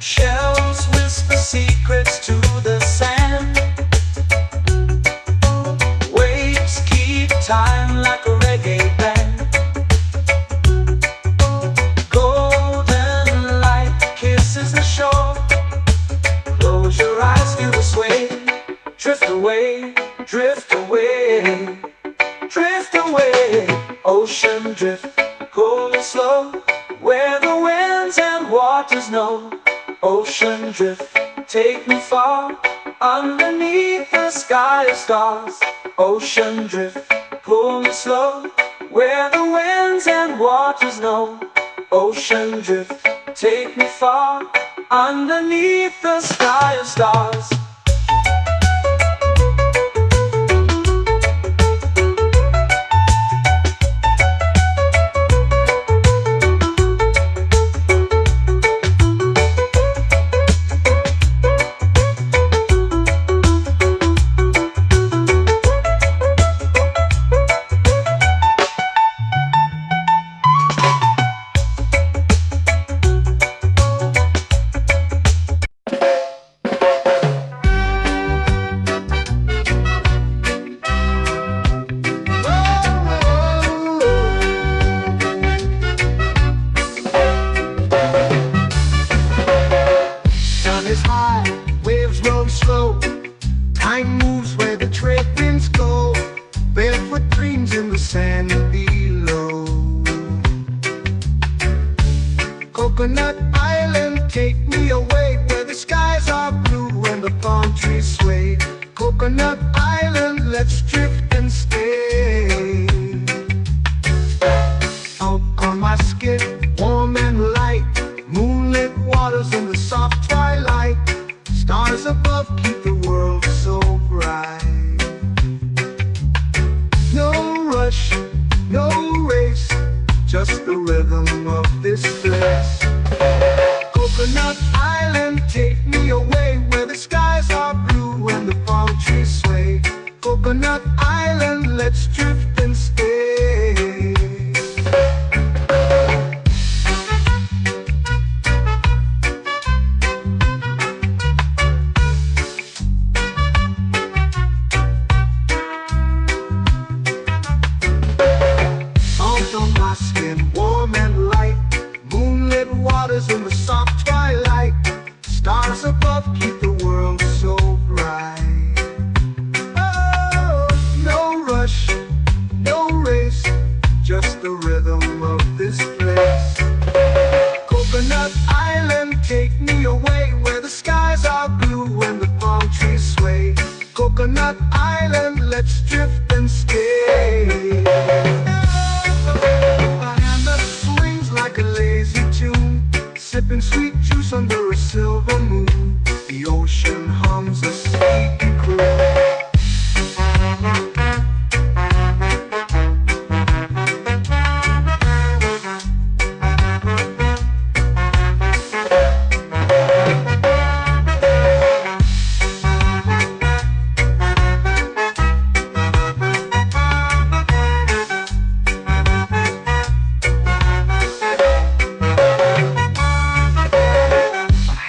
Shells whisper secrets to the sand. Waves keep time like a reggae band. Golden light kisses the shore. Close your eyes, feel the sway. Drift away, drift away, drift away. Ocean drift, cool and slow, where the winds and waters know. Ocean drift, take me far, underneath the sky of stars. Ocean drift, pull me slow, where the winds and waters know. Ocean drift, take me far, underneath the sky of stars. Sun is high, waves roll slow. Time moves where the trade winds go. Barefoot dreams in the sand below. Coconut Island, take me away, where the skies are blue and the palm trees sway. Coconut Island, let's drift and stay. Out on my skin, warm and light, moonlit waters in the soft twilight. Stars above keep the world so bright. No rush, no race, just the rhythm of this place. Coconut Island, take me away, where the skies are blue and the palm trees sway. Coconut Island, let's drift and stay. Salt on my skin, warm and light, moonlit waters in the soft twilight. Stars above keep the world so bright. Oh, no rush, no race, just the rhythm of this place. Coconut Island, take me away, where the skies are blue and the palm trees sway. Coconut Island, let's drift and stay. A hand that swings like a lazy tune, sipping sweet juice under a silver moon. The ocean hums a sleepy croon.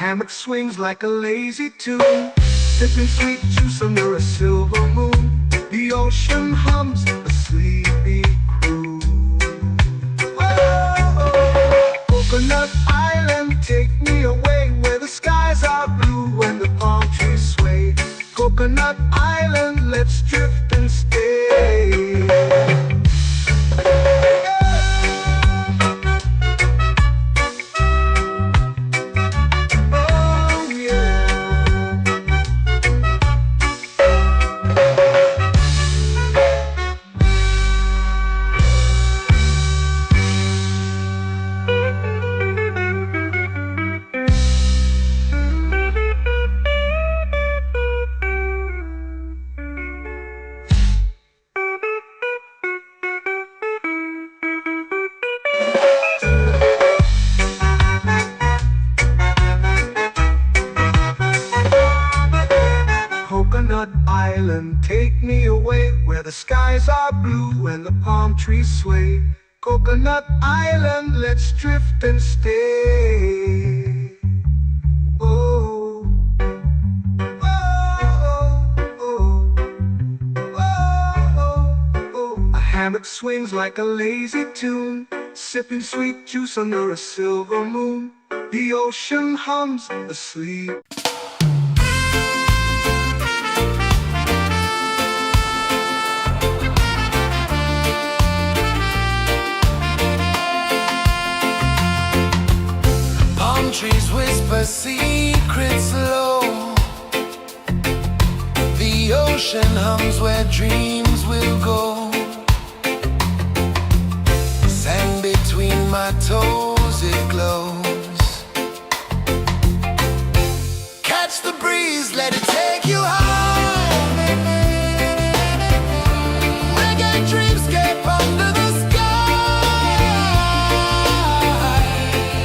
Hammock swings like a lazy tune, sipping sweet juice under a silver moon. The ocean hums a sleepy croon. Whoa, take me away where the skies are blue and the palm trees sway. Coconut Island, let's drift and stay. Oh, oh, oh, oh, oh. A hammock swings like a lazy tune, sipping sweet juice under a silver moon. The ocean hums asleep. Palm trees whisper secrets low. The ocean hums where dreams will go. Sand between my toes, it glows. Catch the breeze, let it take you high. Reggae dreamscape under the sky.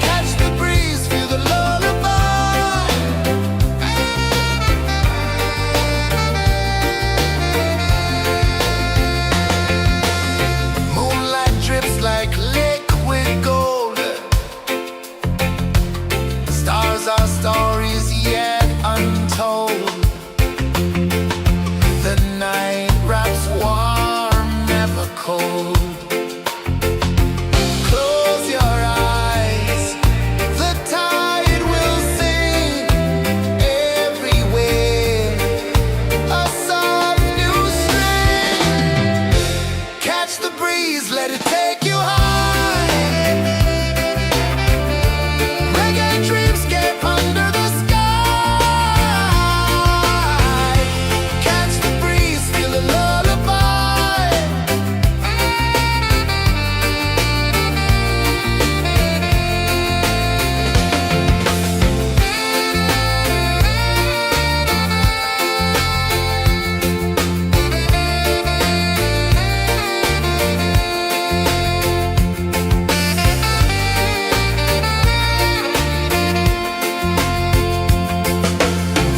Catch the breeze, feel the lullaby. Moonlight drips like liquid gold. Stars are stories yet untold. The night wraps warm, never cold. Close your eyes, the tide will sing everywhere. A soft new string. Catch the breeze, let it take you high. Reggae dreamscape under the sky. Catch the breeze, feel the lullaby.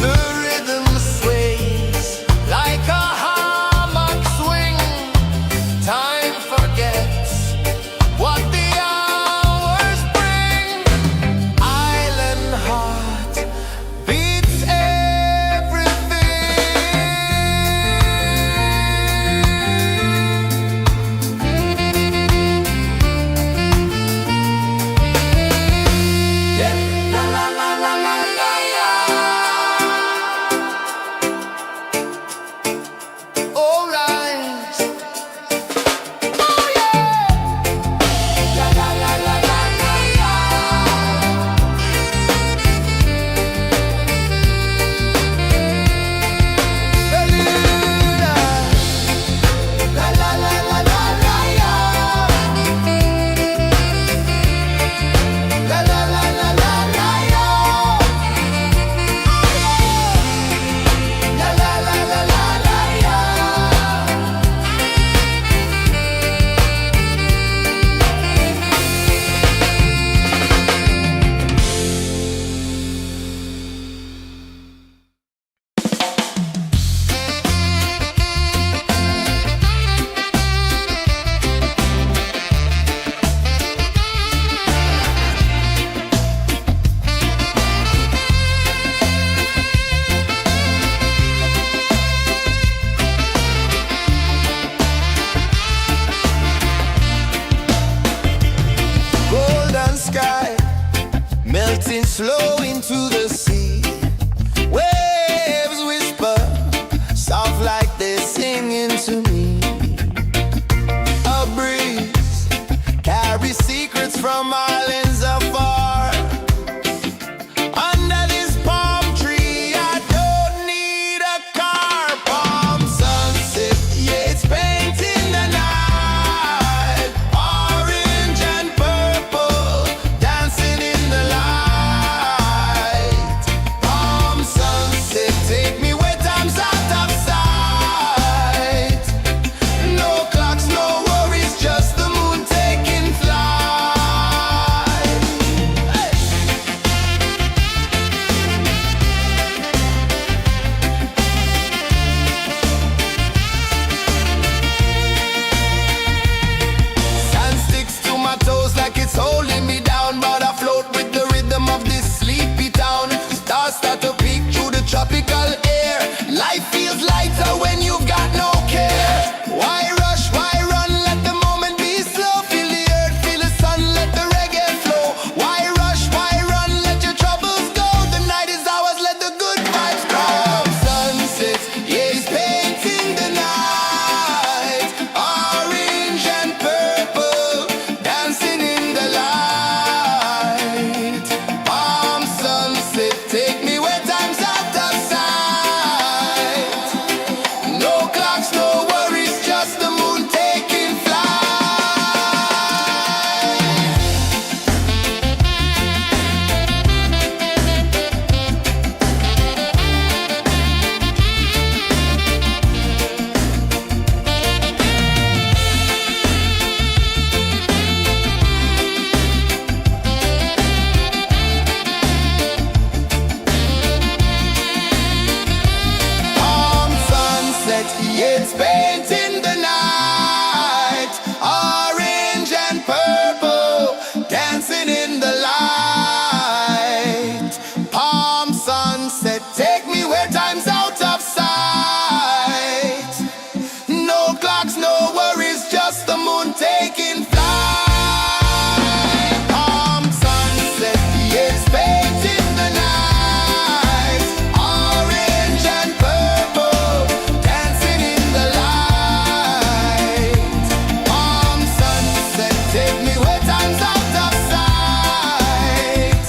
The rhythm sways like a hammock swing. Time forgets what the hours bring. Island heart beats everything. Yeah. La la la la la la la. All right. Oh yeah. La la la la la la la. La la la la la la la. La la la la la la la. La la la la la la la. Golden sky melting slow into the sea. Waves whisper soft like they're singing to me. A breeze carries secrets from islands afar. Under this palm tree, I don't need a car. Palm sunset, yeah, it's painting the night. Orange and purple dancing in the light. me when time's out of sight.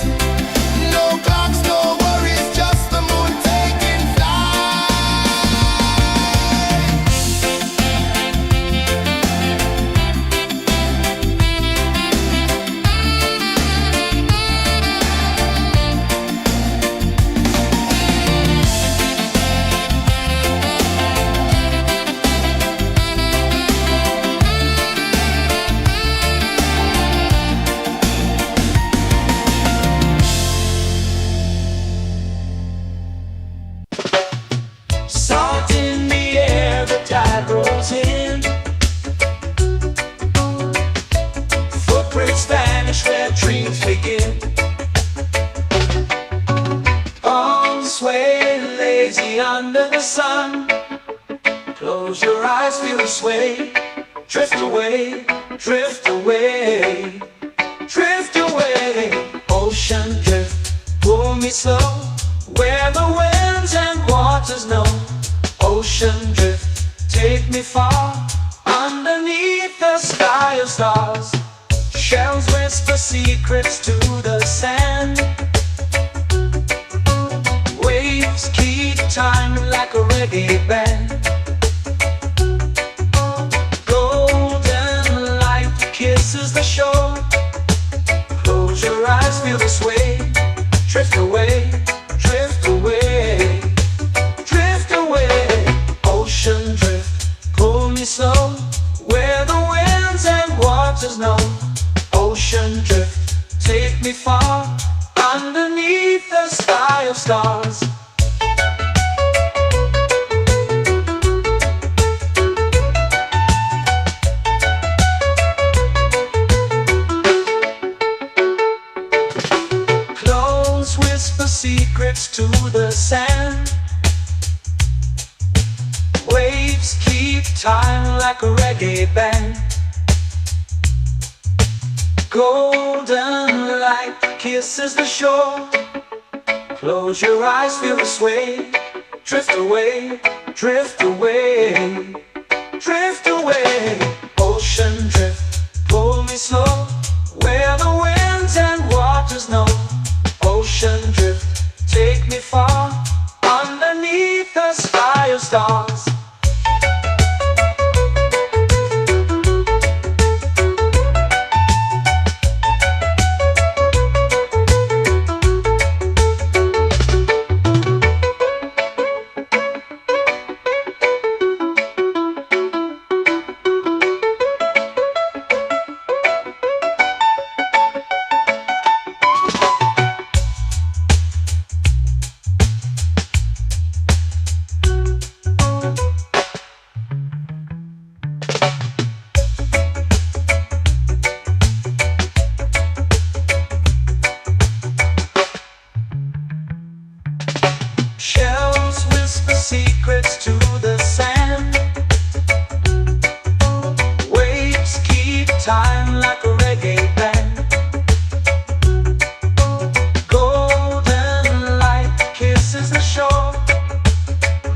No clocks, no worries, just the moon taking flight. Salt in the air, the tide rolls in. Footprints vanish where dreams begin. Arms sway lazy under the sun. Close your eyes, feel the sway. Drift away, drift away, drift away. Ocean drift, pull me slow, where the winds and waters know. Ocean drift, take me far, underneath the sky of stars. Shells whisper secrets to the sand. Waves keep time like a reggae band. Golden light kisses the shore. Close your eyes, feel the sway. Drift away, drift away, drift away. Ocean drift, pull me slow, where the winds and waters know. Ocean drift, take me far, underneath the sky of stars. Close whisper secrets to the sand. Waves keep time like a reggae band. Golden light kisses the shore. Close your eyes, feel the sway. Drift away, drift away, drift away. Ocean drift, pull me slow, where the winds and waters know. Ocean drift, take me far, underneath the sky of stars. Shells whisper secrets to the sand. Waves keep time like a reggae band. Golden light kisses the shore.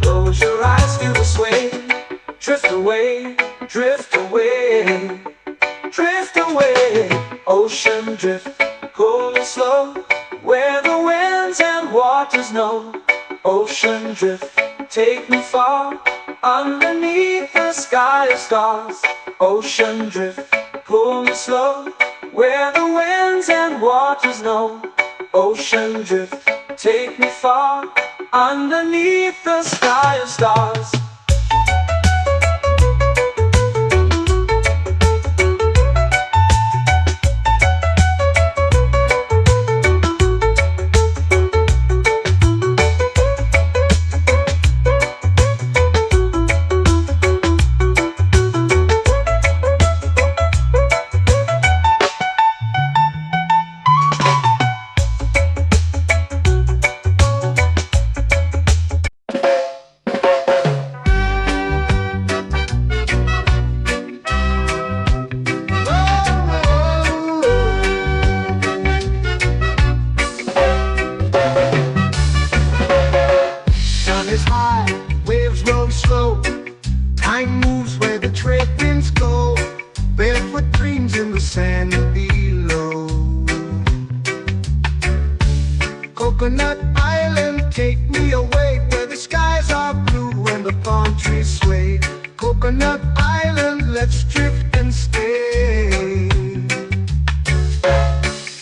Close your eyes, feel the sway. Drift away, drift away, drift away. Ocean drift, pull me slow, where the winds and waters know. Ocean drift, take me far, underneath the sky of stars. Ocean drift, pull me slow, where the winds and waters know. Ocean drift, take me far, underneath the sky of stars. Coconut Island, take me away where the skies are blue and the palm trees sway. Coconut Island, let's drift and stay.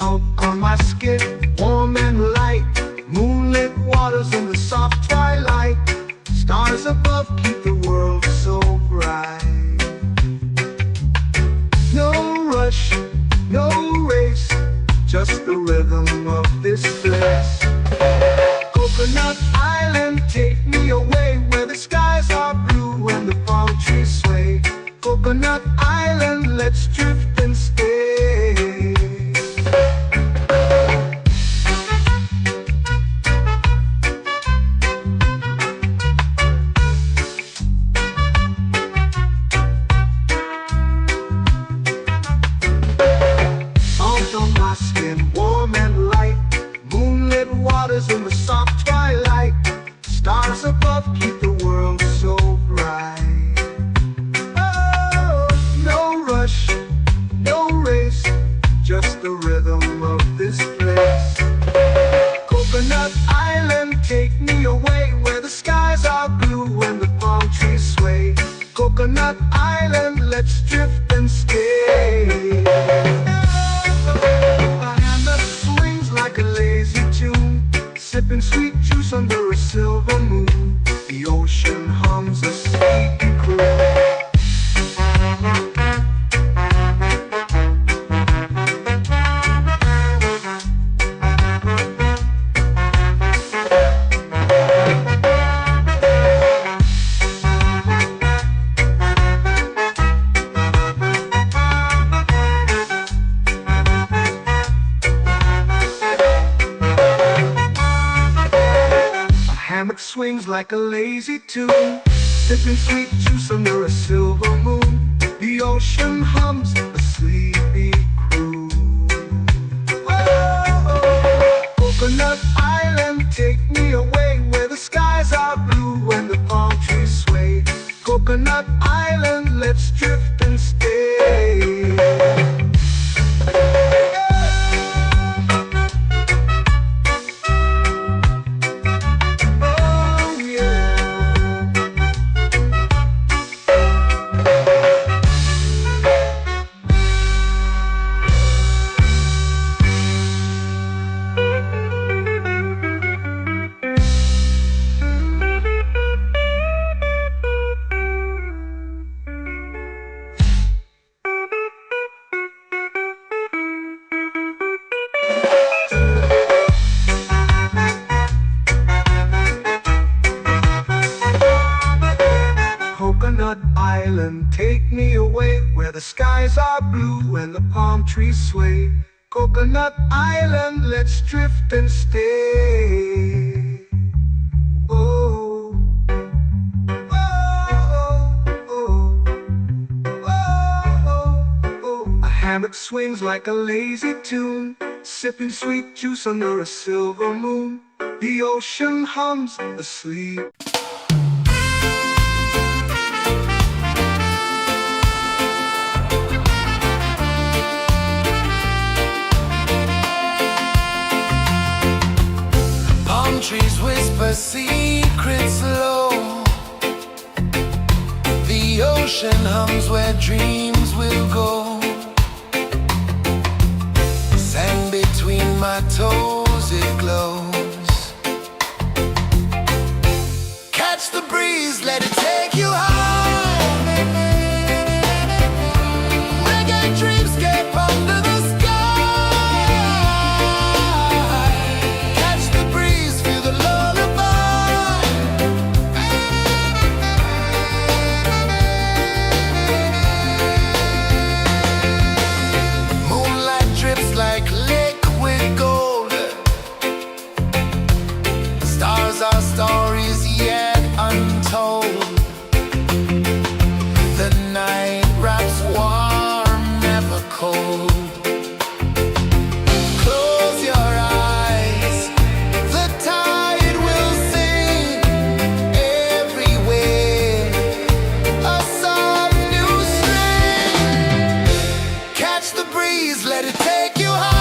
Out on my skin, warm and light, moonlit waters in the soft twilight. Stars above keep the world so bright. No rush, no race, just the rhythm of this place. Coconut Island, take me away where the skies are blue and the palm trees sway. Coconut Island, let's drift and stay. Out on my skin, warm and light, moonlit waters in the soft twilight. Stars above keep the world so bright. Oh, no rush, no race, just the rhythm of this place. Coconut Island, take me away where the skies are blue and the palm trees sway. Coconut Island, let's drift and stay. A hand that swings like a lazy tune, sipping sweet juice under a silver moon. The ocean hums a sleepy croon. Hammock swings like a lazy tune, sipping sweet juice under a silver moon. The ocean hums a sleepy croon. Whoa, Coconut Island, take me away where the skies are blue and the palm trees sway. Coconut Island, let's drift and stay. Coconut Island, take me away where the skies are blue and the palm trees sway. Coconut Island, let's drift and stay. Oh, oh, oh, oh, oh. A hammock swings like a lazy tune, sipping sweet juice under a silver moon. The ocean hums asleep. Trees whisper secrets low. The ocean hums where dreams will go. Sand between my toes, it glows. Catch the breeze, let it take you high. Reggae dreamscape under the sky. Our stories yet untold. The night wraps warm, never cold. Close your eyes, the tide will sing everywhere. A soft new string. Catch the breeze, let it take you high.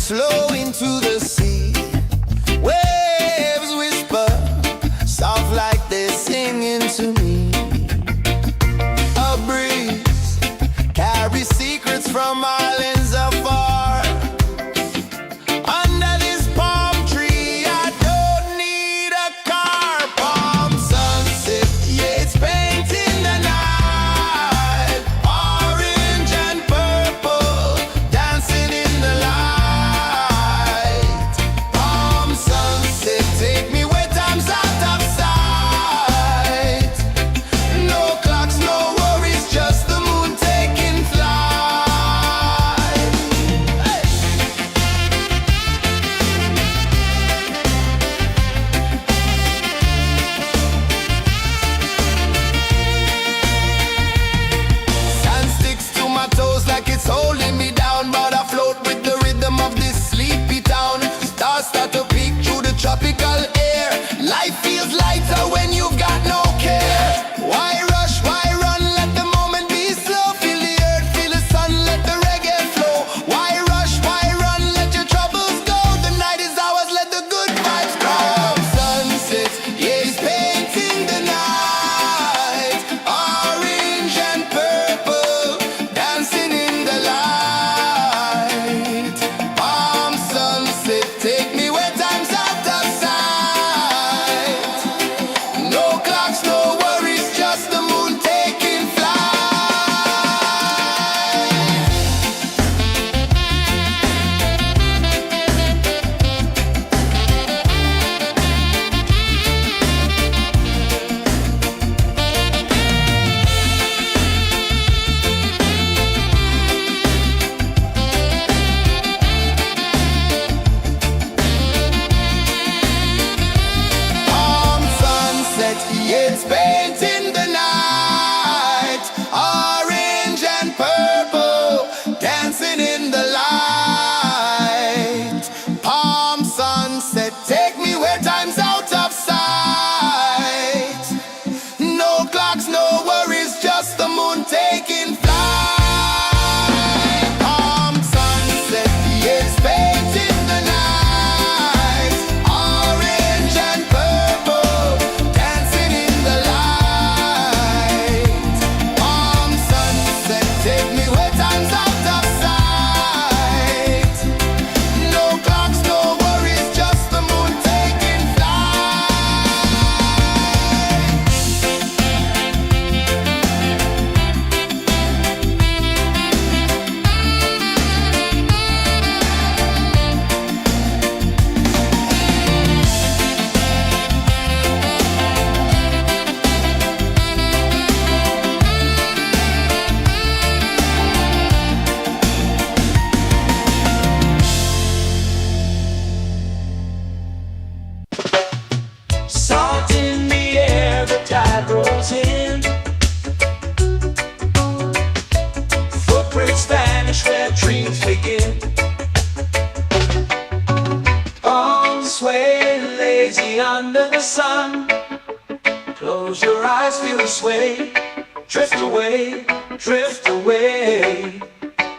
flow into the sea. Waves whisper, soft like they're singing to me. A breeze carries secrets from islands afar. Under this palm tree, I don't need a car. Palm sunset, yeah, it's painting the night. Orange and purple, dancing in the light. Palm sunset, take me where time's out of sight. No clocks, no worries, just the moon taking flight. Hey! Sand sticks to my toes like it's holding me down, but I float with the rhythm of this sleepy town. Stars start to peek through the tropical air. Life feels lighter when you've got no care. Why rush, why run, let the moment be slow. Feel the earth, feel the sun, let the reggae flow. Why rush, why run, let your troubles go. The night is ours, let the good vibes grow. Sunset, yeah, it's painting the night. Orange and purple, dancing in the light. Palm sunset, take me where time's out of sight. No clocks, no worries, just the moon taking flight. Palm sunset, yeah, it's painting the night. Orange and purple, dancing in the light. Palm sunset, take me where time's out of sight. No clocks, no worries, just the moon taking flight. Palm sunset, yeah, it's painting the night. Orange and purple, dancing in the light. Palm sunset, take me where time's out of sight. No clocks, no worries, just the moon taking flight. Salt in the air, the tide rolls in. Footprints vanish where dreams begin. Arms sway lazy under the sun. Close your eyes, feel the sway. Drift away, drift away,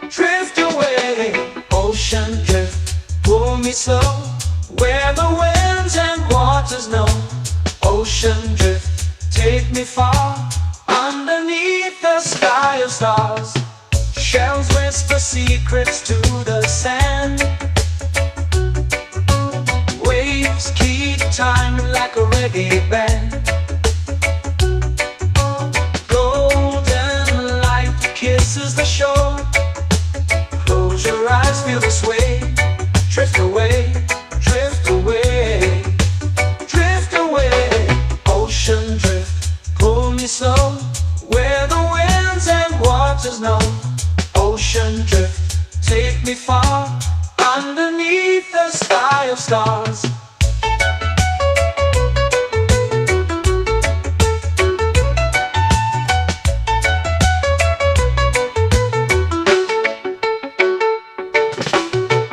drift away. Ocean drift, pull me slow, where the winds and waters know. Ocean drift, take me far, underneath the sky of stars. Shells whisper secrets to the sand. Waves keep time like a reggae band. Golden light kisses the shore. Close your eyes, feel the sway. Drift away, drift away, drift away. Ocean drift, pull me slow, where the winds and waters know. Ocean drift, take me far, underneath the sky of stars.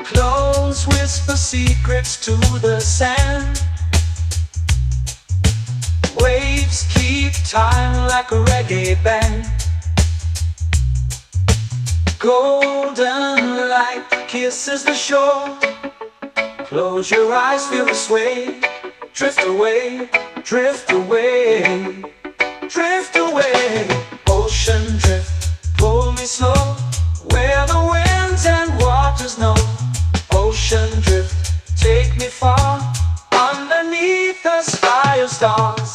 Close whisper secrets to the sand. Waves keep time like a reggae band. Golden light kisses the shore. Close your eyes, feel the sway. Drift away, drift away, drift away. Ocean drift, pull me slow, where the winds and waters know. Ocean drift, take me far, underneath the sky of stars.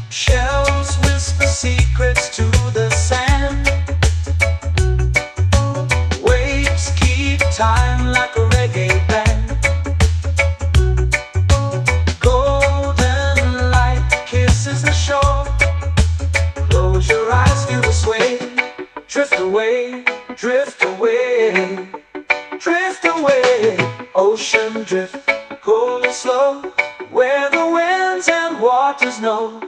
Shells whisper secrets to the sand. Waves keep time like a reggae band. Golden light kisses the shore. Close your eyes, feel the sway. Drift away, drift away, drift away. Ocean drift, pull me slow, where the winds and waters know.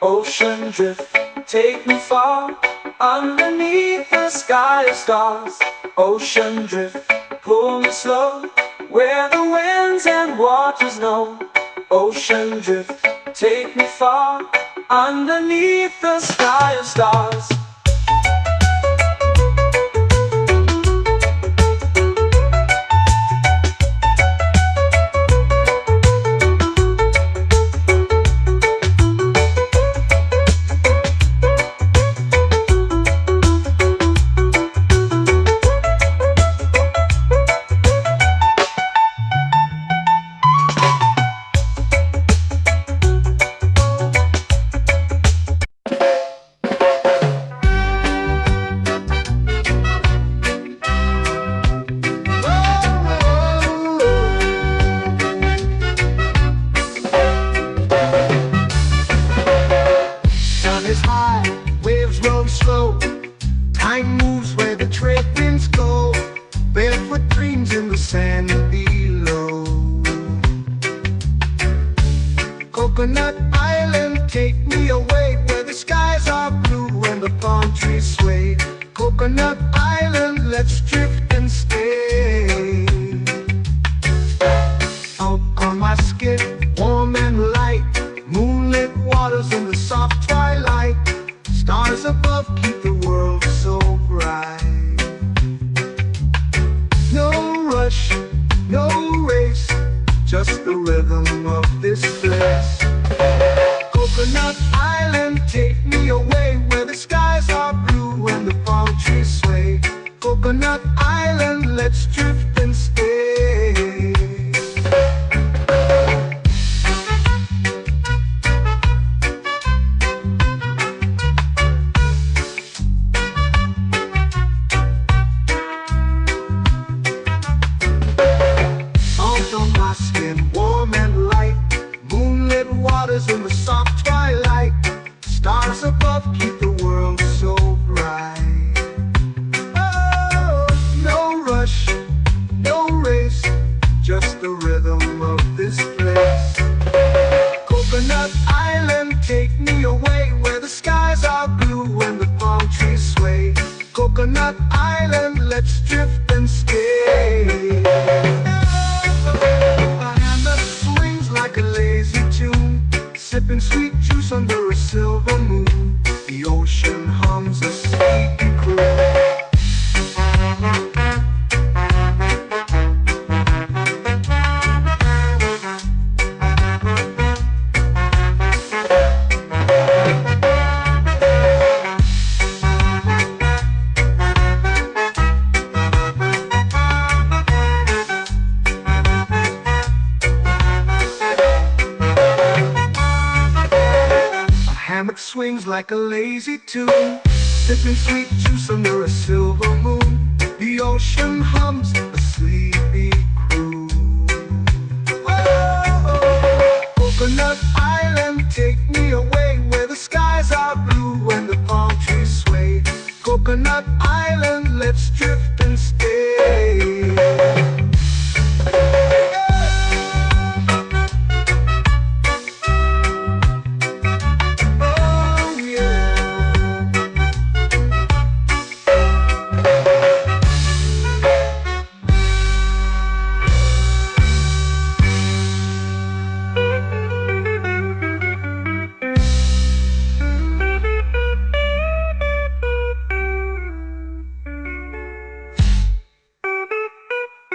Ocean drift, take me far, underneath the sky of stars. Ocean drift, pull me slow, where the winds and waters know. Ocean drift, take me far, underneath the sky of stars. Slow. Time moves where the trade winds go. Barefoot dreams in the sand below. Coconut Island, take me away, where the skies are blue and the palm trees sway. Coconut Island, let's drift and stay. Out on my skin, warm and light, moonlit waters in the soft twilight. Stars above keep the world so bright. No rush, no race, just the rhythm of this place. Coconut Island, take me away, where the skies are blue and the palm trees sway. Coconut Island, let's drift and stay. In the soft twilight, stars above keep the world so bright. Oh, no rush, no race, just the rhythm of this place. Coconut Island, take me away, where the skies are blue and the palm trees sway. Coconut Island, let's drift and stay. A hand that swings like a lazy tune, sipping sweet juice under a silver moon. The ocean hums a sleepy croon. Swings like a lazy tune, sipping sweet juice under a silver moon. The ocean hums